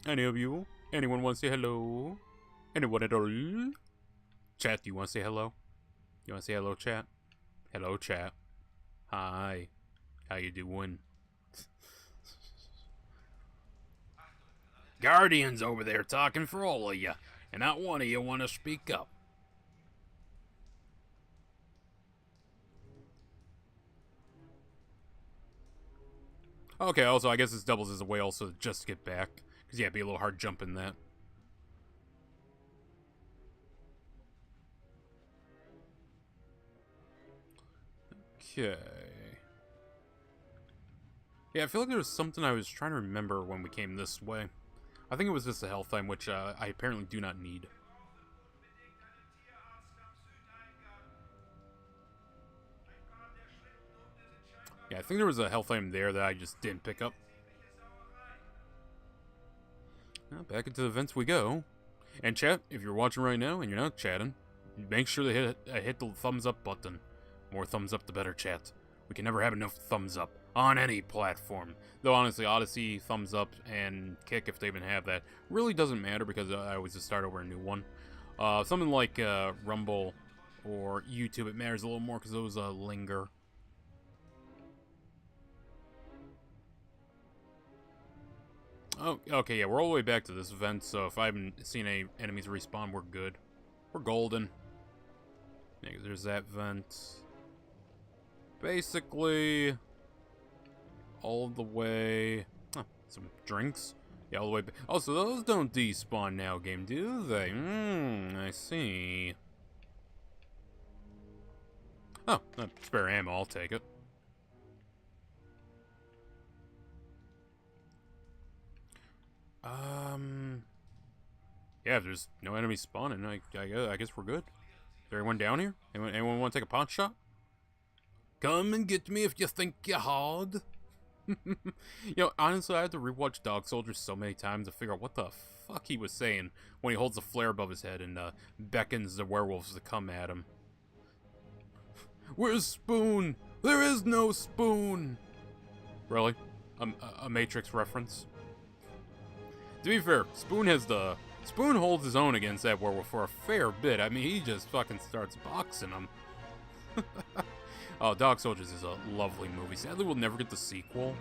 Any of you? Anyone want to say hello? Anyone at all? Chat, do you want to say hello? You want to say hello, chat? Hello, chat. Hi. How you doing? Guardians over there talking for all of you, and not one of you want to speak up. Okay, also, I guess this doubles as a way also just to get back. Because, yeah, it'd be a little hard jumping that. Okay. Yeah, I feel like there was something I was trying to remember when we came this way. I think it was just a health item, which I apparently do not need. Yeah, I think there was a health item there that I just didn't pick up. Well, back into the vents we go. And chat, if you're watching right now and you're not chatting, make sure to hit the thumbs up button. More thumbs up, the better, chat. We can never have enough thumbs up on any platform. Though honestly, Odyssey, thumbs up, and Kick, if they even have that, really doesn't matter because I always just start over a new one. Something like Rumble or YouTube, it matters a little more because those linger. Oh, okay, yeah, we're all the way back to this event, so if I haven't seen any enemies respawn, we're good. We're golden. Yeah, there's that vent. Basically, all the way... Huh, some drinks. Yeah, all the way back. Oh, so those don't despawn now, game, do they? I see. Oh, spare ammo, I'll take it. Yeah, if there's no enemies spawning, I guess we're good. Is everyone down here? Anyone want to take a pot shot? Come and get me if you think you're hard. You know, honestly, I had to rewatch Dog Soldiers so many times to figure out what the fuck he was saying when he holds the flare above his head and beckons the werewolves to come at him. Where's Spoon? There is no Spoon! Really? A Matrix reference? To be fair, Spoon holds his own against that werewolf for a fair bit. I mean, he just fucking starts boxing him. Oh, Dog Soldiers is a lovely movie. Sadly, we'll never get the sequel.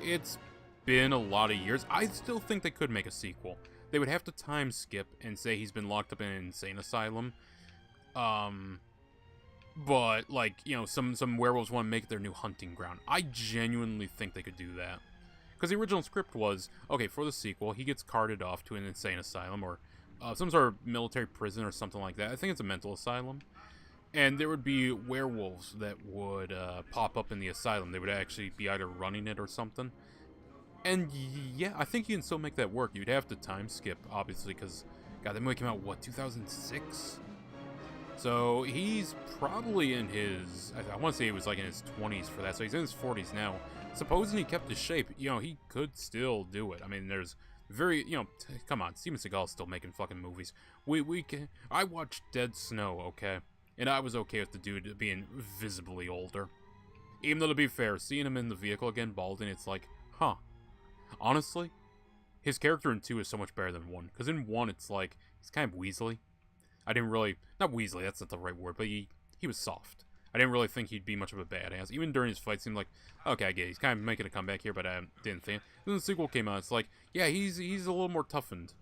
It's been a lot of years. I still think they could make a sequel. They would have to time skip and say he's been locked up in an insane asylum. But, like, you know, some werewolves want to make it their new hunting ground. I genuinely think they could do that. Because the original script was, okay, for the sequel, he gets carted off to an insane asylum or some sort of military prison or something like that. I think it's a mental asylum. And there would be werewolves that would pop up in the asylum. They would actually be either running it or something. And yeah, I think you can still make that work. You'd have to time skip, obviously, because, God, that movie came out, what, 2006? So he's probably in his, I want to say he was like in his 20s for that. So he's in his 40s now. Supposing he kept his shape, you know, he could still do it. I mean, there's very, you know, come on, Steven Seagal's still making fucking movies. I watched Dead Snow, okay? And I was okay with the dude being visibly older. Even though, to be fair, seeing him in the vehicle again, balding, it's like, huh. Honestly, his character in 2 is so much better than 1. Because in 1, it's like, he's kind of Weasley. I didn't really, not Weasley, that's not the right word, but he was soft. I didn't really think he'd be much of a badass. Even during his fight, it seemed like, okay, I get it. He's kind of making a comeback here, but I didn't think. Then the sequel came out, it's like, yeah, he's a little more toughened.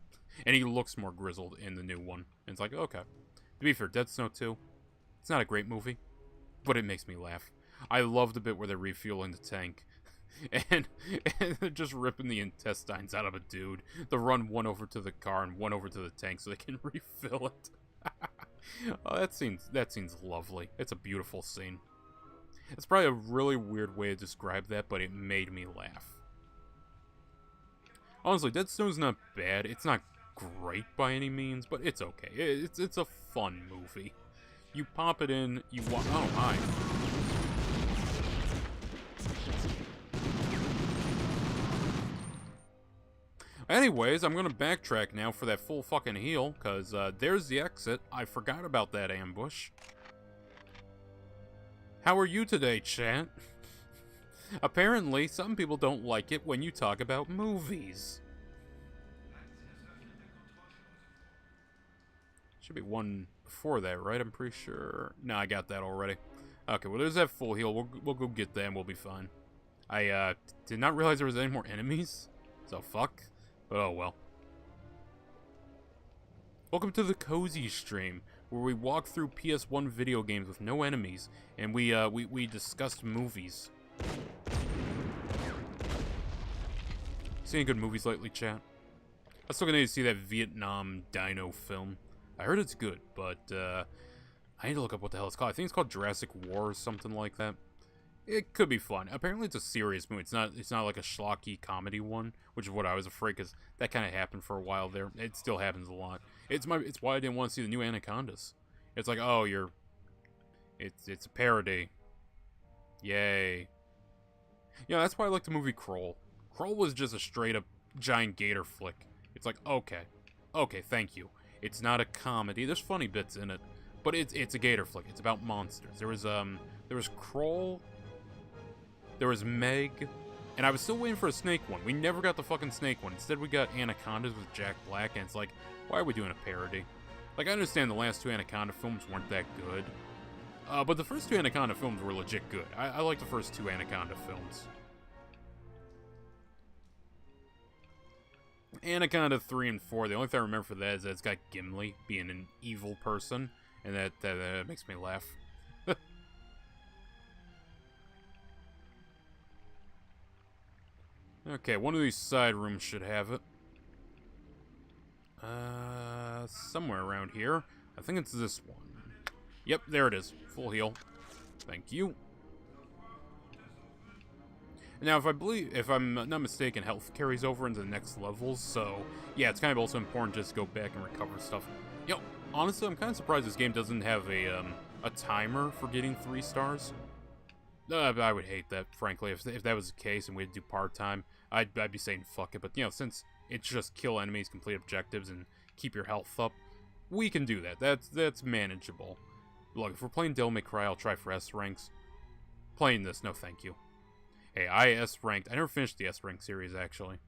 And he looks more grizzled in the new one. And it's like, okay. To be fair, Dead Snow 2, it's not a great movie, but it makes me laugh. I love the bit where they're refueling the tank. and they're just ripping the intestines out of a dude. They run one over to the car and one over to the tank so they can refill it. Oh, that scene's lovely. It's a beautiful scene. It's probably a really weird way to describe that, but it made me laugh. Honestly, Dead Stone's not bad. It's not great by any means, but it's okay. It's a fun movie. You pop it in, you watch. Oh, hi. Anyways, I'm gonna backtrack now for that full fucking heal, because there's the exit. I forgot about that ambush. How are you today, chat? Apparently, some people don't like it when you talk about movies. Should be one before that, right? I'm pretty sure. No, I got that already. Okay, well, there's that full heal. We'll go get that and we'll be fine. I did not realize there was any more enemies, so fuck. But oh well. Welcome to the Cozy Stream, where we walk through PS1 video games with no enemies, and we discuss movies. Seen good movies lately, chat? I still need to see that Vietnam dino film. I heard it's good, but I need to look up what the hell it's called. I think it's called Jurassic War or something like that. It could be fun. Apparently it's a serious movie. It's not like a schlocky comedy one, which is what I was afraid, because that kind of happened for a while there. It still happens a lot. It's why I didn't want to see the new Anacondas. It's like, oh, it's a parody. Yay. Yeah, that's why I like the movie Kroll. Kroll was just a straight up giant gator flick. It's like, okay, thank you. It's not a comedy. There's funny bits in it, but it's a gator flick. It's about monsters. There was Kroll. There was Meg, and I was still waiting for a snake one. We never got the fucking snake one. Instead, we got Anacondas with Jack Black, and it's like, why are we doing a parody? Like, I understand the last two Anaconda films weren't that good, but the first two Anaconda films were legit good. I like the first two Anaconda films. Anaconda 3 and 4, the only thing I remember for that is that it's got Gimli being an evil person, and that makes me laugh. Okay, one of these side rooms should have it. Somewhere around here. I think it's this one. Yep, there it is. Full heal. Thank you. Now, if I'm not mistaken, health carries over into the next levels, so yeah, it's kind of also important just to go back and recover stuff. Honestly, I'm kind of surprised this game doesn't have a timer for getting 3 stars. I would hate that, frankly. If that was the case and we had to do part-time, I'd be saying fuck it. But, since it's just kill enemies, complete objectives, and keep your health up, we can do that. That's manageable. Look, if we're playing Devil May Cry, I'll try for S ranks. Playing this, no thank you. Hey, I S-ranked. I never finished the S-rank series, actually.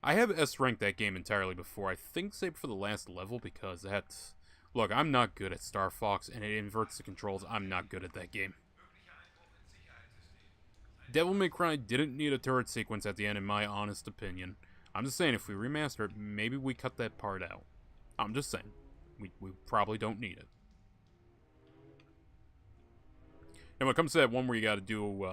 I have S-ranked that game entirely before. I think save for the last level, because that's... Look, I'm not good at Star Fox, and it inverts the controls. I'm not good at that game. Devil May Cry didn't need a turret sequence at the end, in my honest opinion. I'm just saying, if we remaster it, maybe we cut that part out. I'm just saying. We probably don't need it. And when it comes to that one where you gotta do,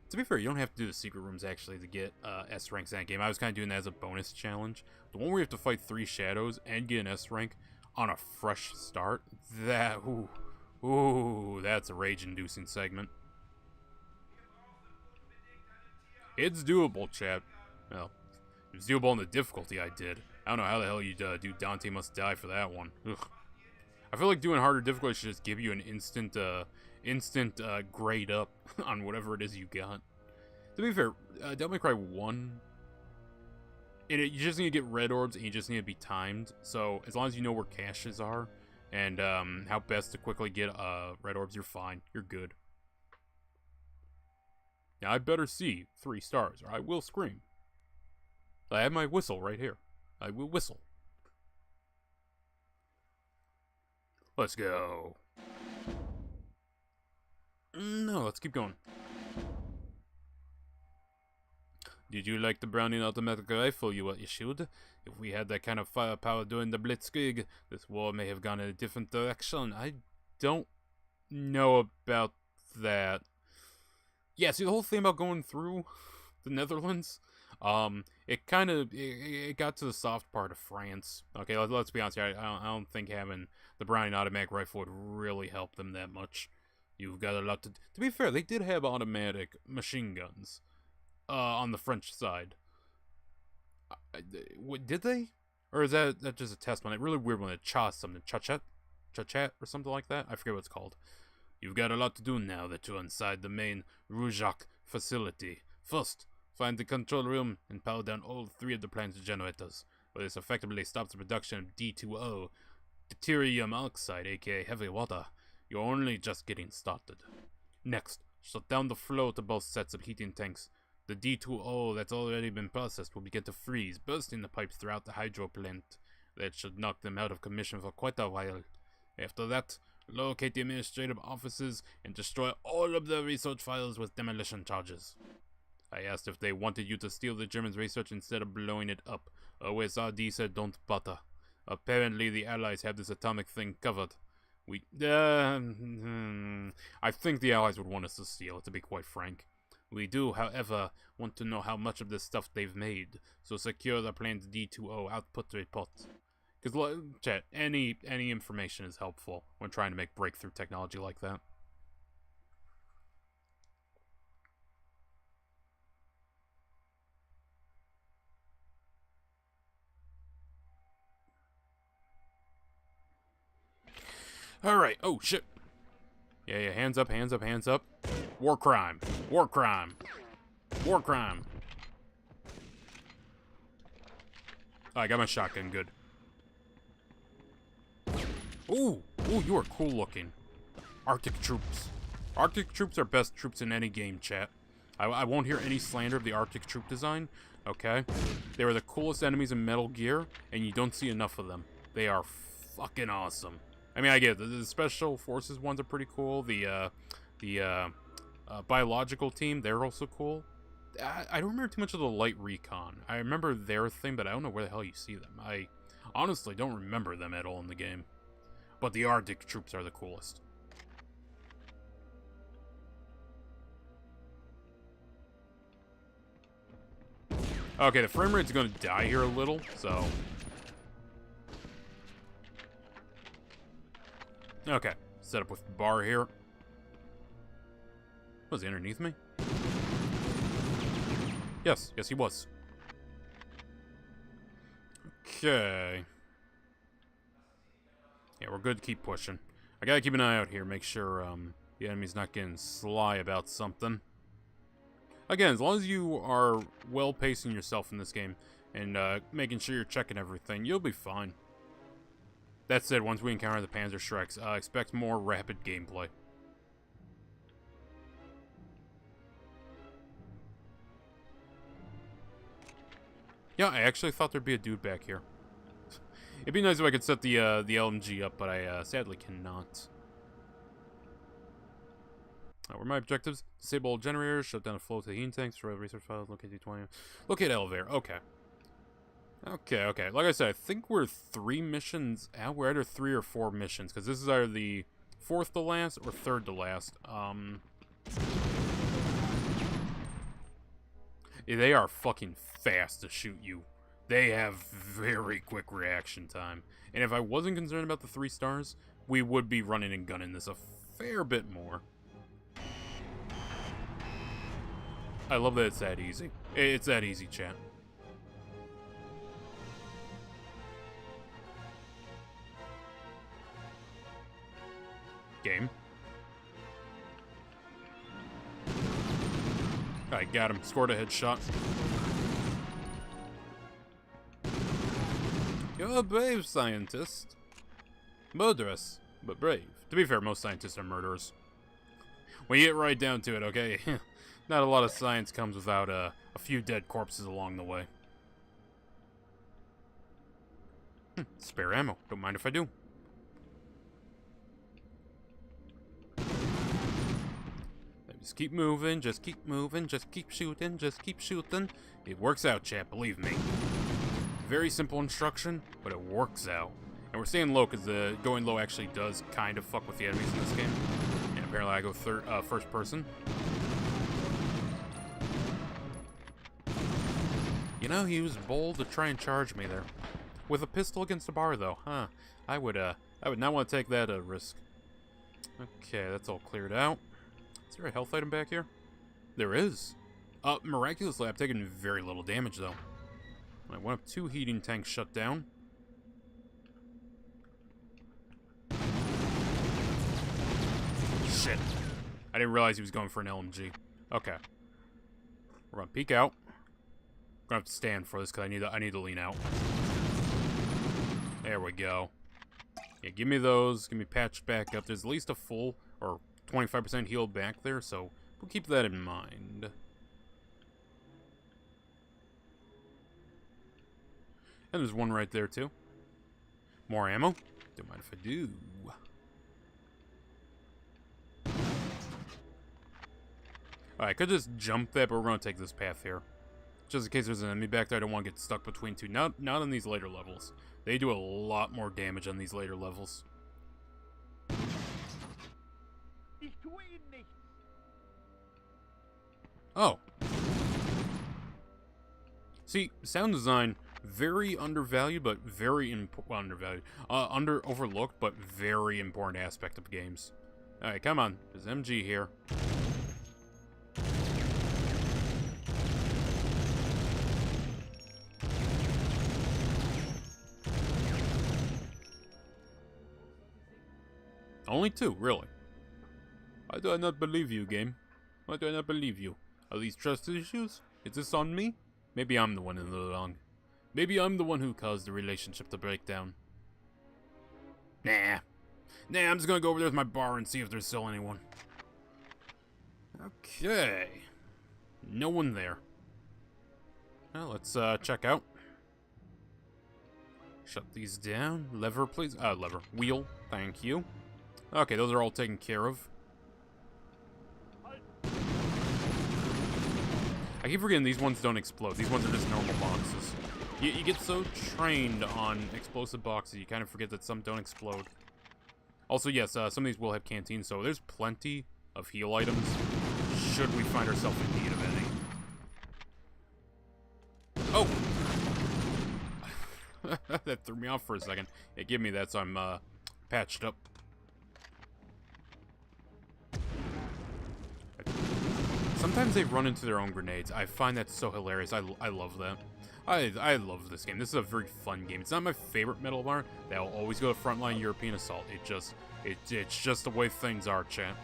to be fair, you don't have to do the secret rooms, actually, to get S ranks in that game. I was kind of doing that as a bonus challenge. The one where you have to fight 3 shadows and get an S rank on a fresh start, ooh, that's a rage-inducing segment. It's doable, chat. Well, it was doable in the difficulty I did. I don't know how the hell you do Dante Must Die for that one. Ugh. I feel like doing harder difficulty should just give you an instant grade up on whatever it is you got. To be fair, Devil May Cry 1, you just need to get red orbs and you just need to be timed. So as long as you know where caches are and how best to quickly get red orbs, you're fine. You're good. Now I better see 3 stars or I will scream. I have my whistle right here. I will whistle. Let's go. No, let's keep going. Did you like the Browning automatic rifle? You should. If we had that kind of firepower during the Blitzkrieg, this war may have gone in a different direction. I don't know about that. Yeah, see, the whole thing about going through the Netherlands, it kind of, it got to the soft part of France. Okay, let's be honest here, I don't think having the Browning automatic rifle would really help them that much. You've got a lot to be fair, they did have automatic machine guns, on the French side. Did they? Or is that just a test one? It really weird when it something, Chachat or something like that? I forget what it's called. You've got a lot to do now that you're inside the main Rujak facility. First, find the control room and power down all 3 of the plant's generators, where this effectively stops the production of D2O, deuterium oxide, aka heavy water. You're only just getting started. Next, shut down the flow to both sets of heating tanks. The D2O that's already been processed will begin to freeze, bursting the pipes throughout the hydro plant. That should knock them out of commission for quite a while. After that, locate the administrative offices and destroy all of the research files with demolition charges. I asked if they wanted you to steal the Germans' research instead of blowing it up. OSRD said don't bother. Apparently the Allies have this atomic thing covered. I think the Allies would want us to steal it, to be quite frank. We do, however, want to know how much of this stuff they've made, so secure the plant's D2O output report. Because, chat, any information is helpful when trying to make breakthrough technology like that. Alright, oh shit. Yeah, hands up, hands up, hands up. War crime, war crime, war crime. Oh, I got my shotgun, good. Ooh, you are cool looking. Arctic troops. Arctic troops are best troops in any game, chat. I won't hear any slander of the Arctic troop design, okay? They were the coolest enemies in Metal Gear, and you don't see enough of them. They are fucking awesome. I mean, I get it. The Special Forces ones are pretty cool. The biological team, they're also cool. I don't remember too much of the Light Recon. I remember their thing, but I don't know where the hell you see them. I honestly don't remember them at all in the game. But the Arctic troops are the coolest. Okay, the frame rate's gonna die here a little, so... Okay, set up with the bar here. Was he underneath me? Yes, he was. Okay. Yeah, we're good to keep pushing. I gotta keep an eye out here, make sure the enemy's not getting sly about something. Again, as long as you are well pacing yourself in this game and making sure you're checking everything, you'll be fine. That said, once we encounter the Panzerschrecks, expect more rapid gameplay. Yeah, I actually thought there'd be a dude back here. It'd be nice if I could set the LMG up, but I sadly cannot. Where are my objectives? Disable all generators, shut down the flow to the heating tanks, destroy research files, locate D20. Locate elevator, okay. Okay. Like I said, I think we're 3 missions out. We're either 3 or 4 missions, because this is either the 4th to last or 3rd to last. Yeah, they are fucking fast to shoot you. They have very quick reaction time. And if I wasn't concerned about the 3 stars, we would be running and gunning this a fair bit more. I love that it's that easy. It's that easy, chat. Game. I got him. Scored a headshot. You're a brave scientist. Murderous, but brave. To be fair, most scientists are murderers. When you get right down to it, okay? Not a lot of science comes without a few dead corpses along the way. Spare ammo. Don't mind if I do. Just keep moving, just keep moving, just keep shooting, just keep shooting. It works out, chat, believe me. Very simple instruction, but it works out. And we're staying low because the going low actually does kind of fuck with the enemies in this game. And apparently I go first person. You know, he was bold to try and charge me there. With a pistol against a bar, though, huh? I would not want to take that risk. Okay, that's all cleared out. Is there a health item back here? There is. Miraculously, I've taken very little damage, though. I went up 2 heating tanks shut down. Shit. I didn't realize he was going for an LMG. Okay. We're gonna peek out. I'm gonna have to stand for this because I need to lean out. There we go. Yeah, give me those. Give me patched back up. There's at least a full or 25% healed back there, so we'll keep that in mind. And there's one right there, too. More ammo? Don't mind if I do. Alright, I could just jump that, but we're going to take this path here. Just in case there's an enemy back there, I don't want to get stuck between two. Not on these later levels. They do a lot more damage on these later levels. Oh. See, sound design, very undervalued, but very overlooked, but very important aspect of games. Alright, come on. There's MG here. Only 2, really. Why do I not believe you, game? Why do I not believe you? Are these trust issues? Is this on me? Maybe I'm the one in the wrong. Maybe I'm the one who caused the relationship to break down. Nah, I'm just gonna go over there with my bar and see if there's still anyone. Okay. No one there. Well, let's check out. Shut these down. Lever, please. Lever. Wheel. Thank you. Okay, those are all taken care of. I keep forgetting these ones don't explode. These ones are just normal boxes. You get so trained on explosive boxes, you kind of forget that some don't explode. Also, yes, some of these will have canteens, so there's plenty of heal items should we find ourselves in need of any. Oh! That threw me off for a second. Yeah, give me that so I'm patched up. Sometimes they run into their own grenades. I find that so hilarious. I love that. I love this game. This is a very fun game. It's not my favorite Metal Bar. They'll always go to Frontline European Assault. It's just the way things are, chat.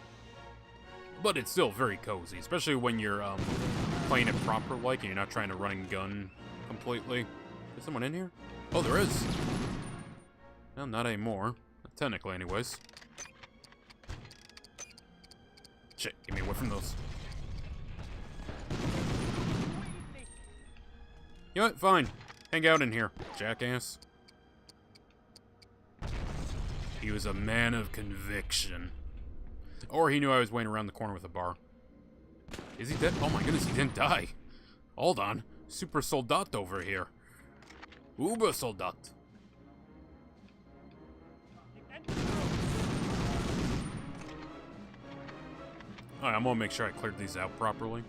But it's still very cozy, especially when you're playing it proper like and you're not trying to run and gun completely. Is someone in here? Oh, there is. Well, not anymore. Technically, anyways. Shit, get me away from those. You know what? Fine. Hang out in here, jackass. He was a man of conviction. Or he knew I was waiting around the corner with a bar. Is he dead? Oh my goodness, he didn't die. Hold on. Super Soldat over here. Uber Soldat. Alright, I'm gonna make sure I cleared these out properly.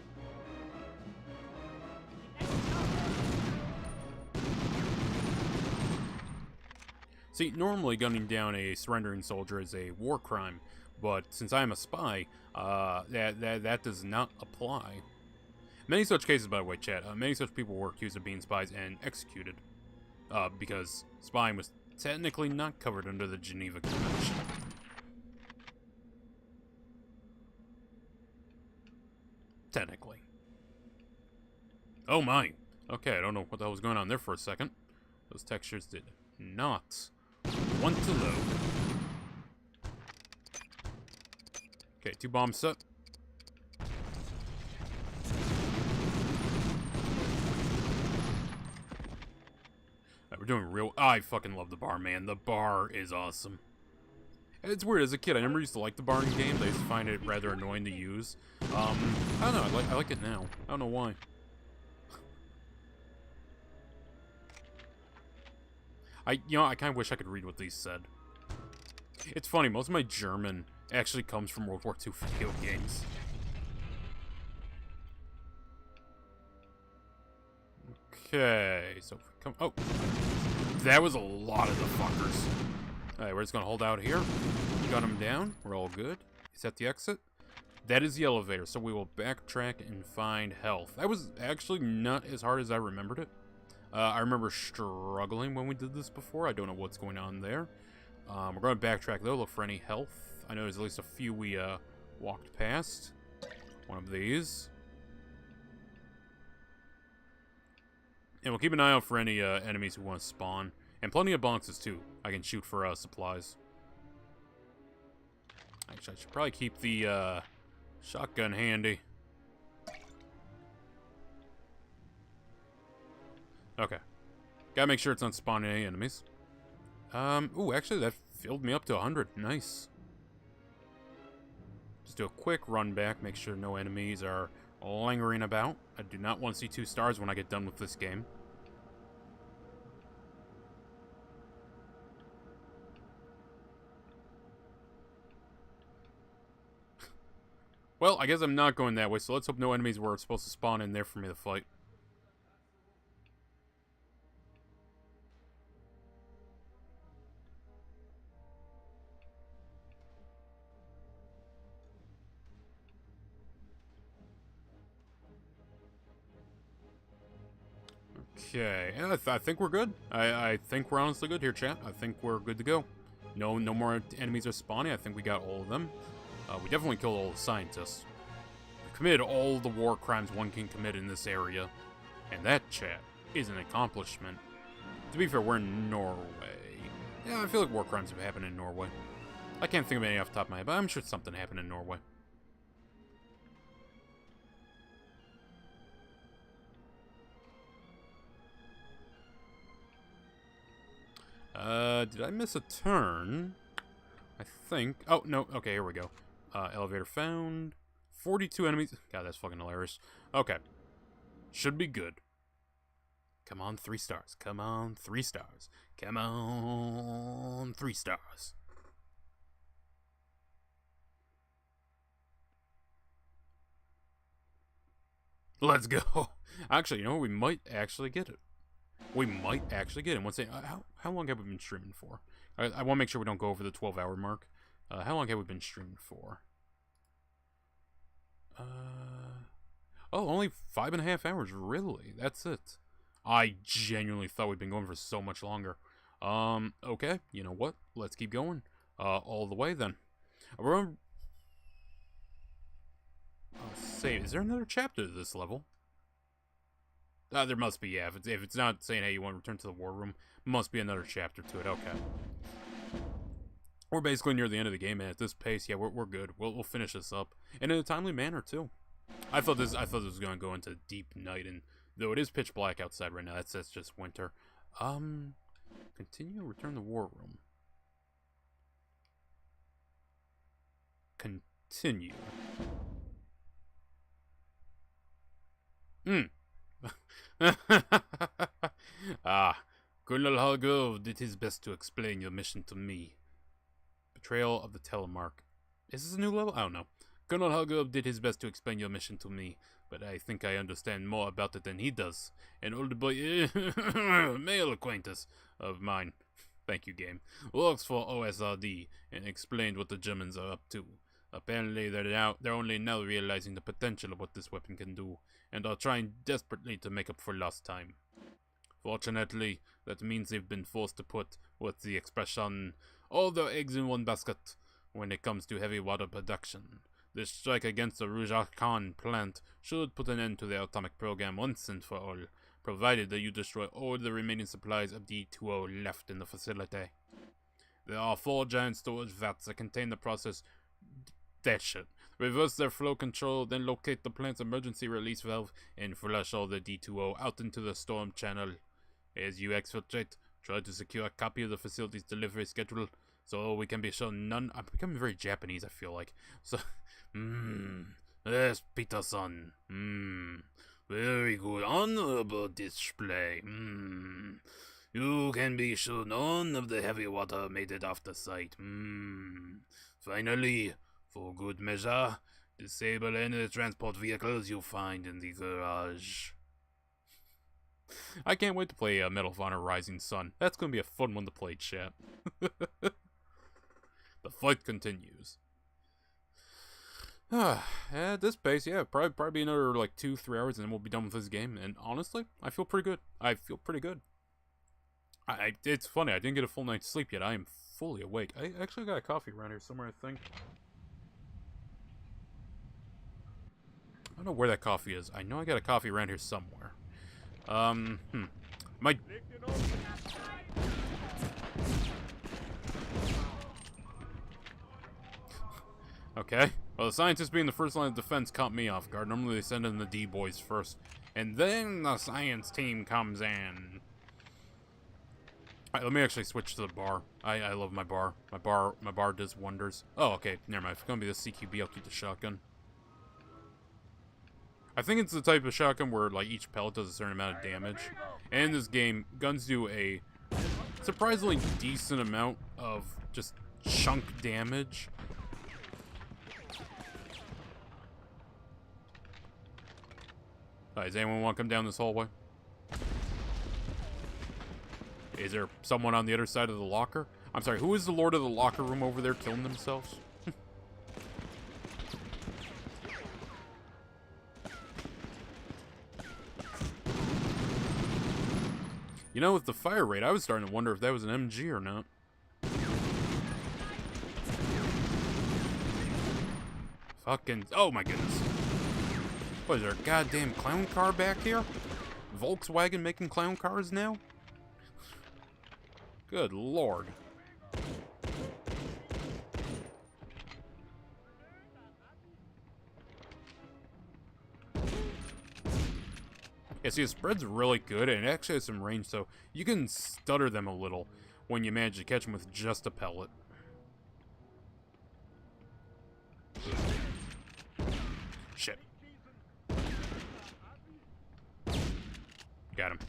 See, normally gunning down a surrendering soldier is a war crime, but since I am a spy, that does not apply. Many such cases, by the way, chat, many such people were accused of being spies and executed, because spying was technically not covered under the Geneva Convention. Technically. Oh my. Okay, I don't know what the hell was going on there for a second. Those textures did not want to load. Okay, 2 bombs set. We're doing real... I fucking love the bar, man. The bar is awesome. And it's weird, as a kid, I never used to like the bar in games. I used to find it rather annoying to use. I don't know, I like it now. I don't know why. I kind of wish I could read what these said. It's funny, most of my German actually comes from World War II video games. Okay, so if we come. Oh, that was a lot of the fuckers. Alright, we're just gonna hold out here. Gun them down. We're all good. Is that the exit? That is the elevator, so we will backtrack and find health. That was actually not as hard as I remembered it. I remember struggling when we did this before. I don't know what's going on there. We're going to backtrack, though, look for any health. I know there's at least a few we walked past. One of these. And we'll keep an eye out for any enemies who want to spawn. And plenty of boxes, too. I can shoot for supplies. Actually, I should probably keep the shotgun handy. Okay. Gotta make sure it's not spawning any enemies. Ooh, actually, that filled me up to 100. Nice. Just do a quick run back, make sure no enemies are lingering about. I do not want to see 2 stars when I get done with this game. Well, I guess I'm not going that way, so let's hope no enemies were supposed to spawn in there for me to fight. Okay, and I think we're good. I think we're honestly good here, chat. I think we're good to go. No more enemies are spawning. I think we got all of them. We definitely killed all the scientists. We committed all the war crimes one can commit in this area. And that, chat, is an accomplishment. To be fair, we're in Norway. Yeah, I feel like war crimes have happened in Norway. I can't think of any off the top of my head, but I'm sure something happened in Norway. Did I miss a turn? I think. Oh, no. Okay, here we go. Elevator found. 42 enemies. God, that's fucking hilarious. Okay. Should be good. Come on, 3 stars. Come on, 3 stars. Come on, 3 stars. Let's go. Actually, you know, we might actually get it. We might actually get it. Once how long have we been streaming for? I want to make sure we don't go over the 12-hour mark. How long have we been streaming for? Oh, only 5.5 hours. Really? That's it. I genuinely thought we'd been going for so much longer. Okay. You know what? Let's keep going. All the way then. Save. Is there another chapter to this level? There must be, yeah. If it's not saying, hey, you want to return to the war room, must be another chapter to it. Okay. We're basically near the end of the game, and at this pace, yeah, we're good. We'll finish this up, and in a timely manner too. I thought this was going to go into deep night, and though it is pitch black outside right now, that's just winter. Continue. Return to the war room. Continue. Colonel Hargrove did his best to explain your mission to me. Betrayal of the Telemark. Is this a new level? I don't know. Colonel Hargrove did his best to explain your mission to me, but I think I understand more about it than he does. An old boy, male acquaintance of mine, thank you game, works for OSRD and explained what the Germans are up to. Apparently they're only now realizing the potential of what this weapon can do, and are trying desperately to make up for lost time. Fortunately, that means they've been forced to put, what's the expression, all their eggs in one basket when it comes to heavy water production. This strike against the Rujar Khan plant should put an end to their atomic program once and for all, provided that you destroy all the remaining supplies of D2O left in the facility. There are 4 giant storage vats that contain the process. That shit. Reverse their flow control, then locate the plant's emergency release valve, and flush all the D2O out into the storm channel. As you exfiltrate, try to secure a copy of the facility's delivery schedule, so we can be sure none. I'm becoming very Japanese, I feel like. So, yes, Peterson. Very good, honorable display. You can be sure none of the heavy water made it off the site. Finally, for good measure, disable any transport vehicles you find in the garage. I can't wait to play Medal of Honor Rising Sun. That's gonna be a fun one to play, chat. The fight continues. At this pace, yeah, probably be another like 2-3 hours, and then we'll be done with this game. And honestly, I feel pretty good. I feel pretty good. It's funny, I didn't get a full night's sleep yet. I am fully awake. I actually got a coffee around here somewhere, I think. I don't know where that coffee is. I know I got a coffee around here somewhere. My... Okay. Well, the scientists being the first line of defense caught me off guard. Normally they send in the D-boys first. And then the science team comes in. Alright, let me actually switch to the bar. I love my bar. My bar does wonders. Oh, okay. Never mind. If it's gonna be the CQB, I'll keep the shotgun. I think it's the type of shotgun where, like, each pellet does a certain amount of damage. And in this game, guns do a surprisingly decent amount of just chunk damage. Does anyone want to come down this hallway? Is there someone on the other side of the locker? I'm sorry, who is the lord of the locker room over there killing themselves? You know, with the fire rate, I was starting to wonder if that was an MG or not. Fucking... Oh my goodness. What, is there a goddamn clown car back here? Volkswagen making clown cars now? Good lord. Yeah, see, it spread's really good, and it actually has some range, so you can stutter them a little when you manage to catch them with just a pellet. Shit. Got him.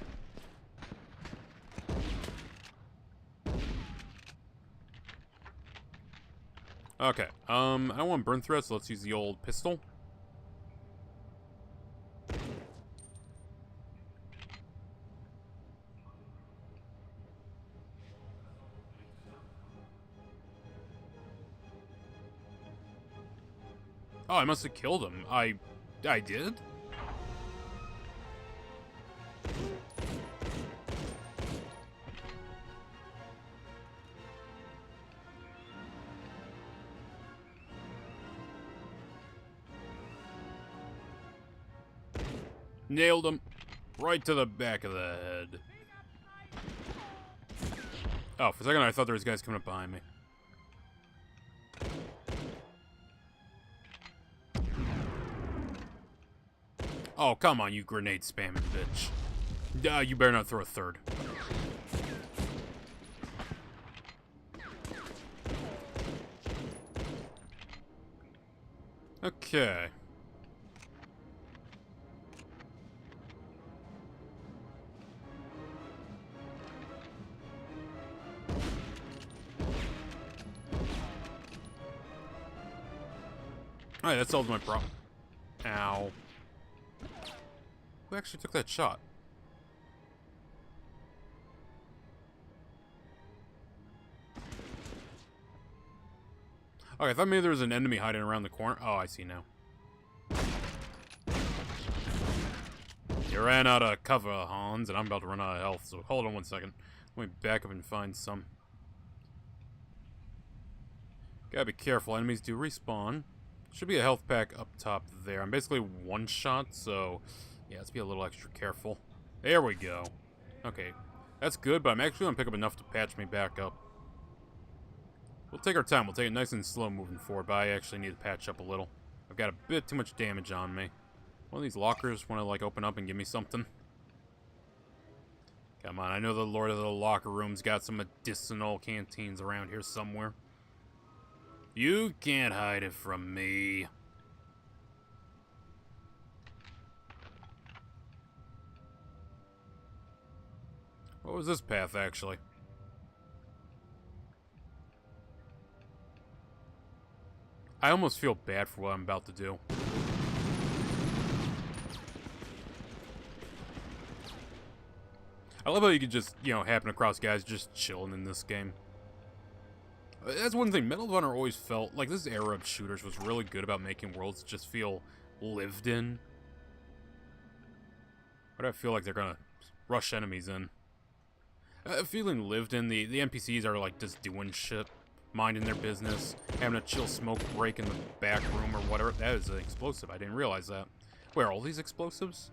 Okay, I don't want burn threats, so let's use the old pistol. Oh, I must have killed him. I did? Nailed him. Right to the back of the head. Oh, for a second I thought there was guys coming up behind me. Oh, come on, you grenade spamming bitch. You better not throw a third. Okay. Alright, that solves my problem. Ow. Who actually took that shot? Okay, I thought maybe there was an enemy hiding around the corner. Oh, I see now. You ran out of cover, Hans, and I'm about to run out of health, so hold on one second. Let me back up and find some. Gotta be careful, enemies do respawn. Should be a health pack up top there. I'm basically one shot, so yeah, let's be a little extra careful. There we go. Okay, that's good, but I'm actually gonna pick up enough to patch me back up. We'll take our time. We'll take it nice and slow moving forward, but I actually need to patch up a little. I've got a bit too much damage on me. One of these lockers want to, like, open up and give me something. Come on, I know the Lord of the Locker Room's got some medicinal canteens around here somewhere. You can't hide it from me. What was this path, actually? I almost feel bad for what I'm about to do. I love how you could just, you know, happen across guys just chilling in this game. That's one thing. Medal of Honor always felt like this era of shooters was really good about making worlds just feel lived in. Why do I feel like they're gonna rush enemies in? Feeling lived in, the NPCs are like just doing shit, minding their business, having a chill smoke break in the back room or whatever. That is an explosive. I didn't realize that. Where are all these explosives?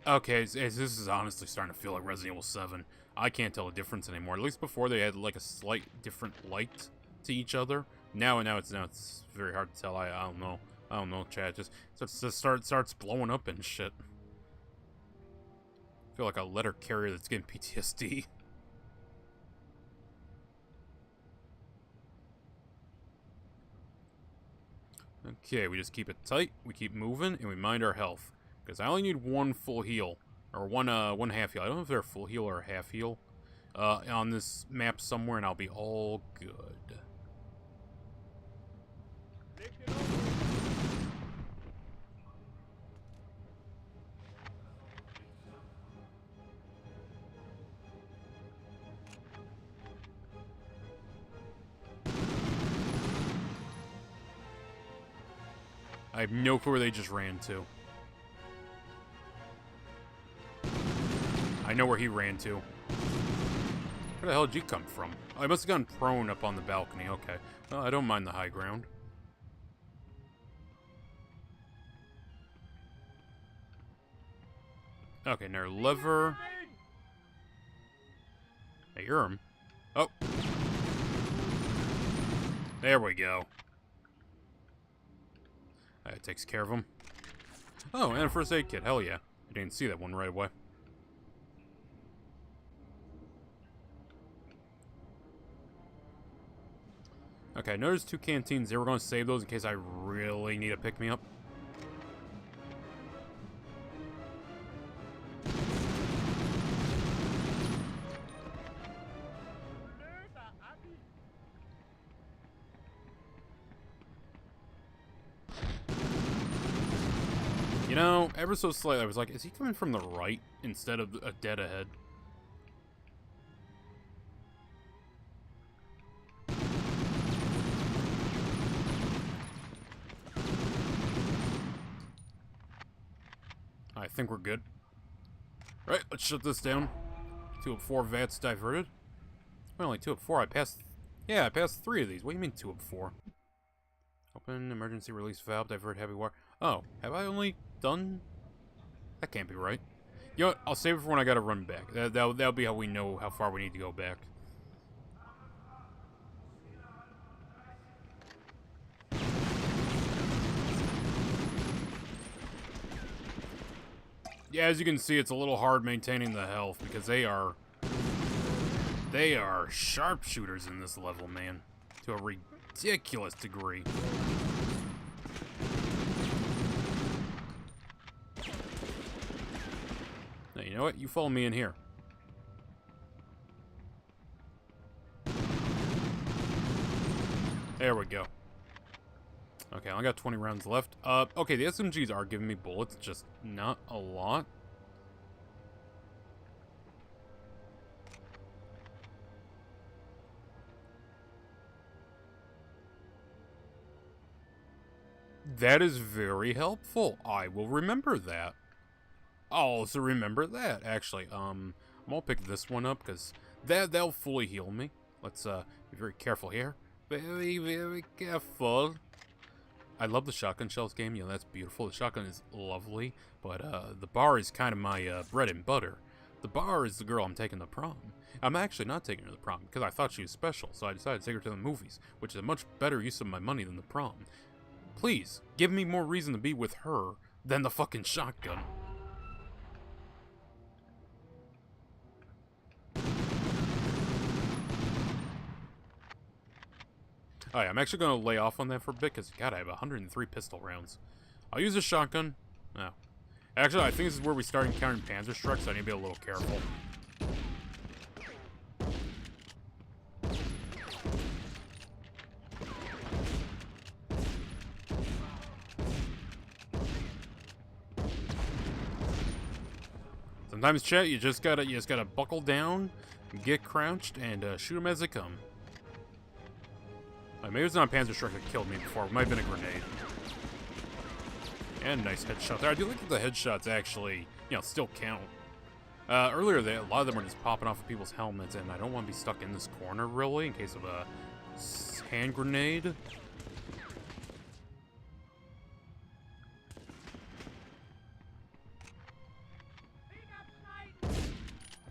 Okay, this is honestly starting to feel like Resident Evil 7. I can't tell the difference anymore. At least before they had like a slight different light to each other. Now it's very hard to tell. I don't know. I don't know, Chad. Just starts blowing up and shit. I feel like a letter carrier that's getting PTSD. Okay, we just keep it tight, we keep moving, and we mind our health. Because I only need one full heal. Or one half heal. I don't know if they're a full heal or a half heal. On this map somewhere, and I'll be all good. I have no clue where they just ran to. I know where he ran to. Where the hell did you come from? Oh, I must have gone prone up on the balcony. Okay. Well, I don't mind the high ground. Okay, now lever. I hear him. Oh. There we go. That takes care of him. Oh, and a first aid kit. Hell yeah. I didn't see that one right away. Okay, I know there's 2 canteens there. We're going to save those in case I really need to pick me up. You know, ever so slightly, I was like, is he coming from the right instead of a dead ahead? I think we're good. Right, let's shut this down. 2 of 4 vats diverted. Well, only 2 of 4. I passed 3 of these. What do you mean 2 of 4? Open emergency release valve, divert heavy wire. Oh, have I only done? That can't be right. You know what? I'll save it for when I gotta run back. That'll be how we know how far we need to go back. Yeah, as you can see, it's a little hard maintaining the health because they are sharpshooters in this level, man, to a ridiculous degree. Now, you know what? You follow me in here. There we go. Okay, I only got 20 rounds left. Okay, the SMGs are giving me bullets, just not a lot. That is very helpful. I will remember that. I'll also remember that, actually. I'm gonna pick this one up, because that'll fully heal me. Let's, be very careful here. Very, very careful. I love the shotgun shells game. You know, that's beautiful. The shotgun is lovely, but the bar is kind of my bread and butter. The bar is the girl I'm taking to prom. I'm actually not taking her to the prom because I thought she was special, so I decided to take her to the movies, which is a much better use of my money than the prom. Please, give me more reason to be with her than the fucking shotgun. Alright, I'm actually going to lay off on that for a bit, because, God, I have 103 pistol rounds. I'll use a shotgun. No. Actually, I think this is where we start encountering Panzerschrecks, so I need to be a little careful. Sometimes, chat, you just gotta buckle down, get crouched, and shoot them as they come. Maybe it's not a Panzer Strike that killed me before. It might have been a grenade. And nice headshot there. I do like that the headshots actually, still count. Earlier, a lot of them were just popping off of people's helmets, and I don't want to be stuck in this corner, really, in case of a hand grenade.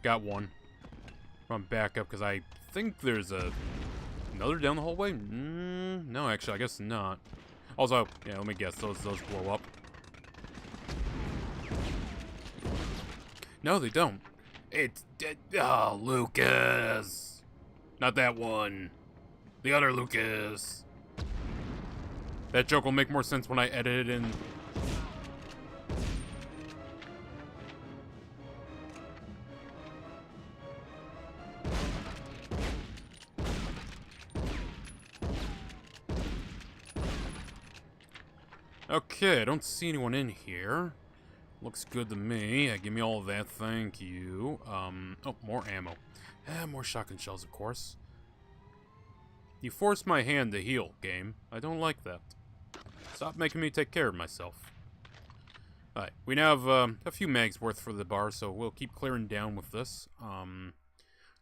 Got one. Run back up, because I think there's another down the hallway? No, actually, I guess not. Also, yeah, let me guess, those blow up. No, they don't. It's... Oh, Lucas! Not that one. The other Lucas. That joke will make more sense when I edit it in. Okay, I don't see anyone in here. Looks good to me. Give me all of that, thank you. Oh, more ammo. More shotgun shells, of course. You forced my hand to heal, game. I don't like that. Stop making me take care of myself. Alright, we now have a few mags worth for the bar, so we'll keep clearing down with this.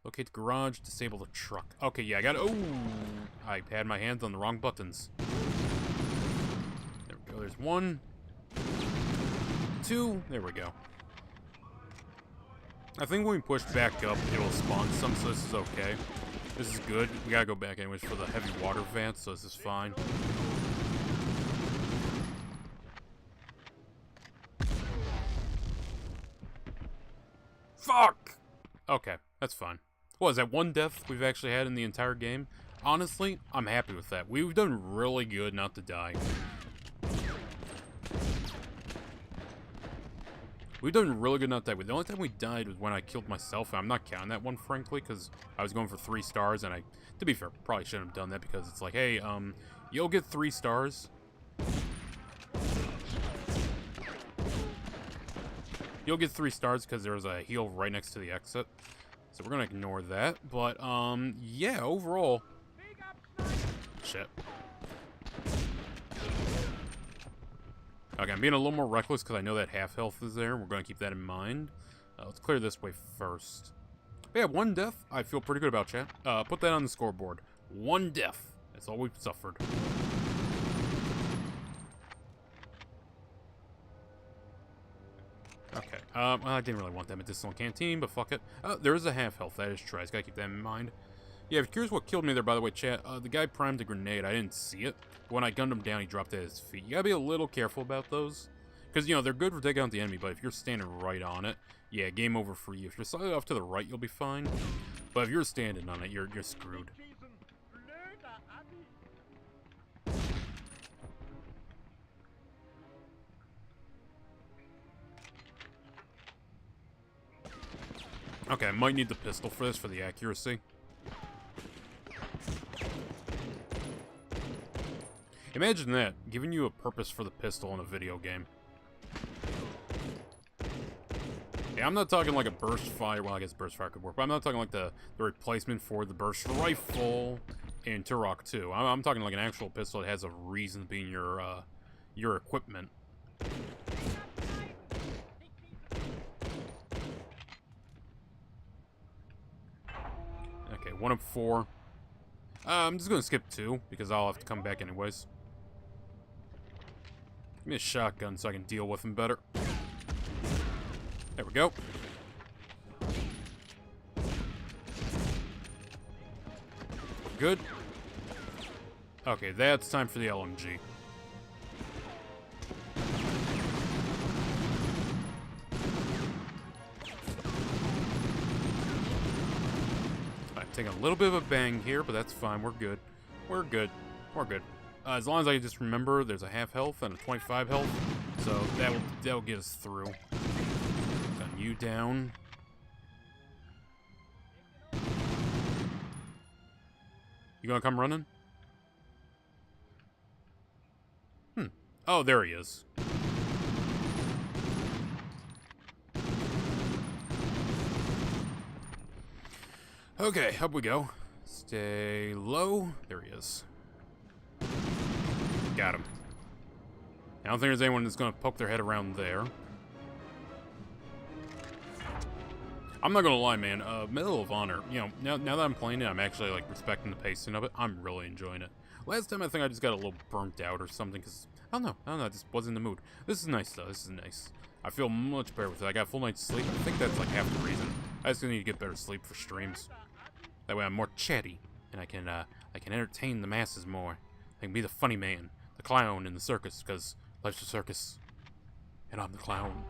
Locate the garage, disable the truck. Okay, yeah, I got it. Oh! I had my hands on the wrong buttons. There we go, there's one. Two. There we go. I think when we push back up, it'll spawn some, so this is okay. This is good. We gotta go back anyways for the heavy water vent, so this is fine. Fuck! Okay, that's fine. What is that, one death we've actually had in the entire game? Honestly, I'm happy with that. We've done really good not to die. We've done really good not to die. The only time we died was when I killed myself. I'm not counting that one, frankly, because I was going for 3 stars, and to be fair, probably shouldn't have done that, because it's like, hey, you'll get 3 stars. You'll get 3 stars because there's a heal right next to the exit. So we're gonna ignore that. But, yeah, overall... Shit. Okay, I'm being a little more reckless because I know that half health is there. We're going to keep that in mind. Let's clear this way first. But yeah, 1 death. I feel pretty good about, chat. Put that on the scoreboard. 1 death. That's all we've suffered. Okay. Well, I didn't really want that medicinal canteen, but fuck it. There is a half health. That is true. I just gotta keep that in mind. Yeah, if you're curious what killed me there, by the way, chat, the guy primed a grenade. I didn't see it. When I gunned him down, he dropped at his feet. You gotta be a little careful about those. Because, they're good for taking out the enemy, but if you're standing right on it, yeah, game over for you. If you're slightly off to the right, you'll be fine. But if you're standing on it, you're screwed. Okay, I might need the pistol for this, for the accuracy. Imagine that, giving you a purpose for the pistol in a video game. Yeah, I'm not talking like a burst fire. Well, I guess burst fire could work, but I'm not talking like the replacement for the burst rifle in Turok 2. I'm talking like an actual pistol that has a reason being your equipment. Okay, 1 of 4. I'm just gonna skip 2 because I'll have to come back anyways. Give me a shotgun so I can deal with him better. There we go. Good. Okay, that's time for the LMG. Alright, taking a little bit of a bang here, but that's fine. We're good. We're good. We're good. As long as I just remember, there's a half health and a 25 health, so that'll get us through. Got you down. You gonna come running? Oh, there he is. Okay, up we go. Stay low. There he is. Got him. I don't think there's anyone that's gonna poke their head around there. I'm not gonna lie, man. Medal of Honor. You know, now that I'm playing it, I'm actually like respecting the pacing of it. I'm really enjoying it. Last time I think I just got a little burnt out or something because I don't know. I just wasn't in the mood. This is nice though. This is nice. I feel much better with it. I got full night's sleep. I think that's like half the reason. I just need to get better sleep for streams. That way I'm more chatty and I can entertain the masses more. I can be the funny man, the clown in the circus because life's a circus, and I'm the clown.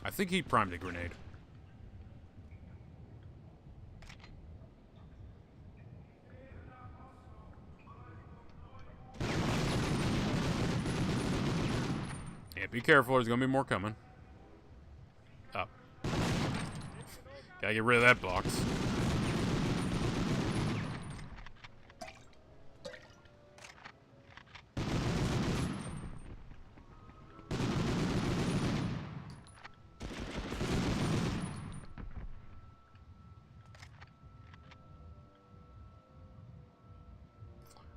I think he primed a grenade. Yeah, be careful, there's gonna be more coming. Oh. Gotta get rid of that box.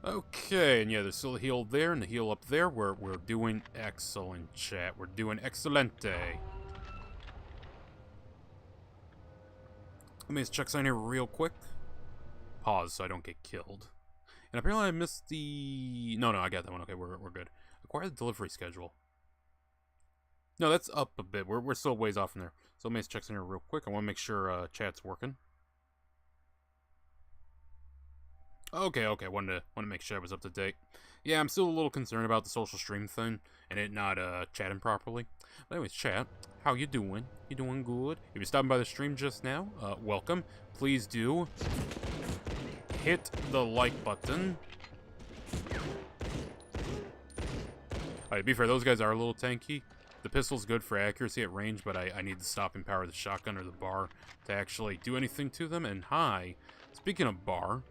Okay, and yeah, there's still a heal there and a heal up there. We're doing excellent, chat. We're doing excelente. Let me just check something here real quick. Pause so I don't get killed. And apparently I missed the... No, I got that one. Okay, we're good. Acquire the delivery schedule. No, that's up a bit. We're still ways off from there. So let me just check something here real quick. I want to make sure chat's working. Okay, wanted to make sure I was up to date. Yeah, I'm still a little concerned about the social stream thing and it not chatting properly. But anyways, chat, how you doing? You doing good? If you're stopping by the stream just now, welcome. Please do hit the like button. Alright, to be fair, those guys are a little tanky. The pistol's good for accuracy at range, but I need the stopping power of the shotgun or the bar to actually do anything to them. And hi, speaking of bar...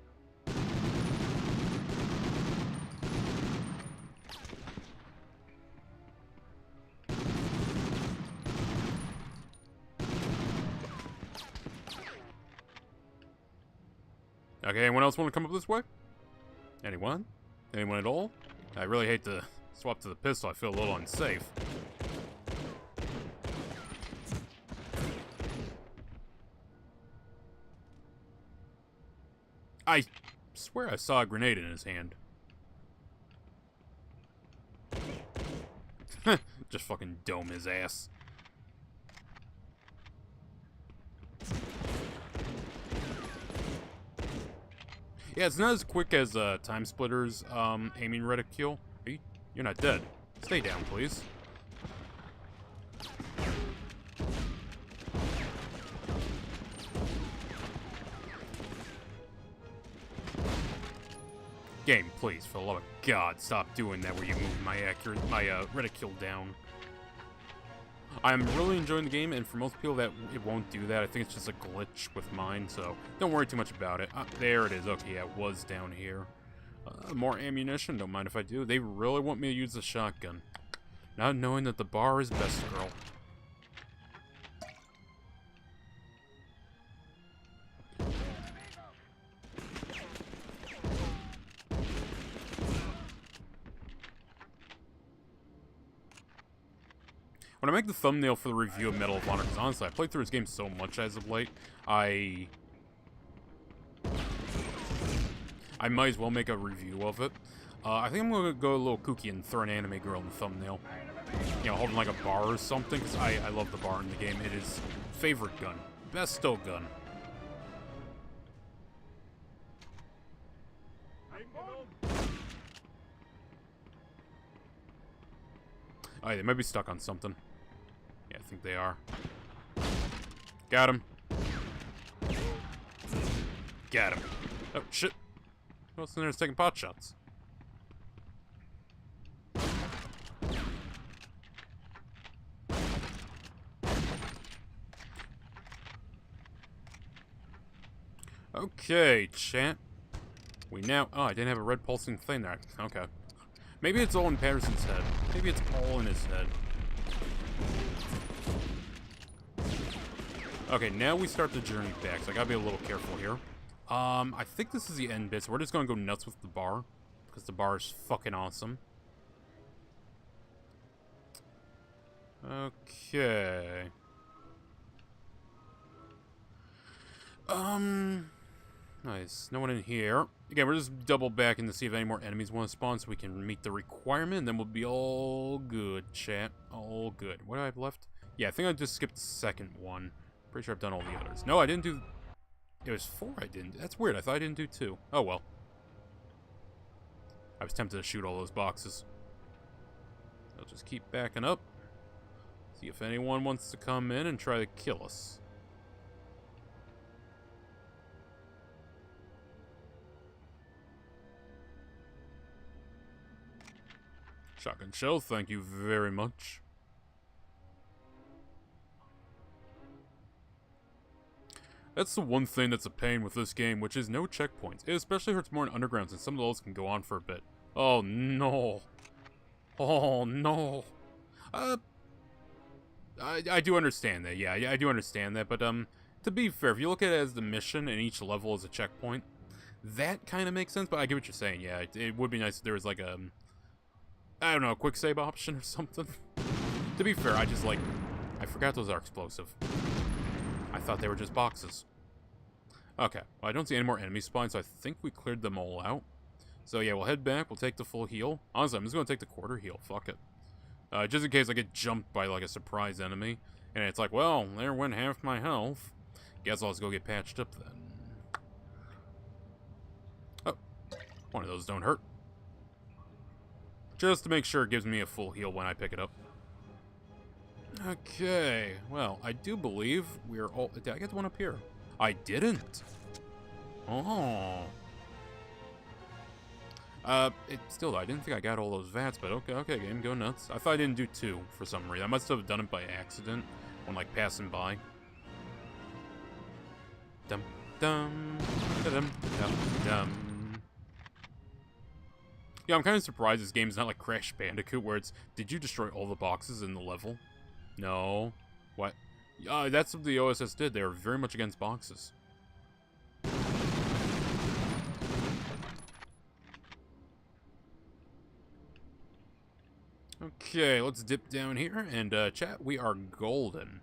Okay, anyone else want to come up this way? Anyone? Anyone at all? I really hate to swap to the pistol. I feel a little unsafe. I swear I saw a grenade in his hand. Just fucking dome his ass. Yeah, it's not as quick as Time Splitter's aiming reticule. You're not dead. Stay down, please. Game, please, for the love of God, stop doing that where you move my reticule down. I'm really enjoying the game, and for most people that it won't do that. I think it's just a glitch with mine, so don't worry too much about it. There it is. Okay, yeah, it was down here. More ammunition, don't mind if I do. They really want me to use the shotgun. Not knowing that the bar is best, girl. When I make the thumbnail for the review of Medal of Honor, because honestly, I played through this game so much as of late, I might as well make a review of it. I think I'm going to go a little kooky and throw an anime girl in the thumbnail. You know, holding like a bar or something, because I love the bar in the game. It is favorite gun. Besto gun. Oh, yeah, they might be stuck on something. Yeah, I think they are. Got him. Got him. Oh, shit. What's in there is taking pot shots? Okay, chat. We now... Oh, I didn't have a red pulsing thing there. Okay. Maybe it's all in Patterson's head. Maybe it's all in his head. Okay, now we start the journey back, so I gotta be a little careful here. I think this is the end bit, so we're just gonna go nuts with the bar, because the bar is fucking awesome. Okay. Nice. No one in here. Again, we're just double backing to see if any more enemies want to spawn so we can meet the requirement, and then we'll be all good, chat. All good. What do I have left? Yeah, I think I just skipped the second one. Pretty sure I've done all the others. No, I didn't do... It was 4 I didn't. That's weird. I thought I didn't do 2. Oh, well. I was tempted to shoot all those boxes. I'll just keep backing up. See if anyone wants to come in and try to kill us. Shotgun shell, thank you very much. That's the one thing that's a pain with this game, which is no checkpoints. It especially hurts more in Underground since some of those can go on for a bit. Oh no. Oh no. I do understand that, yeah, I do understand that, but to be fair, if you look at it as the mission and each level is a checkpoint, that kind of makes sense, but I get what you're saying, yeah, it would be nice if there was like a, I don't know, a quick save option or something. To be fair, I forgot those are explosive. I thought they were just boxes. Okay, well, I don't see any more enemy spawns, so I think we cleared them all out. So yeah, we'll head back, we'll take the full heal. Honestly, I'm just gonna take the quarter heal, fuck it. Just in case I get jumped by like a surprise enemy. And it's like, well, there went half my health. Guess I'll just go get patched up then. Oh, one of those don't hurt. Just to make sure it gives me a full heal when I pick it up. Okay, well, I do believe we're all... Did I get the one up here? I didn't! Oh. Still, I didn't think I got all those VATs, but okay, game, go nuts. I thought I didn't do 2 for some reason. I must have done it by accident when, like, passing by. Dum, dum, da-dum, dum, dum. Yeah, I'm kind of surprised this game's not like Crash Bandicoot, where it's, did you destroy all the boxes in the level? No. What? That's what the OSS did. They were very much against boxes. Okay, let's dip down here, and chat, we are golden.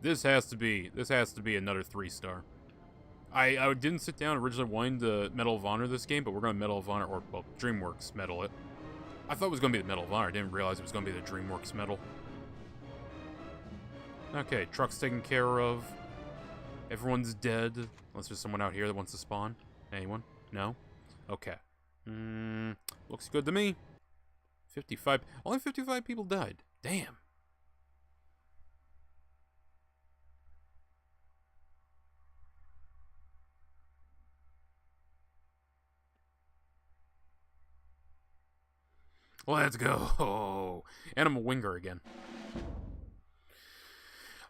This has to be another 3-star. I didn't sit down originally wanting to Medal of Honor this game, but we're going to Medal of Honor, or, well, DreamWorks medal it. I thought it was going to be the Medal of Honor. I didn't realize it was going to be the DreamWorks medal. Okay, truck's taken care of. Everyone's dead. Unless there's someone out here that wants to spawn. Anyone? No? Okay. Looks good to me. 55. Only 55 people died. Damn. Let's go. And I'm a winger again.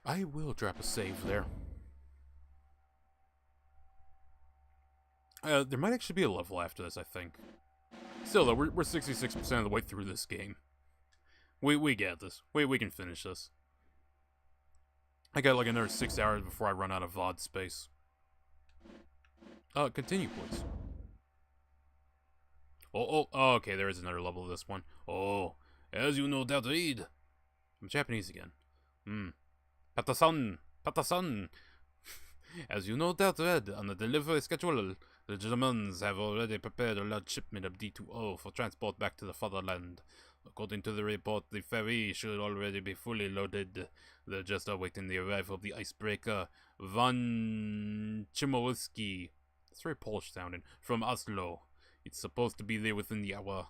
I will drop a save there. There might actually be a level after this, I think. Still, though, we're 66% of the way through this game. We get this. We can finish this. I got like another 6 hours before I run out of VOD space. Continue, please. Oh, okay, there is another level of this one. Oh, as you no doubt read. I'm Japanese again. Patasan. As you no doubt read on the delivery schedule, the Germans have already prepared a large shipment of D2O for transport back to the fatherland. According to the report, the ferry should already be fully loaded. They're just awaiting the arrival of the icebreaker Von Chmowski. It's very Polish sounding. From Oslo. It's supposed to be there within the hour.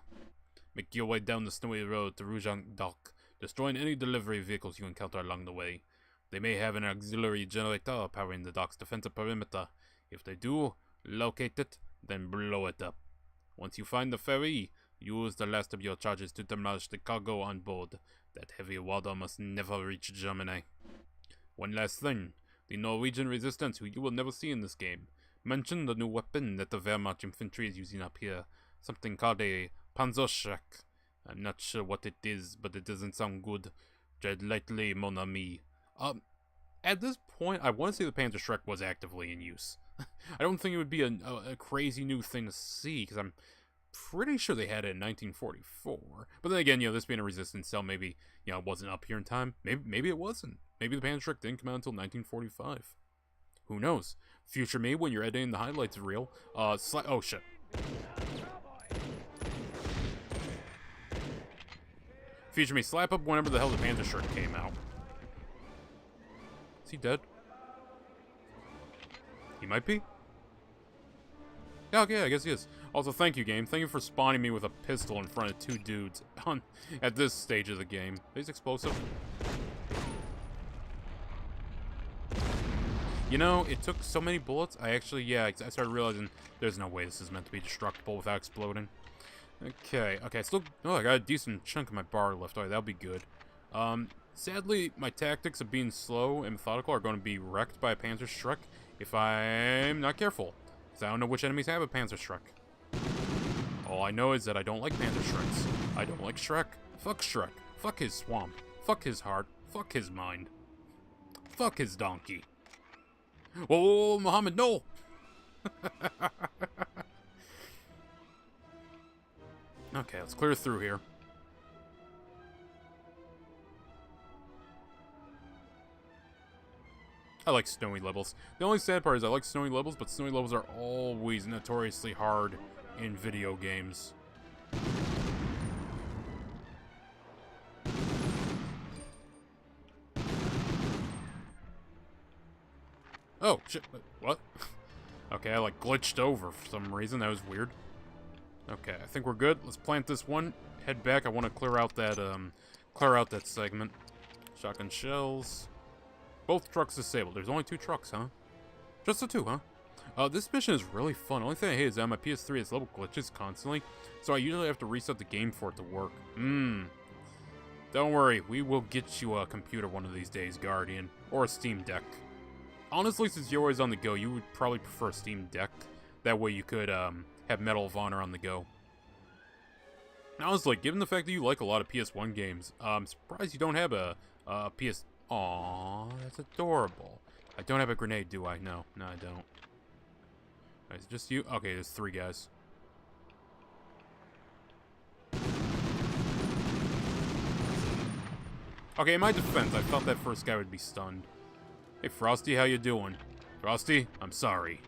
Make your way down the snowy road to Rujang Dock, destroying any delivery vehicles you encounter along the way. They may have an auxiliary generator powering the dock's defensive perimeter. If they do, locate it, then blow it up. Once you find the ferry, use the last of your charges to demolish the cargo on board. That heavy water must never reach Germany. One last thing. The Norwegian resistance, who you will never see in this game, mentioned the new weapon that the Wehrmacht infantry is using up here. Something called a Panzerschreck. I'm not sure what it is, but it doesn't sound good. Tread lightly, mon ami. At this point, I want to say the Panzer Shrek was actively in use. I don't think it would be a crazy new thing to see, because I'm pretty sure they had it in 1944. But then again, this being a resistance cell, maybe, it wasn't up here in time. Maybe it wasn't. Maybe the Panzer Shrek didn't come out until 1945. Who knows? Future me, when you're editing the highlights reel, oh shit. Future me, slap up whenever the hell the Panzer Shrek came out. Is he dead? He might be? Yeah, okay, I guess he is. Also, thank you, game. Thank you for spawning me with a pistol in front of 2 dudes at this stage of the game. He's explosive. It took so many bullets, I started realizing there's no way this is meant to be destructible without exploding. Okay, still, I got a decent chunk of my bar left. Alright, that'll be good. Sadly, my tactics of being slow and methodical are going to be wrecked by a Panzer Shrek if I'm not careful. Because I don't know which enemies have a Panzer Shrek. All I know is that I don't like Panzer Shreks. I don't like Shrek. Fuck Shrek. Fuck his swamp. Fuck his heart. Fuck his mind. Fuck his donkey. Whoa, Muhammad, no! Okay, let's clear through here. I like snowy levels. The only sad part is I like snowy levels, but snowy levels are always notoriously hard in video games. Oh, shit. What? Okay, I glitched over for some reason. That was weird. Okay, I think we're good. Let's plant this one. Head back. I want to clear out that segment. Shotgun shells. Both trucks disabled. There's only 2 trucks, huh? Just the 2, huh? This mission is really fun. Only thing I hate is that on my PS3 it's level glitches constantly, so I usually have to reset the game for it to work. Don't worry, we will get you a computer one of these days, Guardian. Or a Steam Deck. Honestly, since you're always on the go, you would probably prefer a Steam Deck. That way you could, have Medal of Honor on the go. Honestly, given the fact that you like a lot of PS1 games, I'm surprised you don't have a PS... Aww, that's adorable. I don't have a grenade, do I? No, I don't. Is it just you? Okay, there's 3 guys. Okay, in my defense, I thought that first guy would be stunned. Hey, Frosty, how you doing? Frosty, I'm sorry.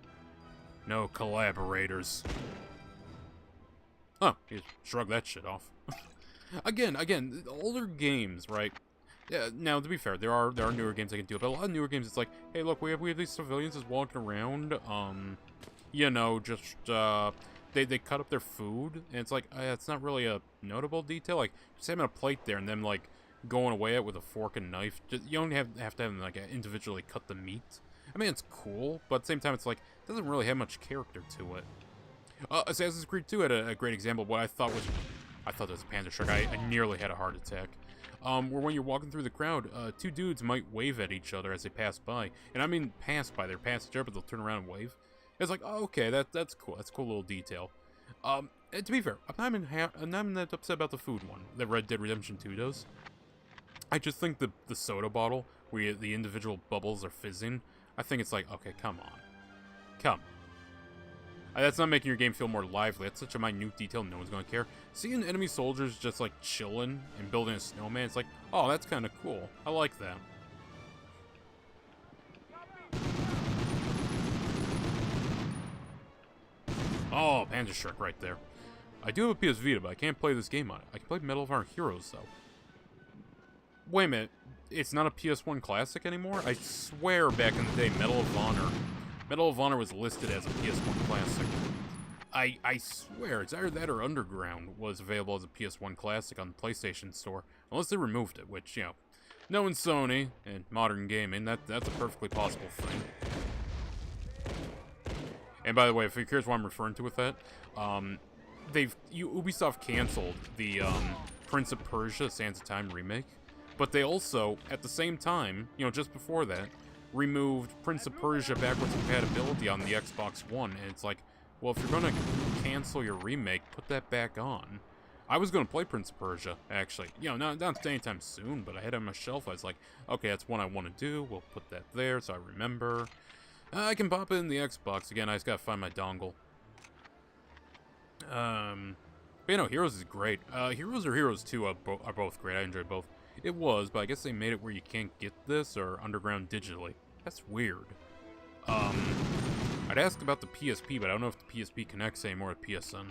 No collaborators. Oh, he shrugged that shit off. Again, older games, right? Yeah, now, to be fair, there are newer games I can do, but a lot of newer games, it's like, hey, look, we have these civilians just walking around, they cut up their food, and it's like, it's not really a notable detail, like, just having a plate there, and then, going away it with a fork and knife, you don't have to have them, individually cut the meat. I mean, it's cool, but at the same time, it's like, it doesn't really have much character to it. Assassin's Creed 2 had a great example of what I thought was a Panzer Shrek. I nearly had a heart attack. Where when you're walking through the crowd, 2 dudes might wave at each other as they pass by. And I mean pass by, they're passing each other, but they'll turn around and wave. It's like, oh, okay, that's cool. That's a cool little detail. And to be fair, I'm not that upset about the food one that Red Dead Redemption 2 does. I just think the soda bottle, where the individual bubbles are fizzing, I think it's like, okay, come on. Come on. That's not making your game feel more lively. That's such a minute detail, no one's gonna care. Seeing enemy soldiers just, chilling and building a snowman, it's like, oh, that's kind of cool. I like that. Oh, Panzer Shrek right there. I do have a PS Vita, but I can't play this game on it. I can play Medal of Honor Heroes, though. Wait a minute. It's not a PS1 classic anymore? I swear back in the day, Medal of Honor was listed as a PS1 classic. I swear, it's either that or Underground was available as a PS1 classic on the PlayStation Store. Unless they removed it, which, knowing Sony and modern gaming, that's a perfectly possible thing. And by the way, if you're curious what I'm referring to with that, Ubisoft canceled the Prince of Persia Sands of Time remake, but they also, at the same time, just before that, removed Prince of Persia backwards compatibility on the Xbox One, and it's like, well, if you're gonna cancel your remake, put that back on. I was going to play Prince of Persia, actually. You know, not anytime soon, but I had it on my shelf. I was like, okay, that's one I want to do. We'll put that there so I remember. I can pop it in the Xbox. Again, I just gotta find my dongle. But you know, Heroes is great. Heroes or Heroes 2 are both great. I enjoy both. It was, but I guess they made it where you can't get this or underground digitally. That's weird. I'd ask about the PSP, but I don't know if the PSP connects anymore with PSN.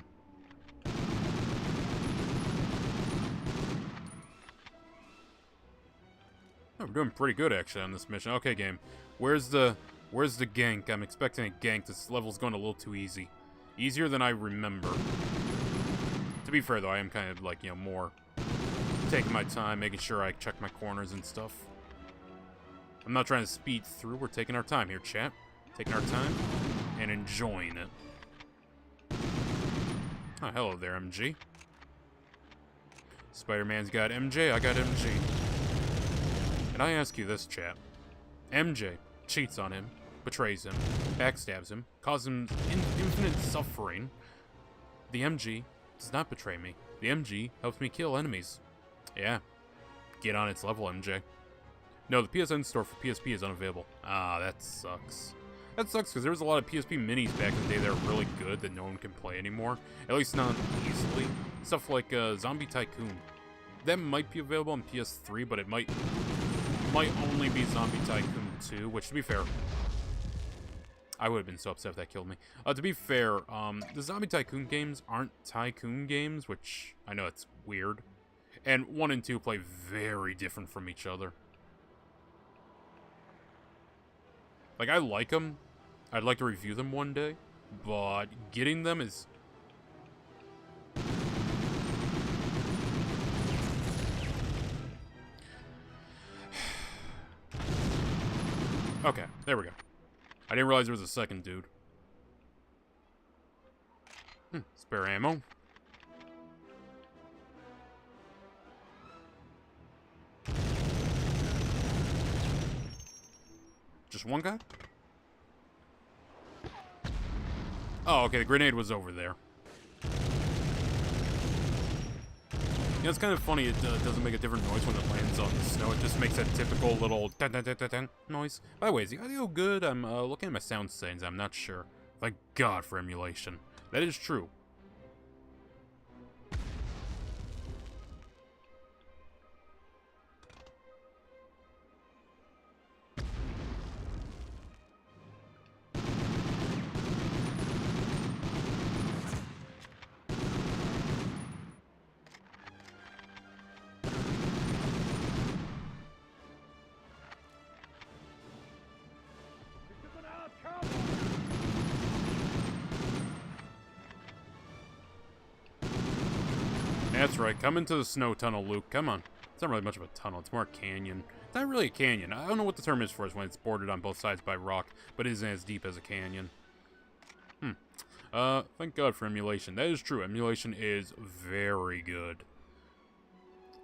Oh, we're doing pretty good, actually, on this mission. Okay, game. Where's the gank? I'm expecting a gank. This level's going a little too easy. Easier than I remember. To be fair, though, I am kind of, like, you know, more taking my time, making sure I check my corners and stuff. I'm not trying to speed through. We're taking our time here, chat. Taking our time and enjoying it. Oh, hello there, MG. Spider-Man's got MJ, I got MG. And I ask you this, chat. MJ cheats on him, betrays him, backstabs him, causes him infinite suffering. The MG does not betray me. The MG helps me kill enemies. Yeah. Get on its level, MJ. No, the PSN store for PSP is unavailable. Ah, that sucks. That sucks because there was a lot of PSP minis back in the day that were really good that no one can play anymore. At least not easily. Stuff like Zombie Tycoon. That might be available on PS3, but it might only be Zombie Tycoon 2, which, to be fair, I would have been so upset if that killed me. To be fair, the Zombie Tycoon games aren't Tycoon games, which I know it's weird. And 1 and 2 play very different from each other. Like, I like them. I'd like to review them one day. But getting them is... Okay, there we go. I didn't realize there was a second dude. Spare ammo. Just one guy? Oh, okay, the grenade was over there. Yeah, it's kind of funny, it doesn't make a different noise when it lands on the snow. It just makes that typical little dun-dun-dun-dun-dun noise. By the way, is the audio good? I'm looking at my sound settings, I'm not sure. Thank God for emulation. That is true. That's right, come into the snow tunnel, Luke. Come on. It's not really much of a tunnel, it's more a canyon. It's not really a canyon. I don't know what the term is for it when it's bordered on both sides by rock, but it isn't as deep as a canyon. Thank God for emulation. That is true, emulation is very good.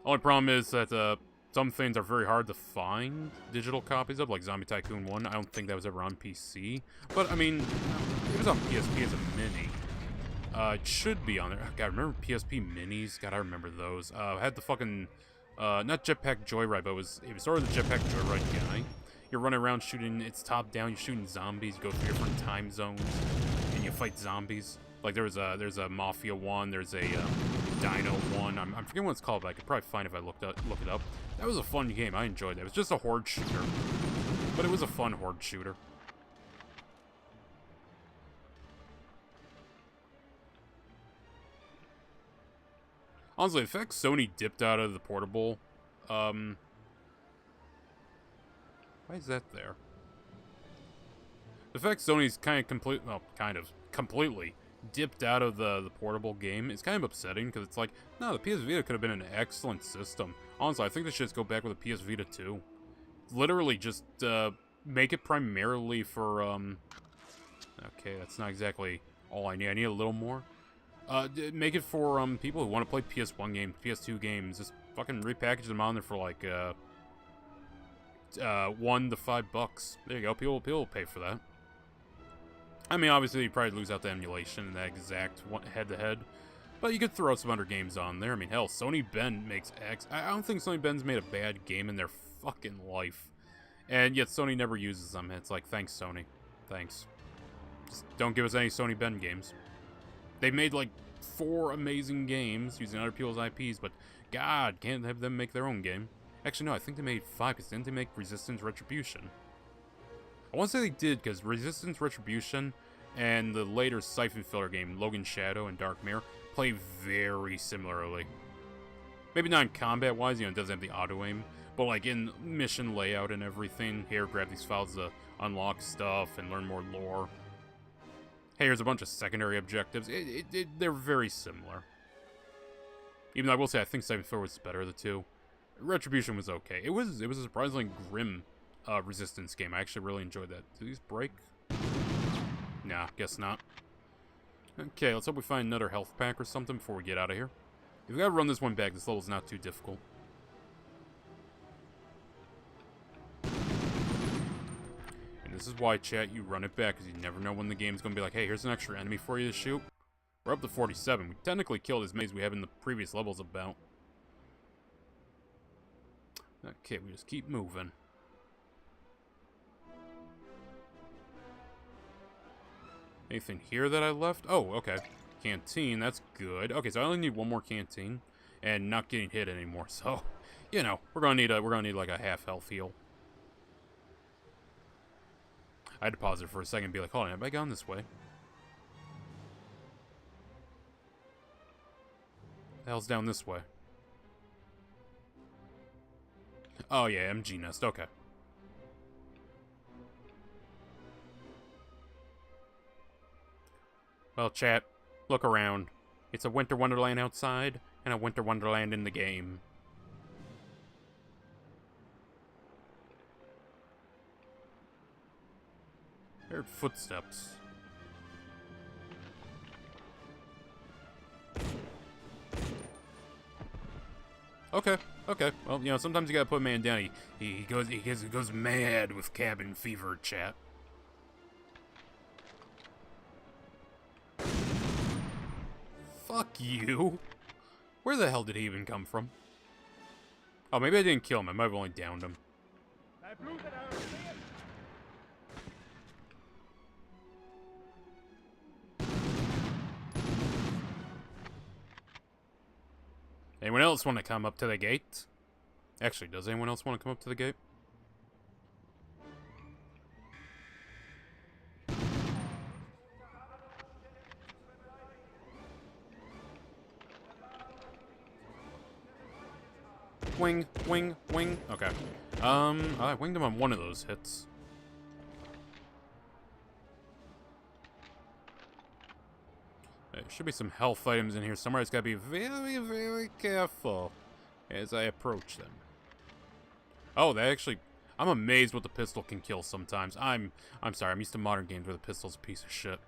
Only problem is that, some things are very hard to find digital copies of, like Zombie Tycoon 1. I don't think that was ever on PC. But, I mean, it was on PSP as a mini. It should be on there. God, remember PSP minis? God, I remember those. I had the fucking, not Jetpack Joyride, but it was sort of the Jetpack Joyride guy. You're running around shooting, it's top down, you're shooting zombies, you go through different time zones, and you fight zombies. Like, there's a Mafia one, there's a, Dino one. I'm forgetting what it's called, but I could probably find it if I look it up. That was a fun game, I enjoyed it. It was just a horde shooter, but it was a fun horde shooter. Honestly, the fact Sony dipped out of the portable, why is that there? The fact Sony's completely dipped out of the portable game is kind of upsetting, because it's like, no, the PS Vita could have been an excellent system. Honestly, I think they should just go back with a PS Vita 2. Literally just, make it primarily for, okay, that's not exactly all I need. I need a little more. Make it for, people who want to play PS1 games, PS2 games. Just fucking repackage them on there for, like, $1 to $5. There you go. People will pay for that. I mean, obviously, you probably lose out the emulation in that exact head-to-head. But you could throw some other games on there. I mean, hell, Sony Bend makes X. I don't think Sony Bend's made a bad game in their fucking life. And yet Sony never uses them. It's like, thanks, Sony. Thanks. Just don't give us any Sony Bend games. They made like 4 amazing games using other people's IPs, but God, can't have them make their own game. Actually, no, I think they made 5, because didn't they make Resistance Retribution? I want to say they did, because Resistance Retribution and the later Siphon Filter game, Logan Shadow and Dark Mirror, play very similarly. Maybe not in combat-wise, it doesn't have the auto-aim, but like in mission layout and everything. Here, grab these files to unlock stuff and learn more lore. Hey, here's a bunch of secondary objectives. They're very similar. Even though I will say I think Siphon Filter was better of the two. Retribution was okay. It was a surprisingly grim Resistance game. I actually really enjoyed that. Do these break? Nah, guess not. Okay, let's hope we find another health pack or something before we get out of here. If we gotta run this one back, this level's not too difficult. And this is why, chat, you run it back, because you never know when the game's gonna be like, hey, here's an extra enemy for you to shoot. We're up to 47. We technically killed as many as we have in the previous levels about. Okay, we just keep moving. Anything here that I left? Oh, okay. Canteen, that's good. Okay, so I only need one more canteen, and not getting hit anymore. So, you know, we're gonna need like a half health heal. I had to pause it for a second and be like, hold on, have I gone this way? The hell's down this way? Oh yeah, MG Nest, okay. Well, chat, look around. It's a winter wonderland outside, and a winter wonderland in the game. Heard footsteps. Okay, okay. Well, you know, sometimes you gotta put a man down. He goes mad with cabin fever, chat. Fuck you. Where the hell did he even come from? Oh, maybe I didn't kill him. I might have only downed him. Anyone else want to come up to the gate? Actually, does anyone else want to come up to the gate? Wing, wing, wing. Okay. I winged him on one of those hits. There should be some health items in here somewhere. I just gotta be very, very careful as I approach them. Oh, they actually... I'm amazed what the pistol can kill sometimes. I'm sorry, I'm used to modern games where the pistol's a piece of shit.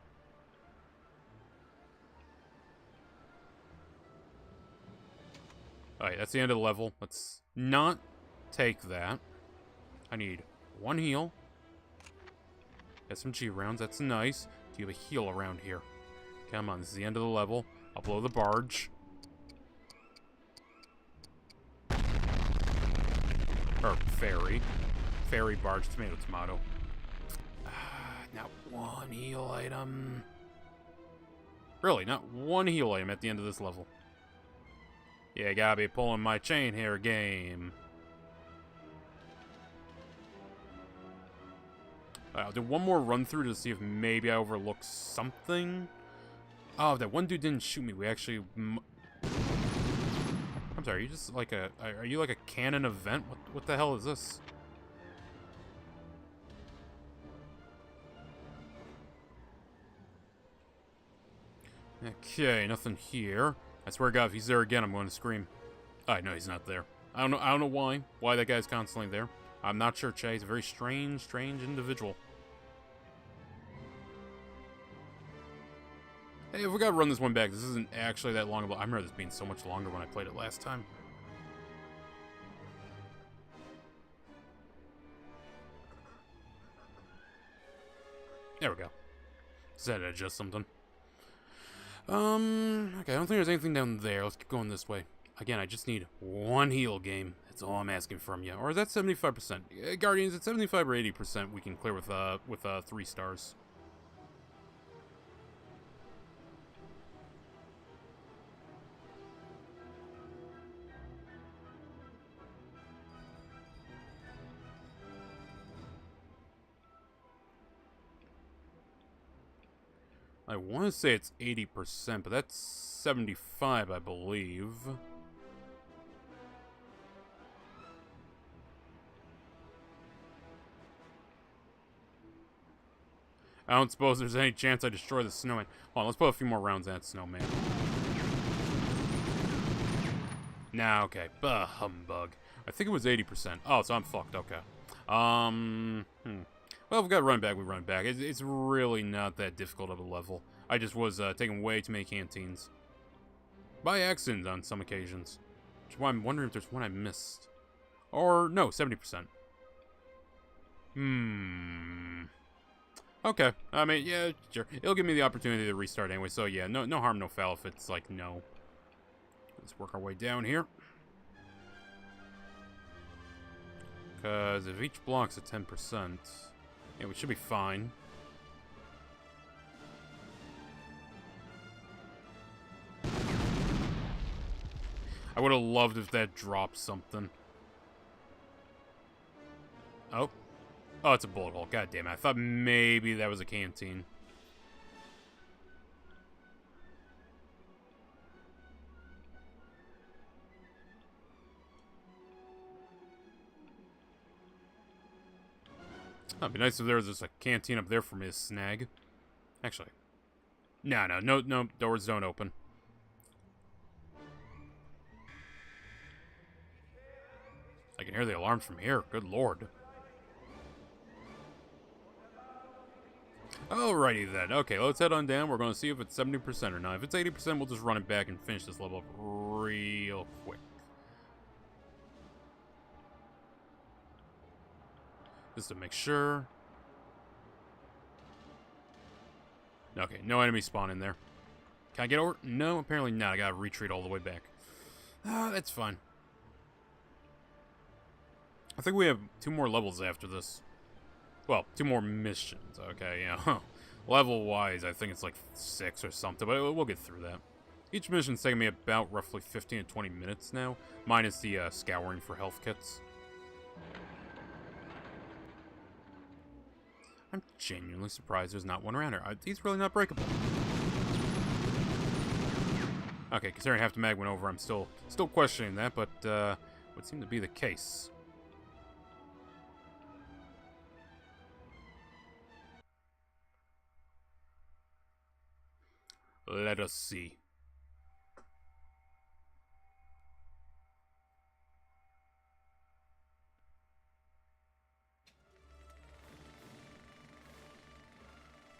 Alright, that's the end of the level. Let's not take that. I need one heal. SMG rounds, that's nice. Do you have a heal around here? Come on, this is the end of the level. I'll blow the barge. Or ferry. Ferry, barge, tomato, tomato. Not one heal item. Really, not one heal item at the end of this level. Yeah, you gotta be pulling my chain here, game. I'll do one more run through to see if maybe I overlooked something. Oh, that one dude didn't shoot me. We actually... I'm sorry, are you just like a... Are you like a canon event? What the hell is this? Okay, nothing here. I swear to God, if he's there again, I'm going to scream. Oh, no, he's not there. I don't know why that guy's constantly there. I'm not sure, Che. He's a very strange individual. Hey, if we gotta run this one back, this isn't actually that long. I remember this being so much longer when I played it last time. There we go. Just had to adjust something. Okay, I don't think there's anything down there. Let's keep going this way. Again, I just need one heal game. That's all I'm asking from you. Or is that 75%? Guardians, at 75 or 80%, we can clear with 3 stars. I want to say it's 80%, but that's 75, I believe. I don't suppose there's any chance I destroy the snowman. Hold on, let's put a few more rounds at snowman. Nah, okay. Humbug. I think it was 80%. Oh, so I'm fucked. Okay. Well, if we got to run back, we run back. It's really not that difficult of a level. I just was taking way too many canteens. By accident on some occasions. Which is why I'm wondering if there's one I missed. Or, no, 70%. Okay. I mean, yeah, sure. It'll give me the opportunity to restart anyway. So, yeah, no harm, no foul if it's like, no. Let's work our way down here. Because if each block's at 10%, yeah, we should be fine. I would have loved if that dropped something. Oh. Oh, it's a bullet hole. God damn it. I thought maybe that was a canteen. Oh, it'd be nice if there was just a canteen up there for me to snag. Actually. No, doors don't open. I can hear the alarms from here. Good lord. Alrighty then. Okay, let's head on down. We're going to see if it's 70% or not. If it's 80%, we'll just run it back and finish this level up real quick. Just to make sure. Okay, no enemy spawn in there. Can I get over? No, apparently not. I gotta retreat all the way back. That's fine. I think we have 2 more levels after this. Well, 2 more missions, okay, yeah. Level-wise, I think it's like 6 or something, but we'll get through that. Each mission's taking me about roughly 15 to 20 minutes now, minus the scouring for health kits. I'm genuinely surprised there's not one around here. Are these really not breakable? Okay, considering half the mag went over, I'm still questioning that, but would seem to be the case. Let us see.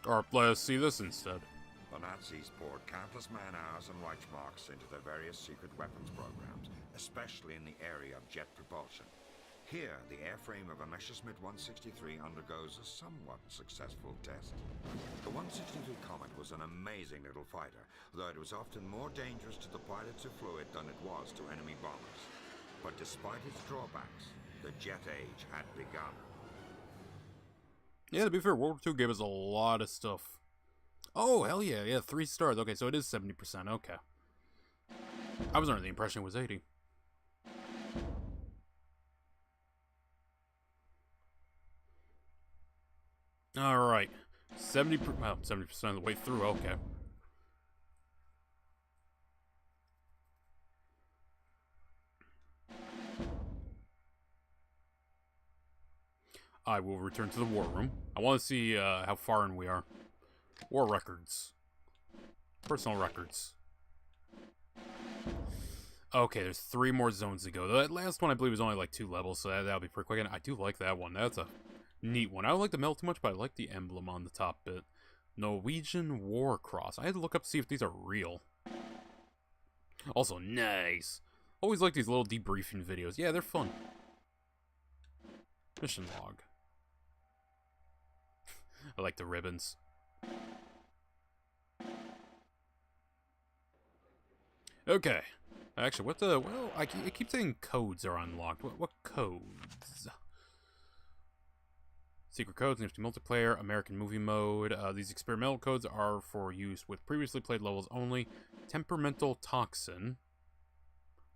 Or let us see this instead. The Nazis poured countless man-hours and Reichsmarks into their various secret weapons programs, especially in the area of jet propulsion. Here, the airframe of a Messerschmitt 163 undergoes a somewhat successful test. The 163 Comet was an amazing little fighter, though it was often more dangerous to the pilots who flew it than it was to enemy bombers. But despite its drawbacks, the jet age had begun. Yeah, to be fair, World War II gave us a lot of stuff. Oh, hell yeah, 3 stars. Okay, so it is 70%, okay. I was under the impression it was 80. Alright. 70% of the way through, okay. I will return to the war room. I want to see how far in we are. War records. Personal records. Okay, there's 3 more zones to go. That last one I believe was only like 2 levels, so that'll be pretty quick. And I do like that one. That's a neat one. I don't like the melt too much, but I like the emblem on the top bit. Norwegian War Cross. I had to look up to see if these are real. Also, nice. Always like these little debriefing videos. Yeah, they're fun. Mission log. I like the ribbons. Okay. Actually, what the... Well, I keep saying codes are unlocked. What codes? Secret codes, Nifty multiplayer, American movie mode. These experimental codes are for use with previously played levels only. Temperamental toxin.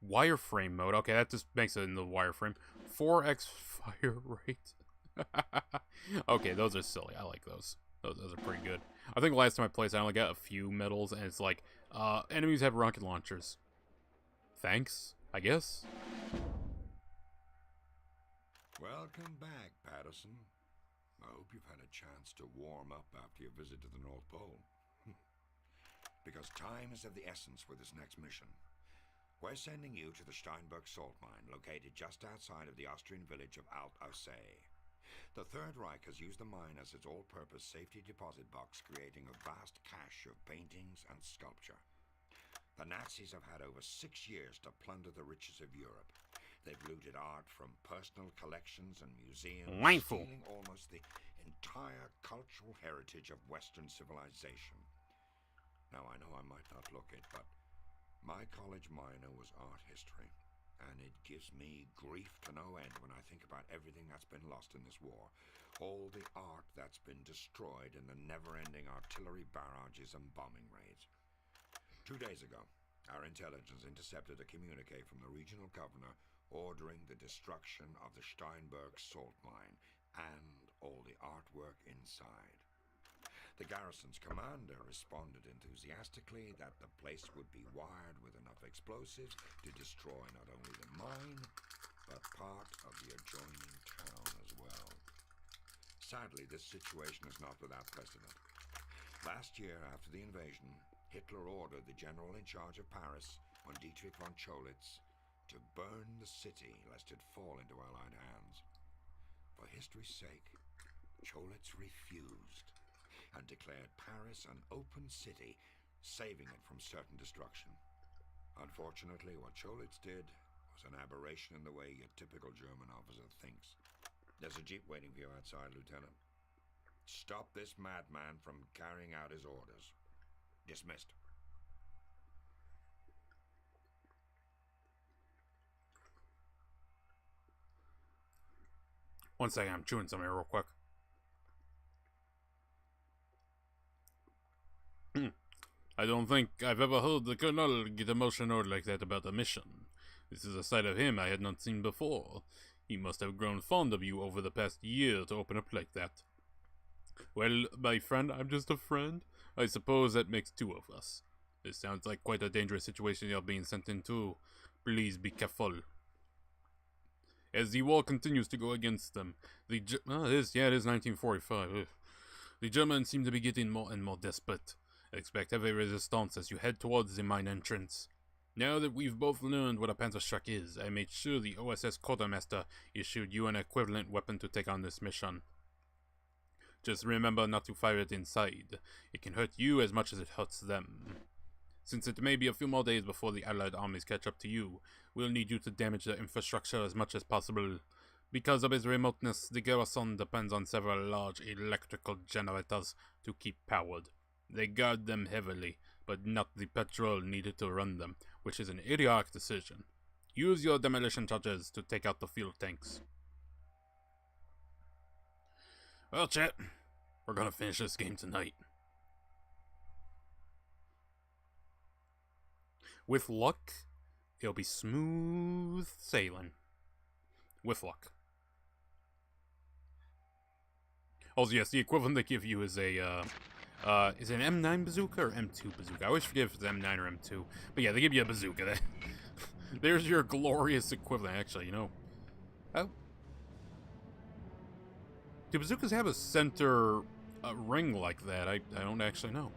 Wireframe mode. Okay, that just makes it in the wireframe. 4x fire rate. Okay, those are silly. I like those. Those are pretty good. I think last time I played, I only got a few medals, and it's like, enemies have rocket launchers. Thanks, I guess. Welcome back, Patterson. I hope you've had a chance to warm up after your visit to the North Pole. Because time is of the essence with this next mission. We're sending you to the Steinberg salt mine, located just outside of the Austrian village of Alt-Aussee. The Third Reich has used the mine as its all-purpose safety deposit box, creating a vast cache of paintings and sculpture. The Nazis have had over 6 years to plunder the riches of Europe. They've looted art from personal collections and museums, Mindful. stealing almost the entire cultural heritage of Western civilization. Now, I know I might not look it, but my college minor was art history, and it gives me grief to no end when I think about everything that's been lost in this war. All the art that's been destroyed in the never-ending artillery barrages and bombing raids. 2 days ago, our intelligence intercepted a communique from the regional governor ordering the destruction of the Steinberg salt mine and all the artwork inside. The garrison's commander responded enthusiastically that the place would be wired with enough explosives to destroy not only the mine, but part of the adjoining town as well. Sadly, this situation is not without precedent. Last year, after the invasion, Hitler ordered the general in charge of Paris, von Dietrich von Cholitz, to burn the city lest it fall into Allied hands. For history's sake, Cholitz refused and declared Paris an open city, saving it from certain destruction. Unfortunately, what Cholitz did was an aberration in the way your typical German officer thinks. There's a jeep waiting for you outside, Lieutenant. Stop this madman from carrying out his orders. Dismissed. One second, I'm chewing something real quick. I don't think I've ever heard the Colonel get emotional like that about a mission. This is a side of him I had not seen before. He must have grown fond of you over the past year to open up like that. Well, my friend, I'm just a friend. I suppose that makes two of us. This sounds like quite a dangerous situation you're being sent into. Please be careful. As the war continues to go against them, it is 1945. Ugh. The Germans seem to be getting more and more desperate. Expect heavy resistance as you head towards the mine entrance. Now that we've both learned what a Panzerschreck is, I made sure the OSS Quartermaster issued you an equivalent weapon to take on this mission. Just remember not to fire it inside. It can hurt you as much as it hurts them. Since it may be a few more days before the Allied armies catch up to you, we'll need you to damage the infrastructure as much as possible. Because of its remoteness, the garrison depends on several large electrical generators to keep powered. They guard them heavily, but not the petrol needed to run them, which is an idiotic decision. Use your demolition charges to take out the fuel tanks. Well, chat, we're gonna finish this game tonight. With luck, it'll be smooth sailing. With luck. Also, yes, the equivalent they give you is a, is it an M9 bazooka or M2 bazooka? I always forget if it's M9 or M2. But yeah, they give you a bazooka. There's your glorious equivalent, actually, you know. Oh. Do bazookas have a center ring like that? I don't actually know.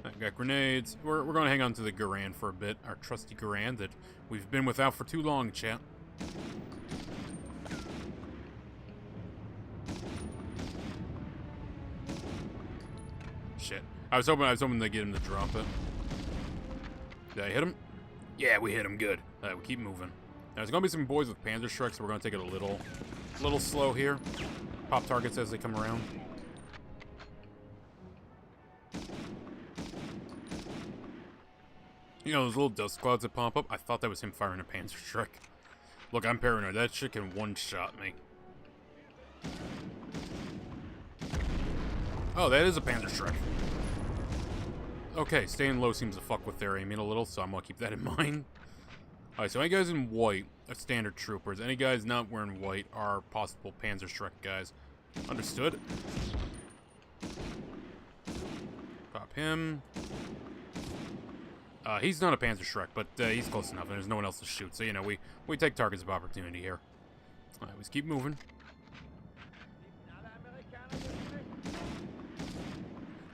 I've got grenades. We're going to hang on to the Garand for a bit. Our trusty Garand that we've been without for too long, chat. Shit. I was hoping to get him to drop it. Did I hit him? Yeah, we hit him good. We keep moving. Now, there's going to be some boys with Panzerschreck, so we're going to take it a little slow here. Pop targets as they come around. You know those little dust clouds that pop up? I thought that was him firing a Panzerschreck. Look, I'm paranoid. That shit can one-shot me. Oh, that is a Panzerschreck. Okay, staying low seems to fuck with their aiming a little, so I'm gonna keep that in mind. Alright, so any guys in white are standard troopers. Any guys not wearing white are possible Panzerschreck guys. Understood. Pop him. He's not a Panzerschreck, but he's close enough, and there's no one else to shoot. So, you know, we take targets of opportunity here. Alright, let's keep moving.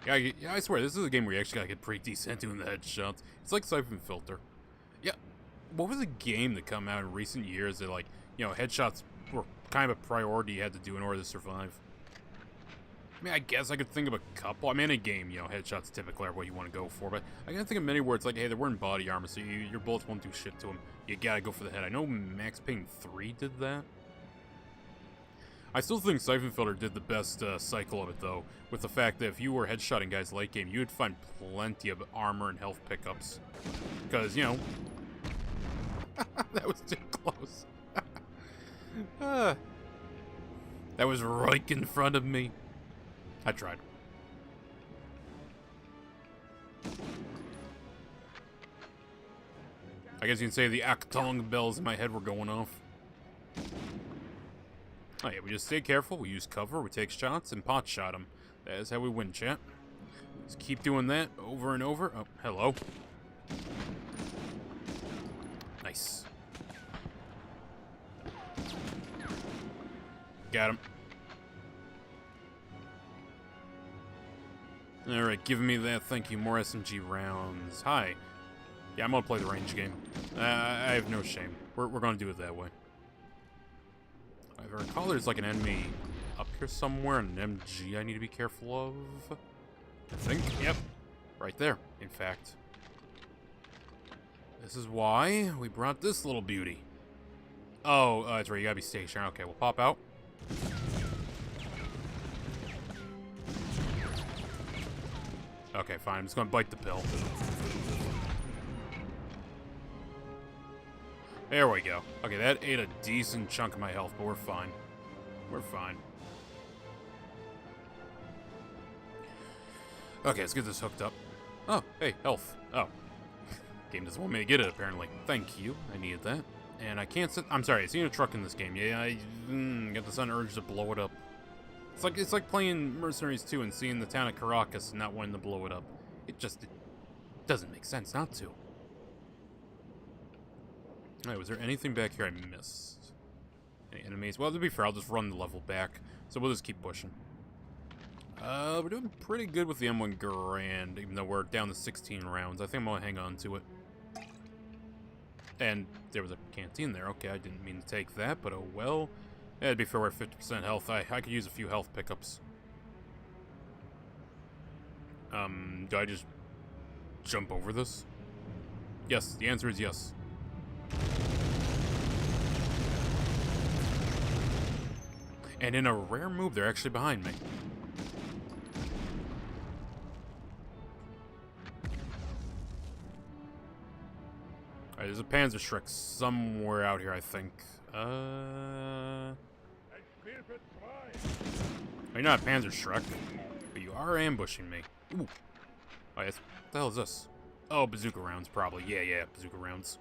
Yeah, I swear, this is a game where you actually gotta get pretty decent doing the headshots. It's like Siphon Filter. Yeah, what was a game that come out in recent years that, like, you know, headshots were kind of a priority you had to do in order to survive? I mean, I guess I could think of a couple. I mean, in a game, you know, headshots typically are what you want to go for, but I can't think of many where it's like, hey, they're wearing body armor, so your bullets won't do shit to them. You gotta go for the head. I know Max Payne 3 did that. I still think Siphon Filter did the best cycle of it, though, with the fact that if you were headshotting guys late game, you would find plenty of armor and health pickups. Because, you know... that was too close. That was right in front of me. I tried. I guess you can say the Actong bells in my head were going off. Oh yeah, we just stay careful, we use cover, we take shots, and pot shot them. That is how we win, chat. Just keep doing that over and over. Oh, hello. Nice. Got him. Alright, give me that, thank you. More SMG rounds. Hi. Yeah, I'm gonna play the range game. I have no shame. We're gonna do it that way. If I recall, there's like an enemy up here somewhere, an MG I need to be careful of. I think. Yep. Right there, in fact. This is why we brought this little beauty. Oh, that's right, you gotta be stationary. Okay, we'll pop out. Okay, fine. I'm just gonna bite the pill. There we go. Okay, that ate a decent chunk of my health, but we're fine. We're fine. Okay, let's get this hooked up. Oh, hey, health. Oh. Game doesn't want me to get it, apparently. Thank you. I needed that. And I can't sit... I'm sorry, I seen a truck in this game. Yeah, I get the sudden urge to blow it up. It's like playing Mercenaries 2 and seeing the town of Caracas and not wanting to blow it up. It doesn't make sense not to. Alright, was there anything back here I missed? Any enemies? Well, to be fair, I'll just run the level back. So we'll just keep pushing. We're doing pretty good with the M1 Garand, even though we're down to 16 rounds. I think I'm gonna hang on to it. And there was a canteen there. Okay, I didn't mean to take that, but oh well. Yeah, to be fair, we're at 50% health. I could use a few health pickups. Do I just jump over this? Yes, the answer is yes. And in a rare move, they're actually behind me. Alright, there's a Panzerschreck somewhere out here, I think. You're not a Panzerschreck, but you are ambushing me. Ooh. Oh, yes. What the hell is this? Oh, bazooka rounds, probably. Yeah, bazooka rounds.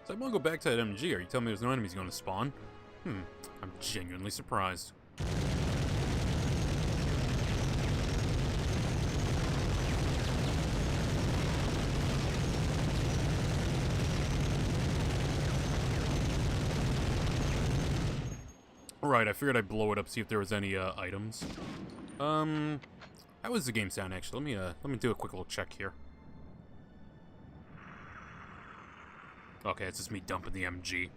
So I'm gonna go back to that MG. Are you telling me there's no enemies going to spawn? I'm genuinely surprised. Right, I figured I'd blow it up, see if there was any items. How was the game sound actually? Let me do a quick little check here. Okay, it's just me dumping the MG.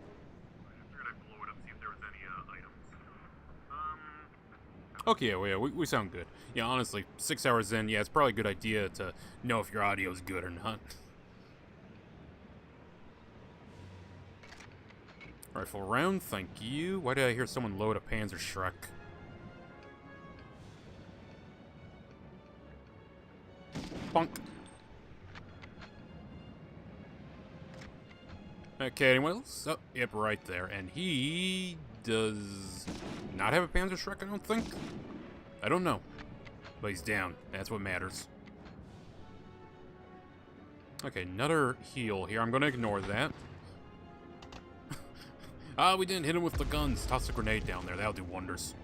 Okay, yeah, we sound good. Yeah, honestly, 6 hours in, yeah, it's probably a good idea to know if your audio is good or not. Rifle round, thank you. Why did I hear someone load a Panzerschreck? Bonk. Okay, anyone else? Oh, yep, right there. And he does not have a Panzerschreck, I don't think. I don't know. But he's down. That's what matters. Okay, another heal here. I'm going to ignore that. Ah, we didn't hit him with the guns. Toss a grenade down there. That'll do wonders.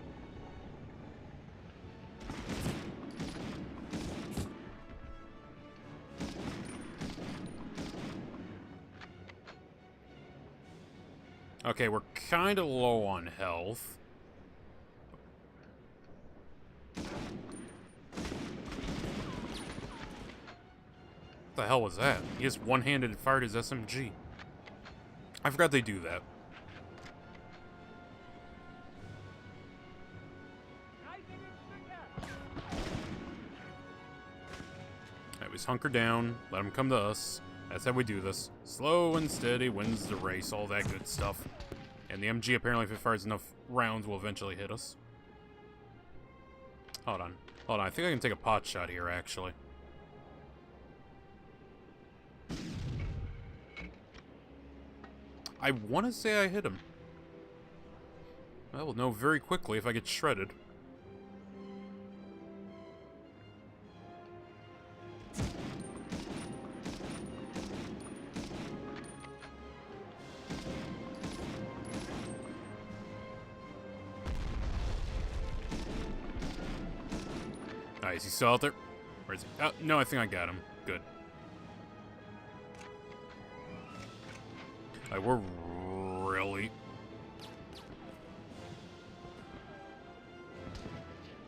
Okay, we're kind of low on health. What the hell was that? He just one-handed fired his SMG. I forgot they do that. Alright, we just hunker down, let him come to us. That's how we do this. Slow and steady wins the race, all that good stuff. And the MG, apparently, if it fires enough rounds, will eventually hit us. Hold on. Hold on, I think I can take a pot shot here, actually. I want to say I hit him. Well, we'll know very quickly if I get shredded. Is he still out there? Where is he? Oh, no, I think I got him. Good. Alright, we're really...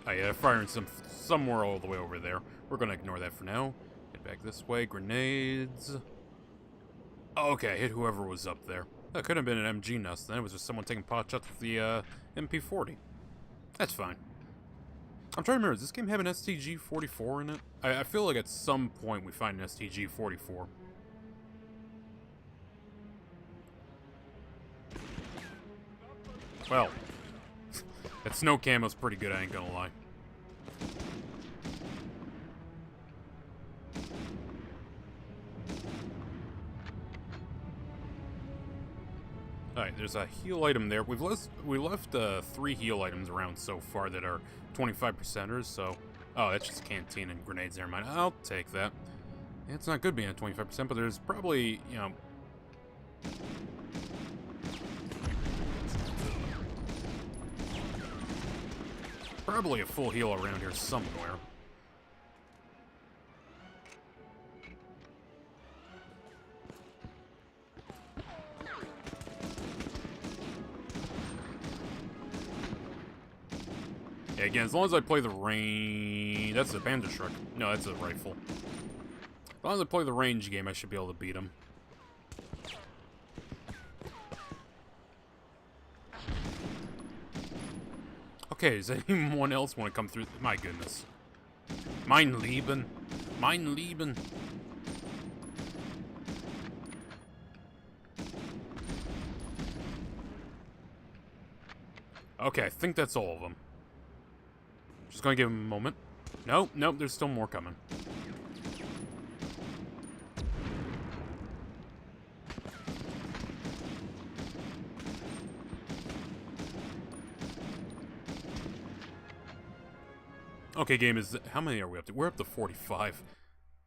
Oh yeah, firing somewhere all the way over there. We're gonna ignore that for now. Get back this way. Grenades. Oh, okay, I hit whoever was up there. That could have been an MG nest. Then it was just someone taking pot shots with the MP40. That's fine. I'm trying to remember, does this game have an STG-44 in it? I feel like at some point we find an STG-44. Well, that snow camo's pretty good, I ain't gonna lie. Alright, there's a heal item there. We left 3 heal items around so far that are 25%ers, so... Oh, that's just canteen and grenades, never mind. I'll take that. Yeah, it's not good being at 25%, but there's probably, you know... Probably a full heal around here somewhere. Yeah, again, as long as I play the range... That's a Panzerschreck. No, that's a rifle. As long as I play the range game, I should be able to beat him. Okay, does anyone else want to come through? My goodness. Mein Leben. Mein Leben. Okay, I think that's all of them. Just gonna give him a moment. Nope, nope, there's still more coming. Okay, game, how many are we up to? We're up to 45.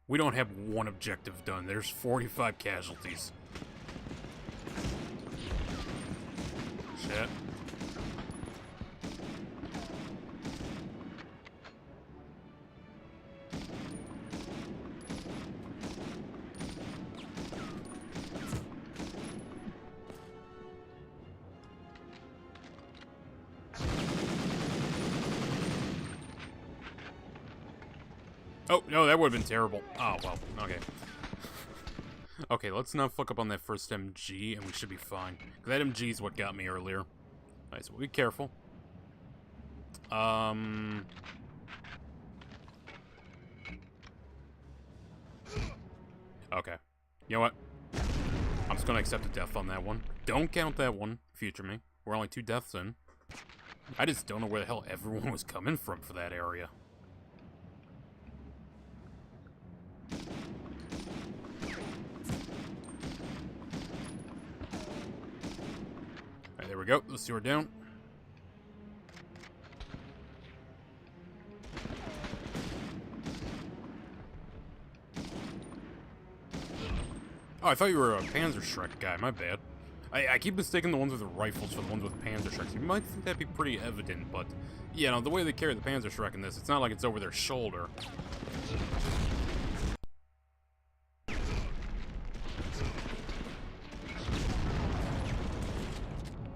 We don't have one objective done. There's 45 casualties. Shit. Oh, no, that would have been terrible. Oh, well, okay. Okay, let's not fuck up on that first MG, and we should be fine. That MG is what got me earlier. Alright, so be careful. Okay. You know what? I'm just gonna accept a death on that one. Don't count that one, future me. We're only 2 deaths in. I just don't know where the hell everyone was coming from for that area. we go. Let's see her down. Oh, I thought you were a Panzerschreck guy. My bad. I keep mistaking the ones with the rifles for the ones with Panzerschrecks. You might think that'd be pretty evident, but, you know, the way they carry the Panzerschreck in this, it's not like it's over their shoulder.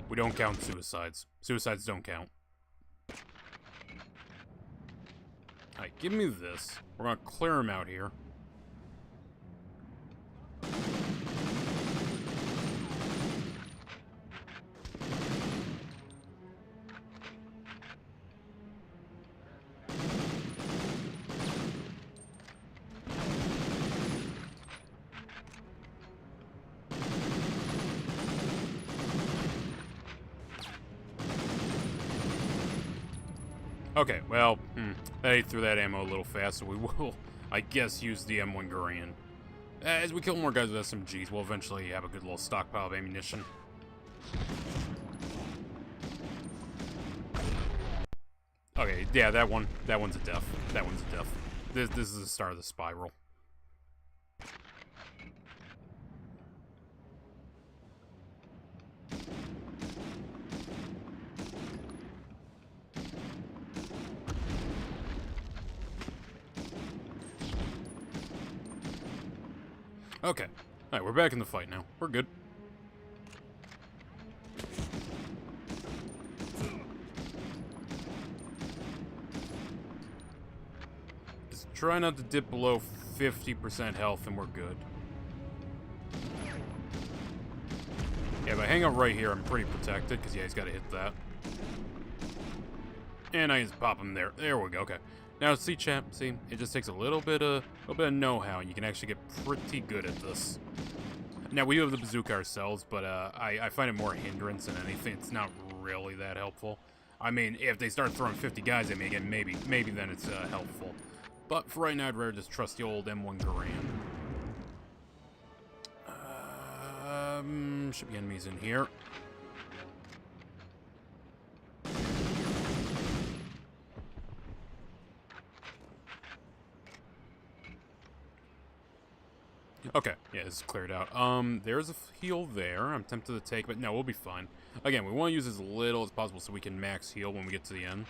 We don't count suicides. Suicides don't count. Alright, give me this. We're gonna clear them out here. Okay, well, that ate through that ammo a little fast, so we will, I guess, use the M1 Garand. As we kill more guys with SMGs, we'll eventually have a good little stockpile of ammunition. Okay, yeah, that one's a death. That one's a death. This is the start of the spiral. Okay. Alright, we're back in the fight now. We're good. Just try not to dip below 50% health and we're good. Yeah, if I hang out right here, I'm pretty protected, because yeah, he's got to hit that. And I just pop him there. There we go, okay. Now, see, champ, see, it just takes a little bit of know-how, and you can actually get pretty good at this. Now, we do have the bazooka ourselves, but I find it more a hindrance than anything. It's not really that helpful. I mean, if they start throwing 50 guys at me again, maybe then it's helpful. But for right now, I'd rather just trust the old M1 Garand. Should be enemies in here. Okay, yeah, this is cleared out. There's a heal there. I'm tempted to take, but no, we'll be fine. Again, we want to use as little as possible so we can max heal when we get to the end.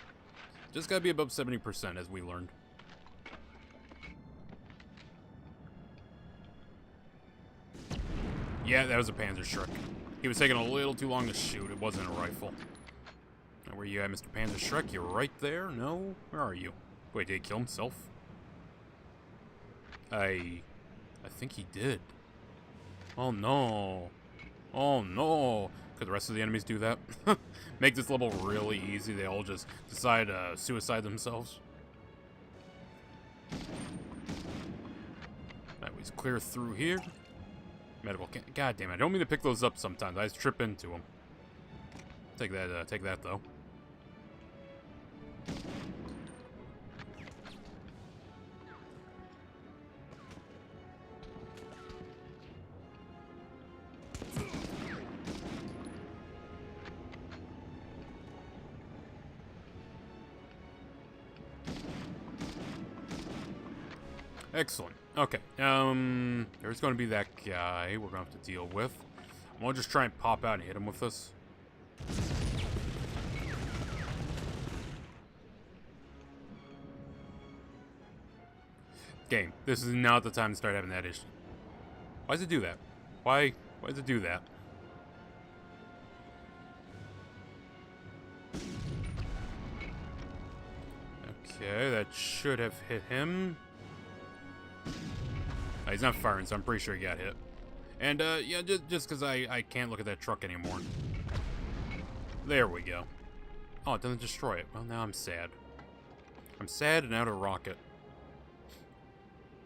Just gotta be above 70%, as we learned. Yeah, that was a Panzerschreck. He was taking a little too long to shoot. It wasn't a rifle. Now, where you at, Mr. Panzerschreck? You're right there? No? Where are you? Wait, did he kill himself? I think he did. Oh no. Oh no. Could the rest of the enemies do that? Make this level really easy. They all just decide to suicide themselves. That was clear through here. Medical can. God damn it. I don't mean to pick those up sometimes. I just trip into them. Take that though. Excellent. Okay. There's going to be that guy we're going to have to deal with. I'm going to just try and pop out and hit him with this. Game. This is not the time to start having that issue. Why does it do that? Why does it do that? Okay, that should have hit him. He's not firing, so I'm pretty sure he got hit. And, yeah, just because I can't look at that truck anymore. There we go. Oh, it doesn't destroy it. Well, now I'm sad. I'm sad and out of rocket.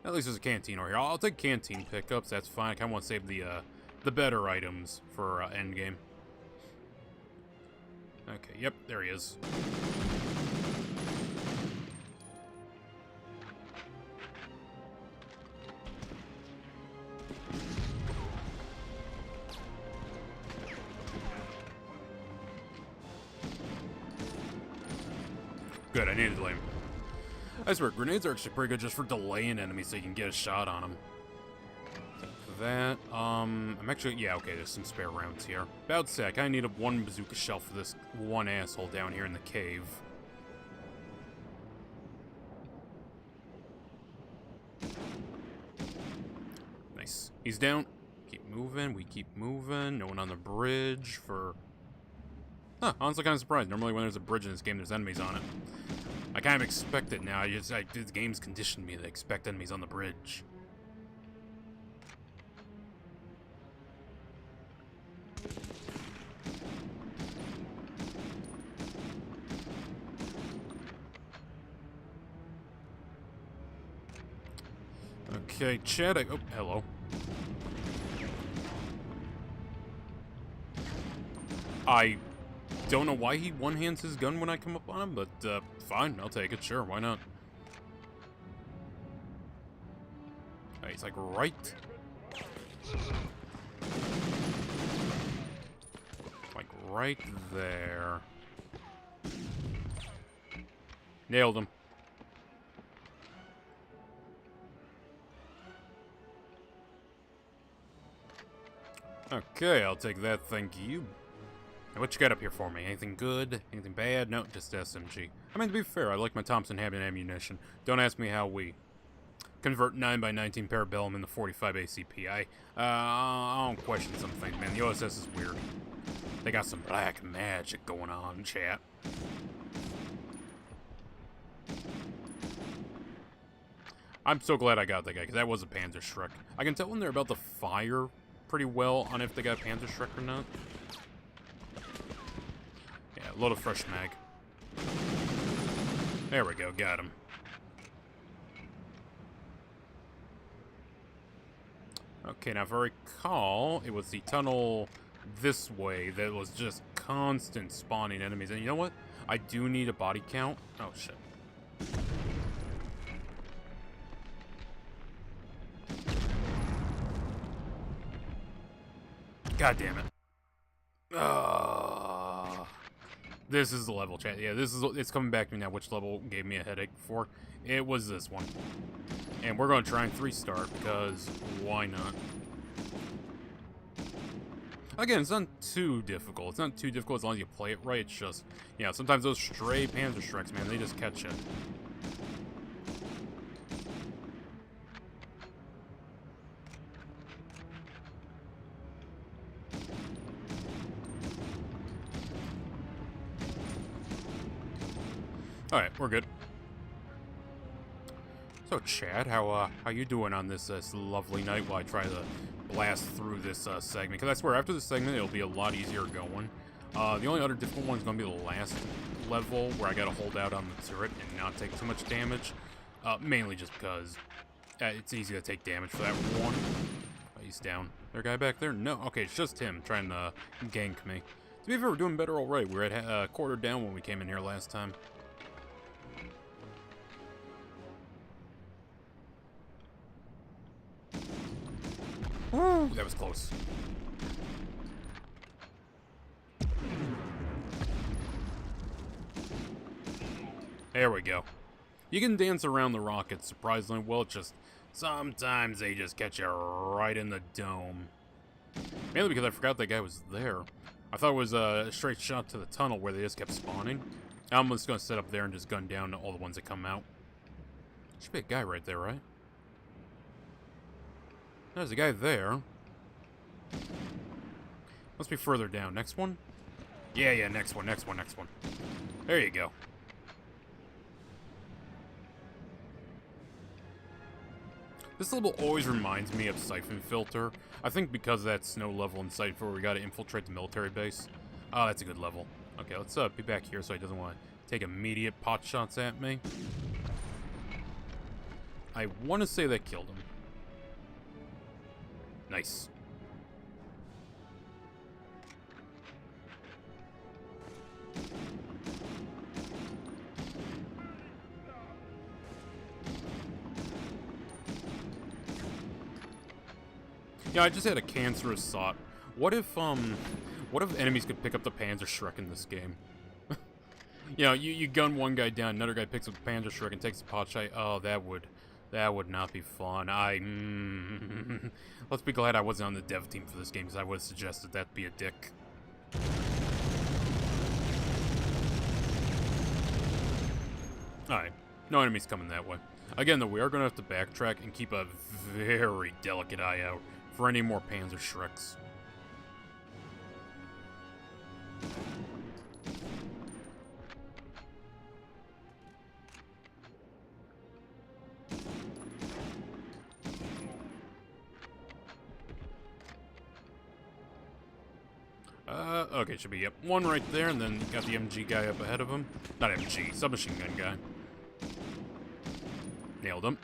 At least there's a canteen over here. I'll take canteen pickups, that's fine. I kind of want to save the better items for endgame. Okay, yep, there he is. Good, I needed lame. I swear, grenades are actually pretty good just for delaying enemies so you can get a shot on them. That, I'm actually, yeah, okay, there's some spare rounds here. About to say, I kinda need one bazooka shell for this one asshole down here in the cave. Nice. He's down. Keep moving, we keep moving. No one on the bridge for... Huh, honestly kinda surprised. Normally when there's a bridge in this game, there's enemies on it. I kind of expect it now. The game's conditioned me to expect enemies on the bridge. Okay, Chad, oh, hello. I don't know why he one-hands his gun when I come up on him, but, fine, I'll take it, sure, why not? Oh, he's like right... Like right there. Nailed him. Okay, I'll take that, thank you. Now, what you got up here for me? Anything good? Anything bad? No, just SMG. I mean, to be fair, I like my Thompson having ammunition. Don't ask me how we convert 9x19 Parabellum into 45 ACP. I don't question some things, man. The OSS is weird. They got some black magic going on, chat. I'm so glad I got that guy, because that was a Panzerschreck. I can tell when they're about to fire pretty well on if they got Panzerschreck or not. Yeah, load of fresh mag. There we go, got him. Okay, now if I recall, it was the tunnel this way that was just constant spawning enemies. And you know what? I do need a body count. Oh, shit. God damn it. This is the level, chat. Yeah, it's coming back to me now which level gave me a headache before. It was this one. And we're going to try and 3-star, because why not? Again, it's not too difficult. It's not too difficult as long as you play it right. It's just, you know, sometimes those stray Panzerschrecks, man, they just catch you. Alright, we're good. So, Chad, how you doing on this lovely night while I try to blast through this segment? Because I swear, after this segment, it'll be a lot easier going. The only other difficult one is going to be the last level, where I got to hold out on the turret and not take too much damage. Mainly just because it's easy to take damage for that one. Oh, he's down. There a guy back there? No. Okay, it's just him trying to gank me. To be fair, we're doing better already. We're at quarter down when we came in here last time. Ooh, that was close. There we go. You can dance around the rockets surprisingly well, just sometimes they just catch you right in the dome. Mainly because I forgot that guy was there. I thought it was a straight shot to the tunnel where they just kept spawning. I'm just going to sit up there and just gun down all the ones that come out. Should be a guy right there, right? There's a guy there. Must be further down. Next one? Yeah, next one. There you go. This level always reminds me of Siphon Filter. I think because of that snow level in Siphon Filter, we gotta infiltrate the military base. Oh, that's a good level. Okay, let's be back here so he doesn't want to take immediate pot shots at me. I want to say that killed him. Nice. Yeah, I just had a cancerous thought. What if enemies could pick up the Panzerschreck in this game? You know, you gun one guy down, another guy picks up the Panzerschreck and takes the pot shot. Oh, that would not be fun. Let's be glad I wasn't on the dev team for this game, because I would have suggested that be a dick. Alright, no enemies coming that way. Again, though, we are going to have to backtrack and keep a very delicate eye out for any more Panzerschrecks. Okay, should be, yep. One right there, and then got the MG guy up ahead of him. Not MG, submachine gun guy. Nailed him.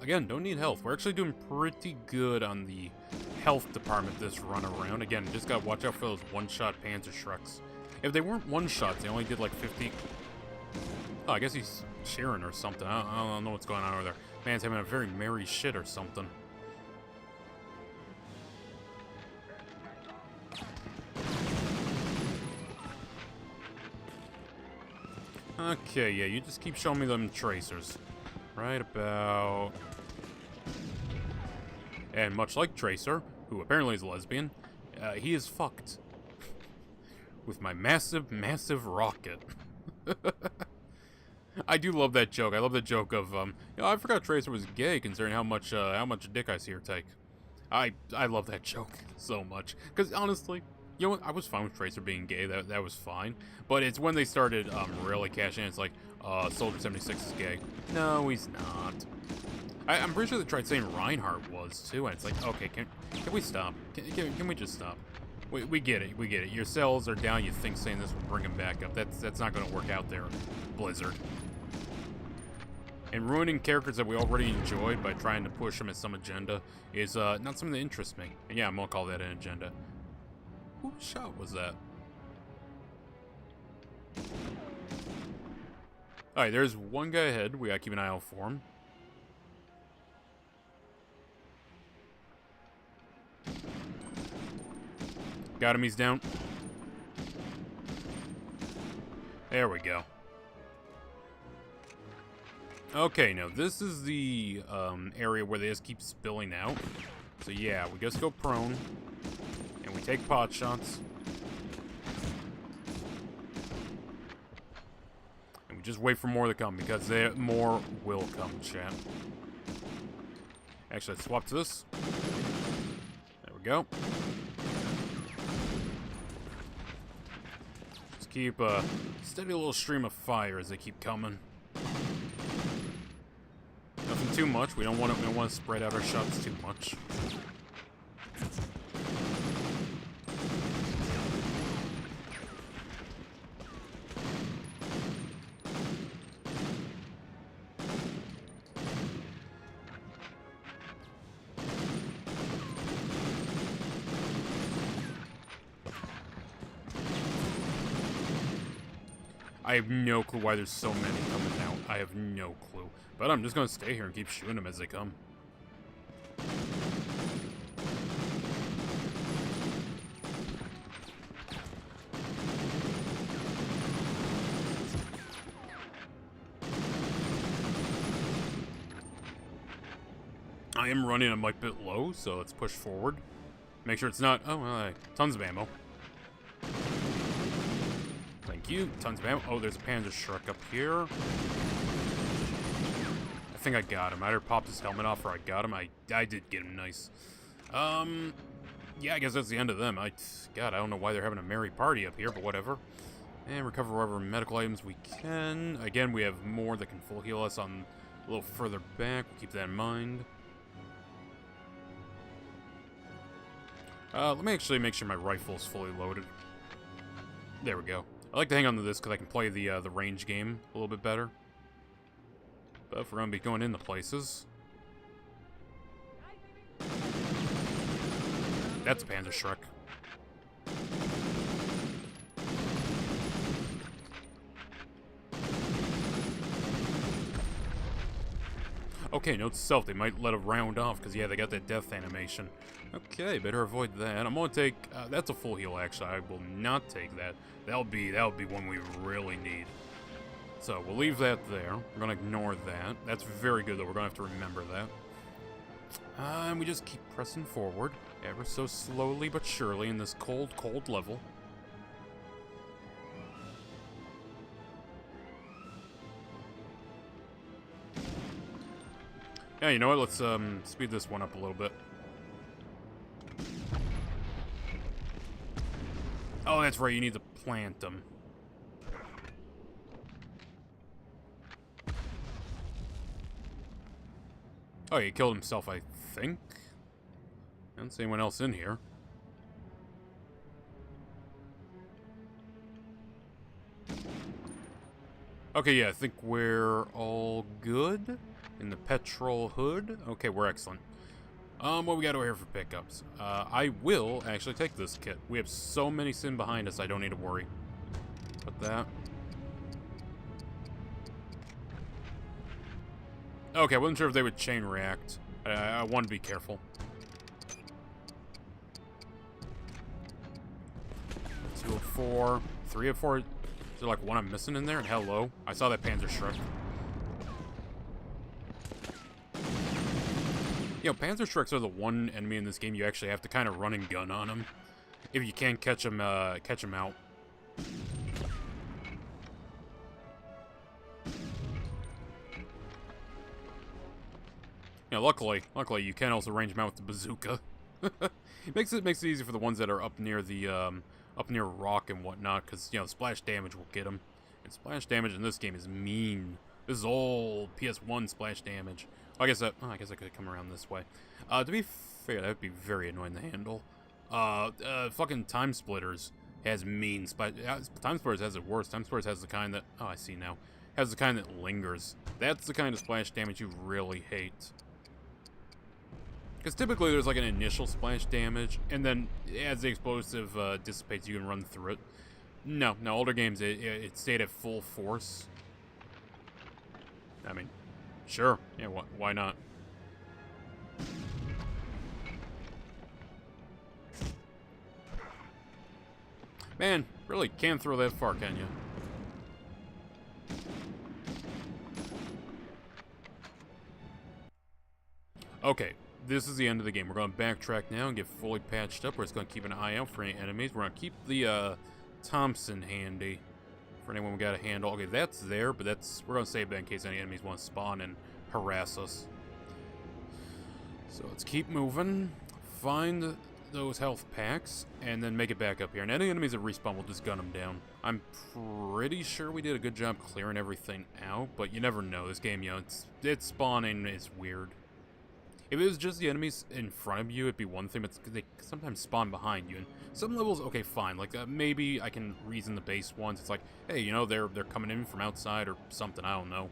Again, don't need health. We're actually doing pretty good on the health department this run around. Again, just gotta watch out for those one-shot Panzerschrecks. If they weren't one-shots, they only did like 50... Oh, I guess he's cheering or something. I don't know what's going on over there. Man's having a very merry shit or something. Okay, yeah, you just keep showing me them tracers. Right about... And much like Tracer, who apparently is a lesbian, he is fucked. With my massive, massive rocket. I do love that joke. I love the joke of, you know, I forgot Tracer was gay, considering how much dick I see her take. I love that joke so much. Because, honestly... You know what? I was fine with Tracer being gay. That was fine. But it's when they started really cashing in. It's like, Soldier 76 is gay. No, he's not. I'm pretty sure they tried saying Reinhardt was, too. And it's like, okay, can we stop? Can we just stop? We get it. We get it. Your cells are down. You think saying this will bring him back up. That's not going to work out there, Blizzard. And ruining characters that we already enjoyed by trying to push them as some agenda is not something that interests me. And yeah, I'm going to call that an agenda. Whose shot was that? Alright, there's one guy ahead. We gotta keep an eye out for him. Got him, he's down. There we go. Okay, now this is the area where they just keep spilling out. So yeah, we just go prone. And we take pot shots. And we just wait for more to come, because more will come, chat. Actually, let's swap to this. There we go. Just keep a steady little stream of fire as they keep coming. Nothing too much. We don't want to spread out our shots too much. I have no clue why there's so many coming out. I have no clue. But I'm just gonna stay here and keep shooting them as they come. I am running a mic bit low, so let's push forward. Make sure it's not... Oh, tons of ammo. Thank you. Tons of ammo. Oh, there's a Panzerschreck up here. I think I got him. I either popped his helmet off or I got him. I did get him nice. Yeah, I guess that's the end of them. God, I don't know why they're having a merry party up here, but whatever. And recover whatever medical items we can. Again, we have more that can full heal us on a little further back. We'll keep that in mind. Let me actually make sure my rifle is fully loaded. There we go. I like to hang on to this because I can play the range game a little bit better. But if we're going to be going into places... That's a Panzerschreck. Okay, note to self, they might let a round off, because, yeah, they got that death animation. Okay, better avoid that. I'm gonna take, that's a full heal, actually. I will not take that. That'll be one we really need. So, we'll leave that there. We're gonna ignore that. That's very good, though. We're gonna have to remember that. And we just keep pressing forward, ever so slowly but surely, in this cold, cold level. Yeah, you know what? Let's speed this one up a little bit. Oh, that's right. You need to plant them. Oh, he killed himself, I think. I don't see anyone else in here. Okay, yeah, I think we're all good. In the petrol hood. Okay, we're excellent. What we got over here for pickups? I will actually take this kit. We have so many sin behind us, I don't need to worry. Put that. Okay, I wasn't sure if they would chain react. I want to be careful. 204. 304. Is there like one I'm missing in there? Hello. I saw that Panzerschreck. You know, Panzerschrecks are the one enemy in this game you actually have to kind of run and gun on them. If you can't catch them out. Yeah, luckily you can also range them out with the bazooka. It makes it easy for the ones that are up near the up near rock and whatnot, because you know splash damage will get them. And splash damage in this game is mean. This is old PS1 splash damage. I guess I could come around this way. To be fair, that would be very annoying to handle. Fucking Time Splitters has mean splash. Time Splitters has it worse. Time Splitters has the kind that, oh, I see now, has the kind that lingers. That's the kind of splash damage you really hate. Because typically there's like an initial splash damage, and then as the explosive dissipates, you can run through it. No, older games it stayed at full force. I mean, sure, yeah, why not? Man, really can't throw that far, can you? Okay, this is the end of the game. We're going to backtrack now and get fully patched up. We're just going to keep an eye out for any enemies. We're going to keep the Thompson handy for anyone we got to handle. Okay, that's there, but we're going to save that in case any enemies want to spawn and harass us. So let's keep moving. Find those health packs, and then make it back up here. And any enemies that respawn, we'll just gun them down. I'm pretty sure we did a good job clearing everything out, but you never know. This game, you know, it's spawning is weird. If it was just the enemies in front of you, it'd be one thing, but they sometimes spawn behind you. And some levels, okay, fine. Like, maybe I can reason the base ones. It's like, hey, you know, they're coming in from outside or something, I don't know.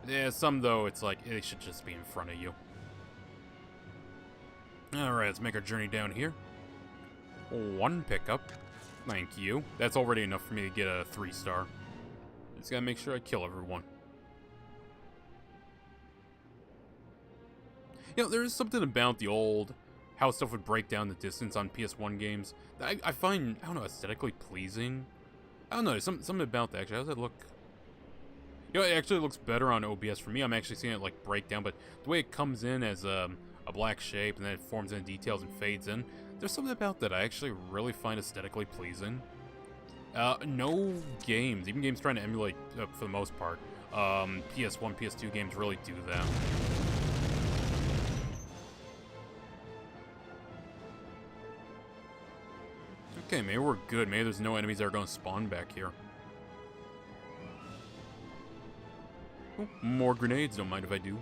Yeah, some, though, it's like, they should just be in front of you. Alright, let's make our journey down here. 1 pickup. Thank you. That's already enough for me to get a 3-star. Just gotta make sure I kill everyone. You know, there is something about the old, how stuff would break down the distance on PS1 games that I find, I don't know, aesthetically pleasing. I don't know, there's something about that, actually. How does it look? You know, it actually looks better on OBS for me. I'm actually seeing it, like, break down, but the way it comes in as a black shape, and then it forms into details and fades in, there's something about that I actually really find aesthetically pleasing. No games, even games trying to emulate, for the most part, PS1, PS2 games really do that. Okay, maybe we're good. Maybe there's no enemies that are going to spawn back here. Oh, more grenades, don't mind if I do.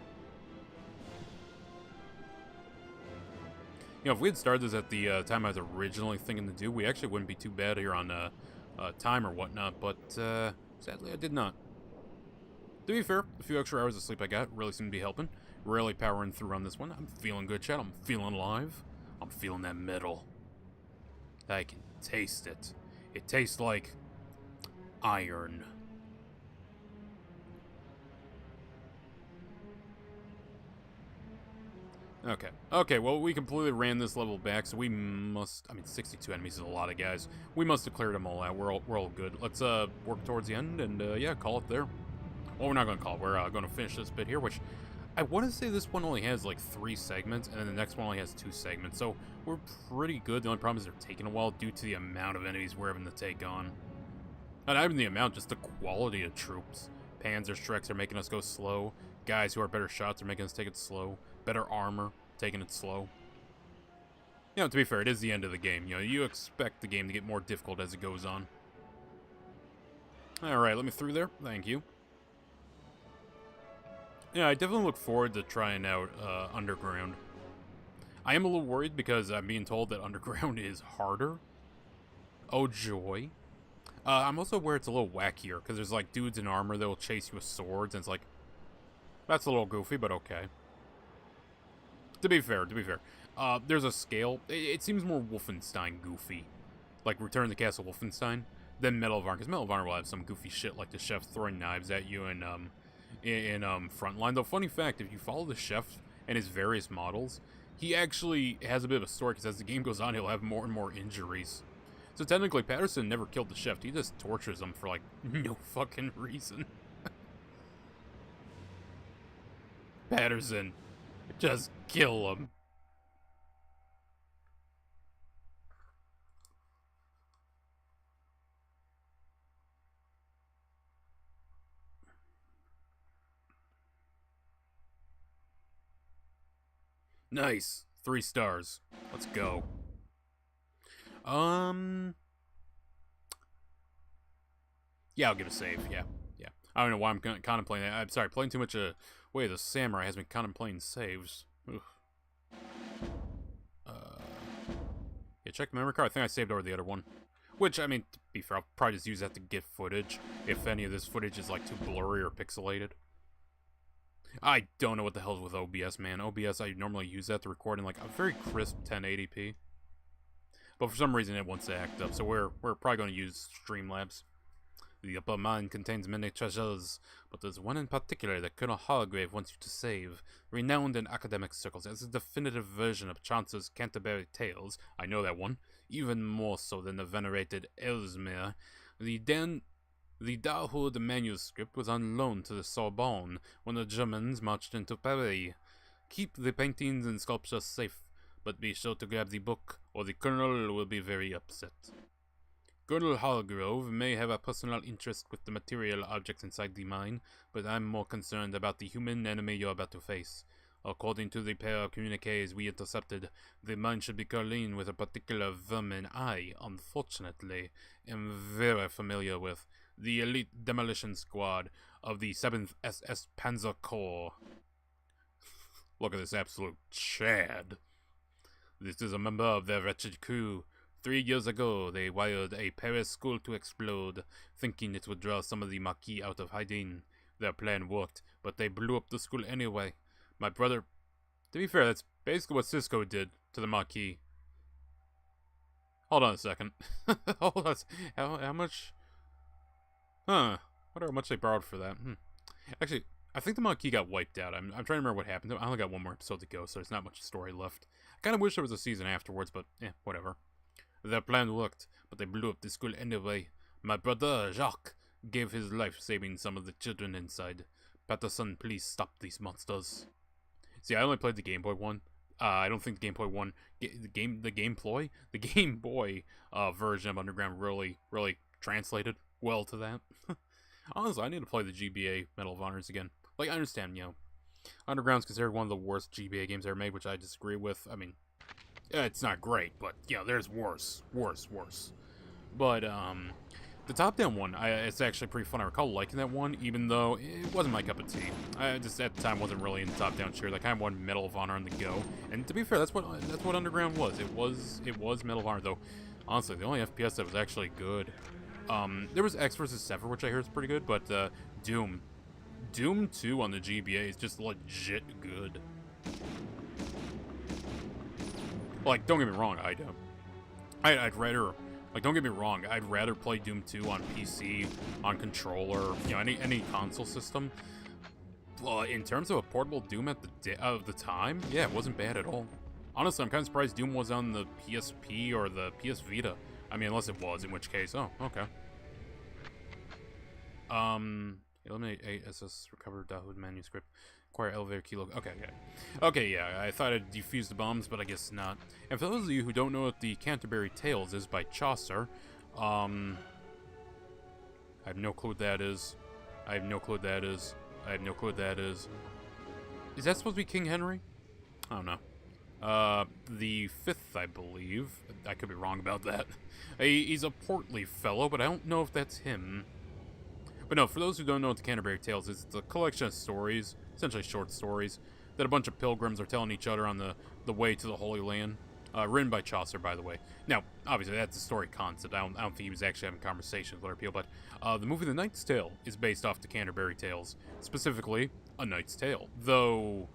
You know, if we had started this at the time I was originally thinking to do, we actually wouldn't be too bad here on time or whatnot, but sadly I did not. To be fair, the few extra hours of sleep I got really seemed to be helping. Really powering through on this one. I'm feeling good, chat. I'm feeling alive. I'm feeling that metal. I can taste it. It tastes like iron. Okay, well, we completely ran this level back, so we must... I mean, 62 enemies is a lot of guys. We must have cleared them all out. We're all good. Let's, work towards the end, and, yeah, call it there. Well, we're not gonna call it. We're, gonna finish this bit here, which... I want to say this one only has, like, 3 segments, and then the next one only has 2 segments, so we're pretty good. The only problem is they're taking a while due to the amount of enemies we're having to take on. And not even the amount, just the quality of troops. Panzer Streks are making us go slow. Guys who are better shots are making us take it slow. Better armor, taking it slow. You know, to be fair, it is the end of the game. You know, you expect the game to get more difficult as it goes on. Alright, let me through there. Thank you. Yeah, I definitely look forward to trying out Underground. I am a little worried because I'm being told that Underground is harder. Oh, joy. I'm also aware it's a little wackier, because there's, like, dudes in armor that will chase you with swords, and it's like... That's a little goofy, but okay. To be fair, there's a scale. It seems more Wolfenstein goofy. Like Return to Castle Wolfenstein than Medal of Honor, because Medal of Honor will have some goofy shit like the chef throwing knives at you in Frontline. Though, funny fact, if you follow the chef and his various models, he actually has a bit of a story, because as the game goes on, he'll have more and more injuries. So technically, Patterson never killed the chef. He just tortures him for, like, no fucking reason. Patterson, just kill him. Nice. 3 stars. Let's go. Yeah, I'll give it a save. Yeah. I don't know why I'm contemplating that. I'm sorry, playing too much Way of the Samurai has been contemplating saves. Ugh. Yeah, check the memory card. I think I saved over the other one. Which, I mean, to be fair, I'll probably just use that to get footage, if any of this footage is, like, too blurry or pixelated. I don't know what the hell's with OBS, man. OBS, I normally use that to record in, like, a very crisp 1080p. But for some reason, it wants to act up, so we're probably going to use Streamlabs. The upper mine contains many treasures, but there's one in particular that Colonel Hargrave wants you to save. Renowned in academic circles as a definitive version of Chaucer's Canterbury Tales, I know that one, even more so than the venerated Ellesmere. The Dahoud manuscript was on loan to the Sorbonne when the Germans marched into Paris. Keep the paintings and sculptures safe, but be sure to grab the book, or the Colonel will be very upset. Colonel Hargrove may have a personal interest with the material objects inside the mine, but I'm more concerned about the human enemy you're about to face. According to the pair of communiques we intercepted, the mine should be crawling with a particular vermin I, unfortunately, am very familiar with. The elite demolition squad of the 7th SS Panzer Corps. Look at this absolute Chad. This is a member of their wretched crew. 3 years ago, they wired a Paris school to explode, thinking it would draw some of the Marquis out of hiding. Their plan worked, but they blew up the school anyway. My brother... To be fair, that's basically what Cisco did to the Marquis. Hold on a second. Hold on. How much... Huh. I wonder how much they borrowed for that. Actually, I think the Marquis got wiped out. I'm trying to remember what happened. I only got one more episode to go, so there's not much story left. I kind of wish there was a season afterwards, but whatever. Their plan worked, but they blew up the school anyway. My brother, Jacques, gave his life saving some of the children inside. Patterson, please stop these monsters. See, I only played the Game Boy one. I don't think the Game Boy one... The Game Boy version of Underground really translated well to that. Honestly, I need to play the GBA Medal of Honors again. Like, I understand, you know, Underground's considered one of the worst GBA games ever made, which I disagree with. I mean, it's not great, but, you know, there's worse. But, the top-down one, it's actually pretty fun. I recall liking that one, even though it wasn't my cup of tea. I just, at the time, wasn't really in top-down shooters. I kind of wanted Medal of Honor on the go. And to be fair, that's what Underground was. It was Medal of Honor, though. Honestly, the only FPS that was actually good. There was X vs. Sever, which I hear is pretty good, but, Doom 2 on the GBA is just legit good. Like, don't get me wrong, I'd rather, like, don't get me wrong, I'd rather play Doom 2 on PC, on controller, you know, any console system. in terms of a portable Doom at of the time, yeah, it wasn't bad at all. Honestly, I'm kind of surprised Doom was on the PSP or the PS Vita. I mean, unless it was, in which case, oh, okay. Eliminate SS, recover Dahoud manuscript, acquire elevator key logo. Okay, yeah. Okay, yeah, I thought I'd defuse the bombs, but I guess not. And for those of you who don't know what the Canterbury Tales is by Chaucer, I have no clue what that is. I have no clue what that is. I have no clue what that is. Is that supposed to be King Henry? I don't know. The 5th, I believe. I could be wrong about that. He's a portly fellow, but I don't know if that's him. But no, for those who don't know what the Canterbury Tales is, it's a collection of stories, essentially short stories, that a bunch of pilgrims are telling each other on the way to the Holy Land. Written by Chaucer, by the way. Now, obviously, that's a story concept. I don't think he was actually having conversations with other people, but the movie The Knight's Tale is based off the Canterbury Tales, specifically A Knight's Tale. Though,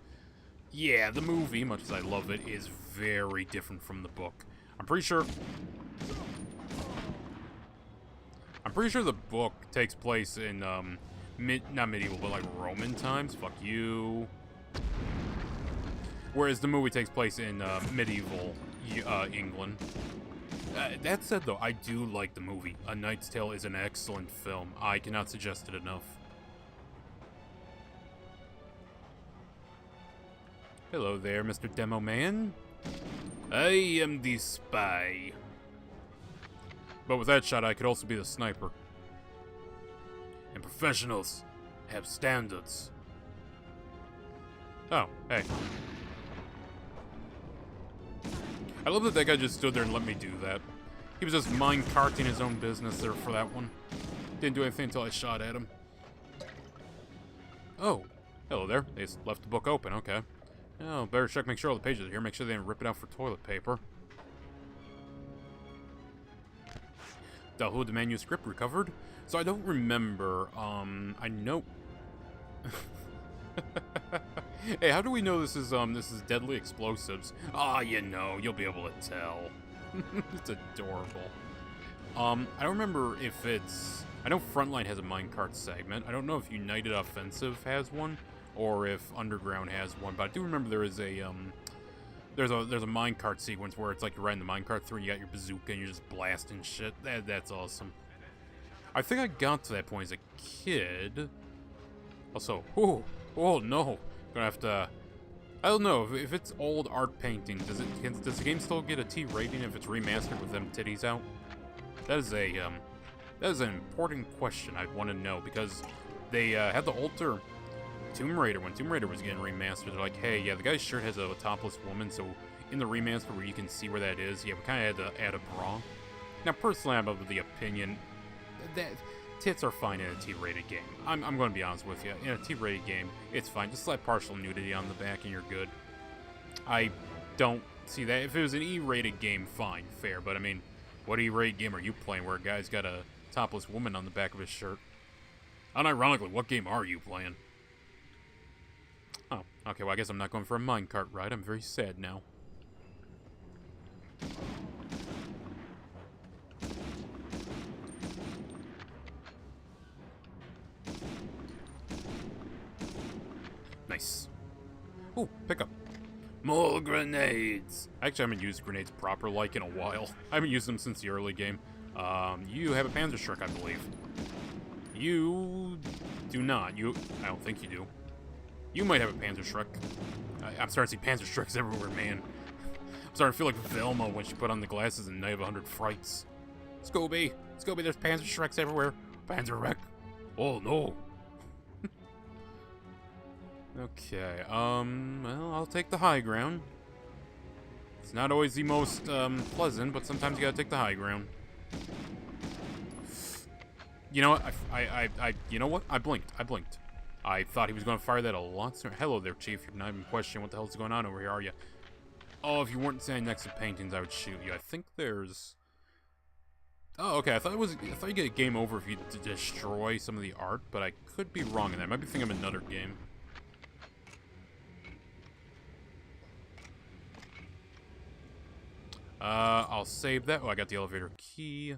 yeah, the movie, much as I love it, is very different from the book. I'm pretty sure the book takes place in, not medieval, but like Roman times. Fuck you. Whereas the movie takes place in medieval England. That said, though, I do like the movie. A Knight's Tale is an excellent film. I cannot suggest it enough. Hello there, Mr. Demo Man. I am the spy. But with that shot, I could also be the sniper. And professionals have standards. Oh, hey. I love that guy just stood there and let me do that. He was just mine-carting his own business there for that one. Didn't do anything until I shot at him. Oh, hello there. They just left the book open, okay. Oh, better check, make sure all the pages are here. Make sure they didn't rip it out for toilet paper. Dahoud manuscript recovered. So I don't remember, I know... Hey, how do we know this is deadly explosives? Ah, you know, you'll be able to tell. It's adorable. I don't remember if it's... I know Frontline has a minecart segment. I don't know if United Offensive has one, or if Underground has one, but I do remember there is a, there's a minecart sequence where it's like you're riding the minecart through and you got your bazooka and you're just blasting shit. That's awesome. I think I got to that point as a kid. Also, oh no. Gonna have to... I don't know, if it's old art painting, does the game still get a T rating if it's remastered with them titties out? That is an important question I'd want to know, because they had to alter Tomb Raider when Tomb Raider was getting remastered. They're like, hey, yeah, the guy's shirt has a topless woman, so in the remaster where you can see where that is, yeah, we kind of had to add a bra. Now, personally, I'm of the opinion that tits are fine in a T-rated game. I'm going to be honest with you. In a T-rated game, it's fine. Just slap partial nudity on the back and you're good. I don't see that. If it was an E-rated game, fine, fair. But, I mean, what E-rated game are you playing where a guy's got a topless woman on the back of his shirt? Unironically, what game are you playing? Oh, okay, well, I guess I'm not going for a minecart ride. I'm very sad now. Nice. Ooh, pickup. More grenades! Actually, I haven't used grenades proper-like in a while. I haven't used them since the early game. You have a Panzerschreck, I believe. You do not. I don't think you do. You might have a Panzerschreck. I'm starting to see Panzerschrecks everywhere, man. I'm starting to feel like Velma when she put on the glasses in Night of 100 Frights. Scooby! Scooby, there's Panzerschrecks everywhere. Panzerwreck. Oh, no. Okay, well, I'll take the high ground. It's not always the most, pleasant, but sometimes you gotta take the high ground. You know what? You know what? I blinked. I thought he was gonna fire that a lot sooner. Hello there, Chief. You're not even questioning what the hell's going on over here, are you? Oh, if you weren't standing next to paintings, I would shoot you. I think there's... Oh, okay, I thought you get game over if you destroy some of the art, but I could be wrong in that. I might be thinking of another game. I'll save that. Oh, I got the elevator key.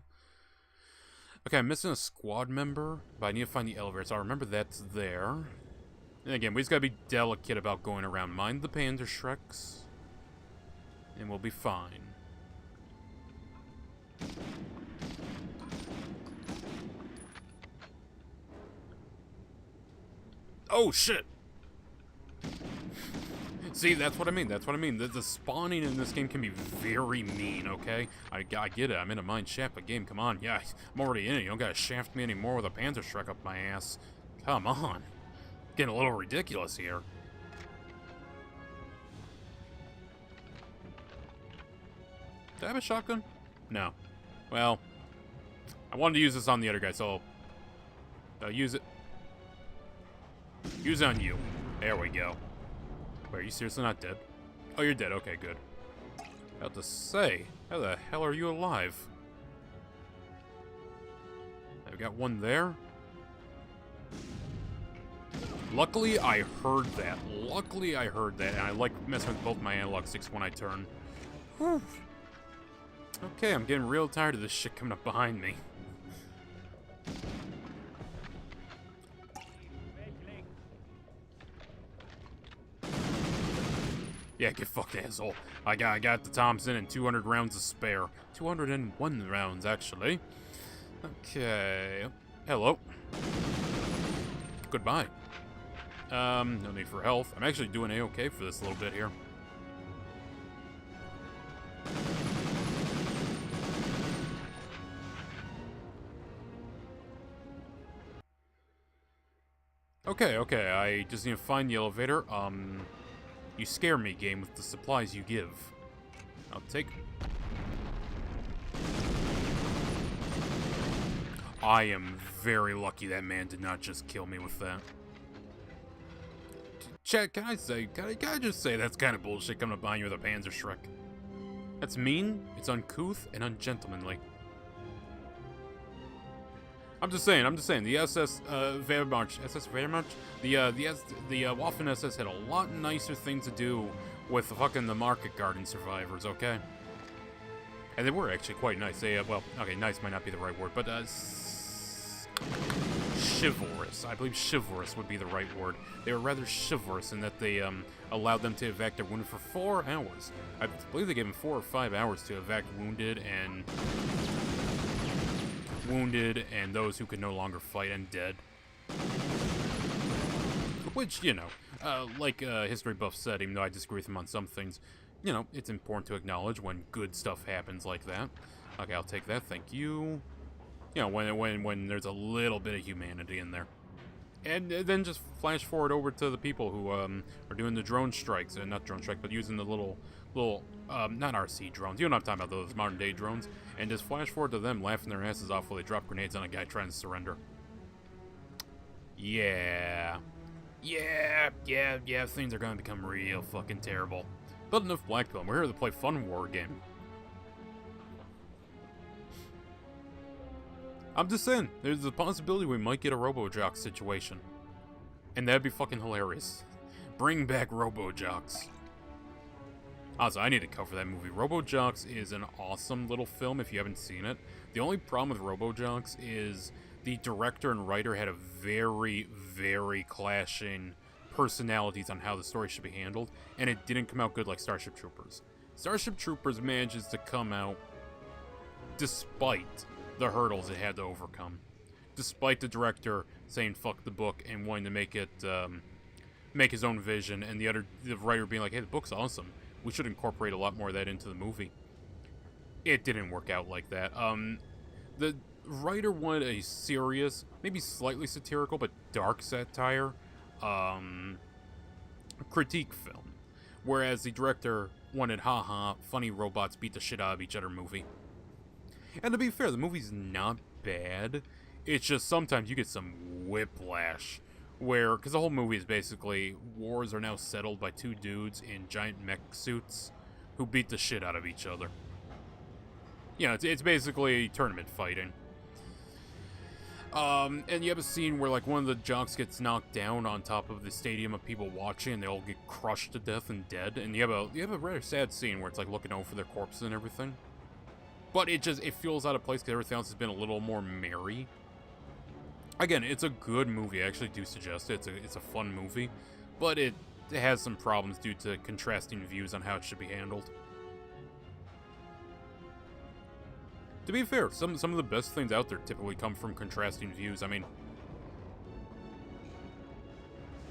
Okay, I'm missing a squad member, but I need to find the elevator, so I remember that's there. And again, we just gotta be delicate about going around. Mind the Panzerschrecks, and we'll be fine. Oh, shit! See, that's what I mean. That's what I mean. The spawning in this game can be very mean, okay? I get it. I'm in a mine shaft game. Come on. Yeah, I'm already in it. You don't gotta shaft me anymore with a Panzerschreck up my ass. Come on. Getting a little ridiculous here. Do I have a shotgun? No. Well, I wanted to use this on the other guy, so I'll use it. Use it on you. There we go. Wait, are you seriously not dead? Oh, you're dead. Okay, good. About to say, how the hell are you alive? I've got one there. Luckily, I heard that. Luckily, I heard that, and I like messing with both my analog sticks when I turn. Whew. Okay, I'm getting real tired of this shit coming up behind me. Yeah, get fucked, asshole. I got the Thompson and 200 rounds to spare. 201 rounds, actually. Okay. Hello. Goodbye. No need for health. I'm actually doing A-okay for this little bit here. Okay, I just need to find the elevator. You scare me, game, with the supplies you give. I'll take... I am very lucky that man did not just kill me with that. Chat, can I just say that's kind of bullshit coming up behind you with a Panzerschreck? That's mean, it's uncouth, and ungentlemanly. I'm just saying, the SS Wehrmacht, the Waffen SS had a lot nicer things to do with the market garden survivors, okay? And they were actually quite nice. They, well, okay, nice might not be the right word, but, chivalrous. I believe chivalrous would be the right word. They were rather chivalrous in that they, allowed them to evac their wounded for 4 hours. I believe they gave them 4 or 5 hours to evac wounded and those who could no longer fight and dead. Which, you know, like History Buff said, even though I disagree with him on some things, you know, it's important to acknowledge when good stuff happens like that. Okay, I'll take that, thank you. You know, when there's a little bit of humanity in there. And then just flash forward over to the people who are doing the drone strikes, not drone strike, but using the little not RC drones. You know what I'm talking about, those modern day drones. And just flash forward to them laughing their asses off while they drop grenades on a guy trying to surrender. Yeah, things are gonna become real fucking terrible. But enough Black Pill, we're here to play fun war game. I'm just saying, there's a possibility we might get a Robo-Jock situation. And that'd be fucking hilarious. Bring back Robo-Jocks. Also, I need to cover that movie. Robo-Jocks is an awesome little film if you haven't seen it. The only problem with Robo-Jocks is the director and writer had a very, very clashing personalities on how the story should be handled, and it didn't come out good like Starship Troopers. Starship Troopers manages to come out despite the hurdles it had to overcome. Despite the director saying fuck the book and wanting to make it, make his own vision, and the writer being like, hey, the book's awesome. We should incorporate a lot more of that into the movie. It didn't work out like that. The writer wanted a serious, maybe slightly satirical, but dark satire, critique film. Whereas the director wanted, haha, funny robots beat the shit out of each other movie. And to be fair, the movie's not bad. It's just sometimes you get some whiplash. Because the whole movie is basically, wars are now settled by 2 dudes in giant mech suits who beat the shit out of each other. You know, it's basically tournament fighting. And you have a scene where, like, one of the jocks gets knocked down on top of the stadium of people watching, and they all get crushed to death and dead. And you have a rather sad scene where it's, like, looking over their corpses and everything. But it feels out of place because everything else has been a little more merry. Again, it's a good movie. I actually do suggest it. It's a fun movie, but it has some problems due to contrasting views on how it should be handled. To be fair, some of the best things out there typically come from contrasting views. I mean,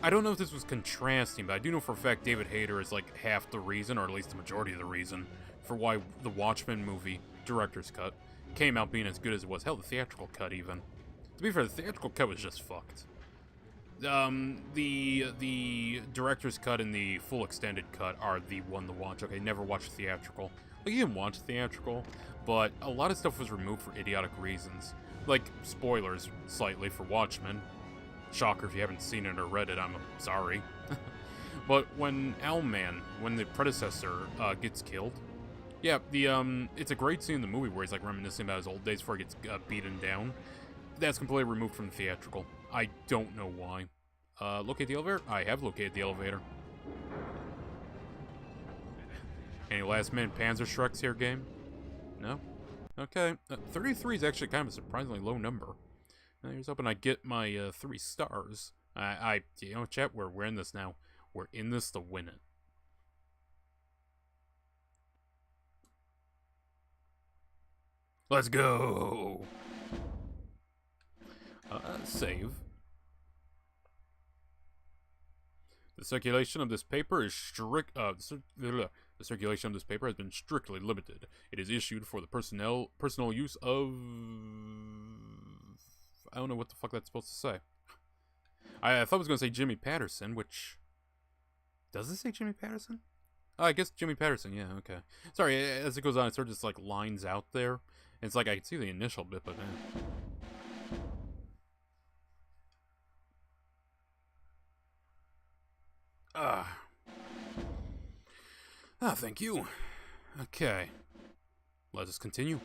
I don't know if this was contrasting, but I do know for a fact David Hayter is like half the reason, or at least the majority of the reason, for why the Watchmen movie, director's cut, came out being as good as it was. Hell, the theatrical cut even. To be fair, the theatrical cut was just fucked. The director's cut and the full extended cut are the one to watch. Okay, never watched theatrical. Like, you can watch theatrical, but a lot of stuff was removed for idiotic reasons. Like, spoilers, slightly, for Watchmen. Shocker if you haven't seen it or read it, I'm sorry. But when Owlman, when the predecessor, gets killed, yeah, it's a great scene in the movie where he's, like, reminiscing about his old days before he gets beaten down. That's completely removed from the theatrical. I don't know why. Locate the elevator? I have located the elevator. Any last-minute Panzerschrecks here, game? No? Okay. 33 is actually kind of a surprisingly low number. Here's hoping I get my 3 stars. You know, chat, we're in this now. We're in this to win it. Let's go! Save. The circulation of this paper is the circulation of this paper has been strictly limited. It is issued for the personal use of... I don't know what the fuck that's supposed to say. I thought it was going to say Jimmy Patterson, which... Does it say Jimmy Patterson? Oh, I guess Jimmy Patterson, yeah, okay. Sorry, as it goes on, it sort of just, like, lines out there. And it's like, I can see the initial bit, but... thank you. Okay. Let us continue.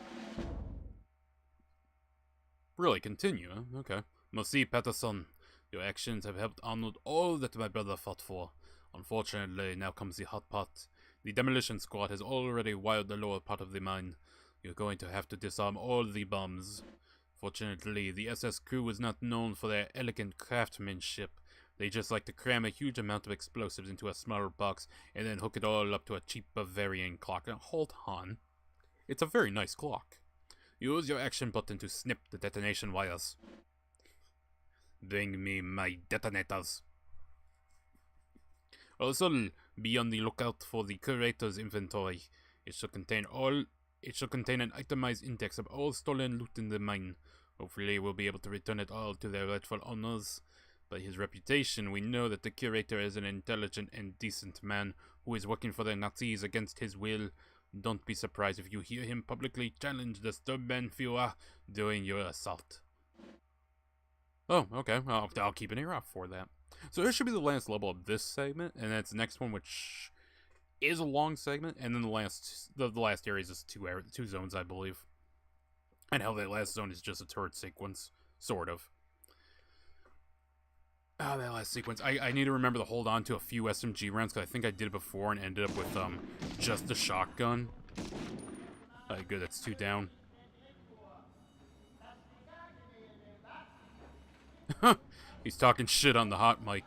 Really, continue, huh? Okay. Monsieur Patterson, your actions have helped Arnold all that my brother fought for. Unfortunately, now comes the hot pot. The demolition squad has already wired the lower part of the mine. You're going to have to disarm all the bombs. Fortunately, the SS crew is not known for their elegant craftsmanship. They just like to cram a huge amount of explosives into a smaller box and then hook it all up to a cheap Bavarian clock. Now, hold on. It's a very nice clock. Use your action button to snip the detonation wires. Bring me my detonators. Also, be on the lookout for the curator's inventory. It should contain an itemized index of all stolen loot in the mine. Hopefully, we'll be able to return it all to their rightful owners. By his reputation, we know that the curator is an intelligent and decent man who is working for the Nazis against his will. Don't be surprised if you hear him publicly challenge the Sturmbannführer during your assault. Oh, okay. I'll keep an ear out for that. So this should be the last level of this segment, and that's the next one, which is a long segment, and then the last area is just two zones, I believe. And hell, that last zone is just a turret sequence, sort of. Oh, that last sequence. I need to remember to hold on to a few SMG rounds, because I think I did it before and ended up with just the shotgun. Alright, good, that's 2 down. He's talking shit on the hot mic.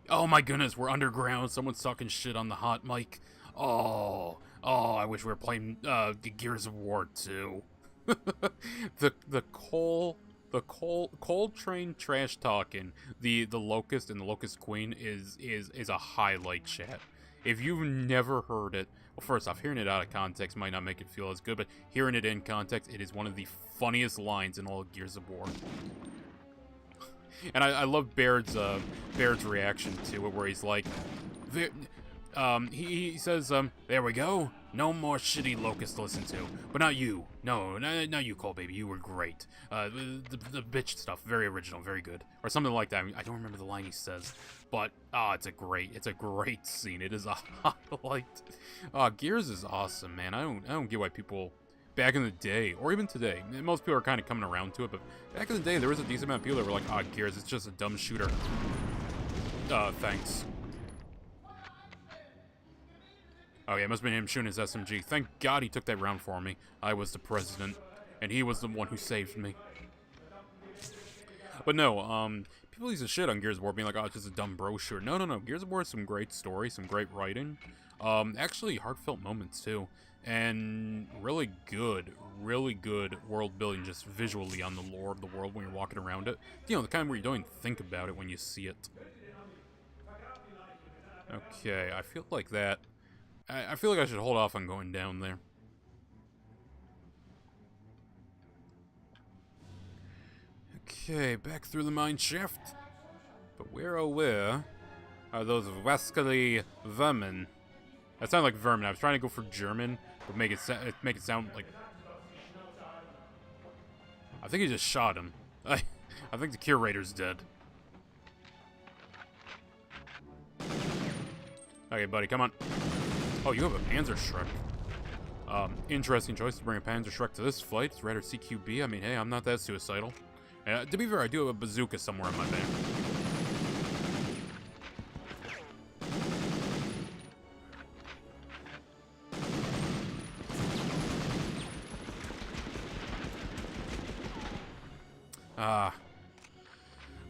Oh my goodness, we're underground. Someone's talking shit on the hot mic. Oh, I wish we were playing Gears of War 2. the coal train trash talking. The Locust and the Locust Queen is a highlight, chat. If you've never heard it, well, first off, hearing it out of context might not make it feel as good, but hearing it in context, it is one of the funniest lines in all of Gears of War. And I love Baird's reaction to it, where he's like, he says, there we go, no more shitty Locust to listen to, but not you, no, not you, Cole, baby, you were great, the bitch stuff, very original, very good, or something like that. I don't remember the line he says, but, it's a great scene. It is a highlight. Gears is awesome, man. I don't get why people... Back in the day, or even today, most people are kind of coming around to it, but back in the day, there was a decent amount of people that were like, Gears, it's just a dumb shooter. Thanks. Oh yeah, it must have been him shooting his SMG. Thank God he took that round for me. I was the president, and he was the one who saved me. But no, people used to shit on Gears of War being like, oh, it's just a dumb brochure. No, no, no. Gears of War has some great story, some great writing. Actually heartfelt moments too. And really good world building just visually on the lore of the world when you're walking around it. You know, the kind where you don't even think about it when you see it. Okay, I feel like that... I feel like I should hold off on going down there. Okay, back through the mine shaft. But where, oh where, are those rascally vermin? That sounded like vermin. I was trying to go for German, but make it sound like... I think he just shot him. I think the curator's dead. Okay, buddy, come on. Oh, you have a Panzerschreck. Interesting choice to bring a Panzerschreck to this flight. It's rather CQB. I mean, hey, I'm not that suicidal. To be fair, I do have a bazooka somewhere in my bag.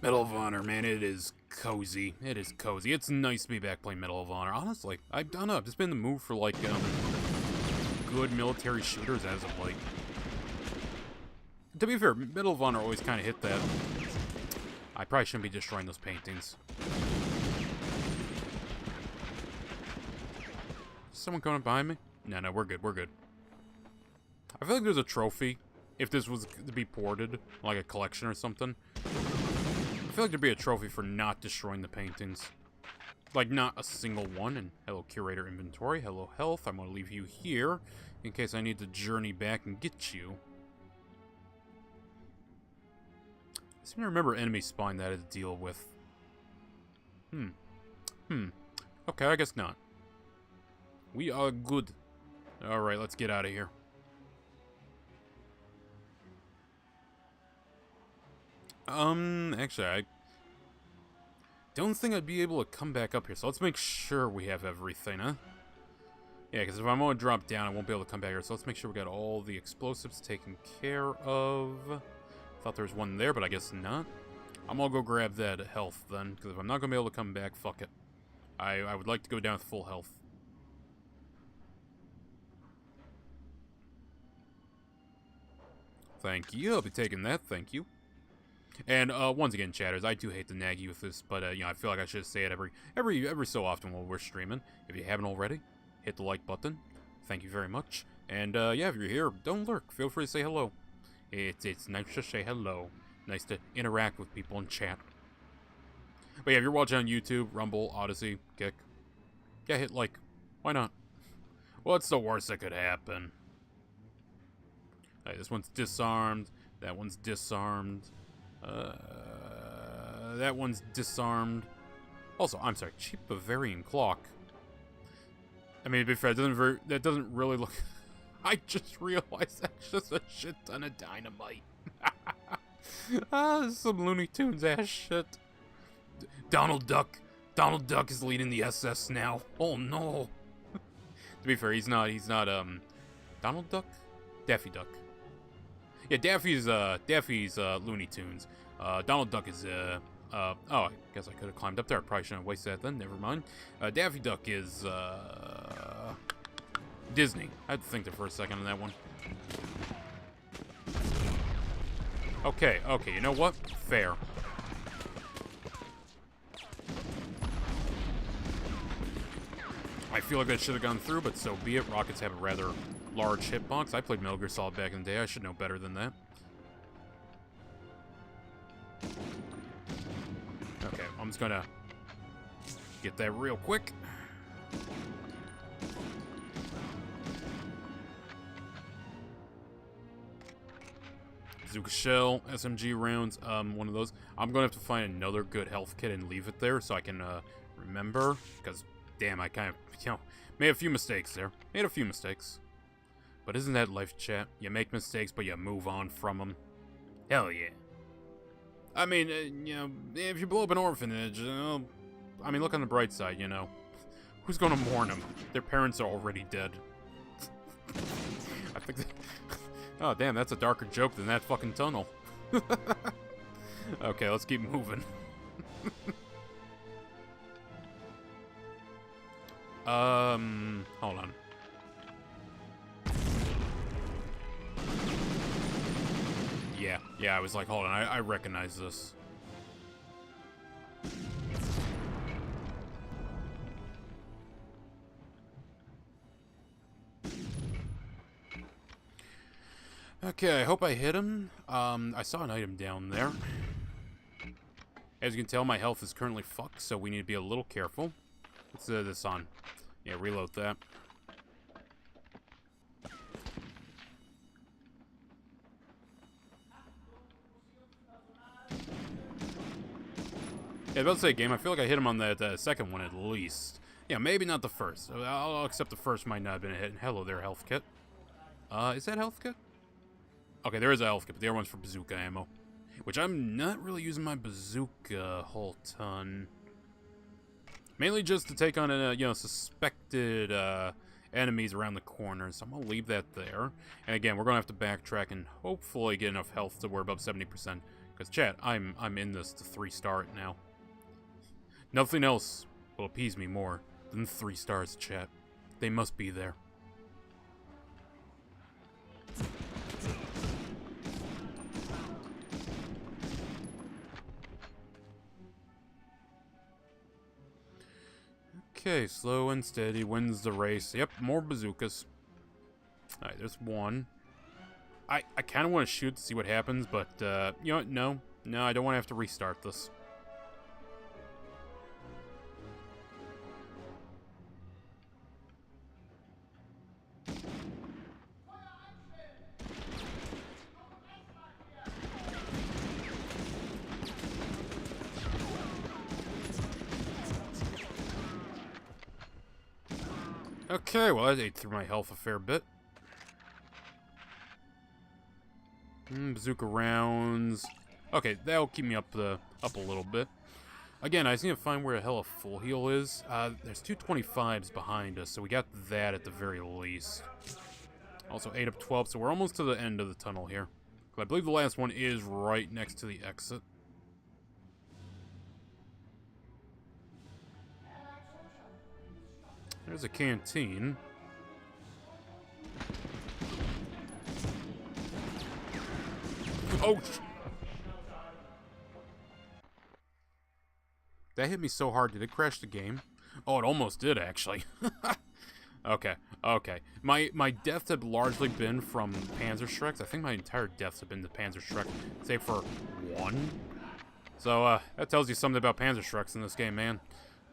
Medal of Honor, man, it is cozy. It is cozy. It's nice to be back playing Medal of Honor. Honestly, I don't know. I've just been in the mood for, like, good military shooters as of late. To be fair, Medal of Honor always kind of hit that. I probably shouldn't be destroying those paintings. Is someone coming up behind me? No, no, we're good, we're good. I feel like there's a trophy if this was to be ported, like a collection or something. I feel like there'd be a trophy for not destroying the paintings. Like, not a single one. And hello, Curator Inventory. Hello, Health. I'm going to leave you here in case I need to journey back and get you. I seem to remember enemy spawn that I had to deal with. Okay, I guess not. We are good. Alright, let's get out of here. Actually, I don't think I'd be able to come back up here, so let's make sure we have everything, huh? Yeah, because if I'm going to drop down, I won't be able to come back here, so let's make sure we got all the explosives taken care of. Thought there was one there, but I guess not. I'm gonna go grab that health, then, because if I'm not going to be able to come back, fuck it. I would like to go down with full health. Thank you, I'll be taking that, thank you. And once again, chatters, I do hate to nag you with this, but you know, I feel like I should say it every so often while we're streaming. If you haven't already, hit the like button. Thank you very much. And yeah, if you're here, don't lurk. Feel free to say hello. It's nice to say hello. Nice to interact with people in chat. But yeah, if you're watching on YouTube, Rumble, Odyssey, Kick, yeah, hit like. Why not? What's the worst that could happen? Hey, this one's disarmed. That one's disarmed. That one's disarmed. Also, I'm sorry, cheap Bavarian clock. I mean, to be fair, that doesn't really look... I just realized that's just a shit ton of dynamite. This is some Looney Tunes ass shit. Donald Duck. Donald Duck is leading the SS now. Oh no. To be fair, he's not, Donald Duck? Daffy Duck. Yeah, Daffy's Looney Tunes. Donald Duck is, oh, I guess I could have climbed up there. I probably shouldn't have wasted that then. Never mind. Daffy Duck is, Disney. I had to think there for a second on that one. Okay, okay, you know what? Fair. I feel like I should have gone through, but so be it. Rockets have a rather large hitbox. I played Metal Gear Solid back in the day. I should know better than that. Okay, I'm just gonna get that real quick. Bazooka shell, SMG rounds, one of those. I'm gonna have to find another good health kit and leave it there so I can remember, because damn, I kind of, you know, made a few mistakes there. Made a few mistakes. But isn't that life, chat? You make mistakes, but you move on from them. Hell yeah. I mean, you know, if you blow up an orphanage, I mean, look on the bright side, you know. Who's gonna mourn them? Their parents are already dead. I think that... Oh, damn, that's a darker joke than that fucking tunnel. Okay, let's keep moving. Hold on. Yeah, I was like, hold on, I recognize this. Okay, I hope I hit him. I saw an item down there. As you can tell, my health is currently fucked, so we need to be a little careful. Let's this on. Yeah, reload that. Yeah, about to say, game, I feel like I hit him on that second one at least. Yeah, maybe not the first. I'll accept the first might not have been a hit. Hello there, health kit. Is that health kit? Okay, there is a health kit, but the other one's for bazooka ammo. Which I'm not really using my bazooka a whole ton. Mainly just to take on, suspected enemies around the corner. So I'm going to leave that there. And again, we're going to have to backtrack and hopefully get enough health to we're above 70%. Because, chat, I'm in this to 3-star it now. Nothing else will appease me more than 3 stars, chat. They must be there. Okay, slow and steady wins the race. Yep, more bazookas. Alright, there's one. I kind of want to shoot to see what happens, but, you know what? No, I don't want to have to restart this. Okay, well, that ate through my health a fair bit. Bazooka rounds. Okay, that'll keep me up a little bit. Again, I just need to find where the hell a full heal is. There's 225s behind us, so we got that at the very least. Also, 8 of 12, so we're almost to the end of the tunnel here. I believe the last one is right next to the exit. There's a canteen. Oh! That hit me so hard. Did it crash the game? Oh, it almost did, actually. Okay. My deaths have largely been from Panzerschrecks. I think my entire deaths have been the Panzerschreck, save for one. So, that tells you something about Panzerschrecks in this game, man.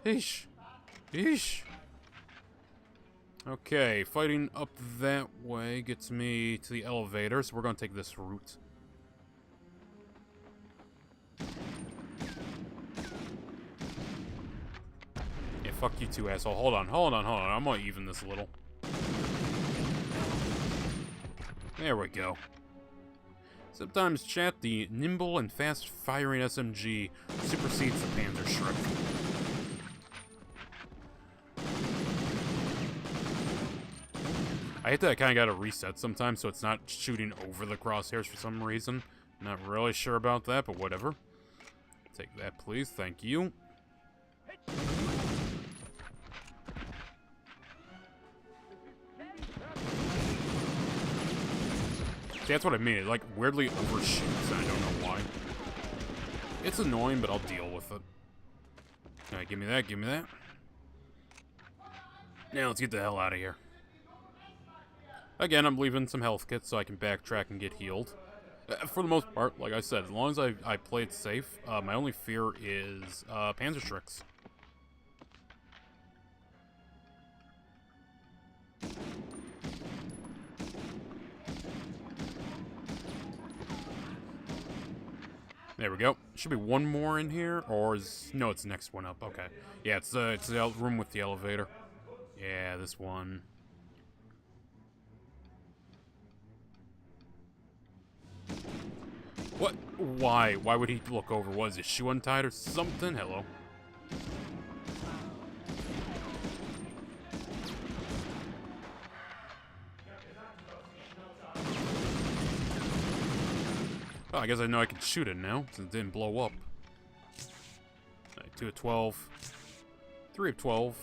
Eesh. Okay, fighting up that way gets me to the elevator, so we're going to take this route. Yeah, fuck you too, asshole. Hold on. I'm going to even this a little. There we go. Sometimes, chat, the nimble and fast-firing SMG supersedes the Panzerschreck. I hate that I kind of got to reset sometimes, so it's not shooting over the crosshairs for some reason. Not really sure about that, but whatever. Take that, please. Thank you. See, that's what I mean. It, like, weirdly overshoots, and I don't know why. It's annoying, but I'll deal with it. Alright, give me that. Now, let's get the hell out of here. Again, I'm leaving some health kits so I can backtrack and get healed. For the most part, like I said, as long as I play it safe, my only fear is Panzerschrecks. There we go. Should be one more in here, or is... No, it's the next one up. Okay. Yeah, it's the room with the elevator. Yeah, this one. What? Why? Why would he look over? Was his shoe untied or something? Hello. Oh, I guess I know I can shoot it now, since it didn't blow up. Alright, 2 of 12. 3 of 12.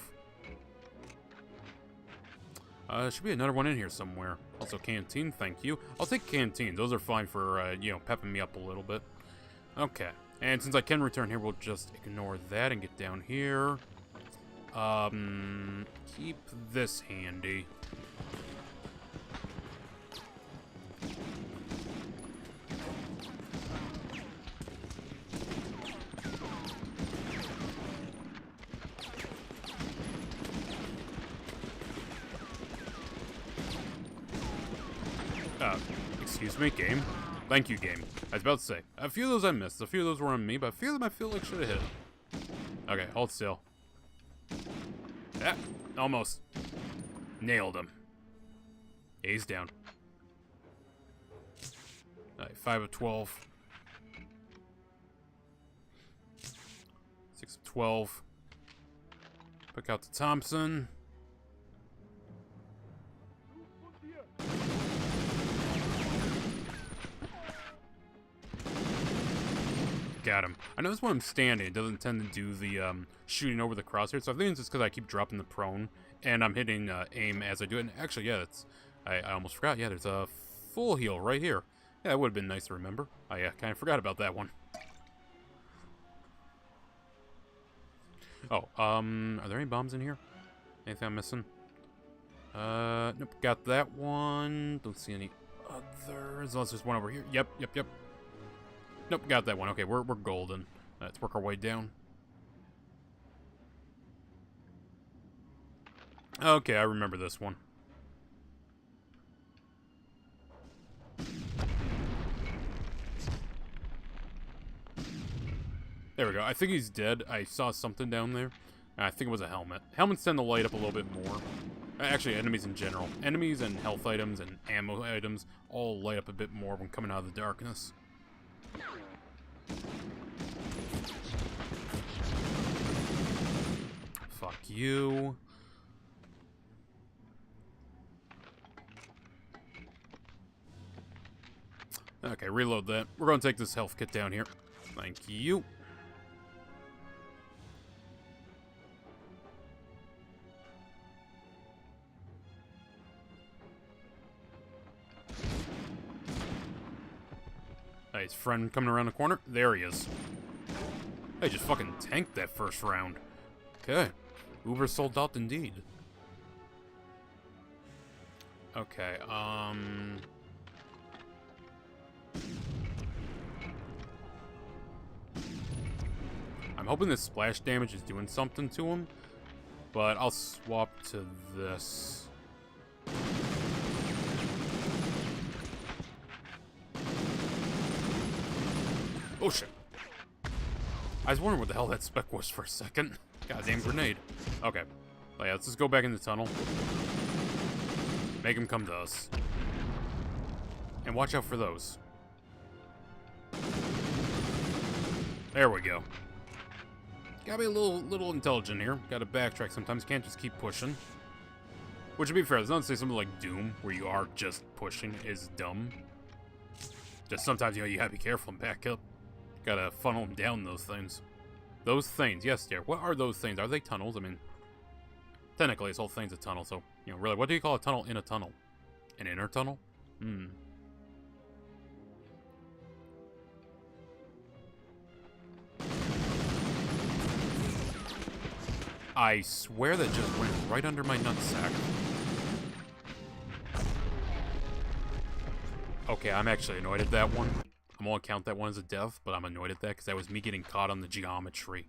Should be another one in here somewhere. Also, canteen, thank you. I'll take canteen. Those are fine for, you know, pepping me up a little bit. Okay. And since I can return here, we'll just ignore that and get down here. Keep this handy. Excuse me, game. Thank you, game. I was about to say, a few of those I missed. A few of those were on me, but a few of them I feel like should have hit. Okay, hold still. Yeah, almost. Nailed him. A's down. Alright, 5 of 12. 6 of 12. Pick out the Thompson. Got him. I notice when I'm standing, it doesn't tend to do the shooting over the crosshair, so I think it's just because I keep dropping the prone, and I'm hitting aim as I do it. And actually, yeah, that's I almost forgot. Yeah, there's a full heal right here. Yeah, that would have been nice to remember. I kind of forgot about that one. Oh, are there any bombs in here? Anything I'm missing? Nope, got that one. Don't see any others. Unless there's one over here. Yep. Nope, got that one. Okay, we're golden. Let's work our way down. Okay, I remember this one. There we go. I think he's dead. I saw something down there. I think it was a helmet. Helmets tend to light up a little bit more. Actually, enemies in general. Enemies and health items and ammo items all light up a bit more when coming out of the darkness. Fuck you. Okay, reload that. We're gonna take this health kit down here. Thank you. Hey, his friend coming around the corner. There he is. Hey, just fucking tanked that first round. Okay. Uber sold out indeed. Okay, I'm hoping this splash damage is doing something to him, but I'll swap to this. Oh shit. I was wondering what the hell that spec was for a second. Goddamn grenade. Okay. Oh, yeah, let's just go back in the tunnel. Make him come to us. And watch out for those. There we go. Gotta be a little intelligent here. Gotta backtrack sometimes. Can't just keep pushing. Which, to be fair, there's not to say something like Doom, where you are just pushing, is dumb. Just sometimes, you know, you gotta be careful and back up. Gotta funnel them down those things. Those things, yes, dear. What are those things? Are they tunnels? I mean, technically, this whole thing's a tunnel, so, you know, really, what do you call a tunnel in a tunnel? An inner tunnel? I swear that just went right under my nutsack. Okay, I'm actually annoyed at that one. I'm gonna count that one as a death, but I'm annoyed at that because that was me getting caught on the geometry.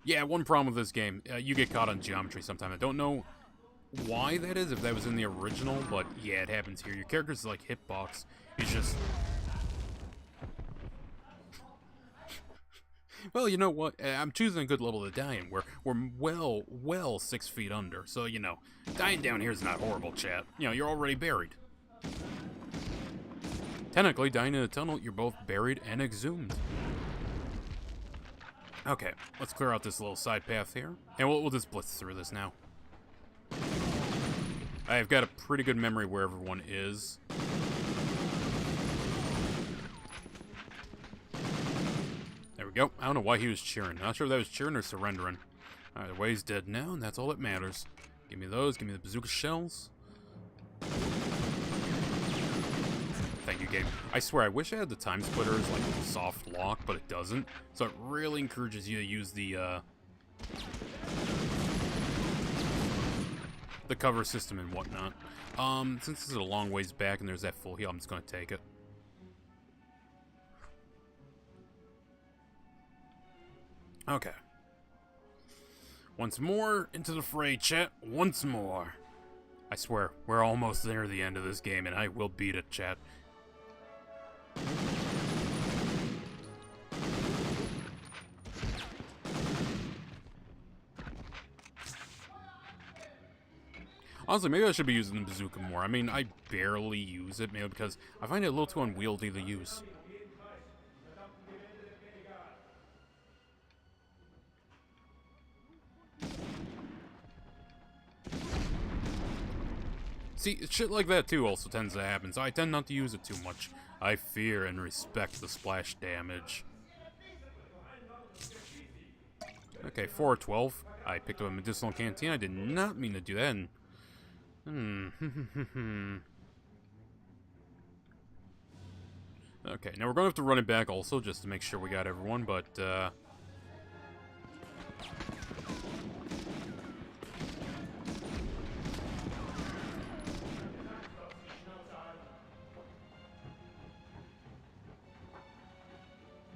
Yeah, one problem with this game, you get caught on geometry sometimes. I don't know why that is, if that was in the original, but yeah, it happens here. Your character's like hitbox. It's just... Well, you know what? I'm choosing a good level to die in. We're well 6 feet under. So, you know, dying down here is not horrible, chat. You know, you're already buried. Technically, dying in a tunnel, you're both buried and exhumed. Okay, let's clear out this little side path here. And we'll just blitz through this now. I've got a pretty good memory where everyone is. go. I don't know why he was cheering. Not sure if that was cheering or surrendering. Either way, he's dead now, and that's all that matters. Give me those. Give me the bazooka shells. Thank you, game. I swear, I wish I had the time splitter as like a soft lock, but it doesn't. So it really encourages you to use the cover system and whatnot. Since this is a long ways back and there's that full heal, I'm just gonna take it. Okay. Once more into the fray, chat. Once more. I swear, we're almost near the end of this game, and I will beat it, chat. Honestly, maybe I should be using the bazooka more. I mean, I barely use it, maybe because I find it a little too unwieldy to use. See, shit like that too also tends to happen, so I tend not to use it too much. I fear and respect the splash damage. Okay, 4/12. I picked up a medicinal canteen. I did not mean to do that. And okay, now we're going to have to run it back also, just to make sure we got everyone, but, oh,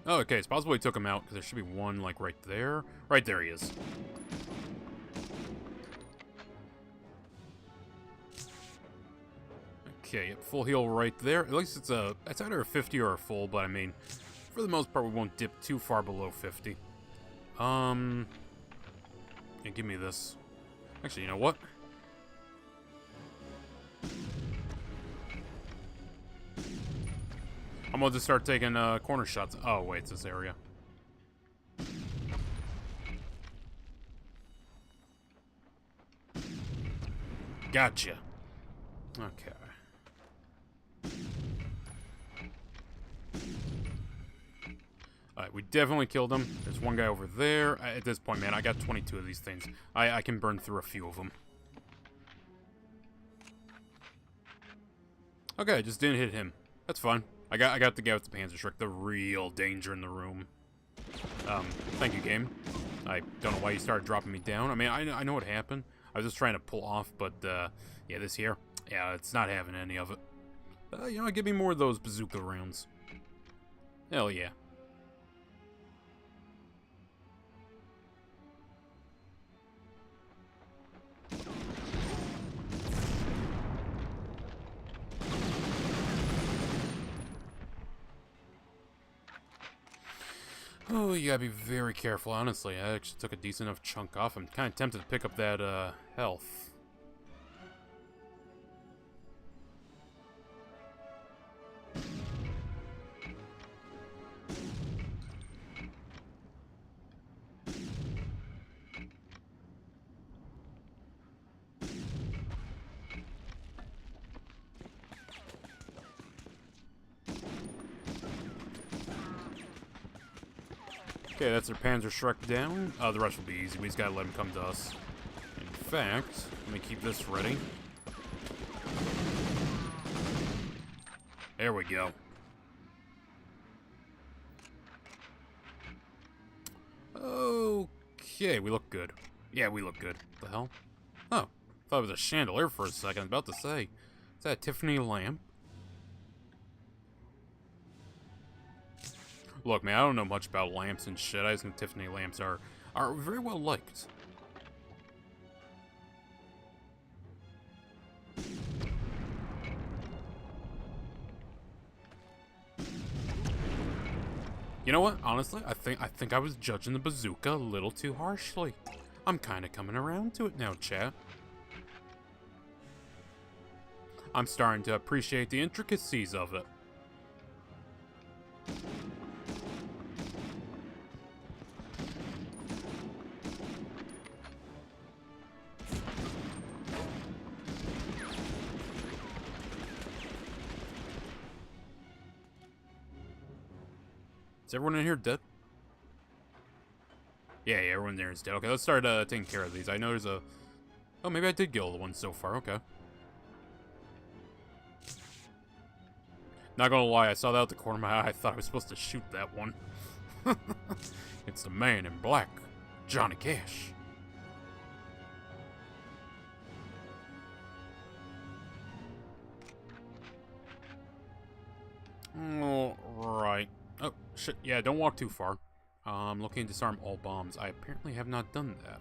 okay, it's possible he took him out, because there should be one, like, right there. Right there he is. Okay, yep, full heal right there. At least it's either a 50 or a full, but I mean, for the most part, we won't dip too far below 50. Yeah, give me this. Actually, you know what? I'm going to start taking corner shots. Oh, wait, it's this area. Gotcha. Okay. Alright, we definitely killed him. There's one guy over there. At this point, man, I got 22 of these things. I can burn through a few of them. Okay, I just didn't hit him. That's fine. I got the guy with the Panzerschreck, the real danger in the room. Thank you, game. I don't know why you started dropping me down. I mean, I know what happened. I was just trying to pull off, but, yeah, this here. Yeah, it's not having any of it. You know, give me more of those bazooka rounds. Hell yeah. Oh, you gotta be very careful, honestly. I actually took a decent enough chunk off. I'm kind of tempted to pick up that, health. Okay, that's their Panzerschreck down. The rest will be easy. We just gotta let him come to us. In fact, let me keep this ready. There we go. Okay, we look good. Yeah, we look good. What the hell? Oh, thought it was a chandelier for a second. I was about to say. Is that a Tiffany lamp? Look, man, I don't know much about lamps and shit. I just think Tiffany lamps are very well liked. You know what? Honestly, I think I was judging the bazooka a little too harshly. I'm kind of coming around to it now, chat. I'm starting to appreciate the intricacies of it. Is everyone in here dead? Yeah, everyone there is dead. Okay, let's start taking care of these. I know there's a... Oh, maybe I did kill the one so far. Okay. Not gonna lie, I saw that out the corner of my eye. I thought I was supposed to shoot that one. It's the man in black, Johnny Cash. Alright. Oh, shit. Yeah, don't walk too far. Looking to disarm all bombs. I apparently have not done that.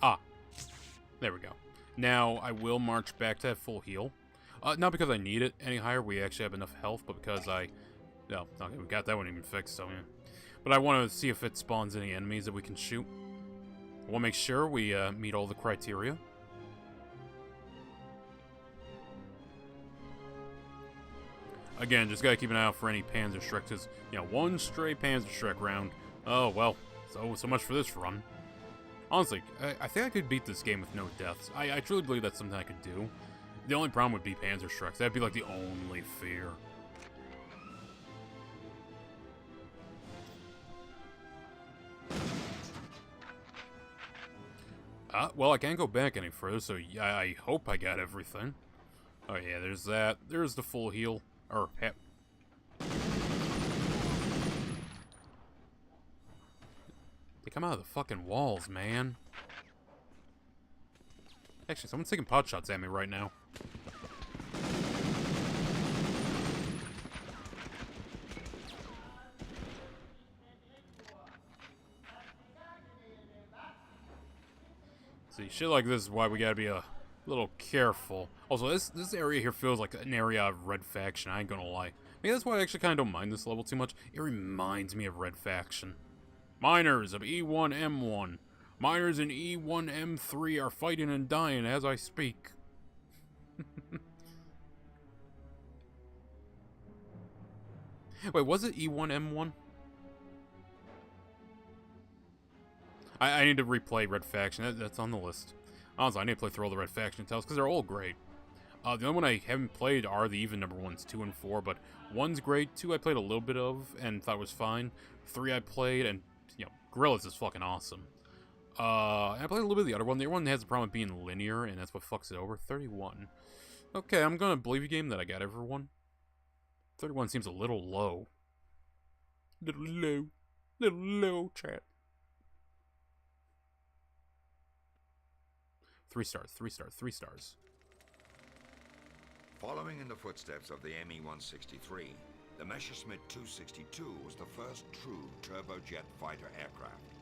Ah. There we go. Now, I will march back to that full heal. Not because I need it any higher. We actually have enough health, but because I... No, okay, we got that one even fixed, so yeah. But I want to see if it spawns any enemies that we can shoot. I want to make sure we meet all the criteria. Again, just gotta keep an eye out for any Panzerschreck, because, you know, one stray Panzerschreck round. Oh, well, so much for this run. Honestly, I think I could beat this game with no deaths. I truly believe that's something I could do. The only problem would be Panzerschrecks. That'd be, like, the only fear. Well, I can't go back any further, so yeah, I hope I got everything. Oh, yeah, there's that. There's the full heal. Or, they come out of the fucking walls, man. Actually, someone's taking pot shots at me right now. See, shit like this is why we gotta be a little careful. Also, this area here feels like an area of Red Faction, I ain't gonna lie. Maybe that's why I actually kind of don't mind this level too much. It reminds me of Red Faction. Miners of E1M1. Miners in E1M3 are fighting and dying as I speak. Wait, was it E1M1? I need to replay Red Faction. That's on the list. Honestly, I need to play through all the Red Faction titles because they're all great. The only one I haven't played are the even number ones, 2 and 4, but 1's great, 2 I played a little bit of and thought was fine. 3 I played, and, you know, Guerrillas is fucking awesome. I played a little bit of the other one. The other one has a problem with being linear, and that's what fucks it over. 31. Okay, I'm gonna believe you, game, that I got everyone. 31 seems a little low. Little low, chat. 3 stars, 3 stars, 3 stars. Following in the footsteps of the Me-163, the Messerschmitt 262 was the first true turbojet fighter aircraft.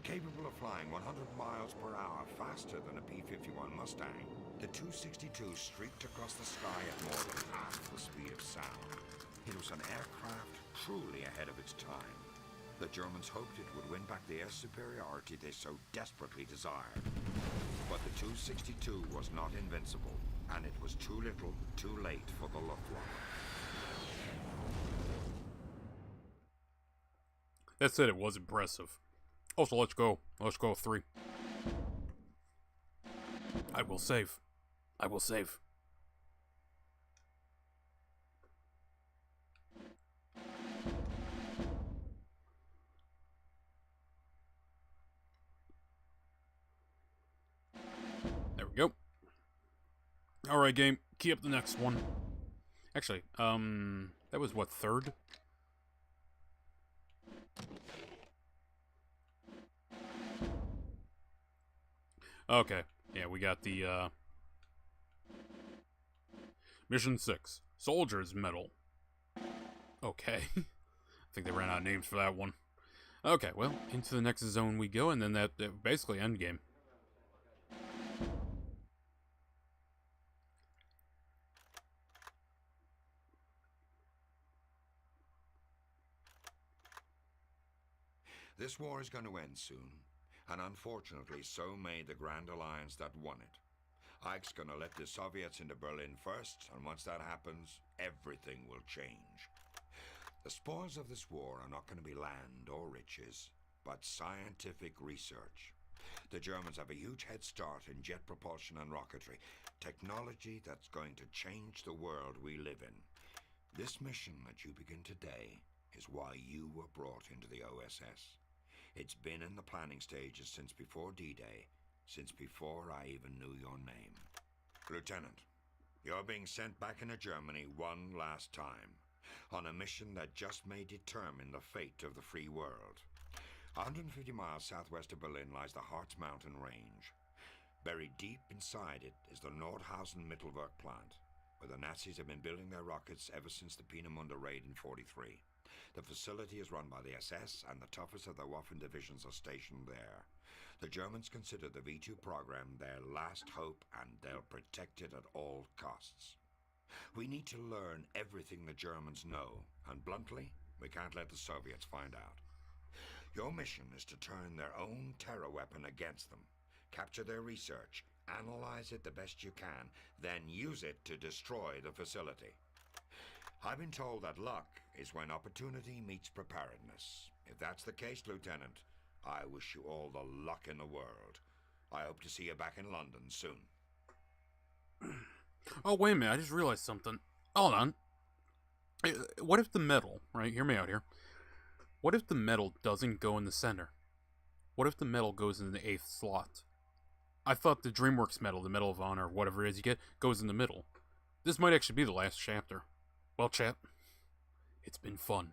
Capable of flying 100 miles per hour faster than a P-51 Mustang, the 262 streaked across the sky at more than half the speed of sound. It was an aircraft truly ahead of its time. The Germans hoped it would win back the air superiority they so desperately desired. But the 262 was not invincible, and it was too little, too late for the Luftwaffe. That said, it was impressive. Also, let's go. Let's go 3. I will save. I will save. There we go. Alright, game. Key up the next one. Actually, that was what, 3rd? Okay. Yeah, we got the, Mission 6. Soldier's Medal. Okay. I think they ran out of names for that one. Okay, well, into the next zone we go, and then that basically endgame. This war is going to end soon, and unfortunately so may the Grand Alliance that won it. Ike's going to let the Soviets into Berlin first, and once that happens, everything will change. The spoils of this war are not going to be land or riches, but scientific research. The Germans have a huge head start in jet propulsion and rocketry, technology that's going to change the world we live in. This mission that you begin today is why you were brought into the OSS. It's been in the planning stages since before D-Day, since before I even knew your name. Lieutenant, you're being sent back into Germany one last time, on a mission that just may determine the fate of the free world. 150 miles southwest of Berlin lies the Harz Mountain Range. Buried deep inside it is the Nordhausen Mittelwerk plant, where the Nazis have been building their rockets ever since the Peenemünde raid in '43. The facility is run by the SS, and the toughest of the Waffen divisions are stationed there. The Germans consider the V2 program their last hope, and they'll protect it at all costs. We need to learn everything the Germans know, and bluntly, we can't let the Soviets find out. Your mission is to turn their own terror weapon against them, capture their research, analyze it the best you can, then use it to destroy the facility. I've been told that luck is when opportunity meets preparedness. If that's the case, Lieutenant, I wish you all the luck in the world. I hope to see you back in London soon. Oh, wait a minute, I just realized something. Hold on. What if the metal, right, hear me out here. What if the metal doesn't go in the center? What if the metal goes in the 8th slot? I thought the DreamWorks medal, the Medal of Honor, whatever it is you get, goes in the middle. This might actually be the last chapter. Well, chat, it's been fun.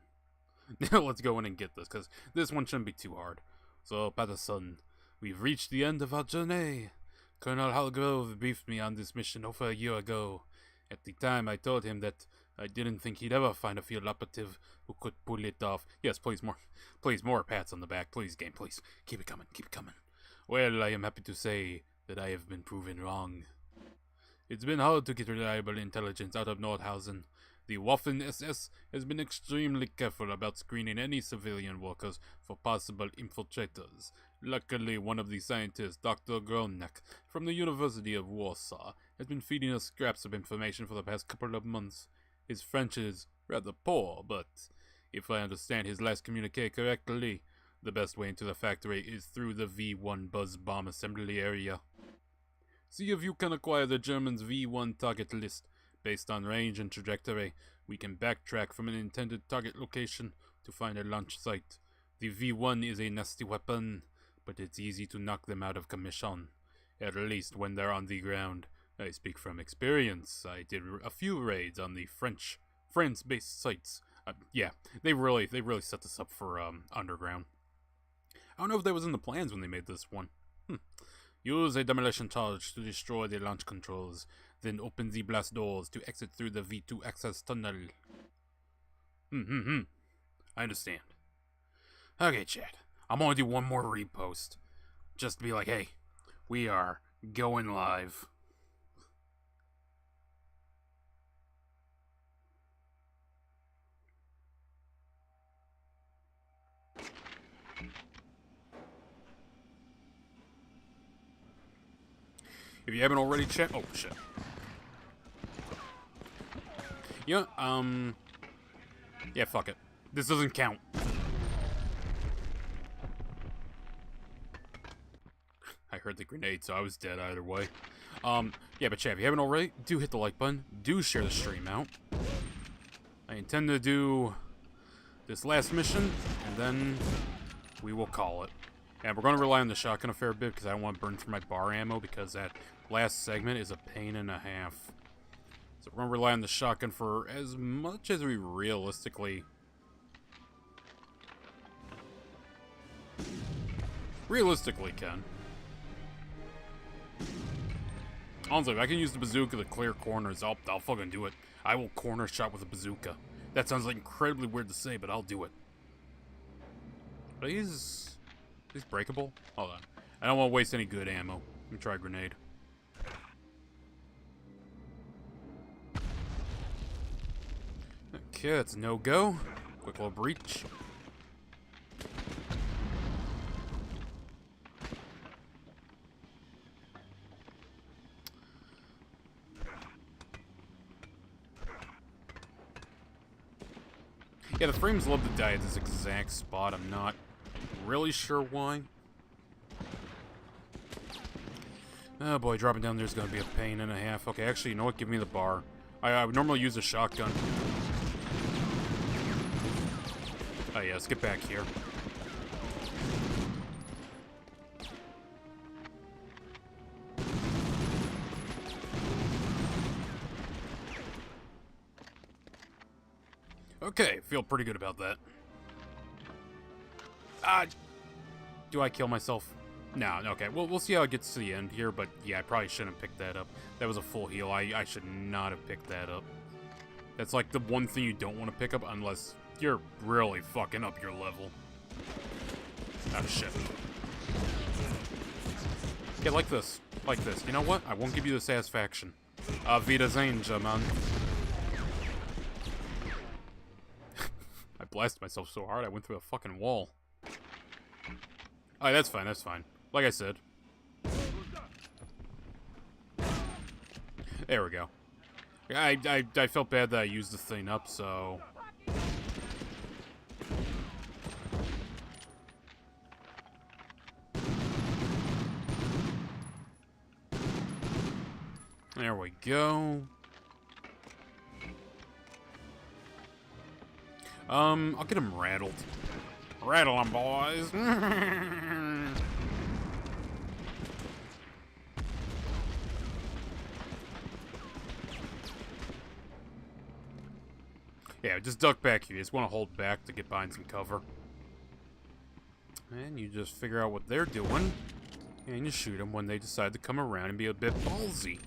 Now let's go in and get this, because this one shouldn't be too hard. So, Patterson, we've reached the end of our journey. Colonel Halgrove briefed me on this mission over a year ago. At the time, I told him that I didn't think he'd ever find a field operative who could pull it off. Yes, please, more pats on the back. Please, game, please. Keep it coming, keep it coming. Well, I am happy to say that I have been proven wrong. It's been hard to get reliable intelligence out of Nordhausen. The Waffen-SS has been extremely careful about screening any civilian workers for possible infiltrators. Luckily, one of the scientists, Dr. Gronek, from the University of Warsaw, has been feeding us scraps of information for the past couple of months. His French is rather poor, but if I understand his last communique correctly, the best way into the factory is through the V1 Buzz Bomb Assembly area. See if you can acquire the Germans' V1 target list. Based on range and trajectory, we can backtrack from an intended target location to find a launch site. The V1 is a nasty weapon, but it's easy to knock them out of commission, at least when they're on the ground. I speak from experience. I did a few raids on the France-based sites. Yeah, they really set this up for underground. I don't know if that was in the plans when they made this one. Use a demolition charge to destroy the launch controls, then open the blast doors to exit through the V2 access tunnel. I understand. Okay, chat. I'm gonna do one more repost. Just to be like, hey, we are going live. If you haven't already checked, oh shit. Yeah, yeah, fuck it. This doesn't count. I heard the grenade, so I was dead either way. Yeah, but chat, if you haven't already, do hit the like button. Do share the stream out. I intend to do this last mission, and then we will call it. And we're going to rely on the shotgun a fair bit because I don't want to burn through my bar ammo because that last segment is a pain and a half. So we're going to rely on the shotgun for as much as we realistically can. Honestly, if I can use the bazooka to clear corners, I'll fucking do it. I will corner shot with a bazooka. That sounds like incredibly weird to say, but I'll do it. But he's breakable? Hold on. I don't want to waste any good ammo. Let me try a grenade. Okay, that's no go. Quick little breach. Yeah, the frames love to die at this exact spot. I'm not really sure why. Oh boy, dropping down there's gonna be a pain and a half. Okay, actually, you know what? Give me the bar. I would normally use a shotgun. Oh yeah, let's get back here. Okay, feel pretty good about that. Do I kill myself? No, okay. Well, we'll see how it gets to the end here, but yeah, I probably shouldn't have picked that up. That was a full heal. I should not have picked that up. That's like the one thing you don't want to pick up unless you're really fucking up your level. Oh, shit. Okay, like this. Like this. You know what? I won't give you the satisfaction. Vita's Angel, man. I blasted myself so hard I went through a fucking wall. Alright, that's fine, that's fine. Like I said. There we go. I felt bad that I used the thing up, so... There we go. I'll get him rattled. Rattle 'em, boys. Yeah, just duck back here. You just want to hold back to get behind some cover. And you just figure out what they're doing. And you shoot them when they decide to come around and be a bit ballsy.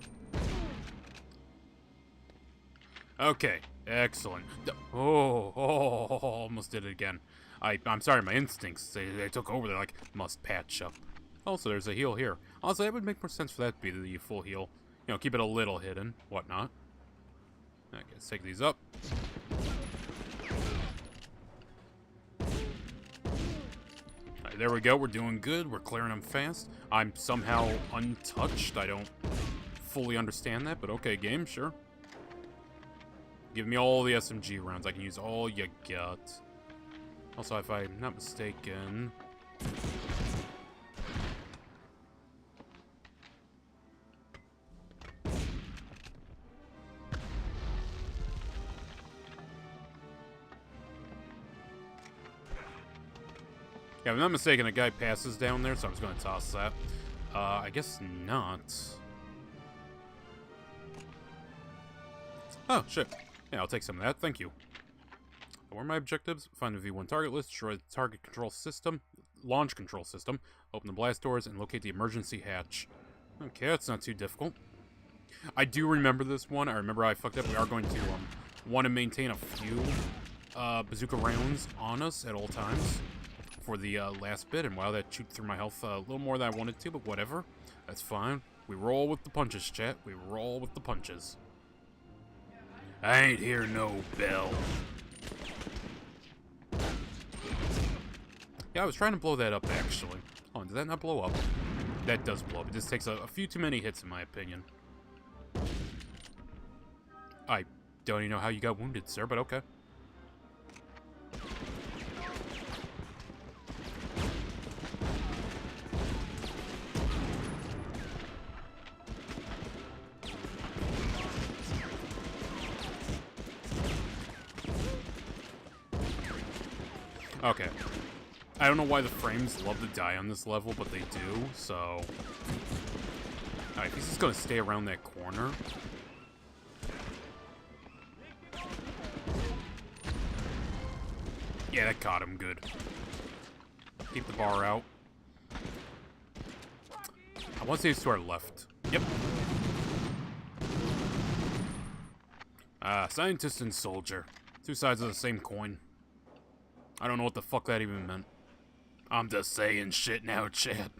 Okay, excellent. Oh, almost did it again. I'm sorry, my instincts, they took over. They're like, must patch up. Also, there's a heal here. Honestly, that would make more sense for that to be the full heal. You know, keep it a little hidden, whatnot. Okay, let's take these up. Alright, there we go. We're doing good. We're clearing them fast. I'm somehow untouched. I don't fully understand that, but okay, game, sure. Give me all the SMG rounds. I can use all you got. Also, if I'm not mistaken... Yeah, if I'm not mistaken, a guy passes down there, so I'm just going to toss that. I guess not. Oh, shit. Yeah, I'll take some of that. Thank you. What are my objectives? Find the V1 target list, destroy the target control system, launch control system, open the blast doors, and locate the emergency hatch. Okay, that's not too difficult. I do remember this one. I remember I fucked up. We are going to want to maintain a few bazooka rounds on us at all times for the last bit, and wow, that chewed through my health a little more than I wanted to, but whatever. That's fine. We roll with the punches, chat. We roll with the punches. I ain't hear no bell. Yeah, I was trying to blow that up, actually. Oh, did that not blow up? That does blow up. It just takes a few too many hits, in my opinion. I don't even know how you got wounded, sir, but okay. Okay. I don't know why the frames love to die on this level, but they do, so... Alright, he's just gonna stay around that corner. Yeah, that caught him good. Keep the bar out. I want to say it's to our left. Yep. Scientist and soldier. Two sides of the same coin. I don't know what the fuck that even meant. I'm just saying shit now, chat.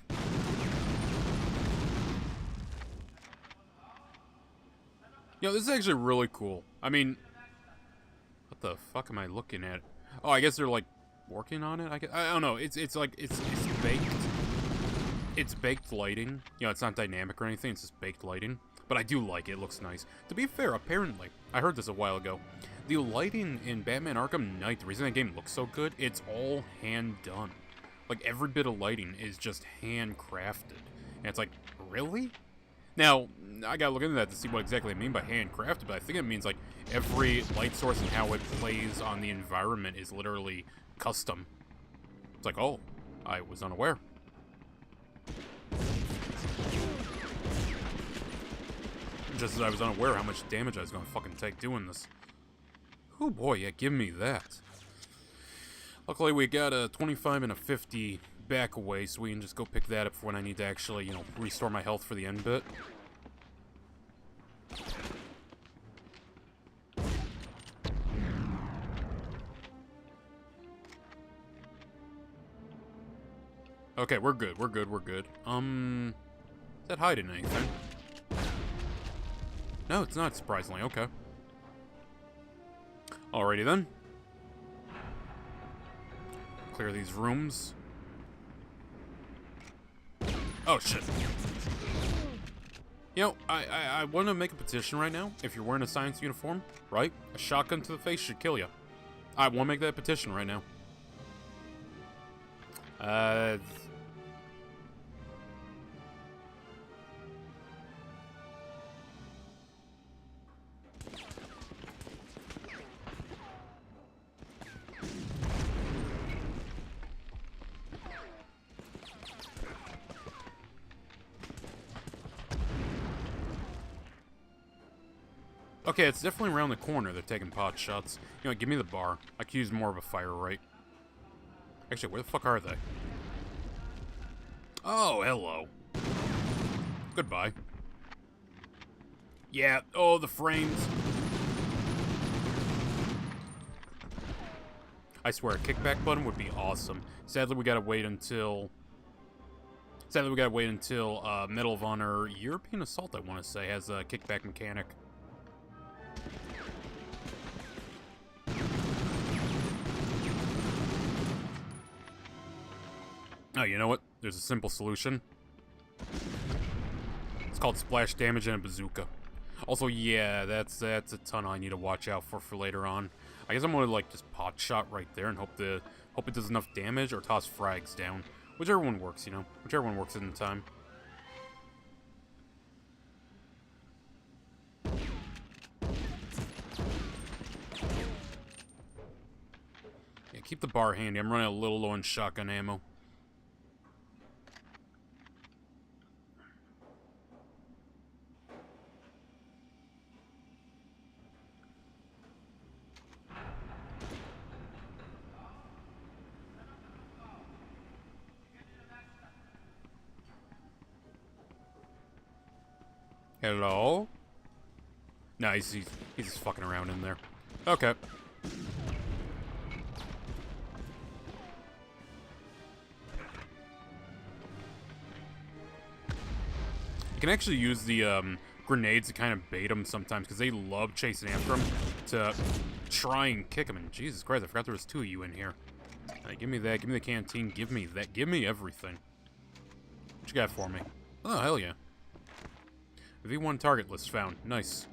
Yo, this is actually really cool. I mean, what the fuck am I looking at? Oh, I guess they're like working on it. I don't know. It's like it's baked. It's baked lighting. You know, it's not dynamic or anything. It's just baked lighting. But I do like it. It looks nice. To be fair, apparently, I heard this a while ago. The lighting in Batman Arkham Knight, the reason that game looks so good, it's all hand done. Like, every bit of lighting is just handcrafted. And it's like, really? Now, I gotta look into that to see what exactly I mean by handcrafted, but I think it means, like, every light source and how it plays on the environment is literally custom. It's like, oh, I was unaware. Just as I was unaware how much damage I was gonna fucking take doing this. Oh boy, yeah, give me that. Luckily, we got a 25 and a 50 back away, so we can just go pick that up for when I need to actually, you know, restore my health for the end bit. Okay, we're good, we're good, we're good. Is that hiding anything? No, it's not, surprisingly, okay. Alrighty then. Clear these rooms. Oh, shit. You know, I want to make a petition right now. If you're wearing a science uniform, right? A shotgun to the face should kill you. I want to make that petition right now. Okay, it's definitely around the corner they're taking pot shots. You know, give me the bar. I could use more of a fire rate. Actually, where the fuck are they? Oh, hello. Goodbye. Yeah, oh, the frames. I swear, a kickback button would be awesome. Sadly, we gotta wait until... Medal of Honor European Assault, I want to say, has a kickback mechanic. Oh, you know what? There's a simple solution. It's called splash damage and a bazooka. Also, yeah, that's a ton I need to watch out for later on. I guess I'm gonna like just pot shot right there and hope it does enough damage, or toss frags down. Whichever one works, you know. Whichever one works in the time. Yeah, keep the bar handy. I'm running a little low on shotgun ammo. Hello? No, he's just fucking around in there. Okay. You can actually use the grenades to kind of bait them sometimes, because they love chasing after them to try and kick them. And Jesus Christ, I forgot there was two of you in here. Give me that, give me the canteen, give me that, give me everything. What you got for me? Oh, hell yeah. V1 target list found. Nice.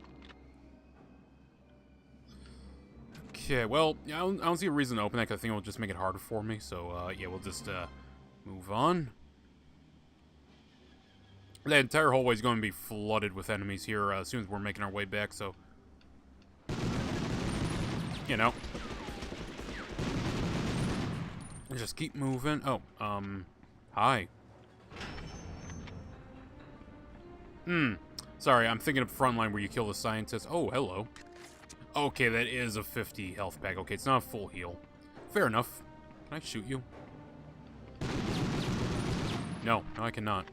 Okay, well, I don't see a reason to open that, because I think it'll just make it harder for me. So, yeah, we'll just move on. The entire hallway is going to be flooded with enemies here as soon as we're making our way back, so... You know. Just keep moving. Oh, hi. Sorry, I'm thinking of Frontline where you kill the scientist. Oh, hello. Okay, that is a 50 health pack. Okay, it's not a full heal. Fair enough. Can I shoot you? No, I cannot.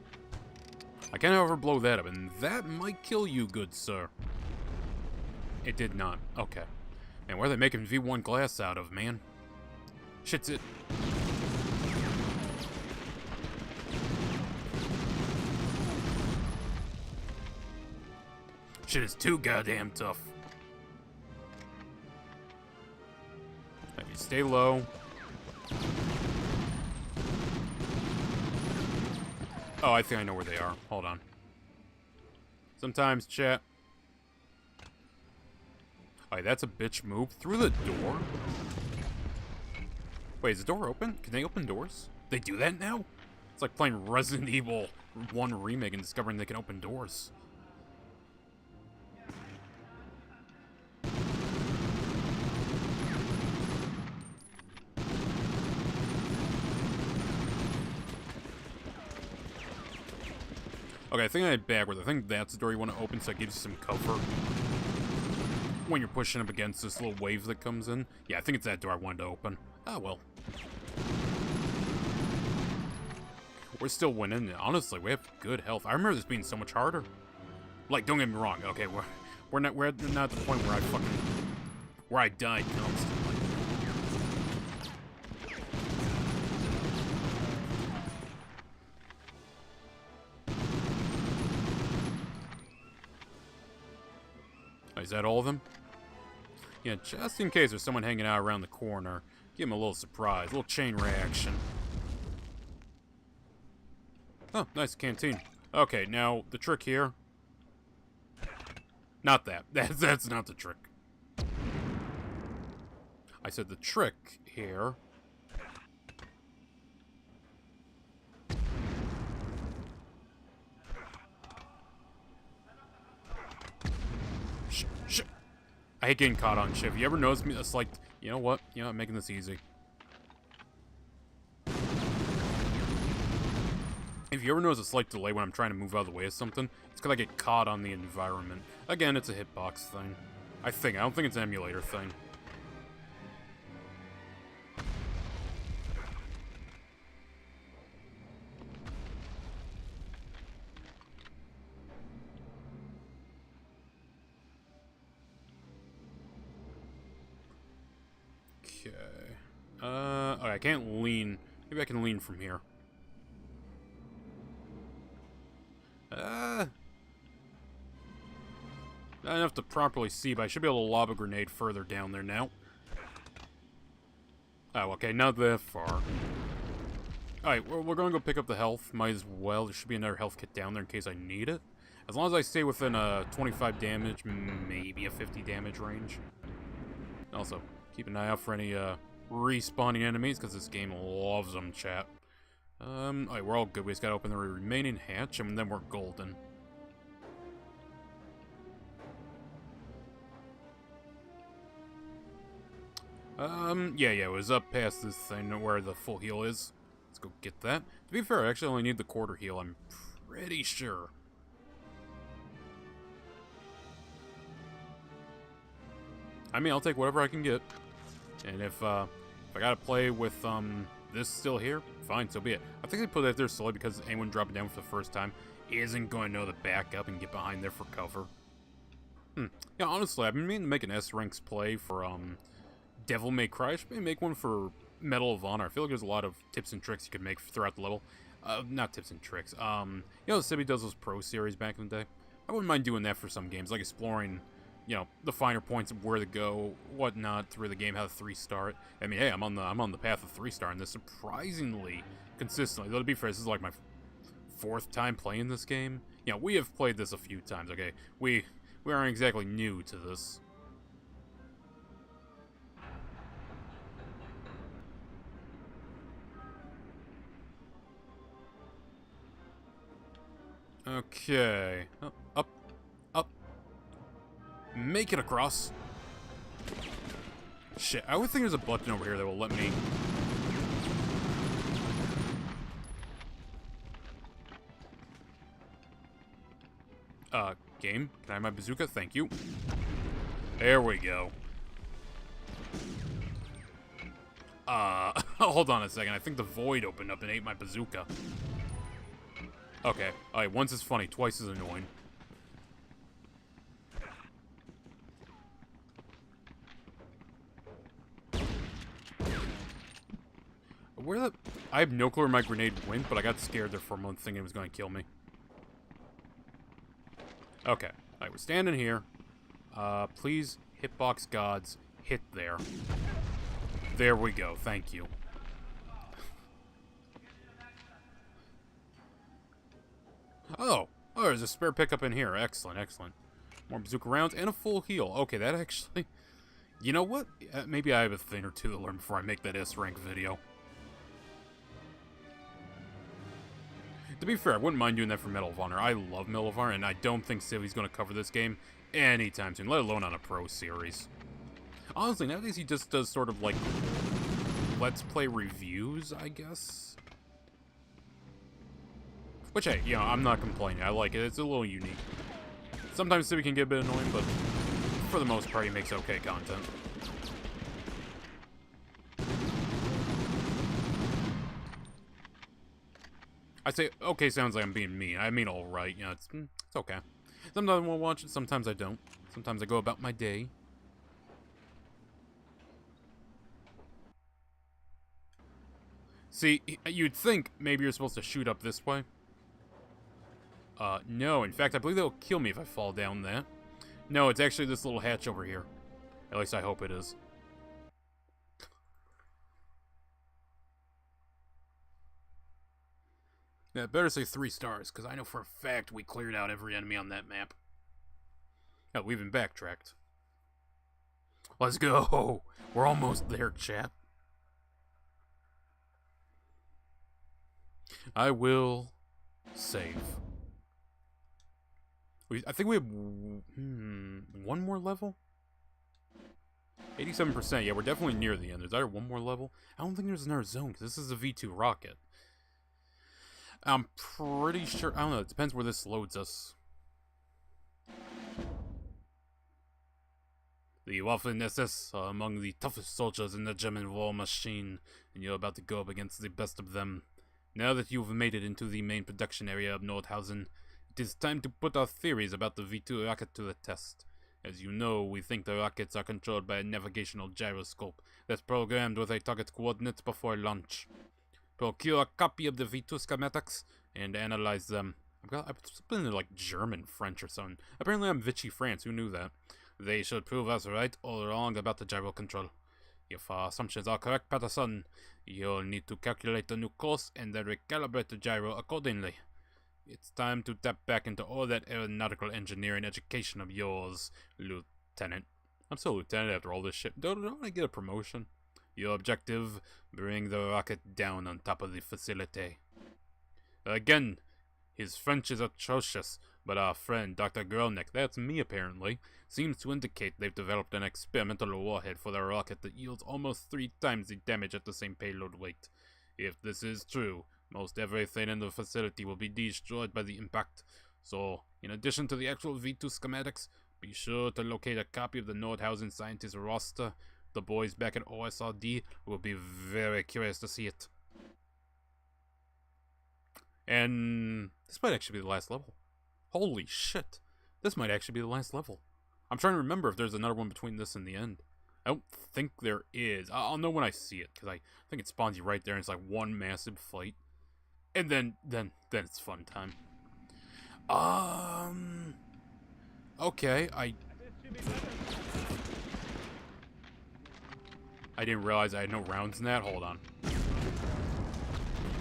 I can, however, blow that up, and that might kill you, good sir. It did not. Okay. Man, what are they making V1 glass out of, man? Shit's it. Shit is too goddamn tough. Let me stay low. Oh, I think I know where they are. Hold on. Sometimes, chat. Alright, that's a bitch move. Through the door? Wait, is the door open? Can they open doors? They do that now? It's like playing Resident Evil 1 Remake and discovering they can open doors. Okay, I think I had backwards. I think that's the door you want to open so it gives you some cover when you're pushing up against this little wave that comes in. Yeah, I think it's that door I wanted to open. Oh, well. We're still winning. Honestly, we have good health. I remember this being so much harder. Like, don't get me wrong. Okay, we're not at the point where I died constantly. Is that all of them? Yeah, just in case there's someone hanging out around the corner. Give him a little surprise, a little chain reaction. Oh, nice canteen. Okay, now the trick here. Not that. That's not the trick. I said the trick here. Shh. I hate getting caught on shit. You ever notice me? It's like, you know what? You know, I'm making this easy. If you ever notice a slight delay when I'm trying to move out of the way of something, it's because I get caught on the environment. Again, it's a hitbox thing. I don't think it's an emulator thing. Okay. Okay, I can't lean. Maybe I can lean from here. Not enough to properly see, but I should be able to lob a grenade further down there now. Oh, okay, not that far. Alright, we're gonna go pick up the health. Might as well. There should be another health kit down there in case I need it. As long as I stay within a 25 damage, maybe a 50 damage range. Also, keep an eye out for any respawning enemies, because this game loves them, chat. Alright, we're all good. We just gotta open the remaining hatch, and then we're golden. Yeah, it was up past this thing where the full heal is. Let's go get that. To be fair, I actually only need the quarter heal, I'm pretty sure. I mean, I'll take whatever I can get. And if I gotta play with, this still here, fine, so be it. I think they put that there solely because anyone dropping down for the first time isn't going to know to back up and get behind there for cover. Yeah, honestly, I've been meaning to make an S-Ranks play for, Devil May Cry. I should maybe make one for Medal of Honor. I feel like there's a lot of tips and tricks you could make throughout the level. Not tips and tricks. You know, Sibby does those pro series back in the day. I wouldn't mind doing that for some games, like exploring, you know, the finer points of where to go, whatnot through the game, how to 3-star it. I mean, hey, I'm on the path of 3-star, and this surprisingly consistently. Though to be fair, this is like my 4th time playing this game. You know, we have played this a few times. Okay, we aren't exactly new to this. Okay. Up. Make it across. Shit, I would think there's a button over here that will let me... Game? Can I have my bazooka? Thank you. There we go. Hold on a second. I think the void opened up and ate my bazooka. Okay. Alright, once is funny, twice is annoying. I have no clue where my grenade went, but I got scared there for a moment thinking it was going to kill me. Okay. Alright, we're standing here. Please, hitbox gods, hit there. There we go. Thank you. Oh, there's a spare pickup in here. Excellent. More bazooka rounds and a full heal. Okay, that actually... You know what? Maybe I have a thing or two to learn before I make that S-Rank video. To be fair, I wouldn't mind doing that for Medal of Honor. I love Medal of Honor, and I don't think Civi's going to cover this game anytime soon, let alone on a pro series. Honestly, nowadays he just does sort of like Let's Play reviews, I guess? Which, hey, you know, I'm not complaining. I like it. It's a little unique. Sometimes Civvy can get a bit annoying, but for the most part, he makes okay content. I say okay sounds like I'm being mean. I mean alright, you know, it's okay. Sometimes I won't watch it, sometimes I don't. Sometimes I go about my day. See, you'd think maybe you're supposed to shoot up this way. No, in fact, I believe they'll kill me if I fall down that. No, it's actually this little hatch over here. At least I hope it is. Yeah, better say 3 stars, because I know for a fact we cleared out every enemy on that map. Oh, we even backtracked. Let's go! We're almost there, chat. I will save. I think we have one more level? 87%, yeah, we're definitely near the end. There's either one more level. I don't think there's another zone, because this is a V2 rocket. I'm pretty sure, I don't know, it depends where this loads us. The Waffen-SS are among the toughest soldiers in the German war machine, and you're about to go up against the best of them. Now that you've made it into the main production area of Nordhausen, it is time to put our theories about the V2 rocket to the test. As you know, we think the rockets are controlled by a navigational gyroscope that's programmed with a target coordinate before launch. Procure a copy of the V2 schematics and analyze them. I've been in like German, French, or something. Apparently I'm Vichy France, who knew that? They should prove us right or wrong about the gyro control. If our assumptions are correct, Patterson, you'll need to calculate a new course and then recalibrate the gyro accordingly. It's time to tap back into all that aeronautical engineering education of yours, Lieutenant. I'm still Lieutenant after all this shit. Don't I get a promotion? Your objective, bring the rocket down on top of the facility. Again, his French is atrocious, but our friend, Dr. Grelnick, that's me apparently, seems to indicate they've developed an experimental warhead for their rocket that yields almost 3 times the damage at the same payload weight. If this is true, most everything in the facility will be destroyed by the impact. So, in addition to the actual V2 schematics, be sure to locate a copy of the Nordhausen scientist roster. The boys back at OSRD will be very curious to see it. And this might actually be the last level. Holy shit. This might actually be the last level. I'm trying to remember if there's another one between this and the end. I don't think there is. I'll know when I see it, because I think it spawns you right there, and it's like one massive fight. And then it's fun time. Okay, I didn't realize I had no rounds in that. Hold on.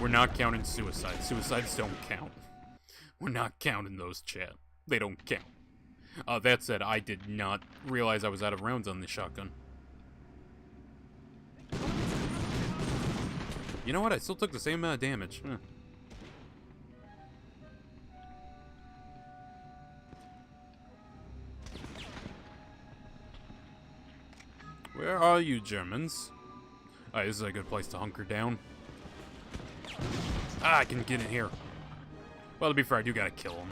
We're not counting suicides. Suicides don't count. We're not counting those, chat. They don't count. That said, I did not realize I was out of rounds on this shotgun. You know what? I still took the same amount of damage. Where are you, Germans? Alright, this is a good place to hunker down. I can get in here. Well, to be fair, I do gotta kill him.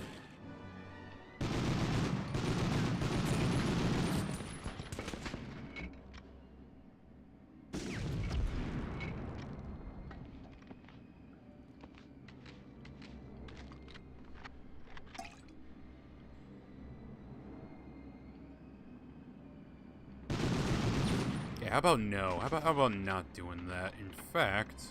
Yeah, how about no? How about not doing that? In fact...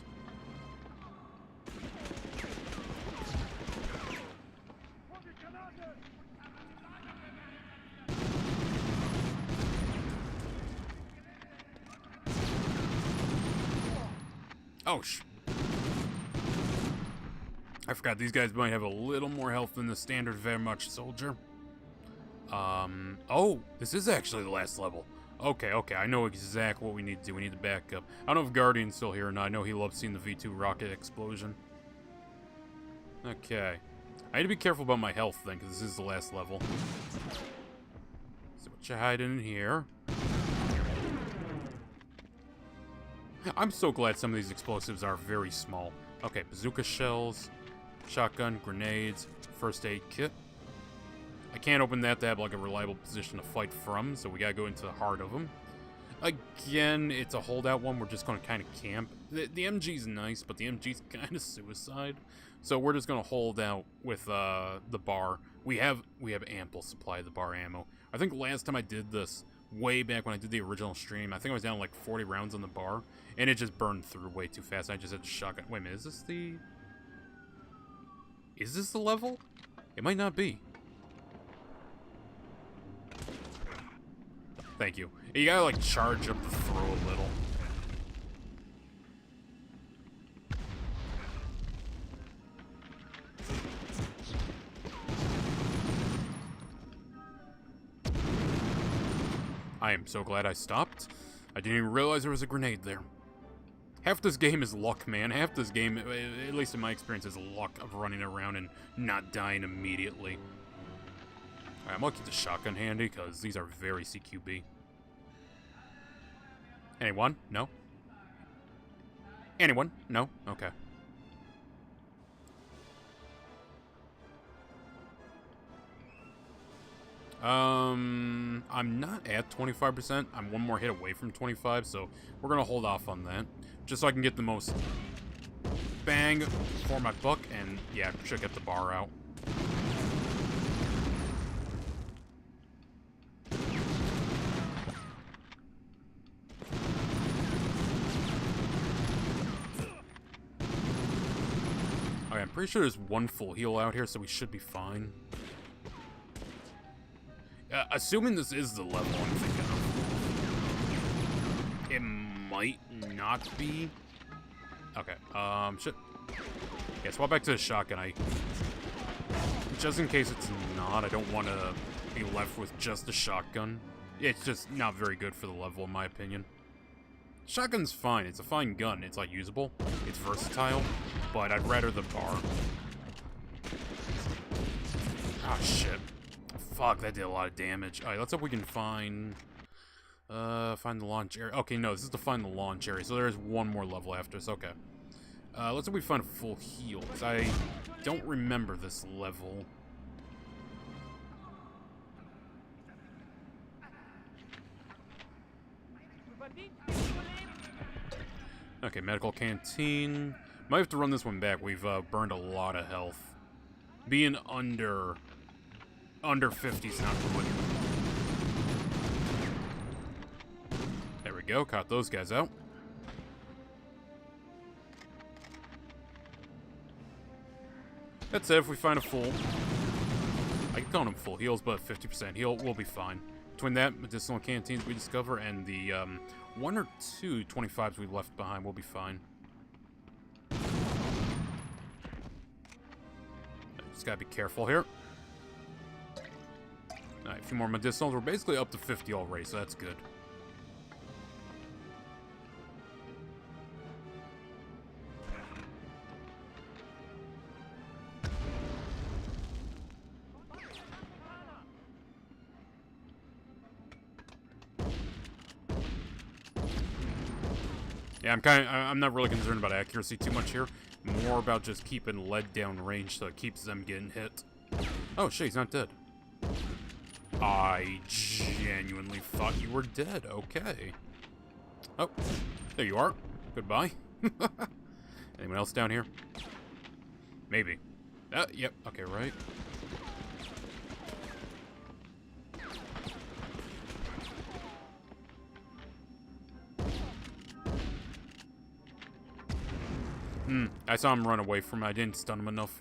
Oh, I forgot these guys might have a little more health than the standard Wehrmacht soldier. Oh, this is actually the last level. Okay, I know exactly what we need to do. We need to back up. I don't know if Guardian's still here or not. I know he loves seeing the V2 rocket explosion. Okay. I need to be careful about my health then, because this is the last level. So what you hiding in here? I'm so glad some of these explosives are very small. Okay, bazooka shells. shotgun, grenades, first aid kit. I can't open that to have like a reliable position to fight from, so we gotta go into the heart of them. Again, it's a holdout one. We're just gonna kind of camp. The MG's nice, but the MG's kind of suicide. So we're just gonna hold out with the bar. We have ample supply of the bar ammo. I think last time I did this, way back when I did the original stream, I think I was down like 40 rounds on the bar, and it just burned through way too fast. I just had to shotgun. Wait a minute, is this the level? It might not be. Thank you. You gotta like charge up the throw a little. I am so glad I stopped. I didn't even realize there was a grenade there. Half this game is luck, man. Half this game, at least in my experience, is luck of running around and not dying immediately. Alright, I'm gonna keep the shotgun handy, because these are very CQB. Anyone? No? Anyone? No? Okay. I'm not at 25%. I'm one more hit away from 25, so we're gonna hold off on that. Just so I can get the most bang for my buck, and yeah, should get the bar out. Okay, I'm pretty sure there's one full heal out here, so we should be fine. Assuming this is the level I'm thinking of. It might not be. Okay, shit. Yeah, swap back to the shotgun. Just in case it's not, I don't want to be left with just a shotgun. It's just not very good for the level, in my opinion. Shotgun's fine. It's a fine gun. It's, like, usable. It's versatile. But I'd rather the bar. Ah, shit. Fuck, that did a lot of damage. Alright, let's hope we can find the launch area. Okay, no, this is to find the launch area, so there's one more level after this. Okay. Let's hope we find a full heal, because I don't remember this level. Okay, medical canteen. Might have to run this one back. We've burned a lot of health. Being under 50 is not good. There we go. Caught those guys out. That's it. If we find a full, I can call them full heals, but 50% heal, we'll be fine. Between that medicinal canteens we discover and the 1 or 2 25s we left behind, we'll be fine. Just gotta be careful here. Alright, a few more medicinals. We're basically up to 50 already, so that's good. Yeah, I'm not really concerned about accuracy too much here. More about just keeping lead down range so it keeps them getting hit. Oh shit, he's not dead. I genuinely thought you were dead. Okay. Oh, there you are. Goodbye. Anyone else down here? Maybe. Yep. Okay, right. I saw him run away from me. I didn't stun him enough.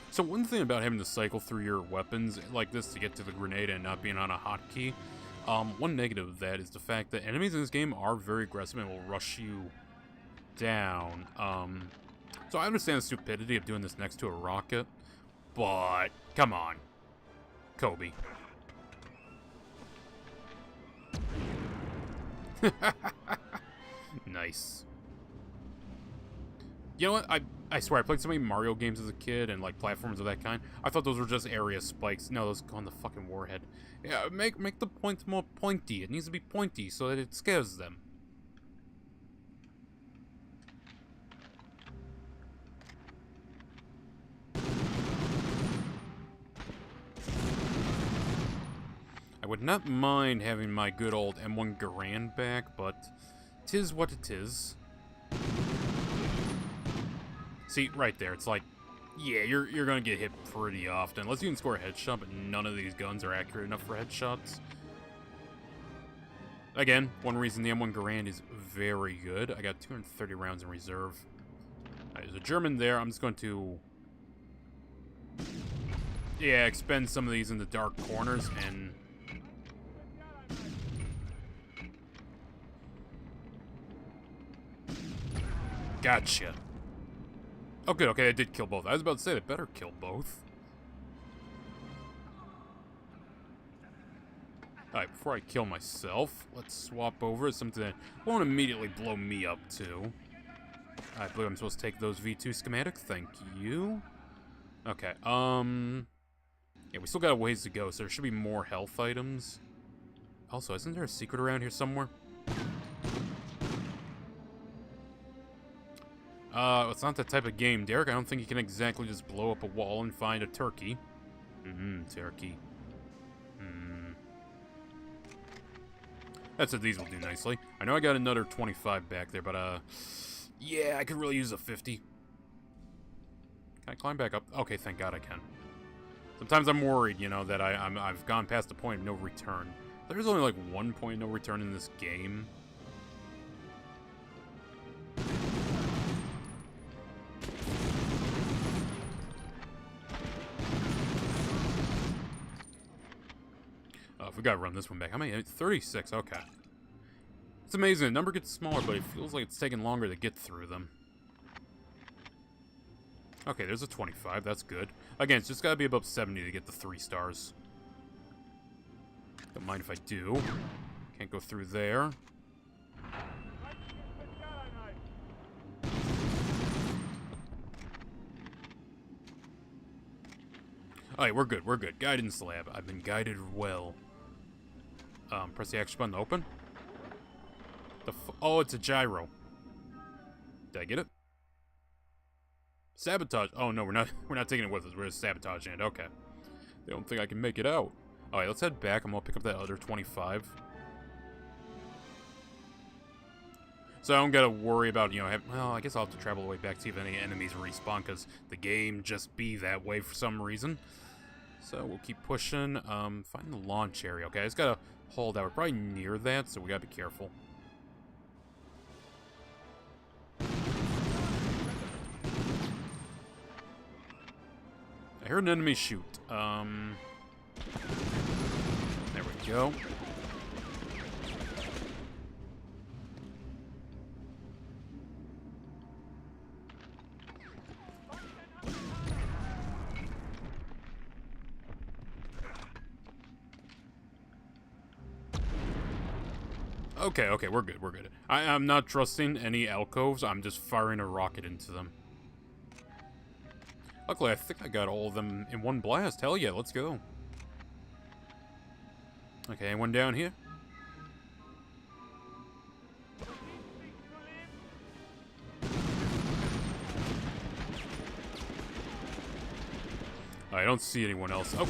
So one thing about having to cycle through your weapons like this to get to the grenade and not being on a hotkey, one negative of that is the fact that enemies in this game are very aggressive and will rush you down. So I understand the stupidity of doing this next to a rocket, but come on, Kobe. Nice. You know what? I swear, I played so many Mario games as a kid and, like, platforms of that kind. I thought those were just area spikes. No, those go on the fucking warhead. Yeah, make the point more pointy. It needs to be pointy so that it scares them. would not mind having my good old M1 Garand back, but 'tis what it is. See, right there, it's like, yeah, you're gonna get hit pretty often. Unless you can score a headshot, but none of these guns are accurate enough for headshots. Again, one reason the M1 Garand is very good. I got 230 rounds in reserve. Alright, there's a German there. I'm just going to... yeah, expend some of these in the dark corners and... gotcha. Oh, good. Okay, I did kill both. I was about to say, they better kill both. Alright, before I kill myself, let's swap over to something that won't immediately blow me up, too. I believe I'm supposed to take those V2 schematic. Thank you. Okay, yeah, we still got a ways to go, so there should be more health items. Also, isn't there a secret around here somewhere? It's not that type of game, Derek. I don't think you can exactly just blow up a wall and find a turkey. Turkey. That's what these will do nicely. I know I got another 25 back there, but, yeah, I could really use a 50. Can I climb back up? Okay, thank God I can. Sometimes I'm worried, you know, that I've gone past the point of no return. There's only, like, one point of no return in this game. If we gotta run this one back. How many? 36, okay. It's amazing. The number gets smaller, but it feels like it's taking longer to get through them. Okay, there's a 25. That's good. Again, it's just gotta be above 70 to get the 3 stars. Don't mind if I do. Can't go through there. Alright, we're good. We're good. Guidance lab. I've been guided well. Press the action button to open. Oh, it's a gyro. Did I get it? Sabotage. Oh no, we're not taking it with us. We're just sabotaging it. Okay. They don't think I can make it out. Alright, let's head back. I'm gonna pick up that other 25. So I don't gotta worry about, you know, well, I guess I'll have to travel all the way back to see if any enemies respawn, because the game just be that way for some reason. So we'll keep pushing. Find the launch area. Okay, I just gotta hold out. We're probably near that, so we gotta be careful. I heard an enemy shoot. There we go. Okay, we're good, we're good. I'm not trusting any alcoves, I'm just firing a rocket into them. Luckily, I think I got all of them in one blast. Hell yeah, let's go. Okay, anyone down here? I don't see anyone else. Oh.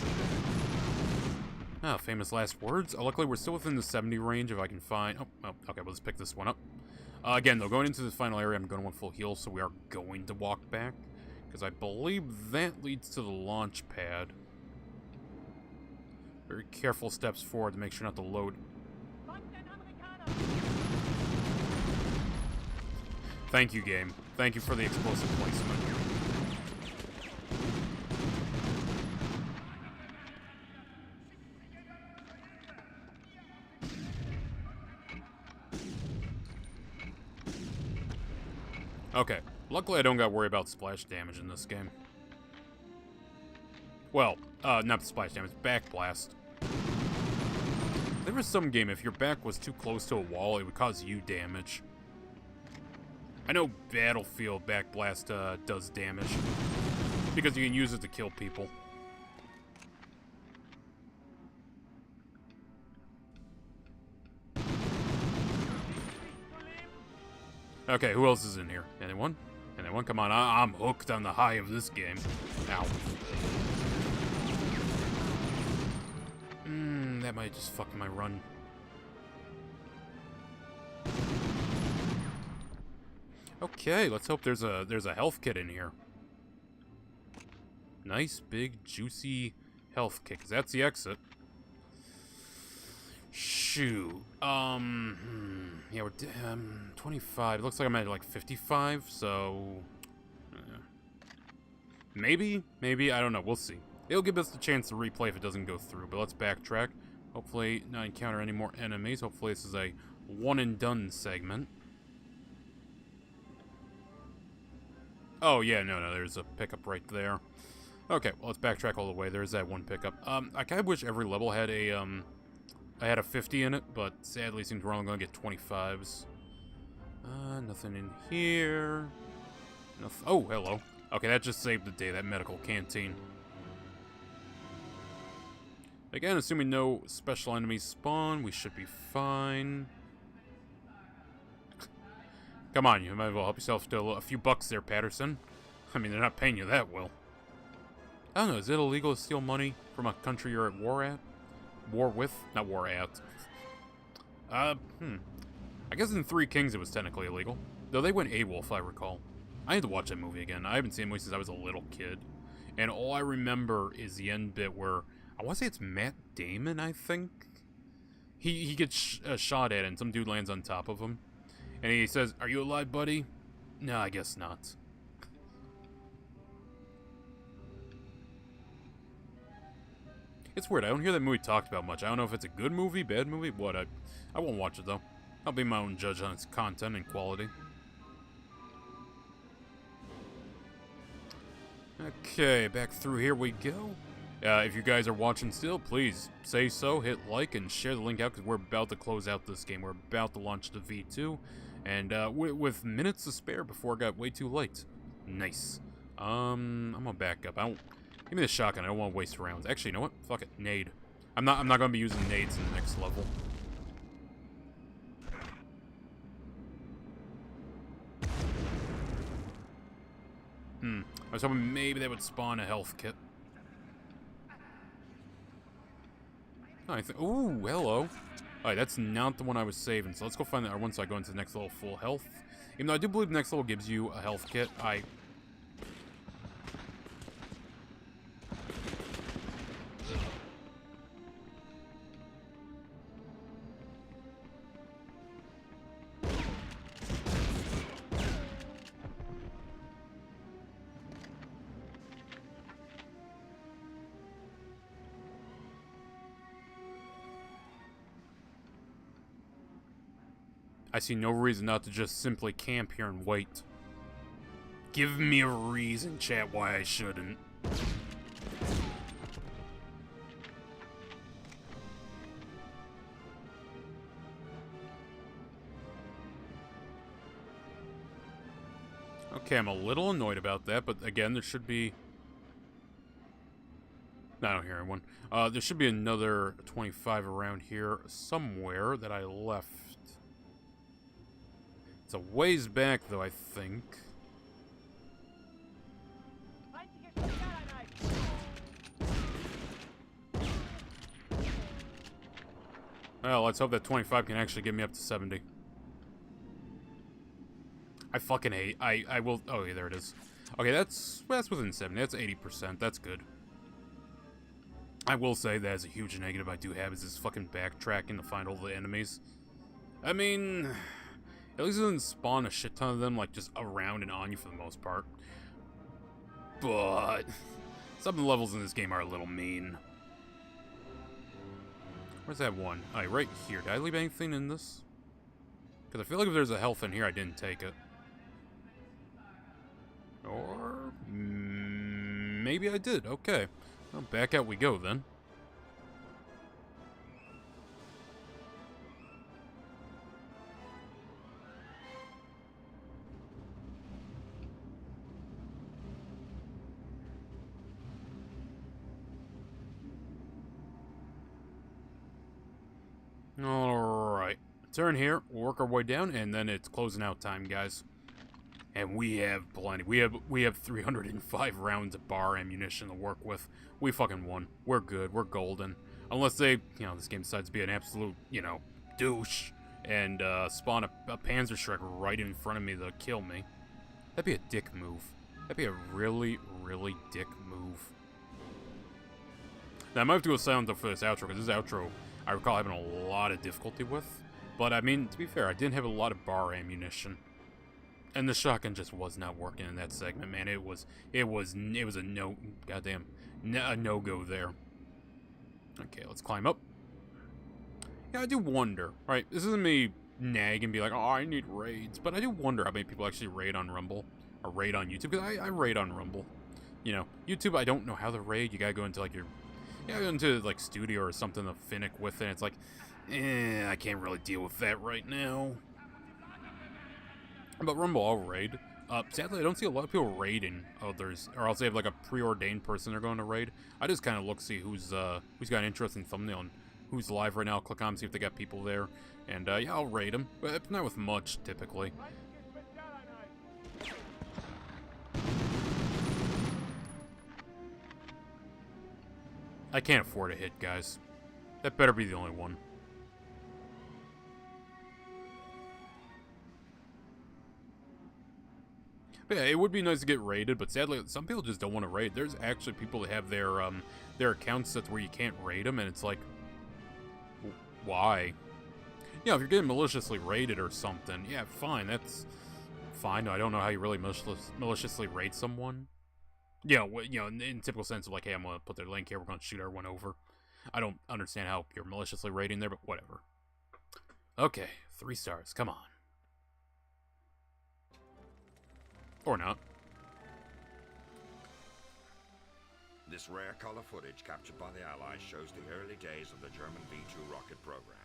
Ah, famous last words. Luckily, we're still within the 70 range if I can find... Oh, okay, we'll just pick this one up. Again, though, going into the final area, I'm going to want full heal, so we are going to walk back. Because I believe that leads to the launch pad. Very careful steps forward to make sure not to load. Thank you, game. Thank you for the explosive placement. Okay, luckily I don't gotta worry about splash damage in this game. Well, not splash damage, back blast. There was some game, if your back was too close to a wall, it would cause you damage. I know Battlefield back blast does damage, because you can use it to kill people. Okay, who else is in here? Anyone? Anyone? Come on, I'm hooked on the high of this game. Ow. that might just fuck my run. Okay, let's hope there's a health kit in here. Nice, big, juicy health kit, 'cause that's the exit. Shoot. Yeah, we're 25. It looks like I'm at like 55, so maybe, I don't know. We'll see. It'll give us the chance to replay if it doesn't go through, but let's backtrack. Hopefully not encounter any more enemies. Hopefully this is a one and done segment. Oh, yeah, no, there's a pickup right there. Okay, well, let's backtrack all the way. There's that one pickup. I kind of wish every level had a, I had a 50 in it, but sadly it seems we're only going to get 25s. Nothing in here. Oh, hello. Okay, that just saved the day, that medical canteen. Again, assuming no special enemies spawn, we should be fine. Come on, you might as well help yourself to a few bucks there, Patterson. I mean, they're not paying you that well. I don't know, is it illegal to steal money from a country you're at war at? War with? Not war at. I guess in Three Kings it was technically illegal. Though they went AWOL, if I recall. I need to watch that movie again. I haven't seen it since I was a little kid. And all I remember is the end bit where, I want to say it's Matt Damon, I think? He gets shot at and some dude lands on top of him. And he says, "Are you alive, buddy?" No, I guess not. It's weird, I don't hear that movie talked about much. I don't know if it's a good movie, bad movie, what. I won't watch it, though. I'll be my own judge on its content and quality. Okay, back through here we go. If you guys are watching still, please say so, hit like, and share the link out, because we're about to close out this game. We're about to launch the V2, and with minutes to spare before it got way too late. Nice. I'm gonna back up. Give me the shotgun. I don't want to waste rounds. Actually, you know what? Fuck it. Nade. I'm not gonna be using nades in the next level. I was hoping maybe they would spawn a health kit. Oh, ooh, hello. Alright, that's not the one I was saving, so let's go find that one so I go into the next level full health. Even though I do believe the next level gives you a health kit, I see no reason not to just simply camp here and wait. Give me a reason, chat, why I shouldn't. Okay, I'm a little annoyed about that, but again, there should be... I don't hear anyone. There should be another 25 around here somewhere that I left. It's a ways back, though, I think. Well, let's hope that 25 can actually get me up to 70. I fucking hate. I will. Oh, yeah, there it is. Okay, that's within 70. That's 80%. That's good. I will say that is a huge negative I do have is this fucking backtracking to find all the enemies. I mean, at least it doesn't spawn a shit ton of them, like, just around and on you for the most part. But some of the levels in this game are a little mean. Where's that one? Alright, right here. Did I leave anything in this? Because I feel like if there's a health in here, I didn't take it. Or maybe I did. Okay. Well, back out we go, then. Alright. Turn here, we'll work our way down, and then it's closing out time, guys. And we have plenty. We have 305 rounds of bar ammunition to work with. We fucking won. We're good. We're golden. Unless they, this game decides to be an absolute, douche and spawn a Panzer Shrek right in front of me to kill me. That'd be a dick move. That'd be a really, really dick move. Now, I might have to go silent for this outro, because this outro, I recall having a lot of difficulty with. But, I mean, to be fair, I didn't have a lot of bar ammunition. And the shotgun just was not working in that segment, man. It was a no-go there. Okay, let's climb up. Yeah, I do wonder, right? This isn't me nag and be like, oh, I need raids. But I do wonder how many people actually raid on Rumble. Or raid on YouTube, because I raid on Rumble. YouTube, I don't know how to raid. You gotta go into, like, like, Studio or something to Finnick with it. It's like, I can't really deal with that right now. But Rumble, I'll raid. Sadly, I don't see a lot of people raiding others, or else they have like a preordained person they're going to raid. I just kind of look, see who's got an interesting thumbnail and who's live right now. I'll click on, see if they got people there, and yeah, I'll raid them. But not with much, typically. I can't afford a hit, guys. That better be the only one. But yeah, it would be nice to get raided, but sadly, some people just don't want to raid. There's actually people that have their accounts set where you can't raid them, and it's like, why? If you're getting maliciously raided or something, yeah, fine, that's fine. I don't know how you really maliciously raid someone. In typical sense of like, hey, I'm gonna put their link here, we're gonna shoot everyone over. I don't understand how you're maliciously raiding there, but whatever. Okay, 3 stars, come on. Or not. This rare color footage captured by the Allies shows the early days of the German V-2 rocket program.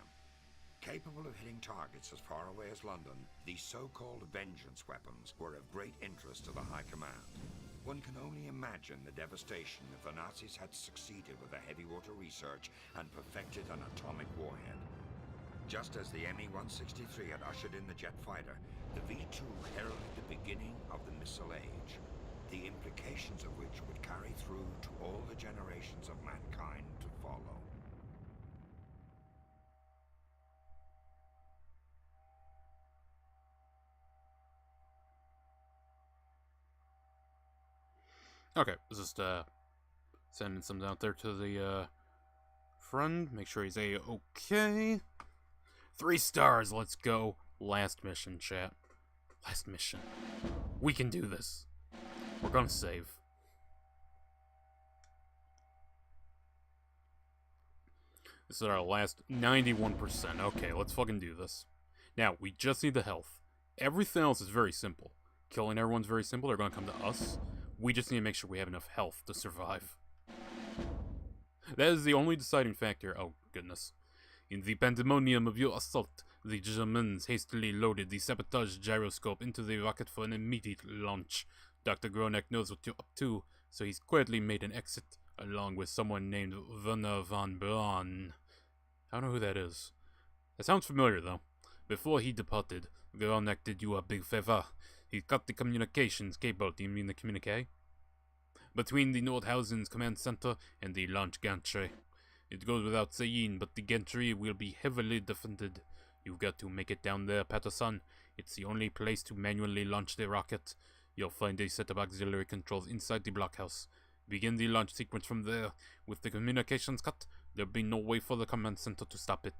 Capable of hitting targets as far away as London, these so-called vengeance weapons were of great interest to the High Command. One can only imagine the devastation if the Nazis had succeeded with their heavy water research and perfected an atomic warhead. Just as the Me-163 had ushered in the jet fighter, the V-2 heralded the beginning of the missile age, the implications of which would carry through to all the generations of mankind to follow. Okay, let's just sending something out there to the friend. Make sure he's okay. 3 stars, let's go. Last mission, chat. Last mission. We can do this. We're gonna save. This is our last 91%. Okay, let's fucking do this. Now, we just need the health. Everything else is very simple. Killing everyone's very simple. They're gonna come to us. We just need to make sure we have enough health to survive. That is the only deciding factor. Oh, goodness. In the pandemonium of your assault, the Germans hastily loaded the sabotage gyroscope into the rocket for an immediate launch. Dr. Gronek knows what you're up to, so he's quietly made an exit, along with someone named Werner von Braun. I don't know who that is. That sounds familiar, though. Before he departed, Gronek did you a big favor. He cut the communications cable. Do you mean the communique? Between the Nordhausen's command center and the launch gantry. It goes without saying, but the gantry will be heavily defended. You've got to make it down there, Patterson. It's the only place to manually launch the rocket. You'll find a set of auxiliary controls inside the blockhouse. Begin the launch sequence from there. With the communications cut, there'll be no way for the command center to stop it.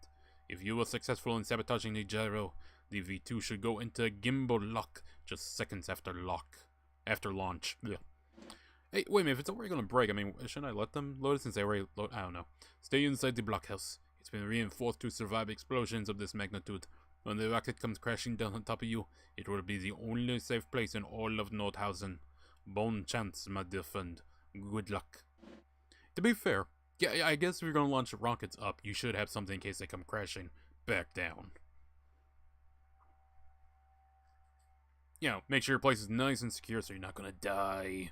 If you were successful in sabotaging the gyro, the V-2 should go into gimbal lock just seconds after launch. Ugh. Hey, wait a minute, if it's already gonna break, I mean, shouldn't I let them load it since they already load? I don't know. Stay inside the blockhouse. It's been reinforced to survive explosions of this magnitude. When the rocket comes crashing down on top of you, it will be the only safe place in all of Nordhausen. Bon chance, my dear friend. Good luck. To be fair, yeah, I guess if you're gonna launch rockets up, you should have something in case they come crashing back down. Make sure your place is nice and secure so you're not gonna die.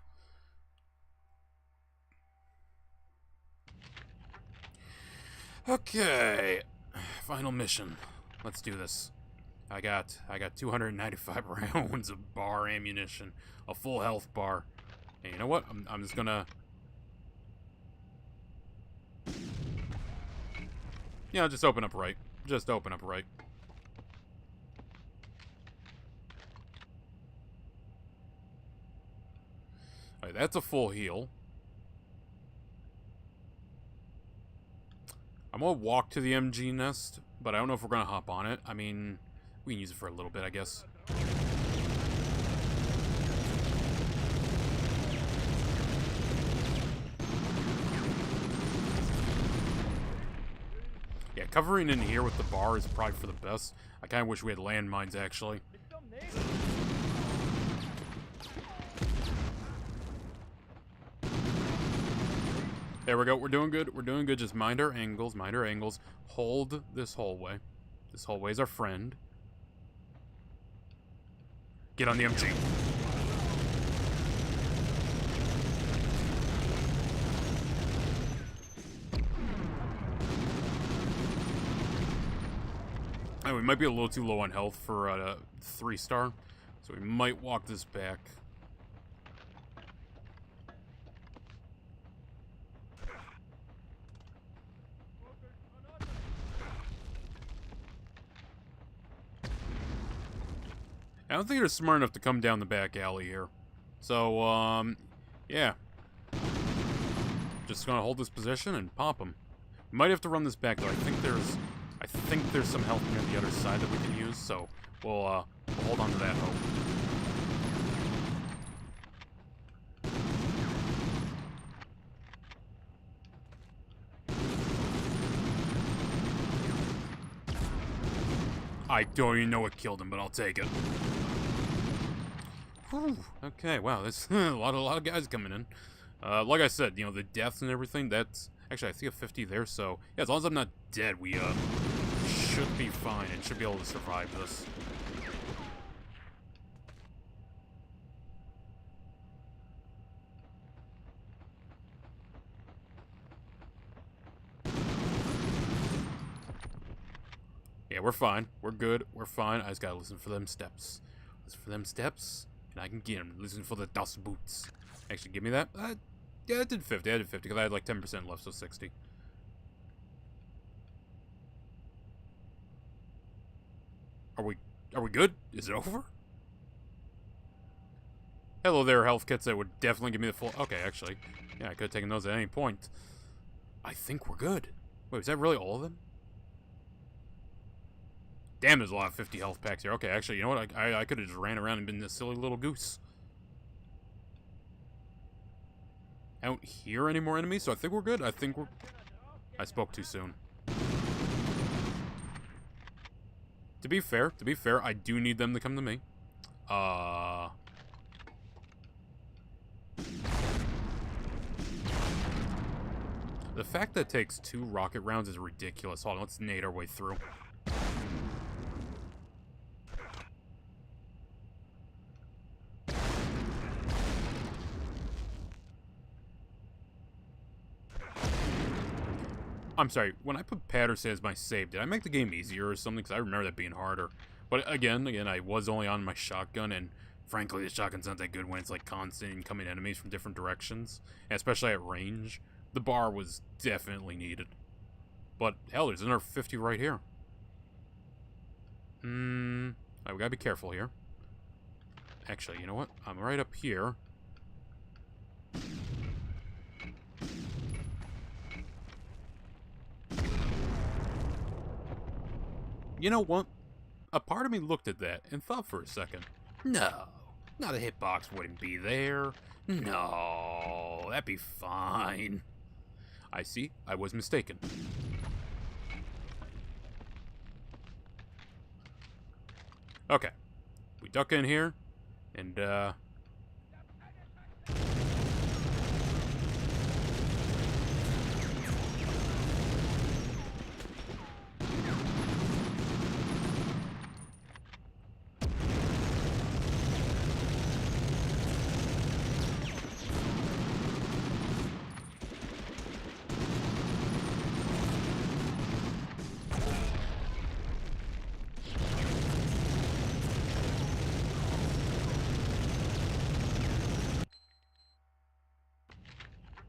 Okay, final mission. Let's do this. I got 295 rounds of bar ammunition, a full health bar. Hey, you know what? I'm just gonna. Yeah, just open up right. Just open up right. Alright, that's a full heal. I'm gonna walk to the MG nest, but I don't know if we're gonna hop on it. I mean, we can use it for a little bit, I guess. Yeah, covering in here with the bar is probably for the best. I kind of wish we had landmines, actually. There we go. We're doing good. We're doing good. Just mind our angles. Mind our angles. Hold this hallway. This hallway is our friend. Get on the MG. And we might be a little too low on health for a 3-star, so we might walk this back. I don't think they're smart enough to come down the back alley here. So, yeah. Just gonna hold this position and pop them. Might have to run this back though. I think there's some health near the other side that we can use, so we'll hold on to that hope. I don't even know what killed him, but I'll take it. Whew. Okay, wow, there's a lot of guys coming in. Like I said, you know, the deaths and everything, that's... Actually, I see a 50 there, so... Yeah, as long as I'm not dead, we, should be fine and should be able to survive this. Yeah, we're fine. We're good. We're fine. I just gotta listen for them steps. Listen for them steps, and I can get them. Listen for the dust boots. Actually, give me that. Yeah, I did 50. I did 50 because I had like 10% left, so 60. Are we good? Is it over? Hello there, health kits that would definitely give me the full... Okay, actually. Yeah, I could have taken those at any point. I think we're good. Wait, is that really all of them? Damn, there's a lot of 50 health packs here. Okay, actually, you know what? I could have just ran around and been this silly little goose. I don't hear any more enemies, so I think we're good. I think we're... I spoke too soon. To be fair, I do need them to come to me. The fact that it takes 2 rocket rounds is ridiculous. Hold on, let's nade our way through. I'm sorry, when I put Patterson as my save, did I make the game easier or something? Because I remember that being harder. But again, I was only on my shotgun, and frankly, the shotgun's not that good when it's like constant incoming enemies from different directions, and especially at range. The bar was definitely needed. But hell, there's another 50 right here. We gotta be careful here. Actually, you know what? I'm right up here. You know what? A part of me looked at that and thought for a second. No, not a hitbox wouldn't be there. No, that'd be fine. I see, I was mistaken. Okay, we duck in here, and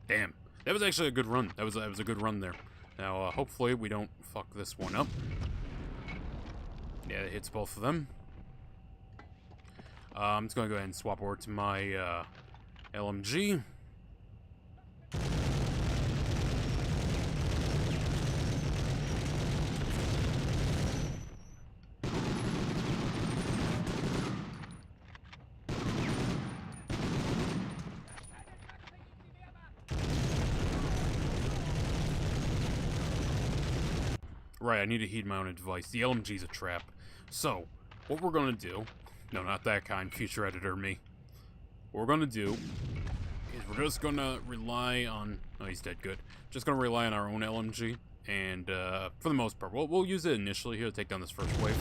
damn, that was actually a good run. That was a good run there. Now, hopefully we don't fuck this one up. Yeah, it hits both of them. I'm just gonna go ahead and swap over to my LMG. Right, I need to heed my own advice. The LMG's a trap. So, what we're gonna do... No, not that kind, future editor me. What we're gonna do is we're just gonna rely on... Oh, he's dead, good. Just gonna rely on our own LMG, and for the most part, we'll use it initially here to take down this first wave.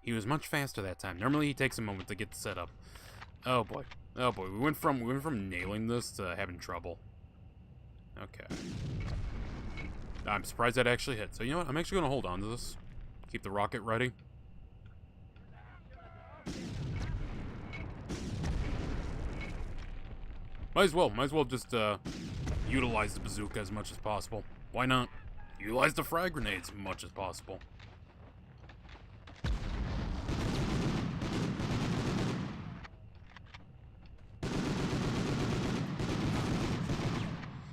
He was much faster that time. Normally he takes a moment to get set up. Oh boy. Oh boy, we went from nailing this to having trouble. Okay. I'm surprised that actually hit. So you know what? I'm actually gonna hold on to this. Keep the rocket ready. Might as well just utilize the bazooka as much as possible. Why not? Utilize the frag grenades as much as possible.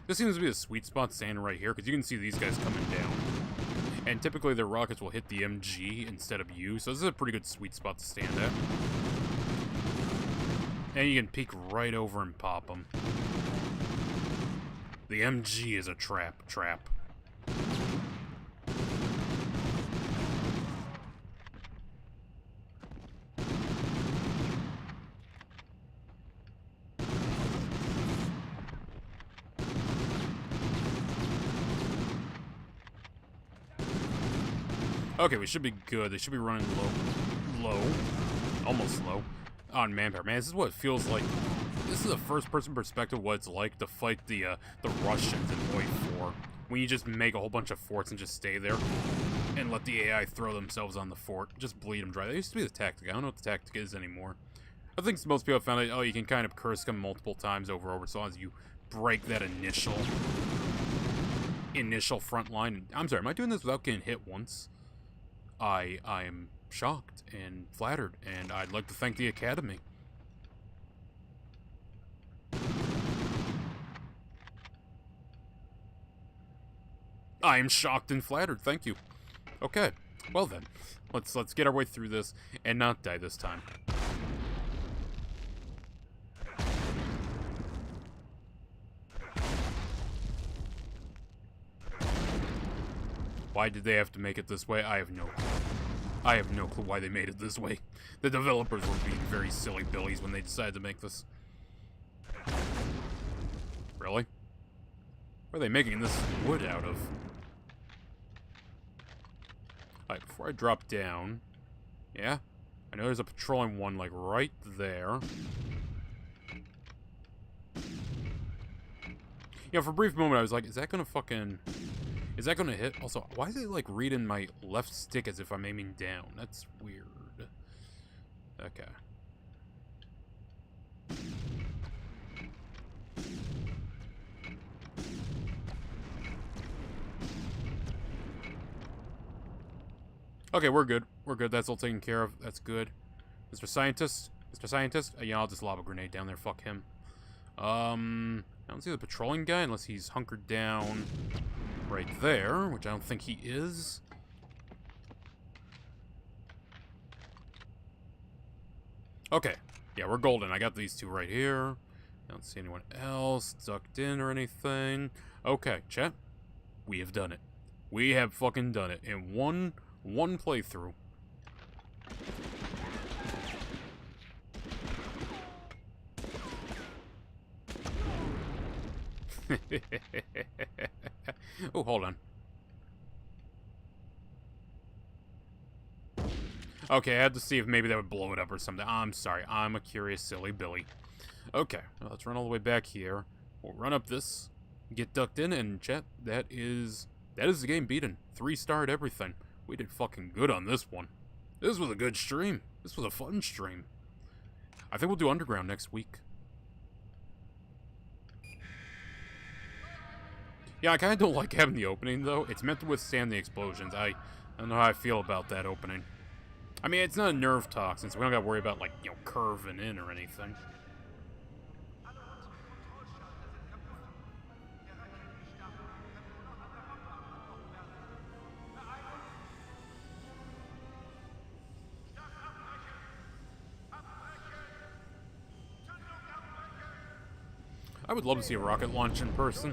This seems to be a sweet spot standing right here, because you can see these guys coming down. And typically their rockets will hit the MG instead of you, so this is a pretty good sweet spot to stand at. And you can peek right over and pop them. The MG is a trap. Okay, we should be good. They should be running almost low, on manpower. Man, this is what it feels like. This is a first-person perspective of what it's like to fight the Russians in Void 4. When you just make a whole bunch of forts and just stay there, and let the AI throw themselves on the fort. Just bleed them dry. That used to be the tactic. I don't know what the tactic is anymore. I think most people have found out, oh, you can kind of curse them multiple times over, so long as you break that initial front line. I'm sorry, am I doing this without getting hit once? I am shocked and flattered, and I'd like to thank the Academy. I am shocked and flattered, thank you. Okay, well then, let's get our way through this and not die this time. Why did they have to make it this way? I have no clue. I have no clue why they made it this way. The developers were being very silly billies when they decided to make this. Really? What are they making this wood out of? Alright, before I drop down... Yeah? I know there's a patrolling one, like, right there. You know, for a brief moment I was like, is that gonna fucking... Is that gonna hit? Also, why is it like reading my left stick as if I'm aiming down? That's weird. Okay. Okay, we're good. We're good. That's all taken care of. That's good. Mr. Scientist? Mr. Scientist? Yeah, I'll just lob a grenade down there. Fuck him. I don't see the patrolling guy unless he's hunkered down right there, which I don't think he is. Okay. Yeah, we're golden. I got these two right here. I don't see anyone else ducked in or anything. Okay, chat. We have done it. We have fucking done it in one playthrough. Oh, hold on. Okay, I had to see if maybe that would blow it up or something. I'm sorry. I'm a curious, silly Billy. Okay, well, let's run all the way back here. We'll run up this, get ducked in, and chat, that is the game beaten. 3-starred everything. We did fucking good on this one. This was a good stream. This was a fun stream. I think we'll do Underground next week. Yeah, I kind of don't like having the opening, though. It's meant to withstand the explosions. I don't know how I feel about that opening. I mean, it's not a nerve toxin, so we don't gotta worry about, like, you know, curving in or anything. I would love to see a rocket launch in person.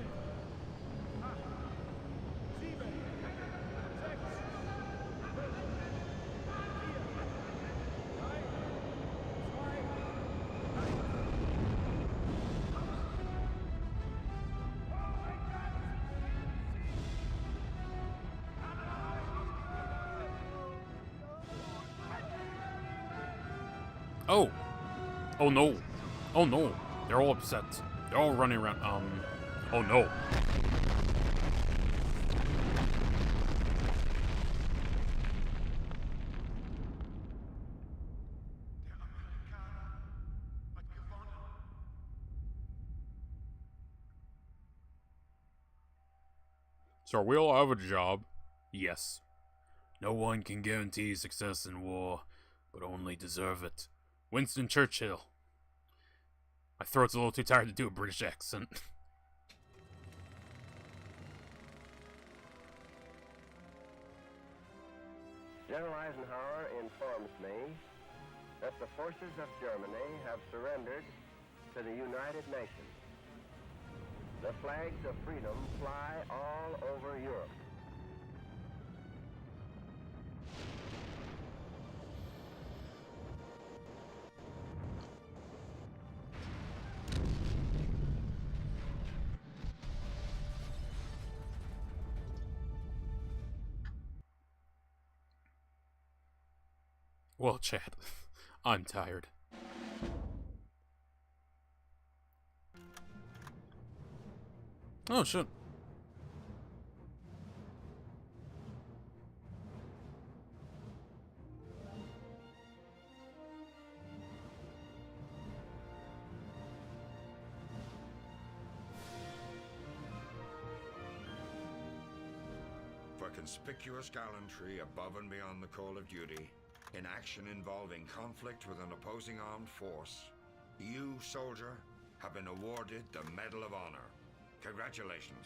Oh! Oh no! Oh no! They're all upset. They're all running around. Oh no. So we all have a job? Yes. No one can guarantee success in war, but only deserve it. Winston Churchill. My throat's a little too tired to do a British accent. General Eisenhower informs me that the forces of Germany have surrendered to the United Nations. The flags of freedom fly all over Europe. Well, chat, I'm tired. Oh, shit. For conspicuous gallantry above and beyond the call of duty, in action involving conflict with an opposing armed force, you, soldier, have been awarded the Medal of Honor. Congratulations.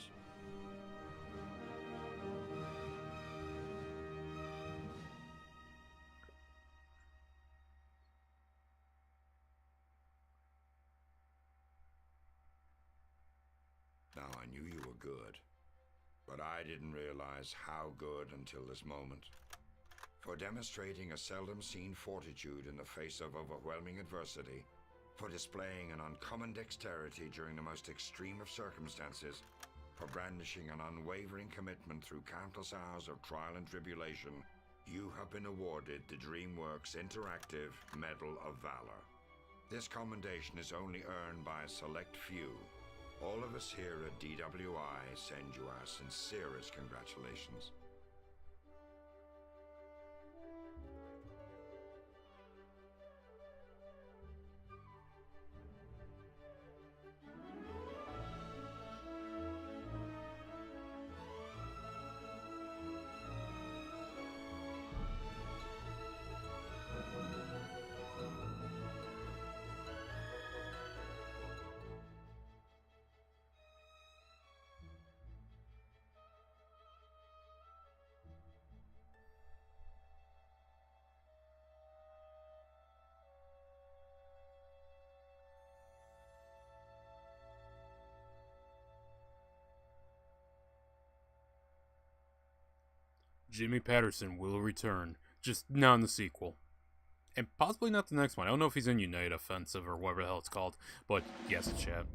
Now, I knew you were good, but I didn't realize how good until this moment. For demonstrating a seldom seen fortitude in the face of overwhelming adversity, for displaying an uncommon dexterity during the most extreme of circumstances, for brandishing an unwavering commitment through countless hours of trial and tribulation, you have been awarded the DreamWorks Interactive Medal of Valor. This commendation is only earned by a select few. All of us here at DWI send you our sincerest congratulations. Jimmy Patterson will return, just not in the sequel. And possibly not the next one. I don't know if he's in Unite Offensive or whatever the hell it's called, but yes, chat.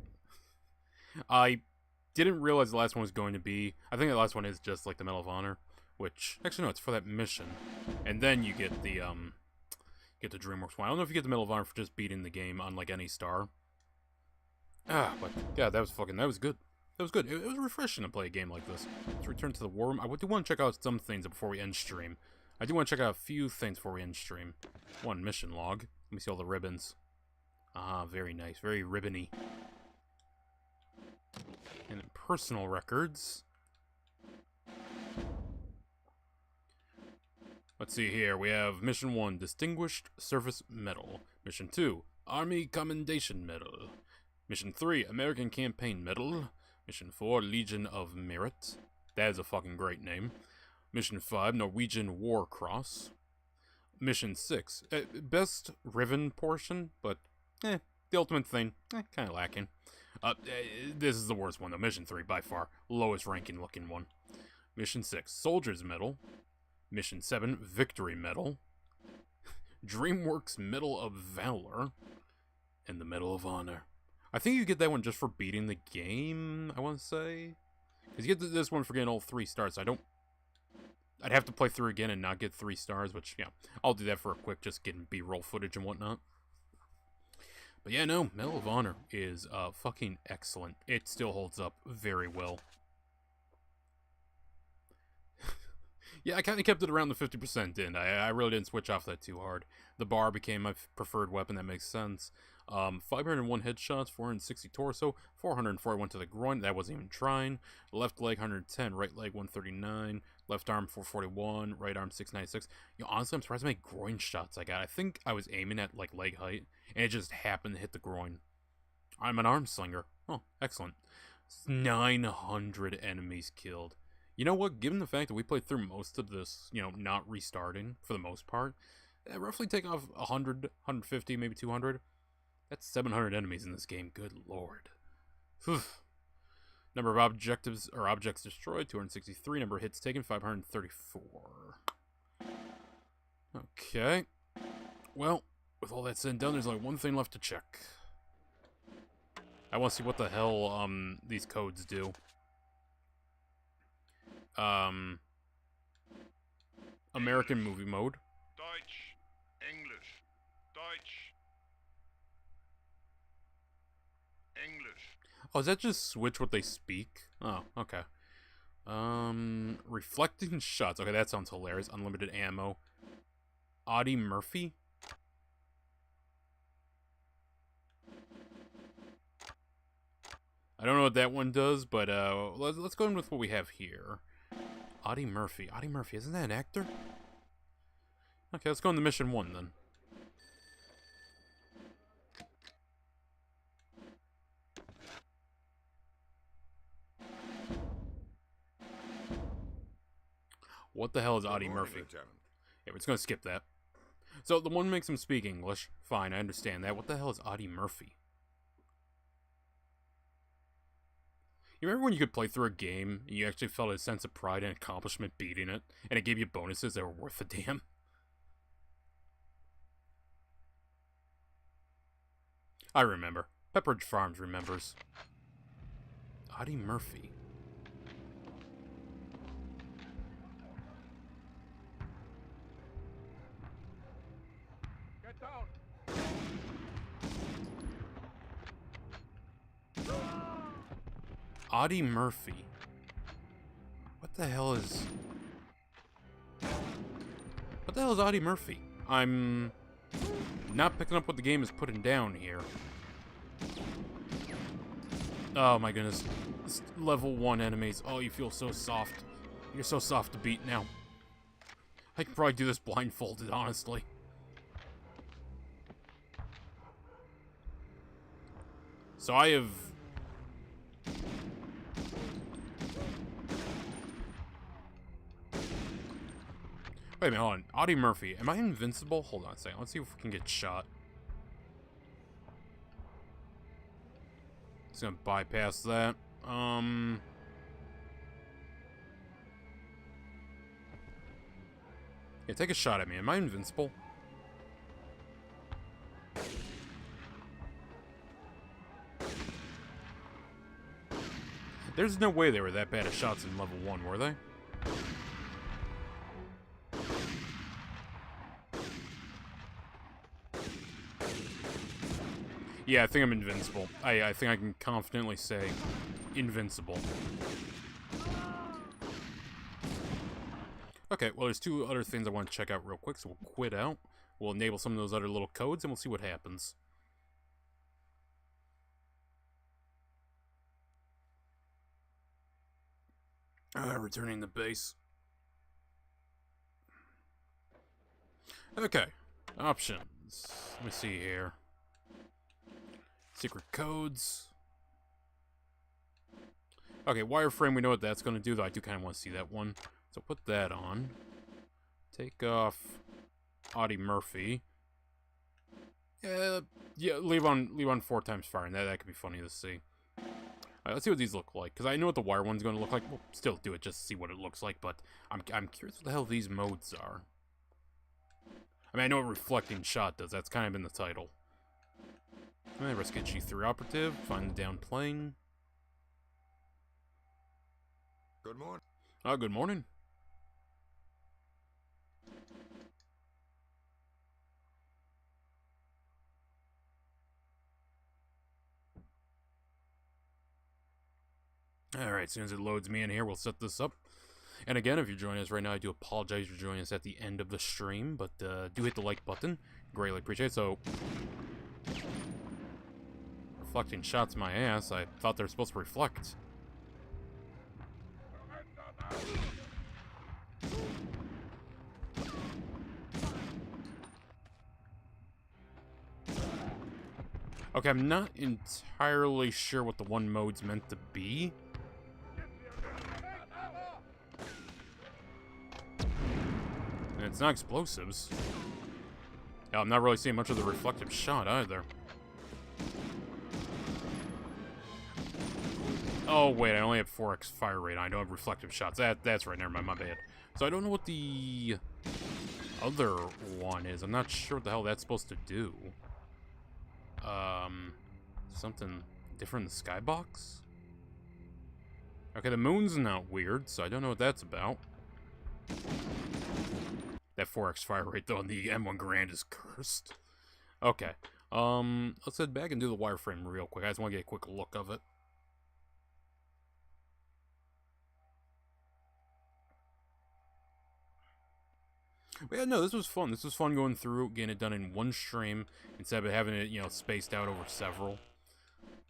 I didn't realize the last one was going to be... I think the last one is just like the Medal of Honor, which... Actually, no, it's for that mission. And then you get the DreamWorks one. I don't know if you get the Medal of Honor for just beating the game on, like, any star. But, yeah, that was good. That was good. It was refreshing to play a game like this. Let's return to the war room. I do want to check out some things before we end stream. I do want to check out a few things before we end stream. One, mission log. Let me see all the ribbons. Ah, very nice. Very ribbony. And then personal records. Let's see here. We have Mission 1, Distinguished Service Medal. Mission 2, Army Commendation Medal. Mission 3, American Campaign Medal. Mission 4, Legion of Merit. That is a fucking great name. Mission 5, Norwegian War Cross. Mission 6, best Riven portion, but the ultimate thing, kind of lacking. This is the worst one though. Mission 3, by far, lowest ranking looking one. Mission 6, Soldier's Medal. Mission 7, Victory Medal. DreamWorks Medal of Valor. And the Medal of Honor. I think you get that one just for beating the game, I want to say. Because you get this one for getting all 3 stars. I'd have to play through again and not get 3 stars, which, yeah, I'll do that for a quick, just getting B-roll footage and whatnot. But yeah, no, Medal of Honor is fucking excellent. It still holds up very well. Yeah, I kind of kept it around the 50%, didn't I? I really didn't switch off that too hard. The bar became my preferred weapon, that makes sense. 501 headshots, 460 torso, 441 to the groin, that wasn't even trying. Left leg 110, right leg 139, left arm 441, right arm 696. You know, honestly, I'm surprised how many groin shots I got. I think I was aiming at, like, leg height, and it just happened to hit the groin. I'm an arm slinger. Oh, excellent. 900 enemies killed. You know what, given the fact that we played through most of this, you know, not restarting, for the most part, roughly take off 100, 150, maybe 200. That's 700 enemies in this game, good lord. Whew. Number of objectives, or objects destroyed, 263. Number of hits taken, 534. Okay. Well, with all that said and done, there's only one thing left to check. I want to see what the hell, these codes do. American movie mode. Deutsch, English, Deutsch, English. Oh, does that just switch what they speak? Oh, okay. Reflecting shots. Okay, that sounds hilarious. Unlimited ammo. Audie Murphy? I don't know what that one does, but let's go in with what we have here. Audie Murphy. Audie Murphy, isn't that an actor? Okay, let's go into mission 1 then. What the hell is Audie Murphy? Lieutenant. Yeah, we're just gonna skip that. So, the one makes him speak English. Fine, I understand that. What the hell is Audie Murphy? You remember when you could play through a game, and you actually felt a sense of pride and accomplishment beating it, and it gave you bonuses that were worth a damn? I remember. Pepperidge Farms remembers. Audie Murphy. Get down. Audie Murphy. What the hell is... What the hell is Audie Murphy? I'm not picking up what the game is putting down here. Oh my goodness. This level 1 enemies. Oh, you feel so soft. You're so soft to beat now. I can probably do this blindfolded, honestly. So I have... Wait a minute, hold on. Audie Murphy. Am I invincible? Hold on a second. Let's see if we can get shot. Just gonna bypass that. Yeah, take a shot at me. Am I invincible? There's no way they were that bad at shots in level 1, were they? Yeah, I think I'm invincible. I think I can confidently say invincible. Okay, well, there's 2 other things I want to check out real quick, so we'll quit out. We'll enable some of those other little codes, and we'll see what happens. Returning to base. Okay. Options. Let me see here. Secret codes. Okay, wireframe, we know what that's going to do, though I do kind of want to see that one. So put that on. Take off Audie Murphy. Yeah, leave on 4 times fire, and that could be funny to see. Alright, let's see what these look like, because I know what the wire one's going to look like. We'll still do it just to see what it looks like, but I'm curious what the hell these modes are. I mean, I know what reflecting shot does. That's kind of in the title. Alright, rescue G3 operative. Find the down plane. Good morning. Good morning. Alright, as soon as it loads me in here, we'll set this up. And again, if you're joining us right now, I do apologize for joining us at the end of the stream, but do hit the like button. Greatly appreciate it. So, reflecting shots my ass. I thought they were supposed to reflect. Okay, I'm not entirely sure what the one mode's meant to be. And it's not explosives. Yeah, I'm not really seeing much of the reflective shot either. Oh, wait, I only have 4x fire rate. I don't have reflective shots. That's right, never mind, my bad. So I don't know what the other one is. I'm not sure what the hell that's supposed to do. Something different in the skybox? Okay, the moon's not weird, so I don't know what that's about. That 4x fire rate, though, on the M1 Garand is cursed. Okay, let's head back and do the wireframe real quick. I just want to get a quick look of it. But yeah, no, this was fun. This was fun going through, getting it done in one stream, instead of having it, you know, spaced out over several.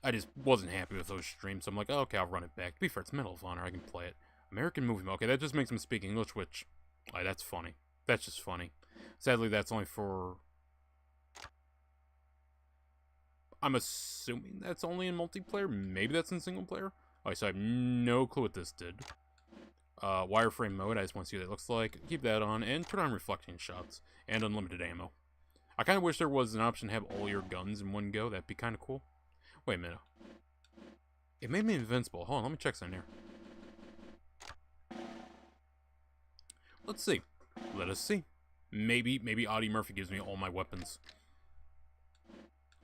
I just wasn't happy with those streams, so I'm like, oh, okay, I'll run it back. To be fair, it's Medal of Honor, I can play it. American Movie, okay, that just makes him speak English, which, that's funny. That's just funny. Sadly, that's only for... I'm assuming that's only in multiplayer. Maybe that's in single player. Okay, so I have no clue what this did. Wireframe mode, I just want to see what it looks like. Keep that on, and turn on reflecting shots, and unlimited ammo. I kind of wish there was an option to have all your guns in one go. That'd be kind of cool. Wait a minute. It made me invincible. Hold on, let me check something here. Let's see. Let us see. Maybe Audie Murphy gives me all my weapons.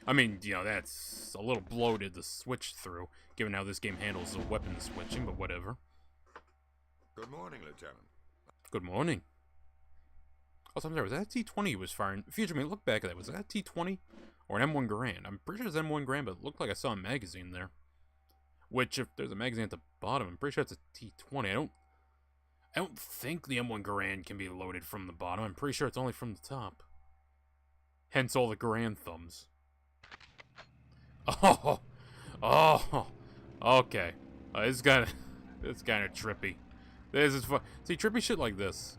I mean, you know, that's a little bloated to switch through, given how this game handles the weapon switching, but whatever. Good morning, Lieutenant. Good morning. Oh, so I'm sorry, was that a T-20 he was firing? Future me, look back at that. Was that a T-20? Or an M1 Garand? I'm pretty sure it's M1 Garand, but it looked like I saw a magazine there. Which, if there's a magazine at the bottom, I'm pretty sure it's a T-20. I don't think the M1 Garand can be loaded from the bottom. I'm pretty sure it's only from the top. Hence all the Garand thumbs. Oh, okay. It's kind of trippy. This is fun. See, trippy shit like this.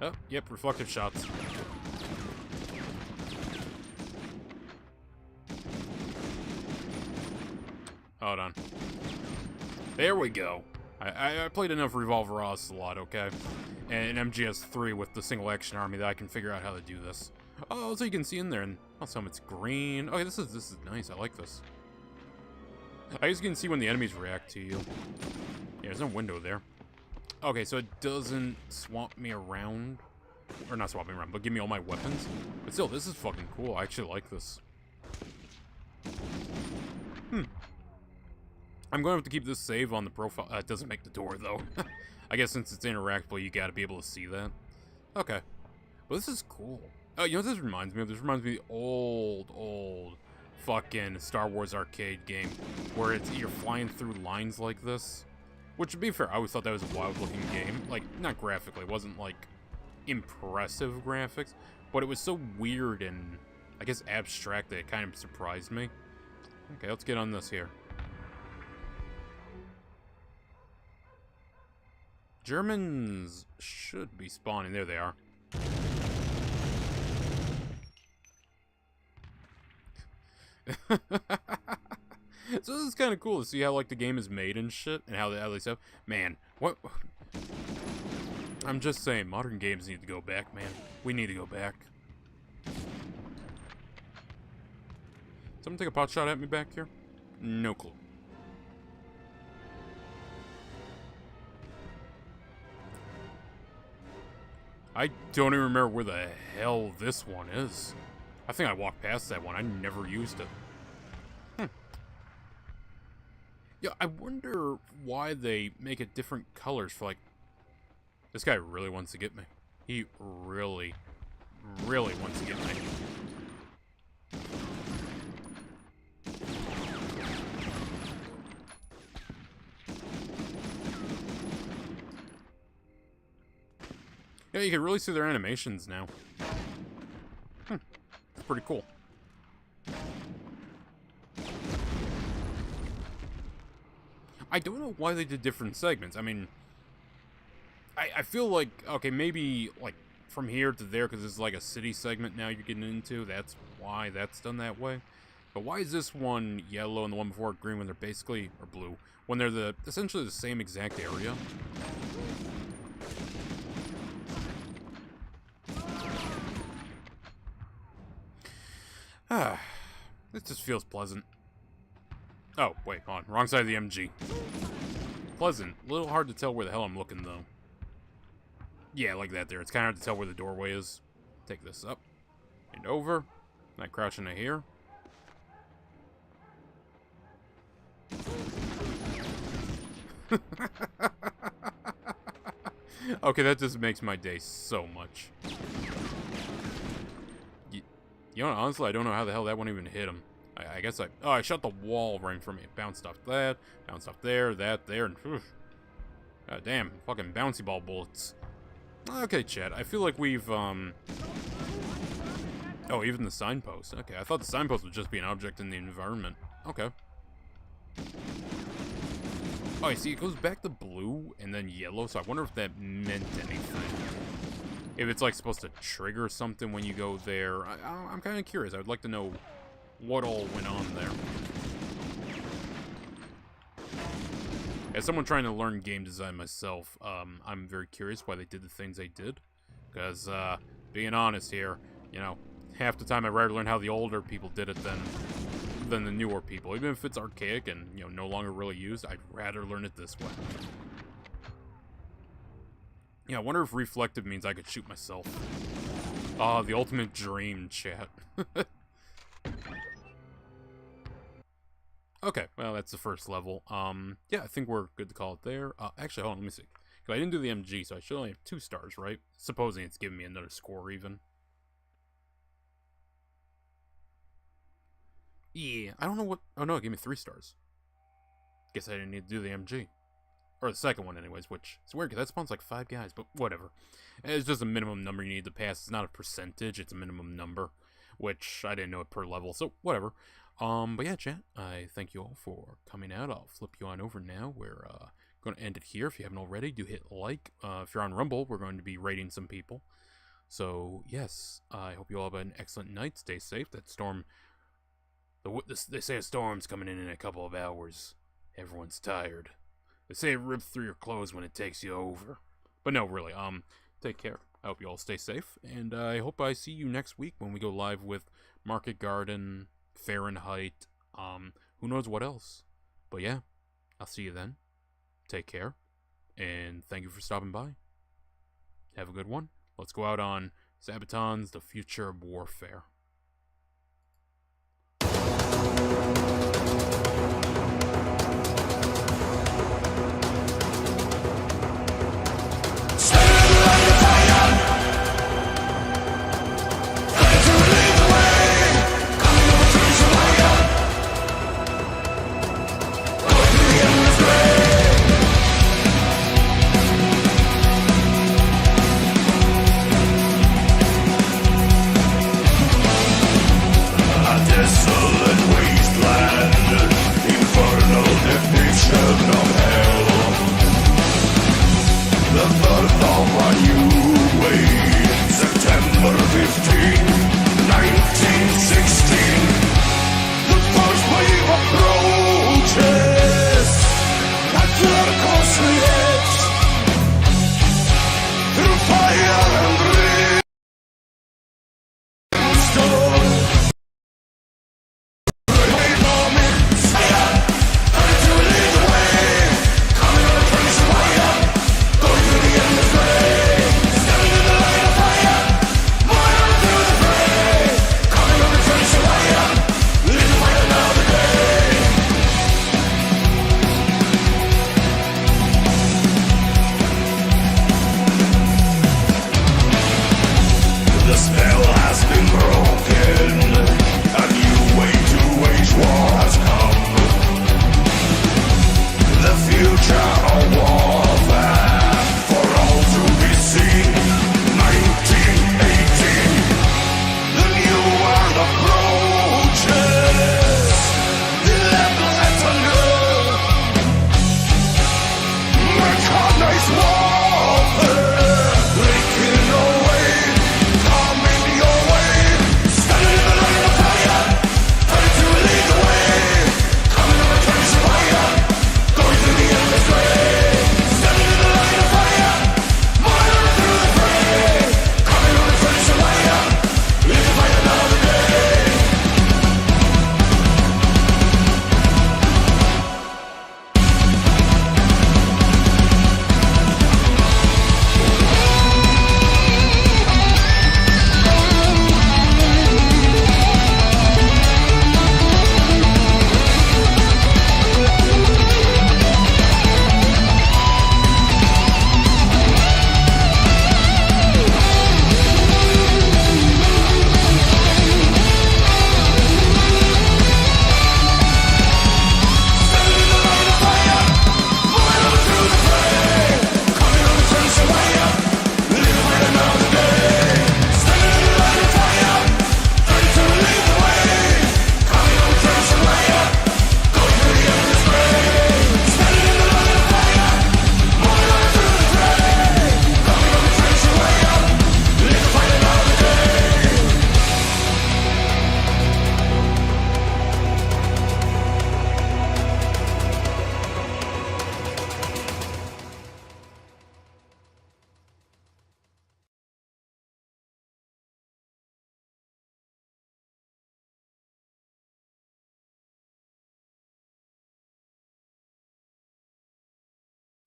Oh, yep, reflective shots. Hold on. There we go. I played enough Revolver Ocelot, okay? And MGS3 with the single action army that I can figure out how to do this. Oh, so you can see in there, and also it's green. Okay, this is nice. I like this. I guess you can see when the enemies react to you. Yeah, there's no window there. Okay, so it doesn't swap me around. Or not swap me around, but give me all my weapons. But still, this is fucking cool. I actually like this. I'm going to have to keep this save on the profile. It doesn't make the door, though. I guess since it's interactable, you gotta be able to see that. Okay. Well, this is cool. Oh, you know what this reminds me of? This reminds me of the old fucking Star Wars arcade game where you're flying through lines like this. Which, to be fair, I always thought that was a wild-looking game. Like, not graphically. It wasn't, like, impressive graphics. But it was so weird and, I guess, abstract that it kind of surprised me. Okay, let's get on this here. Germans should be spawning. There they are. So this is kind of cool to see how, like, the game is made and shit, and how they stuff. Man, what? I'm just saying, modern games need to go back, man. We need to go back. Someone take a pot shot at me back here? No clue. I don't even remember where the hell this one is. I think I walked past that one. I never used it. Yeah, I wonder why they make it different colors for, like... This guy really wants to get me. He really, really wants to get me. Yeah, you can really see their animations now. It's pretty cool. I don't know why they did different segments. I mean, I feel like, okay, maybe, like, from here to there, because it's like a city segment now you're getting into. That's why that's done that way. But why is this one yellow and the one before green when they're basically, or blue, when they're essentially the same exact area? This just feels pleasant. Oh, wait, hold on. Wrong side of the MG. Pleasant. A little hard to tell where the hell I'm looking, though. Yeah, like that there. It's kind of hard to tell where the doorway is. Take this up. And over. And I crouch into here. Okay, that just makes my day so much. You know, honestly, I don't know how the hell that one even hit him. I guess I shot the wall right from me. Bounced off that, bounced off there, that, there, and God damn, fucking bouncy ball bullets. Okay, chat, I feel like we've, oh, even the signpost. Okay, I thought the signpost would just be an object in the environment. Okay. Oh, you see, it goes back to blue and then yellow, so I wonder if that meant anything. If it's, like, supposed to trigger something when you go there. I'm kind of curious. I would like to know what all went on there. As someone trying to learn game design myself, I'm very curious why they did the things they did. Because, being honest here, you know, half the time I'd rather learn how the older people did it than the newer people. Even if it's archaic and, you know, no longer really used, I'd rather learn it this way. Yeah, I wonder if reflective means I could shoot myself. The ultimate dream, chat. Okay, well, that's the first level. Yeah, I think we're good to call it there. Actually, hold on, let me see. Because I didn't do the MG, so I should only have 2 stars, right? Supposing it's giving me another score, even. Yeah, I don't know what... Oh, no, it gave me 3 stars. Guess I didn't need to do the MG. Or the second one, anyways, which is weird, because that spawns like 5 guys, but whatever. It's just a minimum number you need to pass. It's not a percentage, it's a minimum number, which I didn't know it per level, so whatever. But yeah, chat, I thank you all for coming out. I'll flip you on over now. We're going to end it here. If you haven't already, do hit like. If you're on Rumble, we're going to be rating some people. So, yes, I hope you all have an excellent night. Stay safe. That storm... They say a storm's coming in a couple of hours. Everyone's tired. They say it rips through your clothes when it takes you over. But no, really, take care. I hope you all stay safe, and I hope I see you next week when we go live with Market Garden, Fahrenheit, who knows what else. But yeah, I'll see you then. Take care, and thank you for stopping by. Have a good one. Let's go out on Sabaton's The Future of Warfare.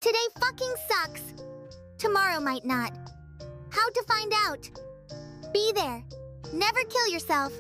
Today fucking sucks. Tomorrow might not. How to find out? Be there. Never kill yourself.